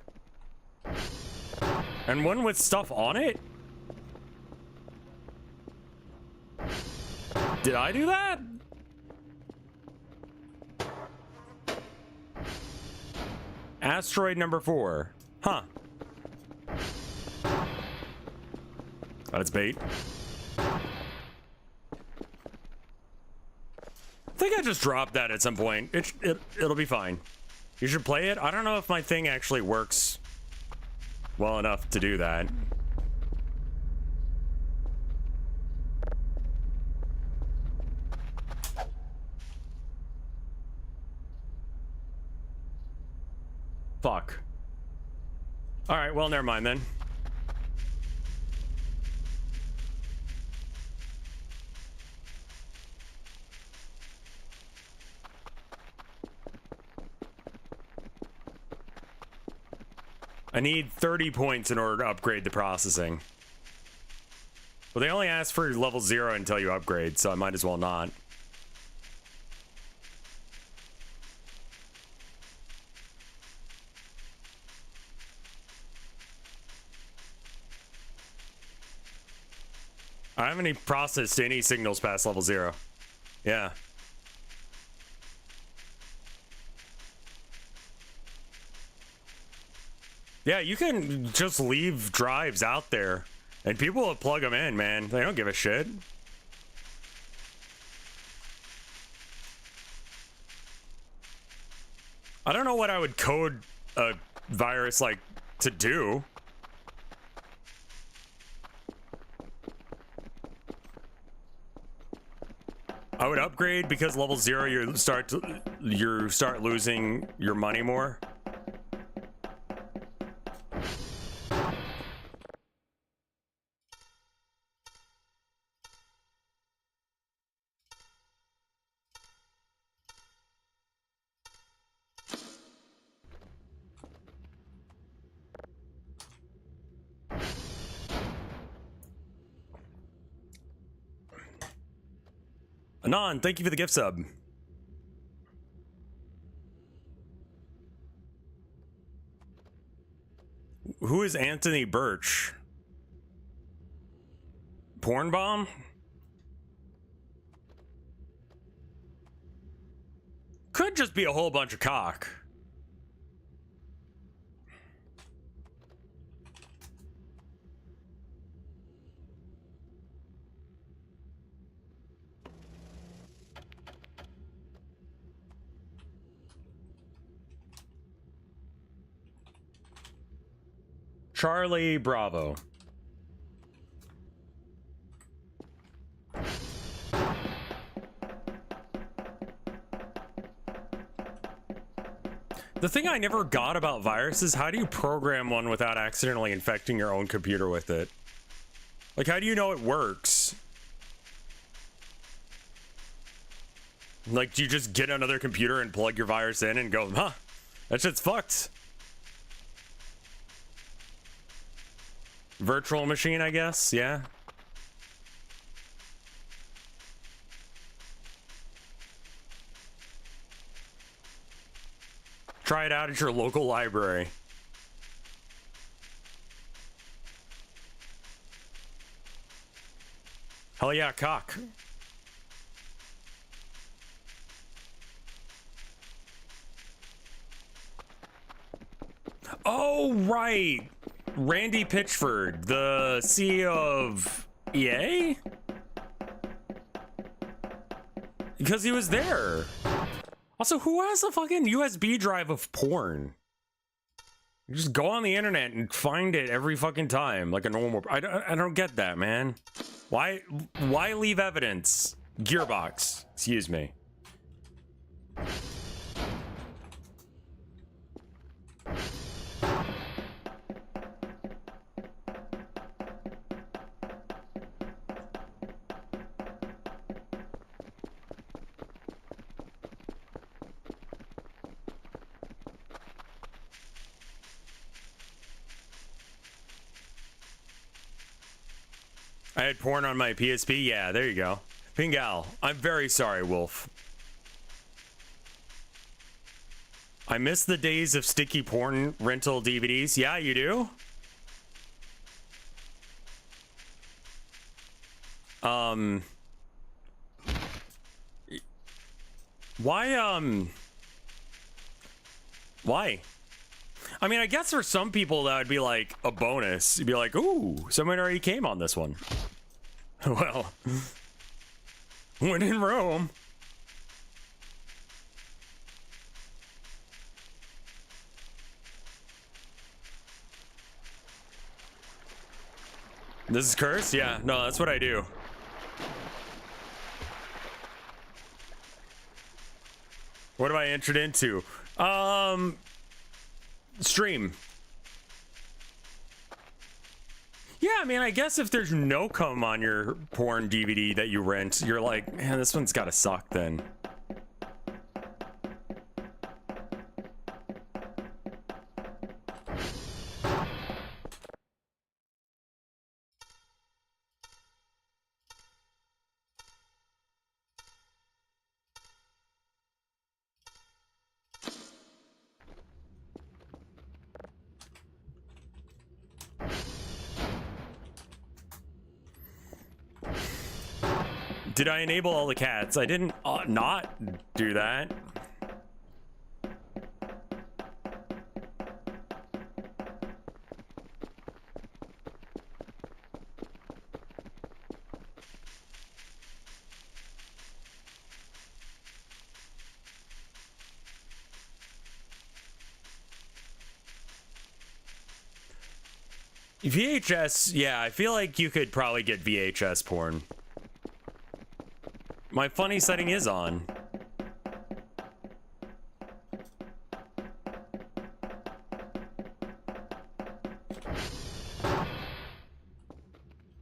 And one with stuff on it? Did I do that? Asteroid number 4. Huh. That's bait. I think I just dropped that at some point. It'll be fine. You should play it. I don't know if my thing actually works well enough to do that. Fuck. All right, well, never mind then. I need 30 points in order to upgrade the processing. Well, they only ask for level 0 until you upgrade, so I might as well not. I haven't even processed any signals past level 0. Yeah. Yeah, you can just leave drives out there and people will plug them in, man. They don't give a shit. I don't know what I would code a virus like to do. I would upgrade because level 0 you start losing your money more. Anon, thank you for the gift sub. Who is Anthony Birch? Porn bomb? Could just be a whole bunch of cock. Charlie Bravo. The thing I never got about viruses, how do you program one without accidentally infecting your own computer with it? Like, how do you know it works? Like, do you just get another computer and plug your virus in and go, huh, that shit's fucked? Virtual machine, I guess, yeah. Try it out at your local library. Hell yeah, cock. Oh, right. Randy Pitchford, the CEO of EA? Because he was there. Also, who has a fucking USB drive of porn? You just go on the internet and find it every fucking time like a normal. I don't get that, man. Why leave evidence? Gearbox, excuse me. I had porn on my PSP. Yeah, there you go. Pingal, I'm very sorry, Wolf. I miss the days of sticky porn rental DVDs. Yeah, you do? Why? I mean, I guess for some people that would be like a bonus. You'd be like, ooh, someone already came on this one. Well, when in Rome. This is cursed? Yeah, no, that's what I do. What have I entered into? Stream. Yeah, I mean, I guess if there's no cum on your porn DVD that you rent, you're like, man, this one's gotta suck then. Did I enable all the cats? I didn't not do that. VHS, yeah, I feel like you could probably get VHS porn. My funny setting is on.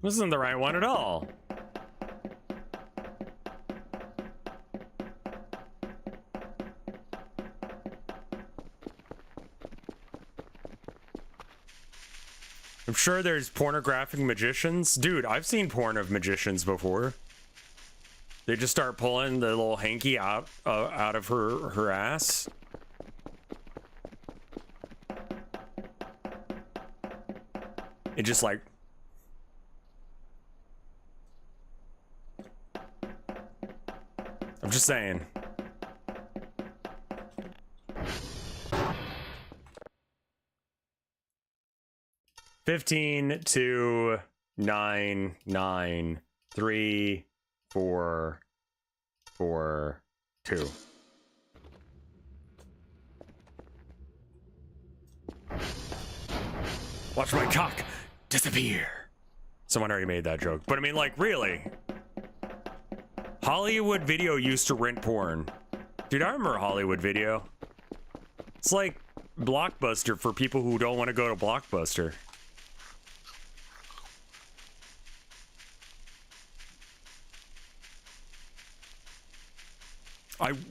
This isn't the right one at all. I'm sure there's pornographic magicians. Dude, I've seen porn of magicians before. They just start pulling the little hanky out of her ass. It just like... I'm just saying. $15 to 9 9 3 4 4 2. Watch my cock disappear. Someone already made that joke, but I mean, like, really? Hollywood Video used to rent porn. Dude, I remember Hollywood Video. It's like Blockbuster for people who don't want to go to Blockbuster.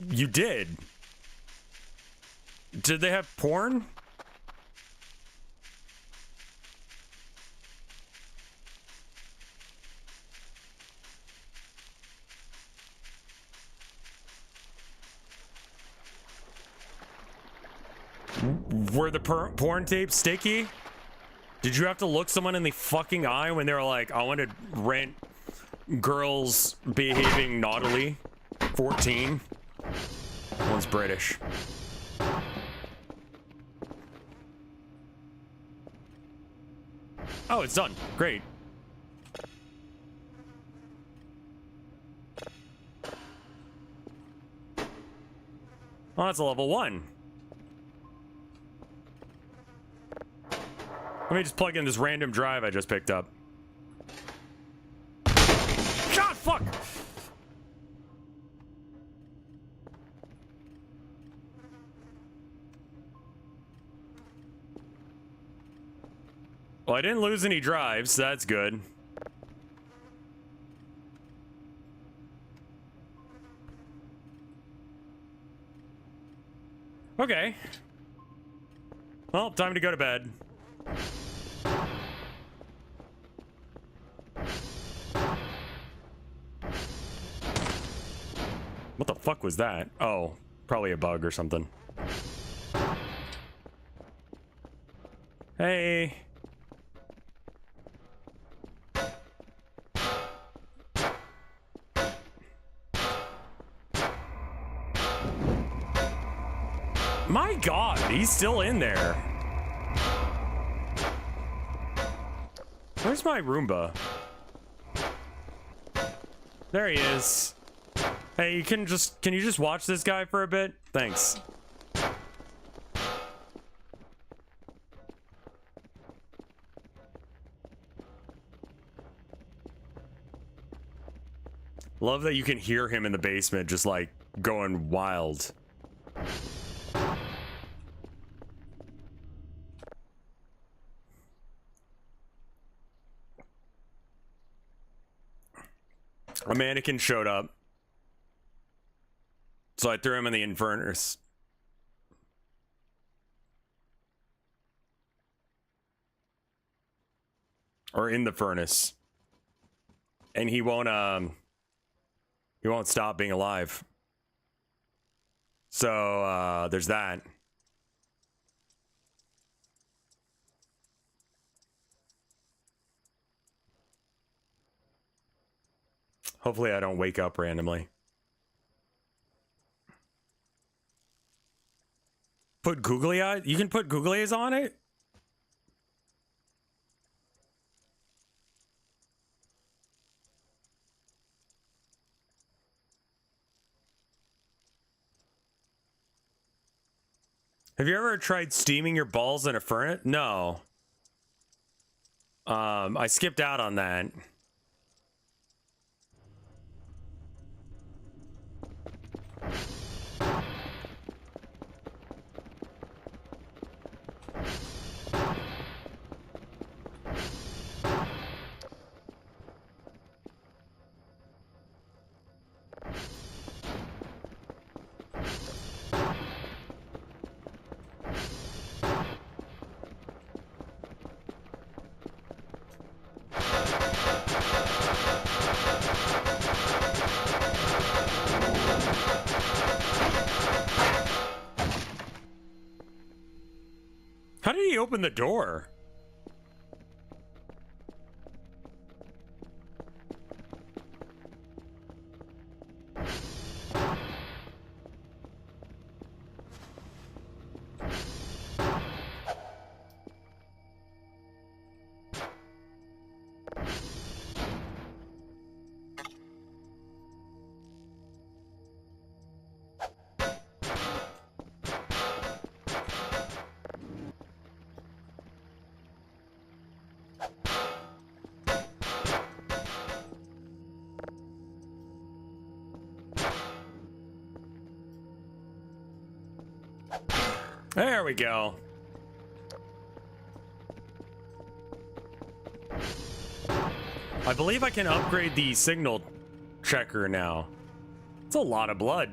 You did. Did they have porn? Were the porn tapes sticky? Did you have to look someone in the fucking eye when they were like, I want to rent girls behaving naughtily. 14. One's British. Oh, it's done. Great. Oh, that's a level 1. Let me just plug in this random drive I just picked up. God, fuck! Well, I didn't lose any drives, so that's good. Okay. Well, time to go to bed. What the fuck was that? Oh, probably a bug or something. Hey. My God, he's still in there. Where's my Roomba? There he is. Hey, can you just watch this guy for a bit? Thanks. Love that you can hear him in the basement just like going wild. A mannequin showed up. So I threw him in the infernus. Or in the furnace. And he won't stop being alive. So there's that. Hopefully I don't wake up randomly. Put googly eyes? You can put googly eyes on it? Have you ever tried steaming your balls in a furnace? No. I skipped out on that. How did he open the door? There we go. I believe I can upgrade the signal checker now. It's a lot of blood.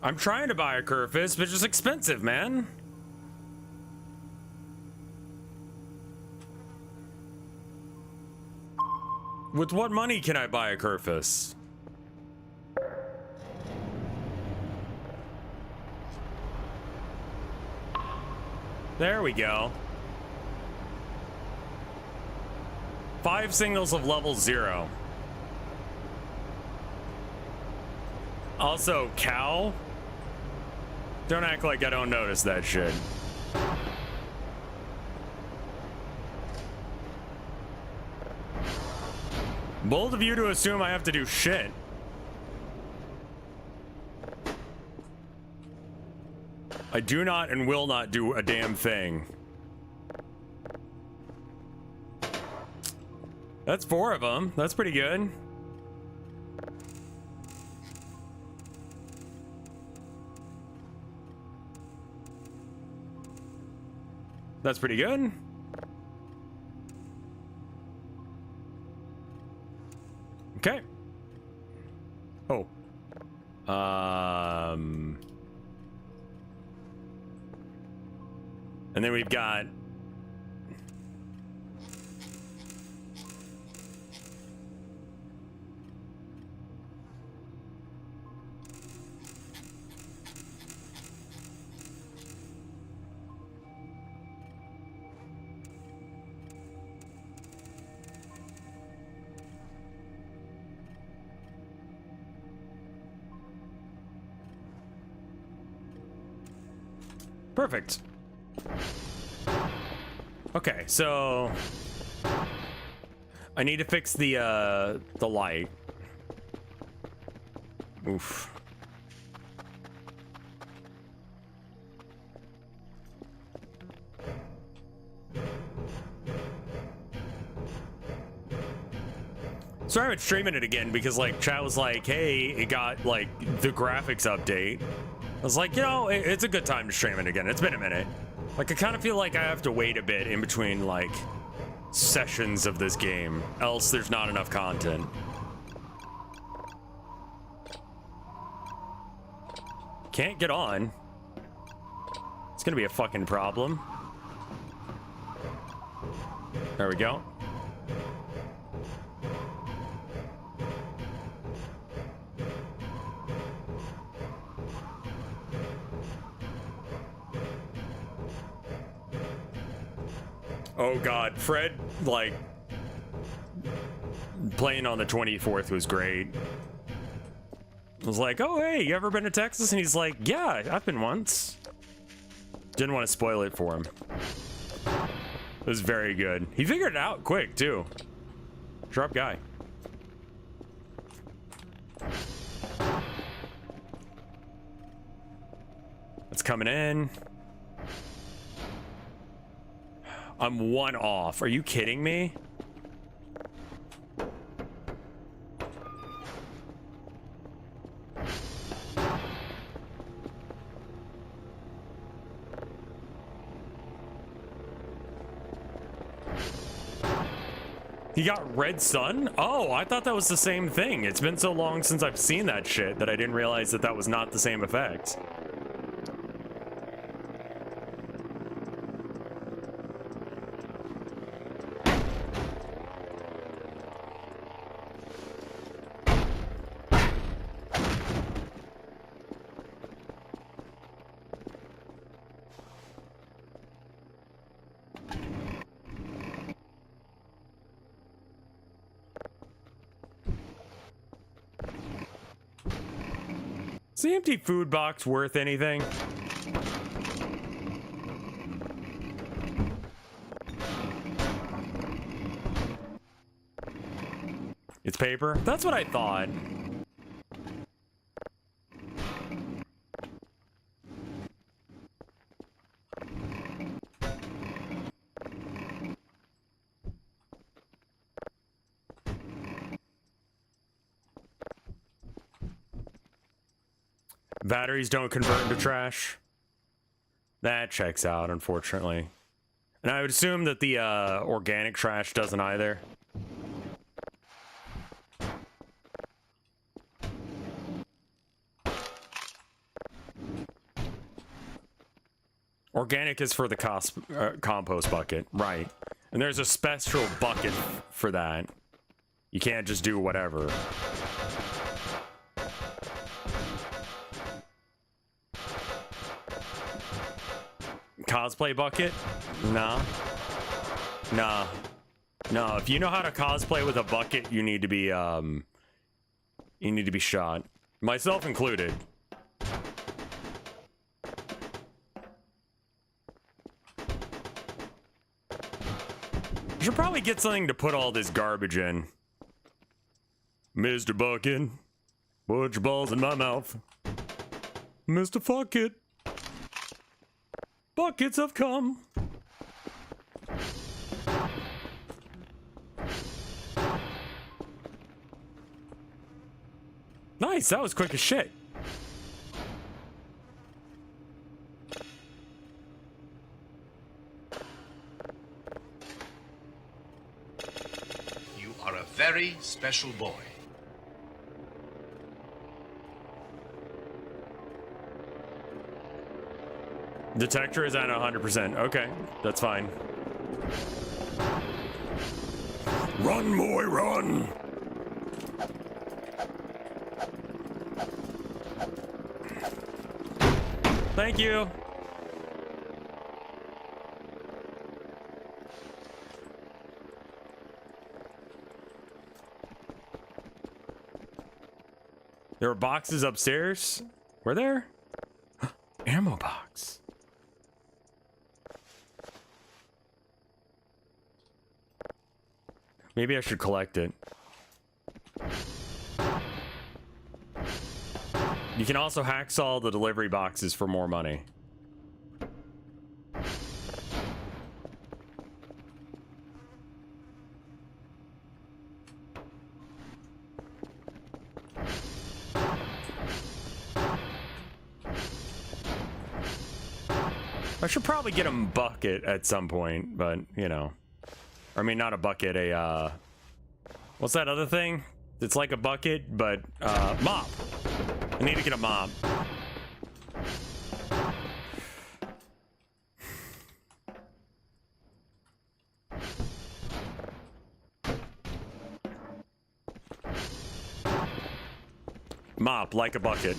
I'm trying to buy a Curfist, but it's just expensive, man. With what money can I buy a Curfist? There we go. 5 signals of level 0. Also, cow? Don't act like I don't notice that shit. Bold of you to assume I have to do shit. I do not and will not do a damn thing. That's 4 of them. That's pretty good. That's pretty good. Okay. Oh. And then we've got perfect. Okay, so I need to fix the light. Oof. Sorry about streaming it again because like chat was like, hey, it got like the graphics update. I was like, you know, it's a good time to stream it again. It's been a minute. Like, I kind of feel like I have to wait a bit in between, like, sessions of this game. Else there's not enough content. Can't get on. It's gonna be a fucking problem. There we go. Oh god, Fred, like, playing on the 24th was great. I was like, oh hey, you ever been to Texas? And he's like, yeah, I've been once. Didn't want to spoil it for him. It was very good. He figured it out quick, too. Sharp guy. It's coming in. I'm 1 off. Are you kidding me? He got red sun? Oh, I thought that was the same thing. It's been so long since I've seen that shit that I didn't realize that that was not the same effect. Is the empty food box worth anything? It's paper? That's what I thought. Batteries don't convert into trash. That checks out, unfortunately. And I would assume that the organic trash doesn't either. Organic is for the compost bucket, right. And there's a special bucket for that. You can't just do whatever. Cosplay bucket? Nah. Nah. No, if you know how to cosplay with a bucket, you need to be shot. Myself included. You should probably get something to put all this garbage in. Mr. Bucket, put your balls in my mouth. Mr. Fuck It. Buckets have come. Nice, that was quick as shit. You are a very special boy. Detector is at 100%. Okay, that's fine. Run, boy, run! Thank you. There were boxes upstairs. Were there? Ammo box. Maybe I should collect it. You can also hacksaw the delivery boxes for more money. I should probably get a bucket at some point, but, you know. I mean, not a bucket, a, what's that other thing? It's like a bucket, but, mop. I need to get a mop. Mop, like a bucket.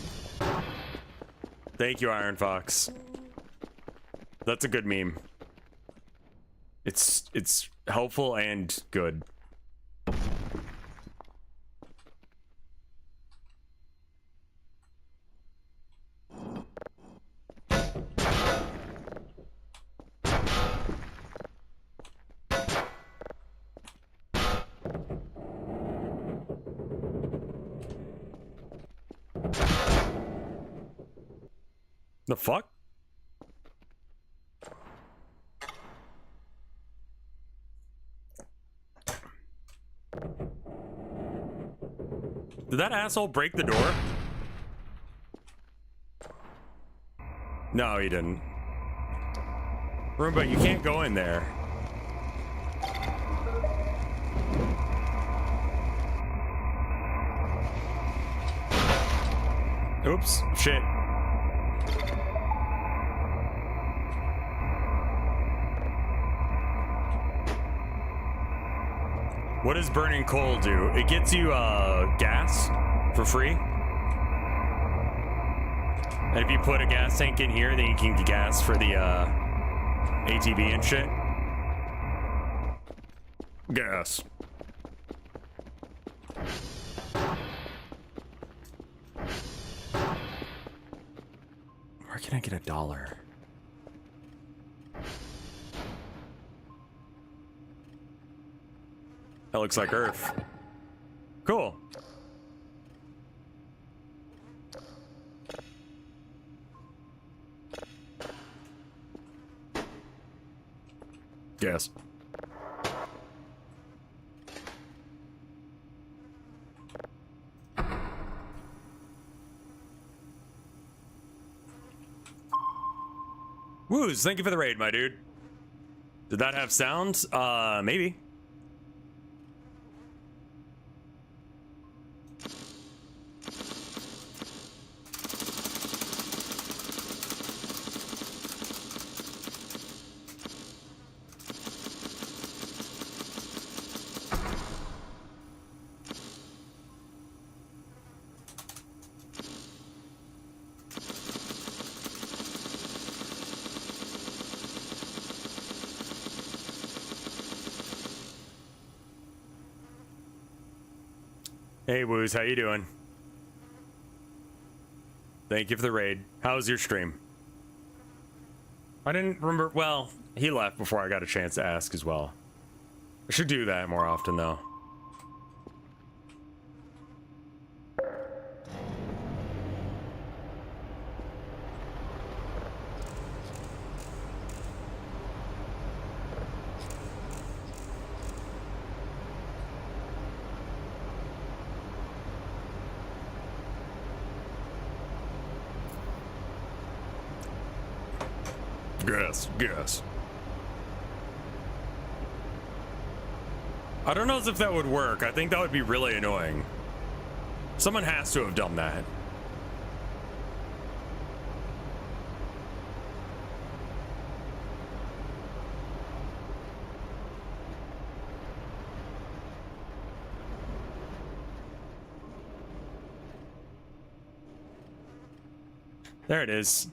Thank you, Iron Fox. That's a good meme. It's helpful and good. The fuck? Did that asshole break the door? No, he didn't. Roomba, you can't go in there. Oops, shit. What does burning coal do? It gets you gas for free. And if you put a gas tank in here, then you can get gas for the ATV and shit. Gas. Where can I get $1? That looks like Earth. Cool. Yes. Woos, thank you for the raid, my dude. Did that have sounds? Maybe. Hey, Woos, how you doing? Thank you for the raid. How was your stream? I didn't remember. Well, he left before I got a chance to ask as well. I should do that more often, though. Guess. I don't know if that would work. I think that would be really annoying. Someone has to have done that. There it is.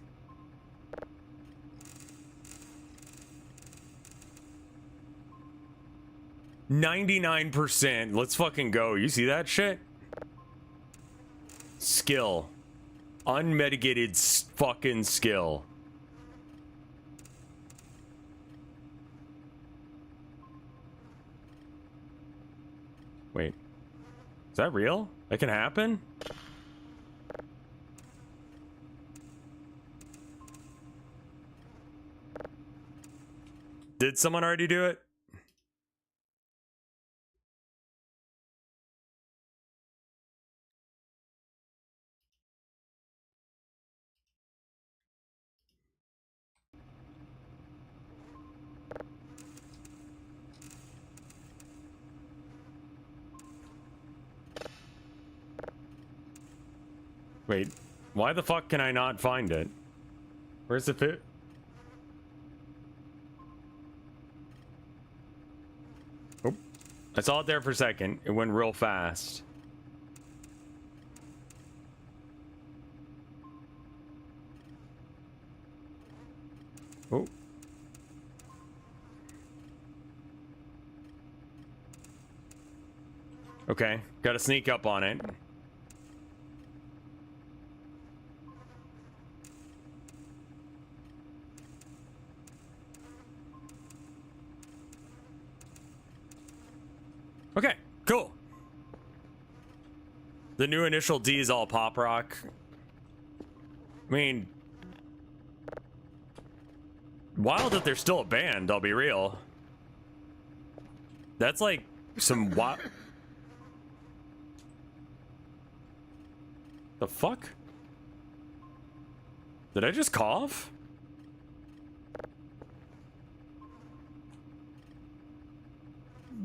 99%. Let's fucking go. You see that shit? Skill. Unmitigated fucking skill. Wait. Is that real? That can happen? Did someone already do it? Wait, why the fuck can I not find it? Where's the fit? Oh, I saw it there for a second. It went real fast. Oh. Okay, gotta sneak up on it. Okay, cool. The new initial D is all pop rock. I mean, wild that they're still a band, I'll be real. That's like some what? The fuck? Did I just cough?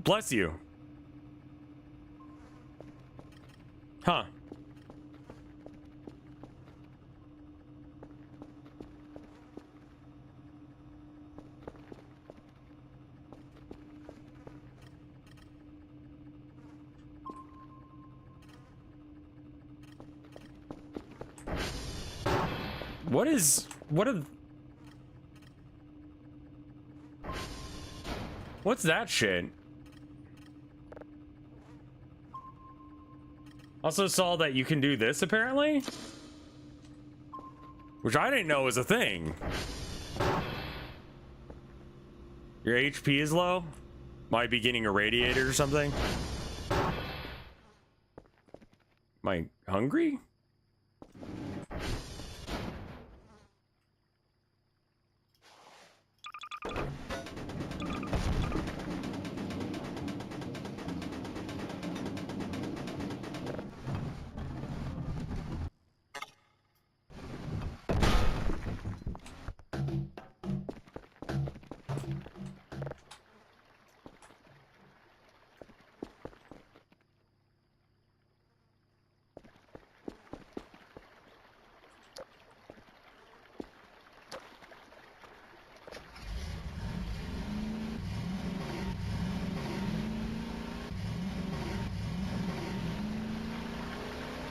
Bless you. Huh. What's that shit? Also saw that you can do this apparently, which I didn't know was a thing. Your HP is low? Might be getting irradiated or something? Am I hungry?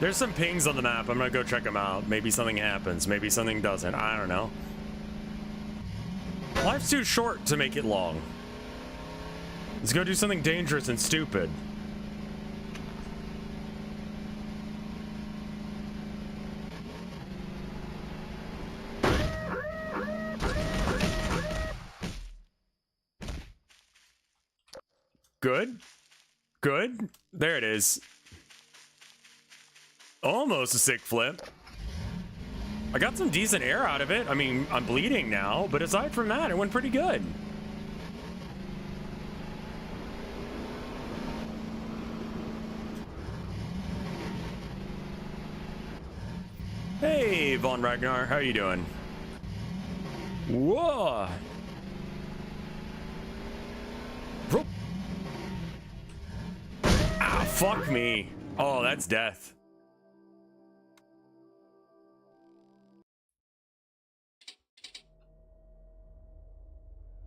There's some pings on the map. I'm gonna go check them out. Maybe something happens. Maybe something doesn't. I don't know. Life's too short to make it long. Let's go do something dangerous and stupid. Good. Good. There it is. Almost a sick flip. I got some decent air out of it. I mean, I'm bleeding now, but aside from that, it went pretty good. Hey, Von Ragnar, how you doing? Whoa! Ah, fuck me. Oh, that's death.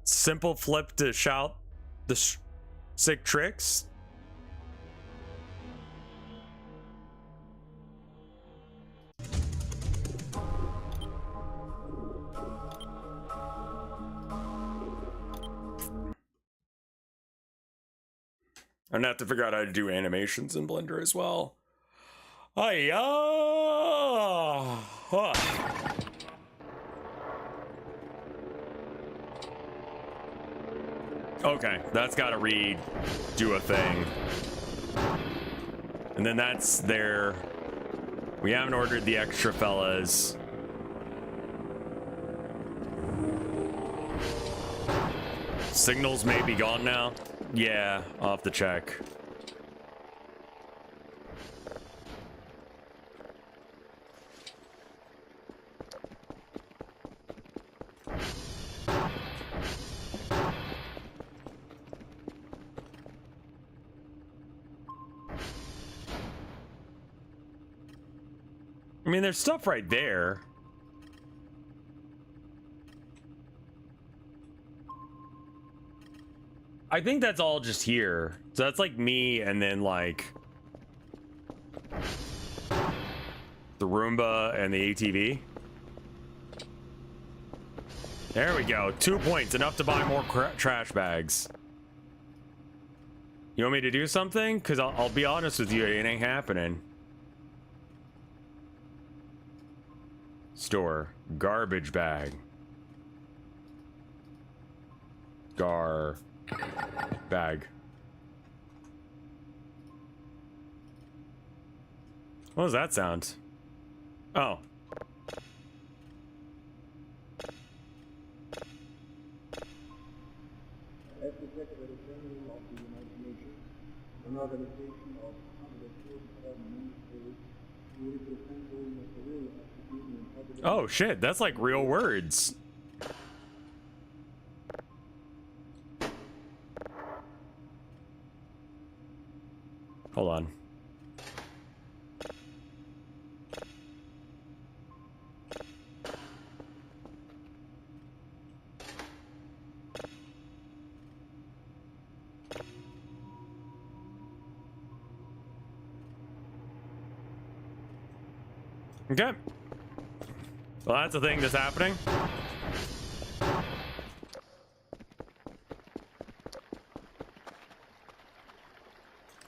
Simple flip to shout the sick tricks. I'm gonna have to figure out how to do animations in Blender as well. Okay, that's gotta do a thing. And then that's there. We haven't ordered the extra fellas. Signals may be gone now. Yeah, I'll have to check. I mean, there's stuff right there. I think that's all just here. So that's like me and then like the Roomba and the ATV. There we go. 2 points, enough to buy more trash bags. You want me to do something? Because I'll be honest with you, it ain't happening. Store. Garbage bag. Bag. What does that sound? Oh. Oh shit, that's like real words. Hold on. Okay. Well, that's a thing that's happening.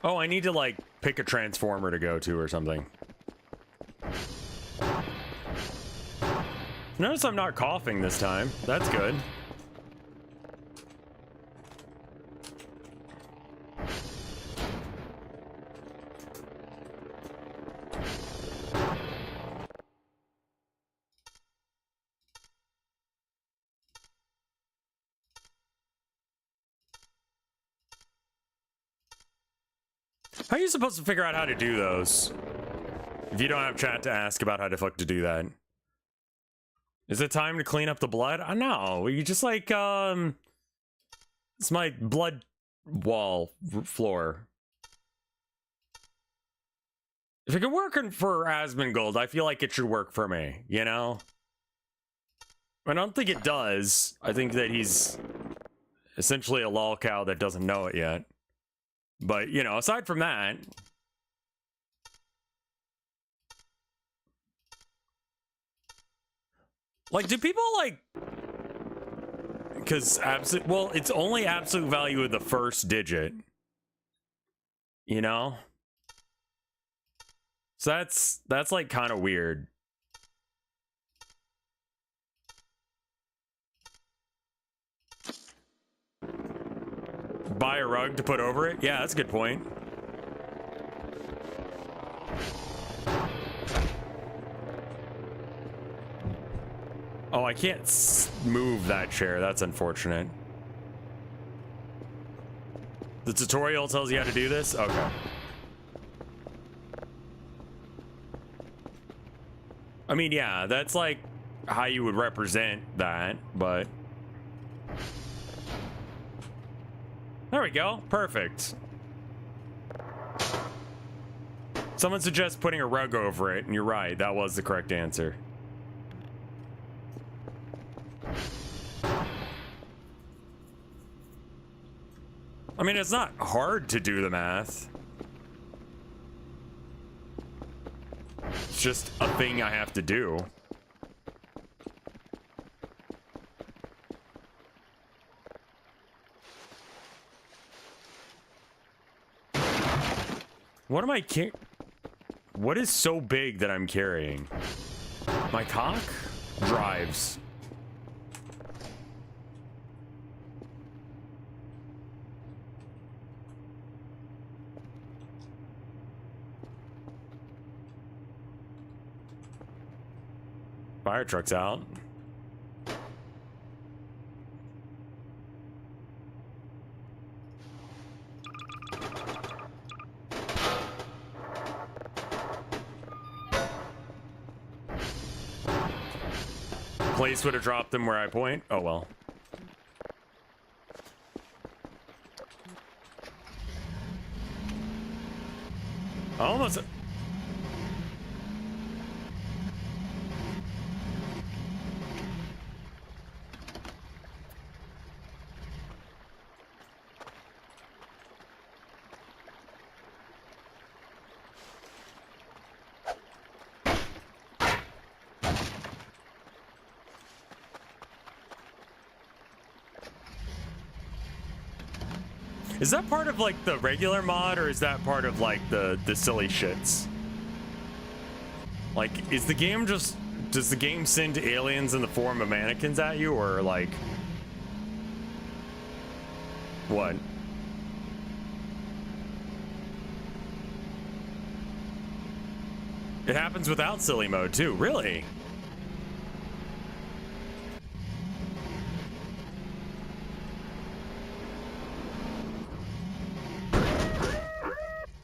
Oh, I need to like pick a transformer to go to or something. Notice I'm not coughing this time. That's good. How are you supposed to figure out how to do those if you don't have chat to ask about how the fuck to do that? Is it time to clean up the blood? I know. You just like, it's my blood wall floor. If it can work for Asmongold, I feel like it should work for me, you know? I don't think it does. I think that he's essentially a lol cow that doesn't know it yet. But, you know, aside from that... Like, do people, like... Because, well, it's only absolute value of the first digit. You know? So that's like, kind of weird. buy a rug to put over it? Yeah, that's a good point. Oh, I can't move that chair. That's unfortunate. The tutorial tells you how to do this? Okay. I mean, yeah, that's like how you would represent that, but... There we go. Perfect. Someone suggests putting a rug over it, and you're right. That was the correct answer. I mean, it's not hard to do the math. It's just a thing I have to do. What am I carrying? What is so big that I'm carrying? My cock? Drives. Fire truck's out. Place would have dropped them where I point. Oh well. Almost. Is that part of like the regular mod, or is that part of like the silly shits? Like, is the game just, does the game send aliens in the form of mannequins at you, or like what? It happens without silly mode too, really?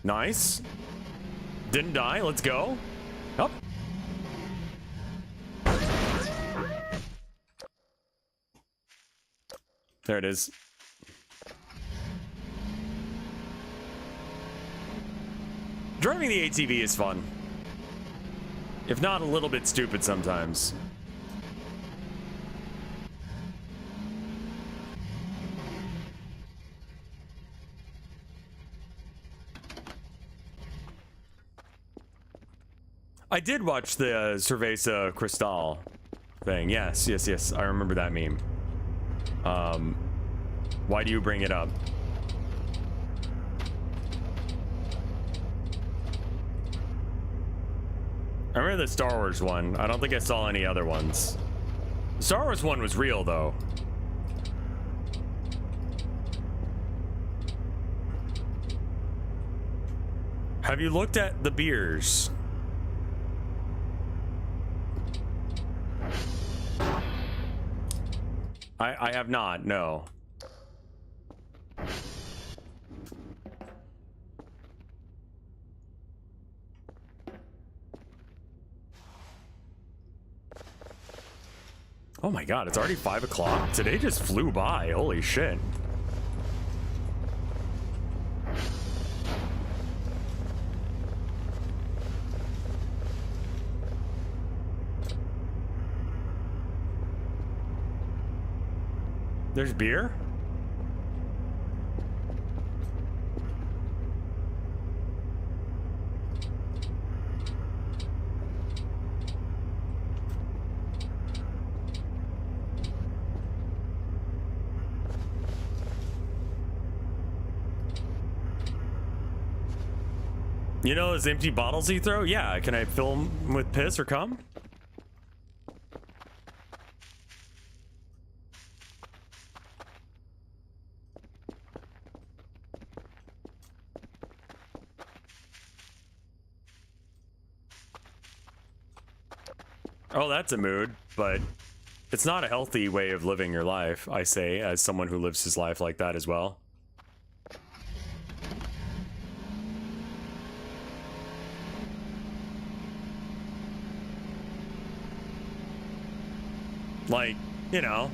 Nice. Didn't die. Let's go. Up. There it is. Driving the ATV is fun. If not a little bit stupid sometimes. I did watch the Cerveza Cristal thing. Yes, yes, yes. I remember that meme. Why do you bring it up? I remember the Star Wars one. I don't think I saw any other ones. The Star Wars one was real, though. Have you looked at the beers? I have not, no. Oh my god, it's already 5 o'clock? Today just flew by, holy shit. There's beer? You know those empty bottles you throw? Yeah, can I fill them with piss or cum? Oh, that's a mood, but it's not a healthy way of living your life, I say, as someone who lives his life like that as well. Like, you know,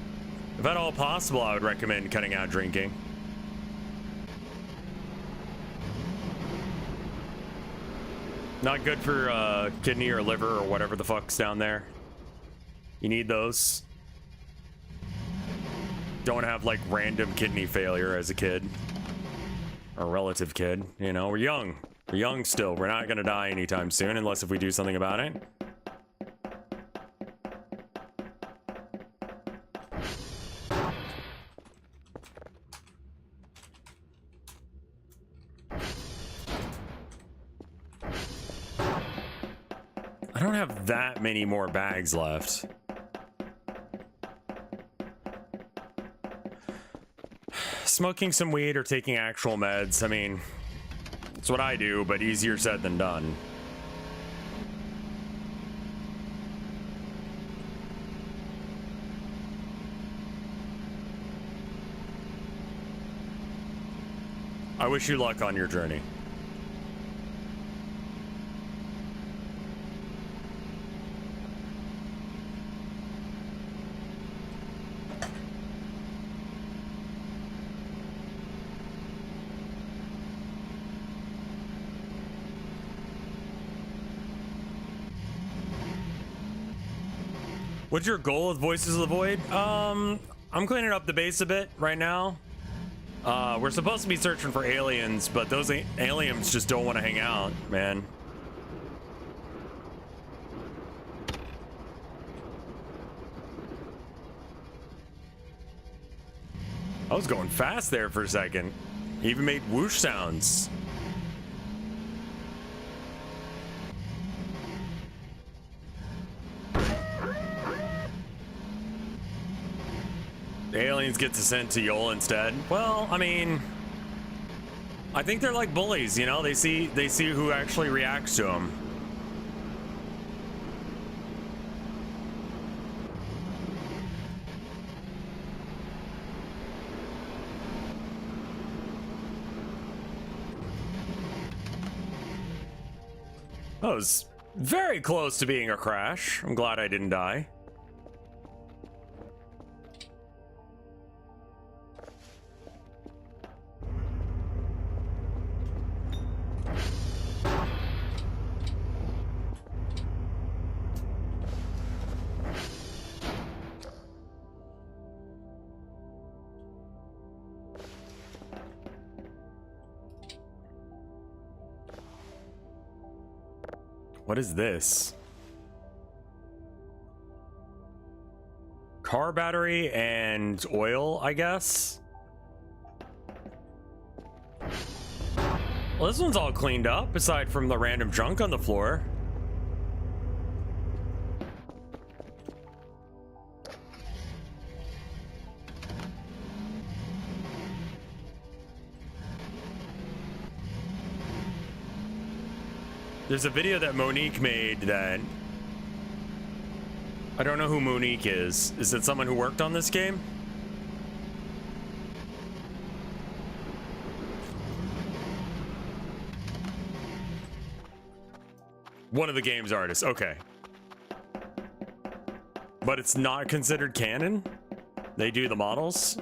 if at all possible, I would recommend cutting out drinking. Not good for kidney or liver or whatever the fuck's down there. You need those. Don't have like random kidney failure as a kid. Or a relative kid. You know, we're young. We're young still. We're not gonna die anytime soon unless if we do something about it. I don't have that many more bags left. Smoking some weed or taking actual meds, I mean, it's what I do, but easier said than done. I wish you luck on your journey. What's your goal with Voices of the Void? I'm cleaning up the base a bit right now. We're supposed to be searching for aliens, but those aliens just don't want to hang out, man. I was going fast there for a second. Even made whoosh sounds. The aliens get to send to Yol instead. Well, I mean, I think they're like bullies, you know? They see who actually reacts to them. That was very close to being a crash. I'm glad I didn't die. What is this? Car battery and oil, I guess? Well, this one's all cleaned up, aside from the random junk on the floor. There's a video that Monique made that... I don't know who Monique is. Is it someone who worked on this game? One of the game's artists, okay. But it's not considered canon? They do the models?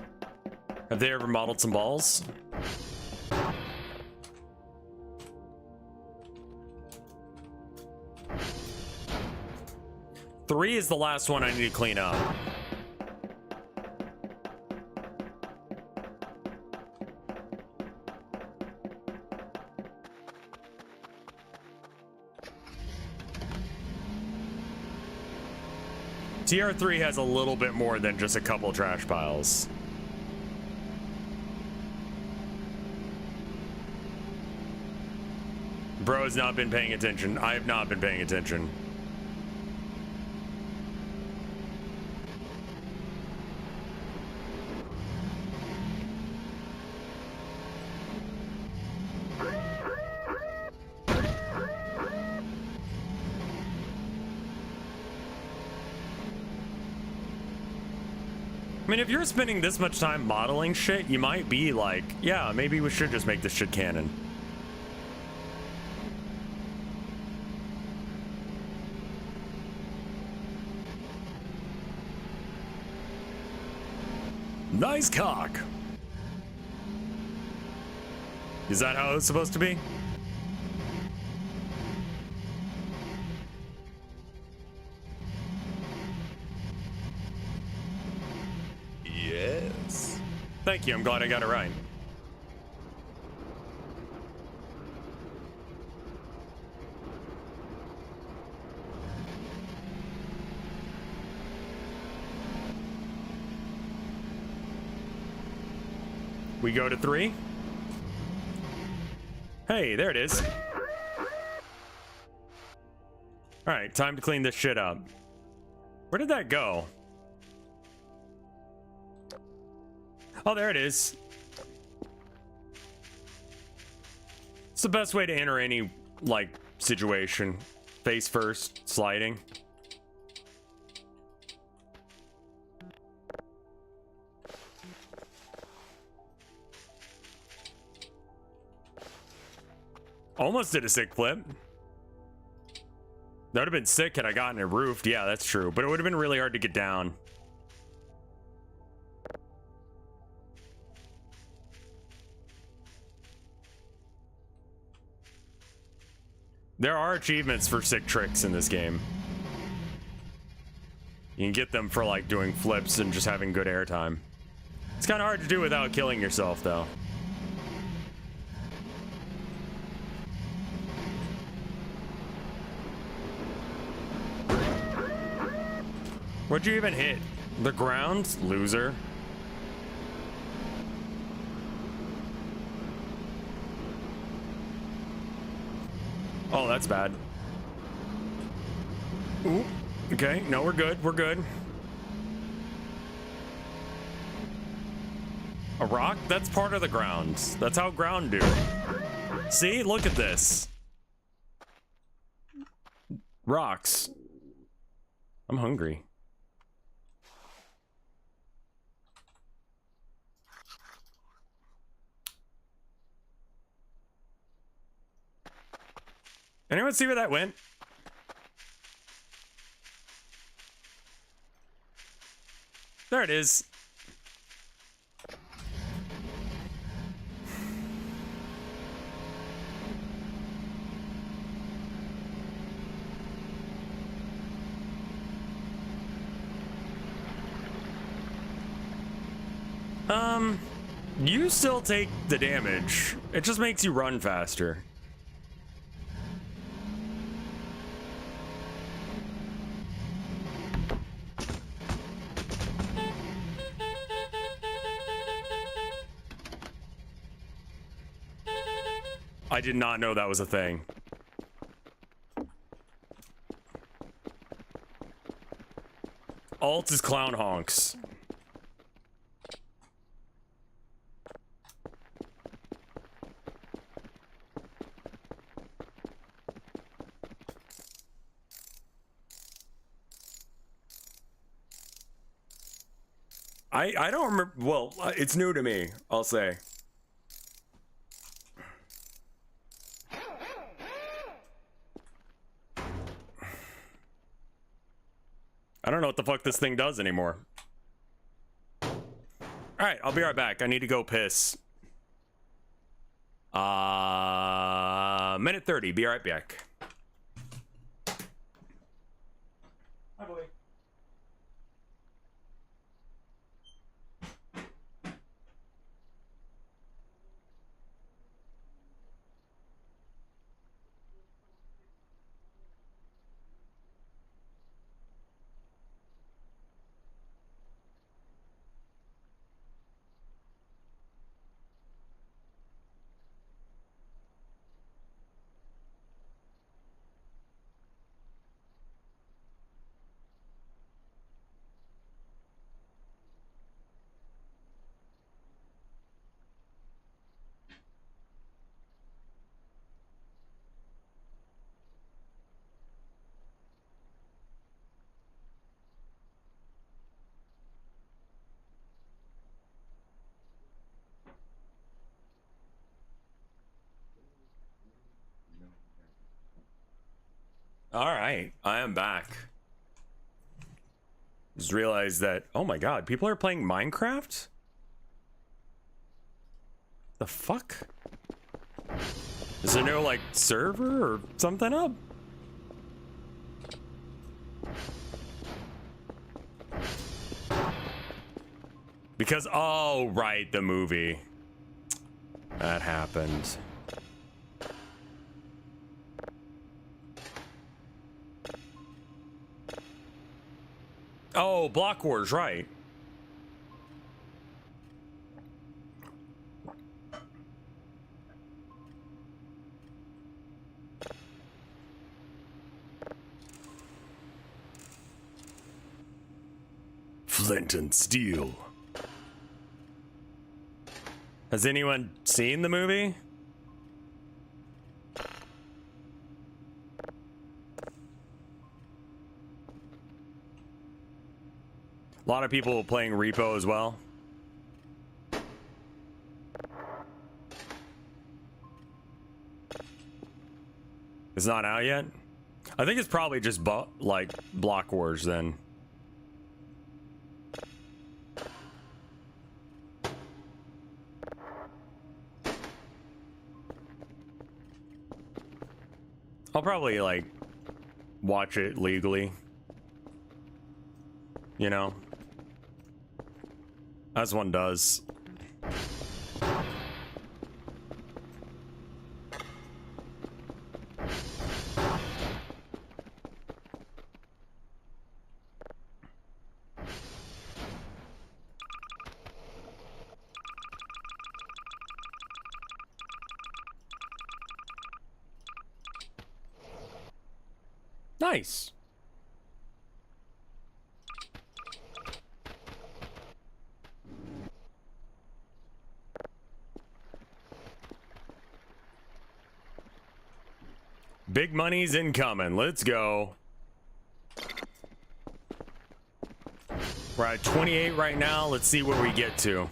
Have they ever modeled some balls? Three is the last one I need to clean up. TR3 has a little bit more than just a couple trash piles. Bro has not been paying attention. I have not been paying attention. I mean, if you're spending this much time modeling shit, you might be like, yeah, maybe we should just make this shit canon. Nice cock. Is that how it's supposed to be? Yes. Thank you, I'm glad I got it right. We go to 3. Hey, there it is. All right, time to clean this shit up. Where did that go? Oh, there it is. It's the best way to enter any, like, situation. Face first, sliding. Almost did a sick flip. That would have been sick had I gotten it roofed. Yeah, that's true. But it would have been really hard to get down. There are achievements for sick tricks in this game. You can get them for like doing flips and just having good airtime. It's kind of hard to do without killing yourself though. What'd you even hit? The ground? Loser. Oh, that's bad. Ooh. Okay, no, we're good. We're good. A rock? That's part of the ground. That's how ground do. See? Look at this. Rocks. I'm hungry. Anyone see where that went? There it is. You still take the damage. It just makes you run faster. I did not know that was a thing. Alt is clown honks. I don't remember. Well, it's new to me, I'll say. I don't know what the fuck this thing does anymore. Alright, I'll be right back. I need to go piss. Minute 30. Be right back. Hi, boy. All right, I am back. Just realized that, oh my god, people are playing Minecraft? The fuck? Is there no, like, server or something up? Because, oh, right, the movie. That happened. Oh, Block Wars, right. Flint and Steel. Has anyone seen the movie? A lot of people playing Repo as well. It's not out yet? I think it's probably just like Block Wars then. I'll probably like watch it legally. You know, as one does. Nice. Big money's incoming. Let's go. We're at 28 right now. Let's see where we get to.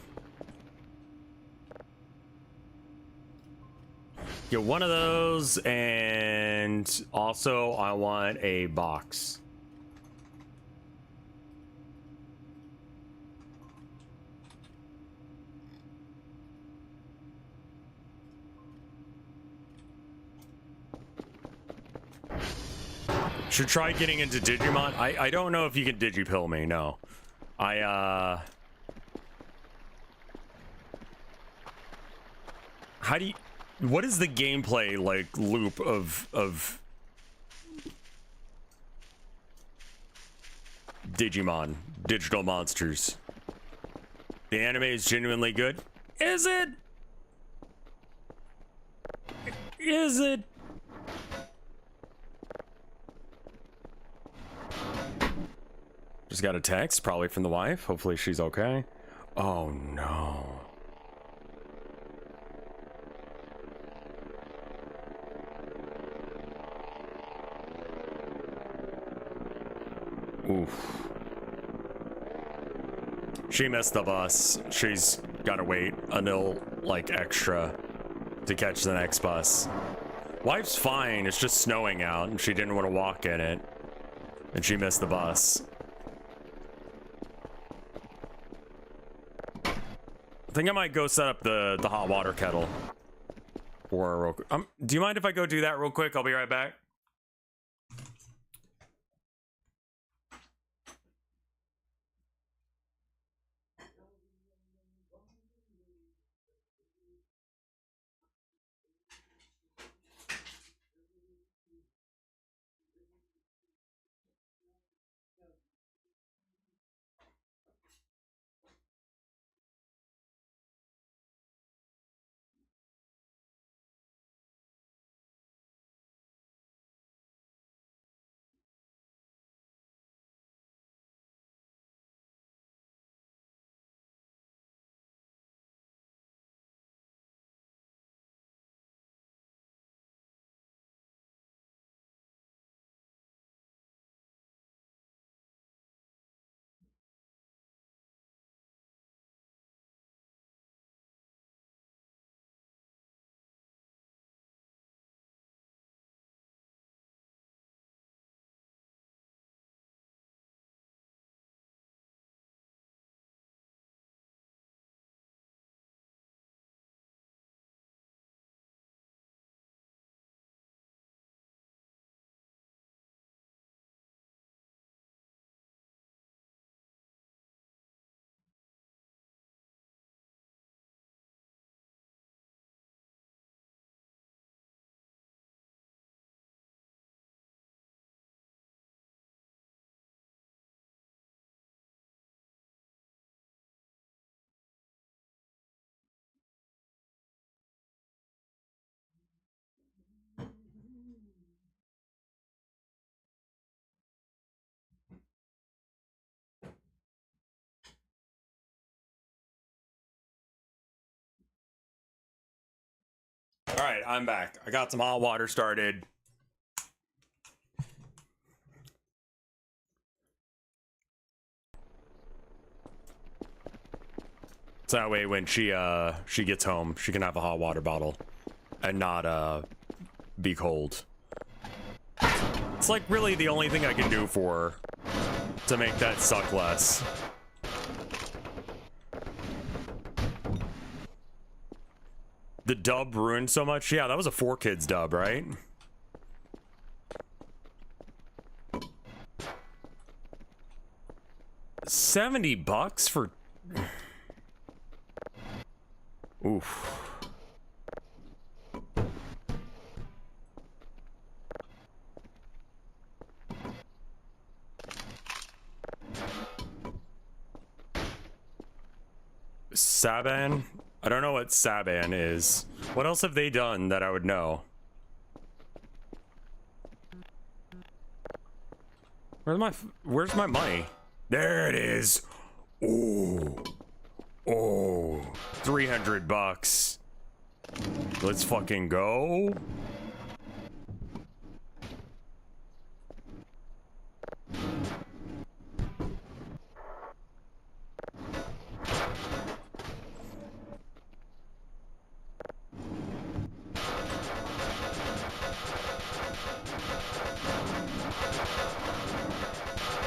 Get one of those, and also I want a box. Should try getting into Digimon. I don't know if you can Digipill me, no. How do you... What is the gameplay, like, loop of Digimon, digital monsters? The anime is genuinely good. Is it? Is it? Just got a text, probably from the wife. Hopefully she's okay. Oh no. Oof. She missed the bus. She's gotta wait until, like, extra to catch the next bus. Wife's fine, it's just snowing out and she didn't want to walk in it. And she missed the bus. I think I might go set up the hot water kettle. For real quick. Do you mind if I go do that real quick? I'll be right back. All right, I'm back. I got some hot water started. So that way when she gets home, she can have a hot water bottle and not be cold. It's like really the only thing I can do for her to make that suck less. The dub ruined so much. Yeah, that was a 4Kids dub, right? $70 for... Oof. Saban? I don't know what Saban is. What else have they done that I would know? Where's my money? There it is. Ooh. Oh, $300. Let's fucking go.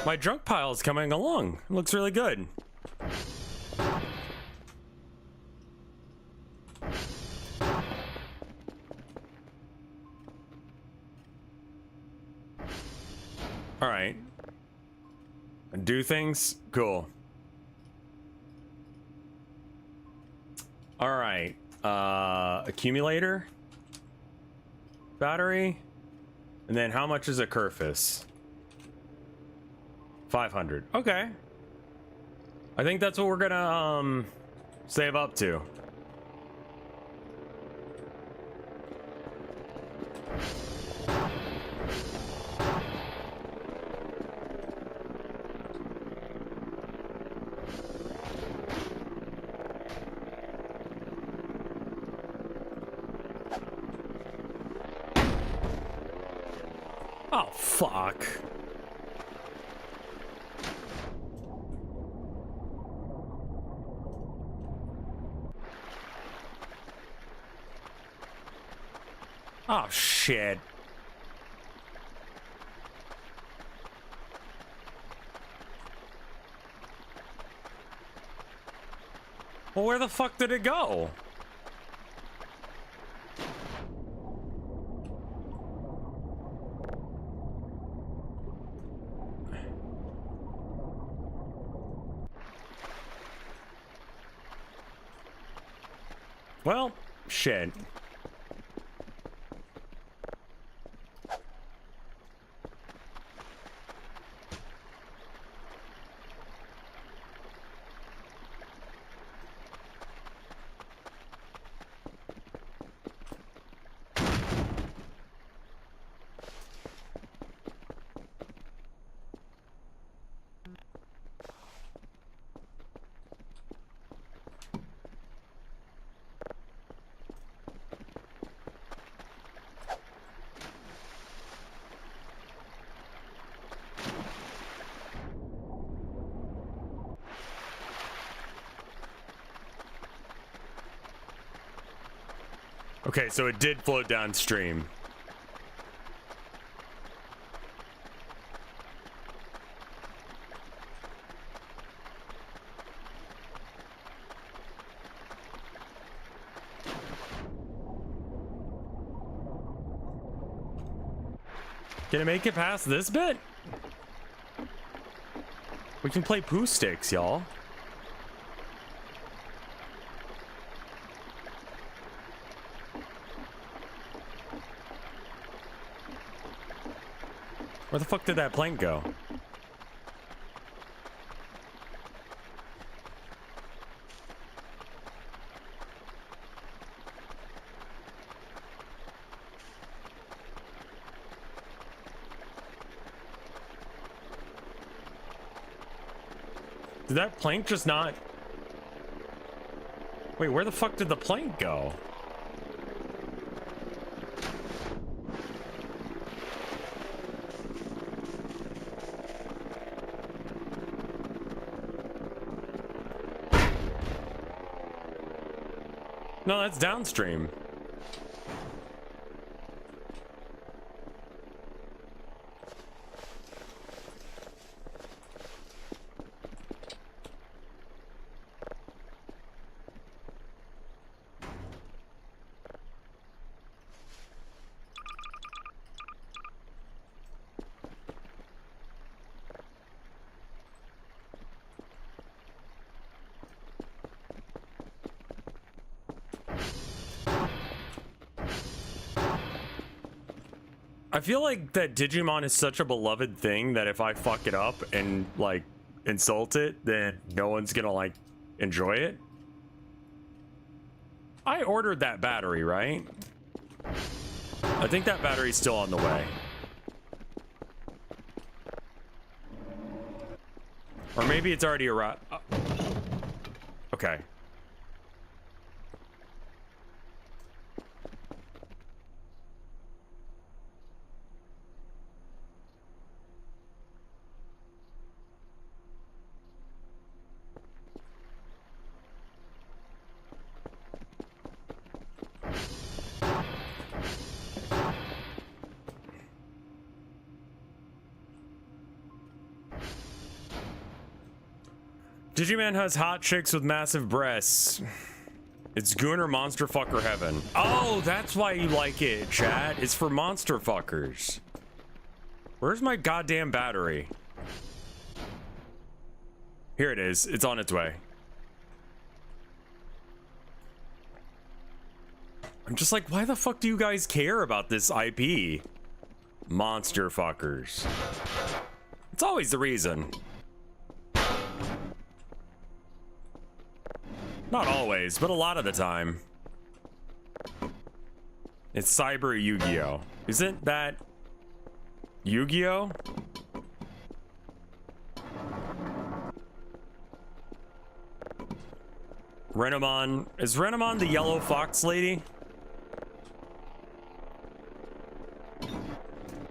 My junk pile is coming along. It looks really good. All right. Do things? Cool. All right. Accumulator. Battery. And then how much is a Kerfus? 500. Okay. I think that's what we're gonna save up to. Oh, fuck. Oh, shit. Well, where the fuck did it go? Well, shit. Okay, so it did float downstream. Can it make it past this bit? We can play poo sticks, y'all. Where the fuck did that plank go? Did that plank just not... Wait, where the fuck did the plank go? No, that's downstream. I feel like that Digimon is such a beloved thing that if I fuck it up and like insult it, then no one's gonna like enjoy it. I ordered that battery, right? I think that battery's still on the way. Or maybe it's already arrived. Okay. Digiman has hot chicks with massive breasts. It's Gooner monster fucker heaven. Oh, that's why you like it, chat. It's for monster fuckers. Where's my goddamn battery? Here it is. It's on its way. I'm just like, why the fuck do you guys care about this IP? Monster fuckers. It's always the reason. Not always, but a lot of the time. It's Cyber Yu-Gi-Oh! Isn't that Yu-Gi-Oh? Renamon. Is Renamon the yellow fox lady?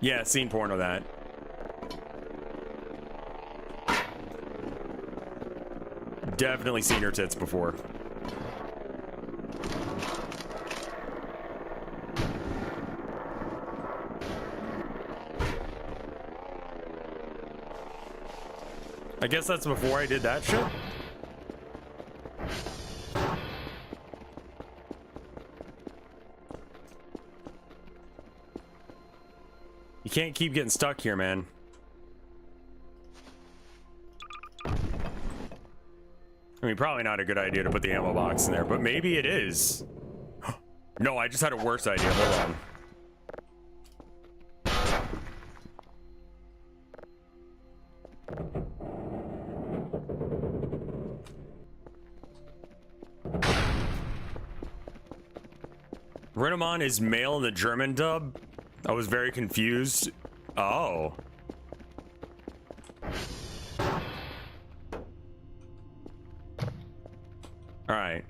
Yeah, seen porn of that. Definitely seen her tits before. I guess that's before I did that shit. You can't keep getting stuck here, man. I mean, probably not a good idea to put the ammo box in there, but maybe it is. No, I just had a worse idea. Hold on. Renamon is male in the German dub? I was very confused. Oh. All right.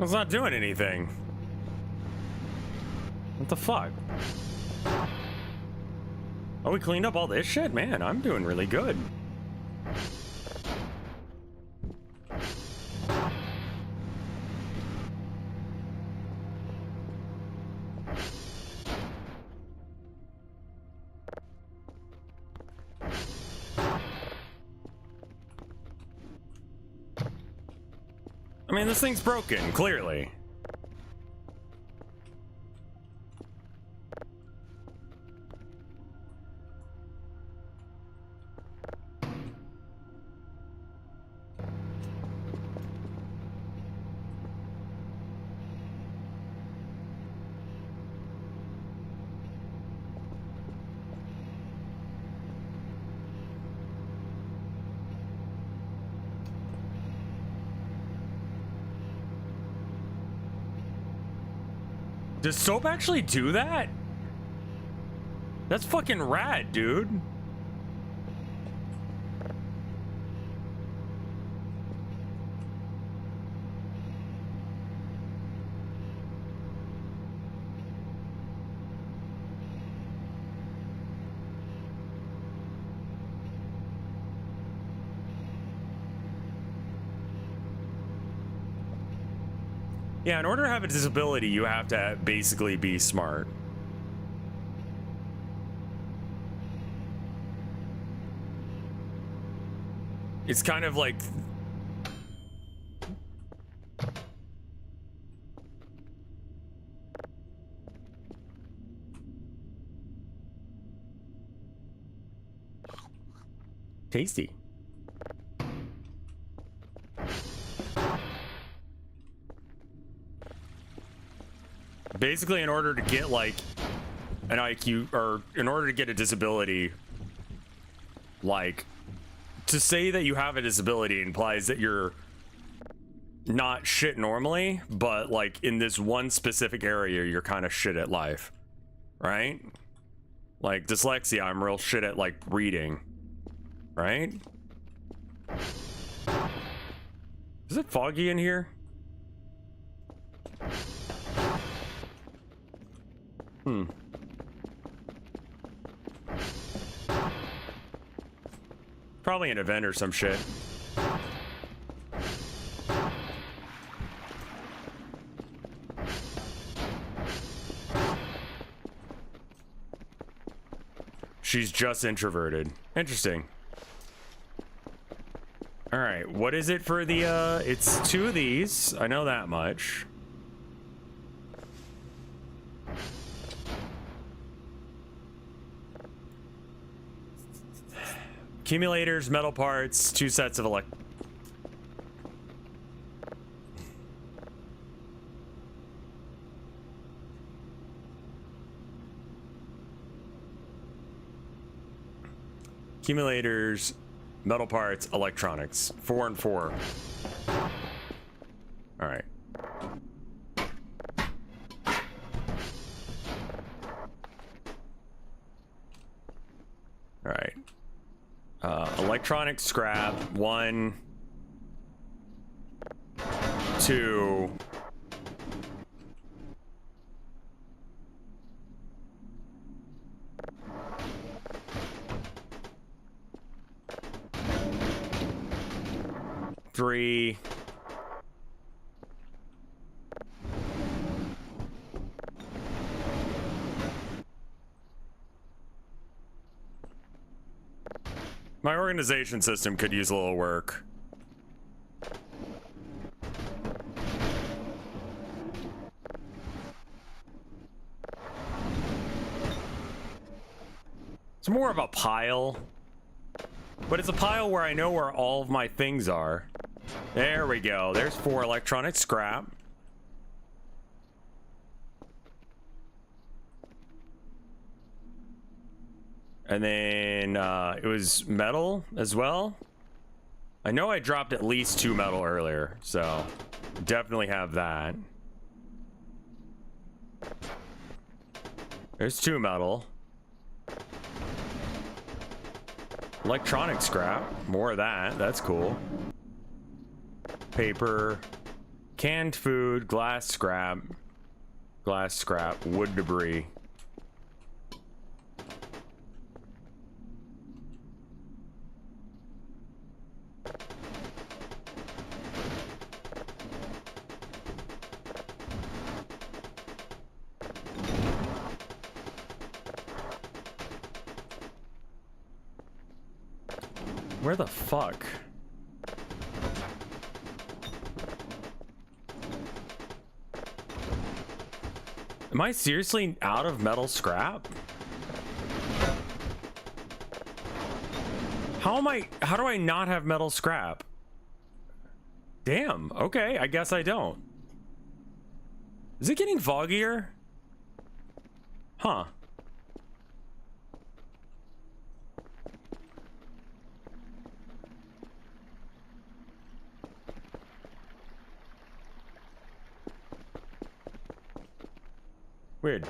It's not doing anything. What the fuck? Oh, we cleaned up all this shit? Man, I'm doing really good. I mean, this thing's broken, clearly. Does soap actually do that? That's fucking rad, dude. Yeah, in order to have a disability, you have to basically be smart. It's kind of like... tasty. Basically, in order to get like an IQ, or in order to get a disability, like to say that you have a disability implies that you're not shit normally, but like in this one specific area, you're kind of shit at life, right? Like dyslexia, I'm real shit at like reading, right? Is it foggy in here? Probably an event or some shit. She's just introverted. Interesting. All right, what is it for the, it's 2 of these. I know that much. Accumulators, metal parts, 2 sets of accumulators, metal parts, electronics. 4 and 4. All right. All right. Electronic scrap, 1, 2. Three. My organization system could use a little work. It's more of a pile, but it's a pile where I know where all of my things are. There we go. There's 4 electronic scrap. And then it was metal as well. I know I dropped at least 2 metal earlier, so definitely have that. There's 2 metal. Electronic scrap, more of that. That's cool. Paper, canned food, glass scrap, wood debris. Where the fuck? Am I seriously out of metal scrap? How do I not have metal scrap? Damn, okay, I guess I don't. Is it getting foggier? Huh. Weird.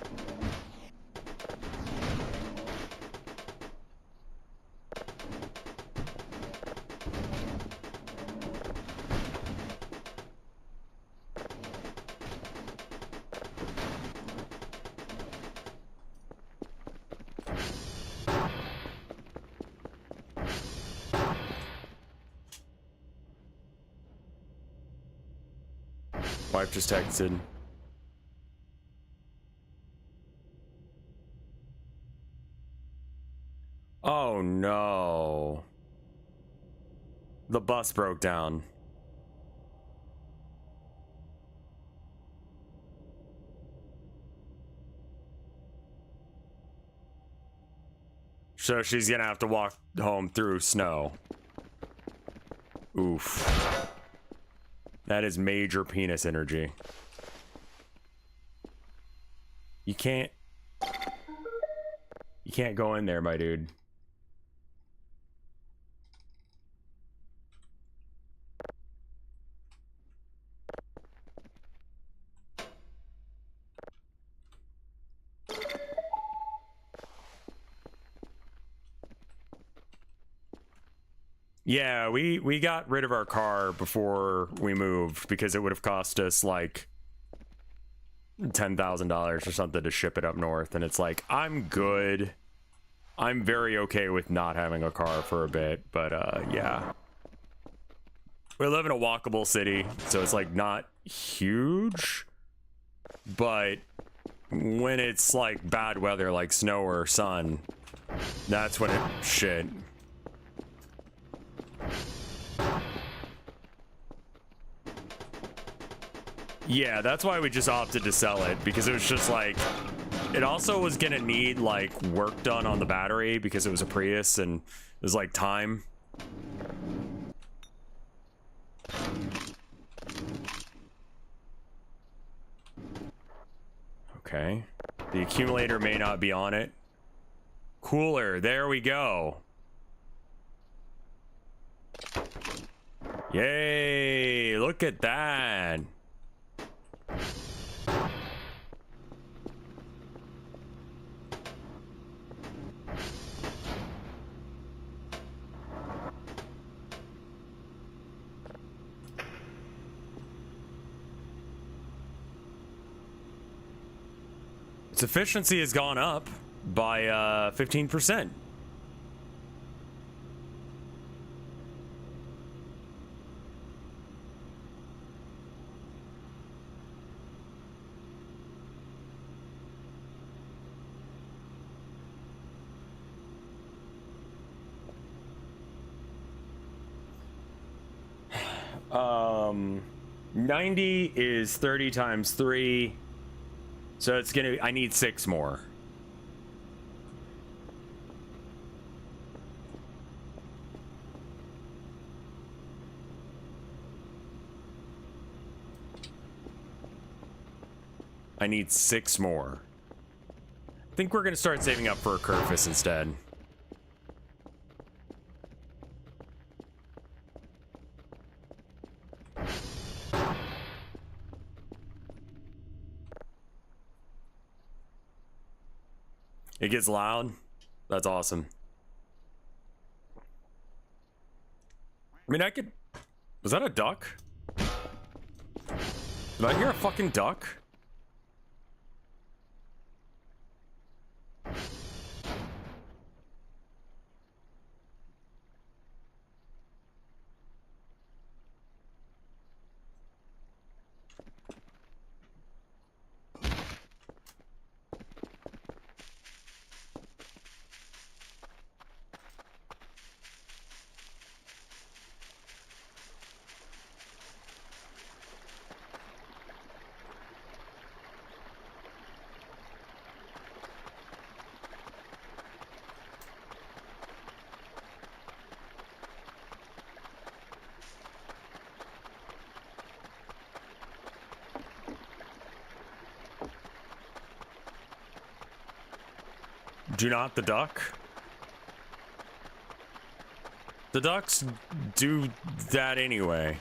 Wife just texted. Oh no. The bus broke down. So she's gonna have to walk home through snow. Oof. That is major penis energy. You can't go in there, my dude. Yeah, we got rid of our car before we moved because it would have cost us like $10,000 or something to ship it up north, and it's like, I'm good. I'm very okay with not having a car for a bit, but yeah. We live in a walkable city, so it's like not huge, but when it's like bad weather like snow or sun, that's when it shit. Yeah, that's why we just opted to sell it, because it was just like, it also was gonna need like work done on the battery because it was a Prius and it was like time. Okay. The accumulator may not be on it. Cooler, there we go. Yay, look at that. Its efficiency has gone up by 15%. Um, 90 is 30 times 3. So it's gonna, I need 6 more. I need 6 more. I think we're gonna start saving up for a Kerfus instead. It gets loud. That's awesome. I mean, I could... Was that a duck? Did I hear a fucking duck? Do not the duck? The ducks do that anyway.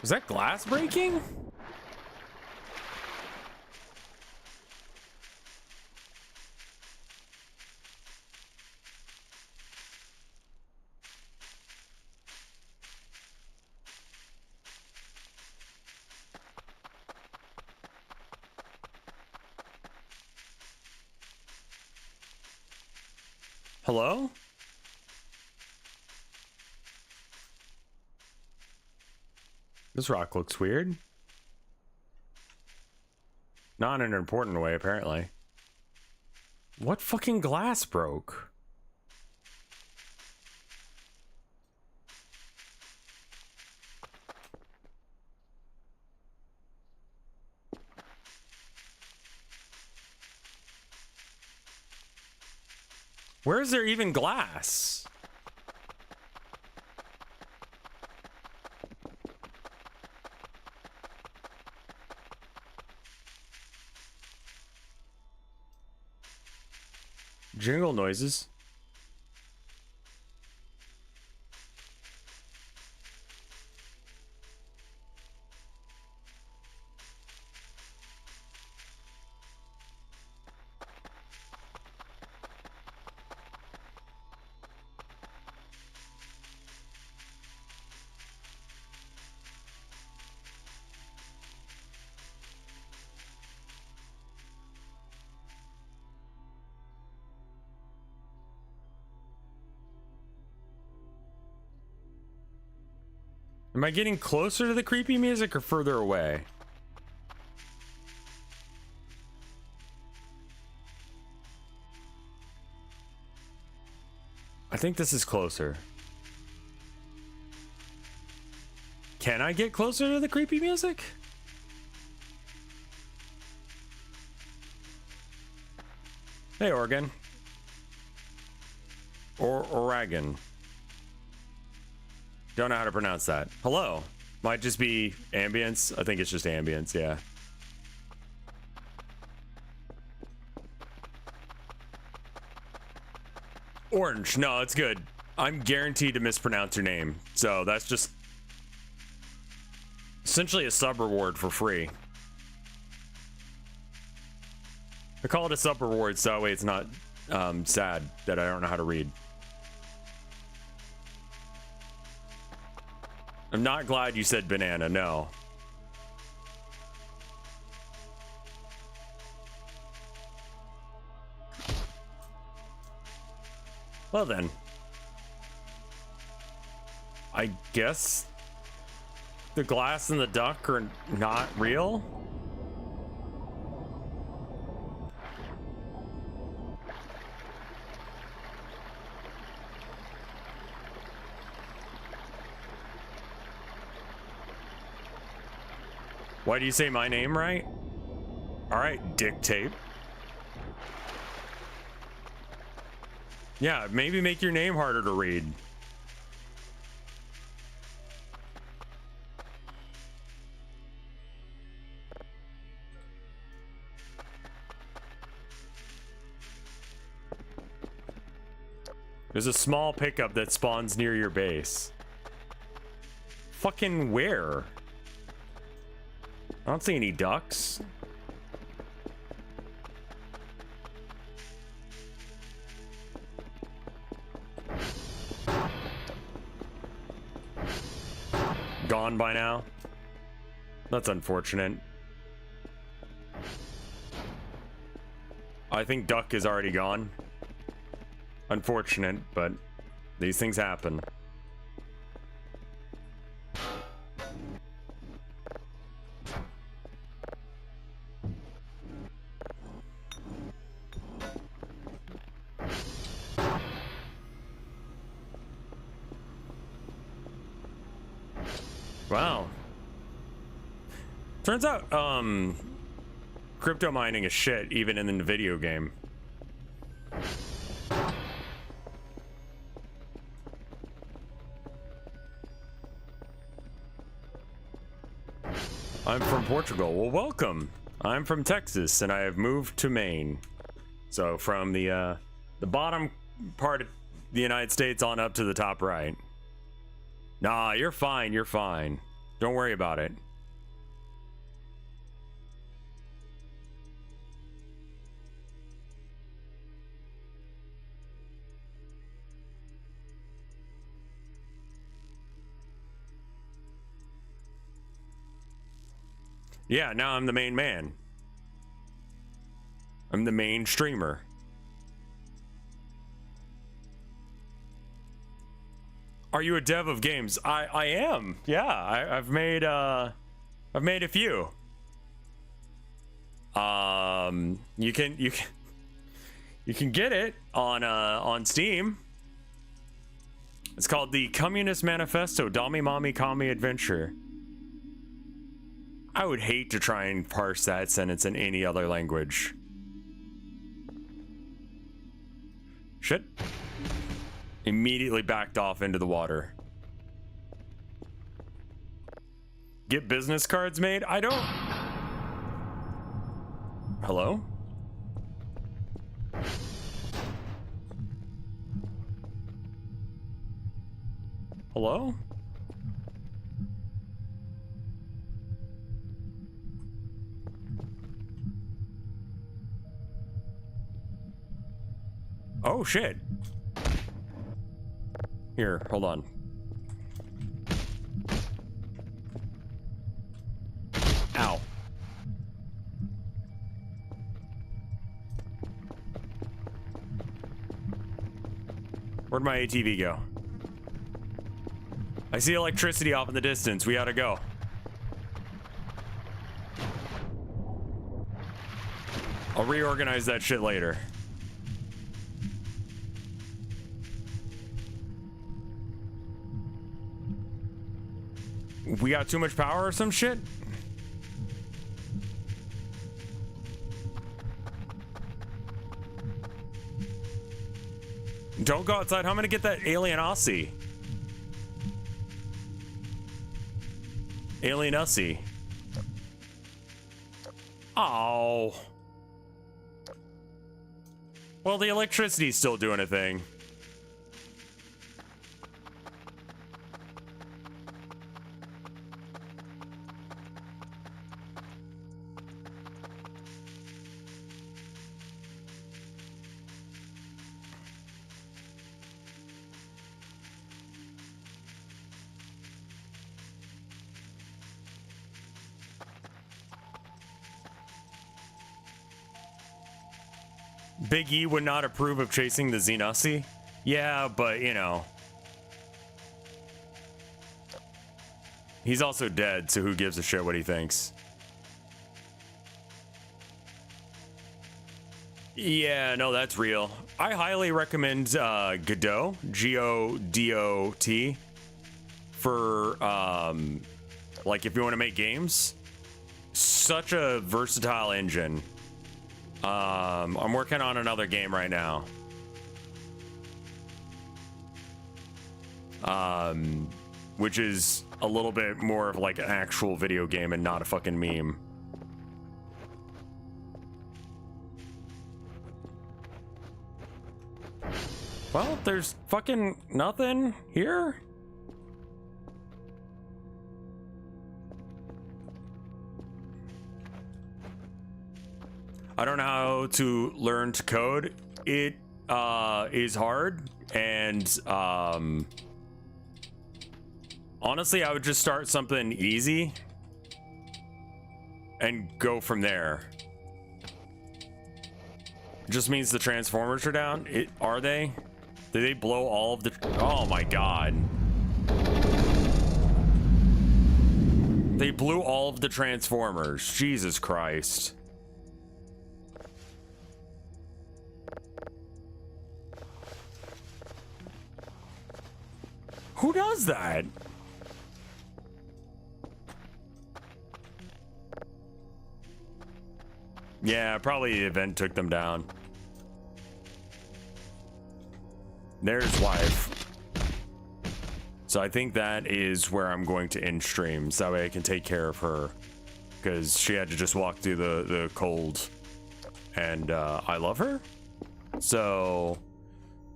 Is that glass breaking? Hello? This rock looks weird. Not in an important way, apparently. What fucking glass broke? Where is there even glass? Jingle noises. Am I getting closer to the creepy music or further away? I think this is closer. Can I get closer to the creepy music? Hey, Oregon. Or Oregon. Don't know how to pronounce that. Hello. Might just be ambience. I think it's just ambience, yeah. Orange. No, it's good. I'm guaranteed to mispronounce your name. So that's just essentially a sub reward for free. I call it a sub reward so that way it's not sad that I don't know how to read. I'm not glad you said banana, no. Well then. I guess the glass and the duck are not real? Why do you say my name right? All right, dick tape. Yeah, maybe make your name harder to read. There's a small pickup that spawns near your base. Fucking where? I don't see any ducks. Gone by now? That's unfortunate. I think duck is already gone. Unfortunate, but these things happen. Wow. Turns out, crypto mining is shit even in the video game. I'm from Portugal. Well, welcome. I'm from Texas, and I have moved to Maine. So from the bottom part of the United States on up to the top right. Nah, you're fine. You're fine. Don't worry about it. Yeah, now I'm the main man. I'm the main streamer. Are you a dev of games? I am. Yeah, I've made a few. You can get it on Steam. It's called the Communist Manifesto Dami Mommy Kami Adventure. I would hate to try and parse that sentence in any other language. Shit. Immediately backed off into the water. Get business cards made? I don't... Hello? Hello? Oh, shit. Here, hold on. Ow. Where'd my ATV go? I see electricity off in the distance. We gotta go. I'll reorganize that shit later. We got too much power or some shit? Don't go outside. How am I gonna get that alien Aussie? Alien Aussie. Oh. Well, the electricity's still doing a thing. Big E would not approve of chasing the Xenasi. Yeah, but you know. He's also dead, so who gives a shit what he thinks? Yeah, no, that's real. I highly recommend Godot, Godot, for like if you want to make games. Such a versatile engine. I'm working on another game right now. Which is a little bit more of like an actual video game and not a fucking meme. Well, there's fucking nothing here. I don't know how to learn to code. It is hard, and honestly, I would just start something easy and go from there. It just means the transformers are down. Are they? Did they blow all of the... Oh my god. They blew all of the transformers. Jesus Christ. Who does that? Yeah, probably the event took them down. There's wife. So I think that is where I'm going to end streams. That way I can take care of her. Because she had to just walk through the cold. And I love her. So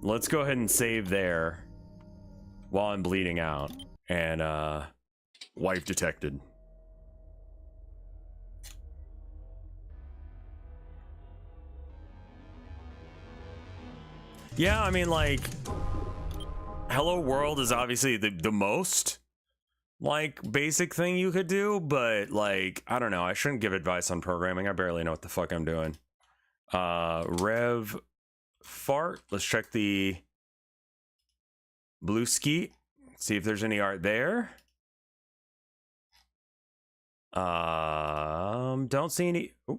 let's go ahead and save there. While I'm bleeding out. And wife detected. Yeah, I mean, like, Hello World is obviously the most, like, basic thing you could do, but, like, I don't know. I shouldn't give advice on programming. I barely know what the fuck I'm doing. Rev Fart. Let's check the blue skeet. See if there's any art there. Don't see any. Ooh.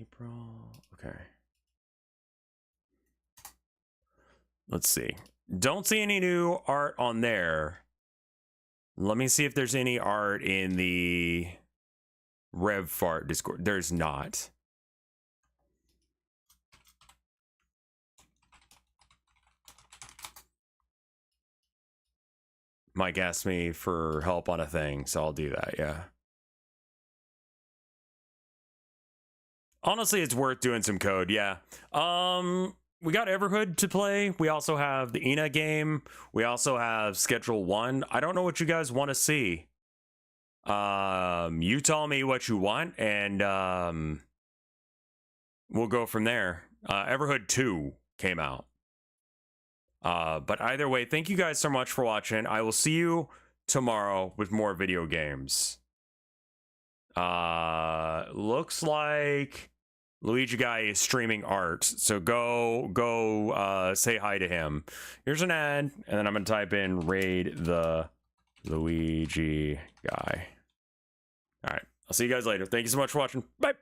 April. Okay. Let's see. Don't see any new art on there. Let me see if there's any art in the RevFart Discord. There's not. Mike asked me for help on a thing, so I'll do that, yeah. Honestly, it's worth doing some code, yeah. We got Everhood to play. We also have the Ina game. We also have Schedule 1. I don't know what you guys want to see. You tell me what you want, and we'll go from there. Everhood 2 came out. But either way, thank you guys so much for watching. I will see you tomorrow with more video games. Looks like Luigi Guy is streaming art, so go say hi to him. Here's an ad, and then I'm gonna type in raid the Luigi Guy. All right, I'll see you guys later. Thank you so much for watching. Bye.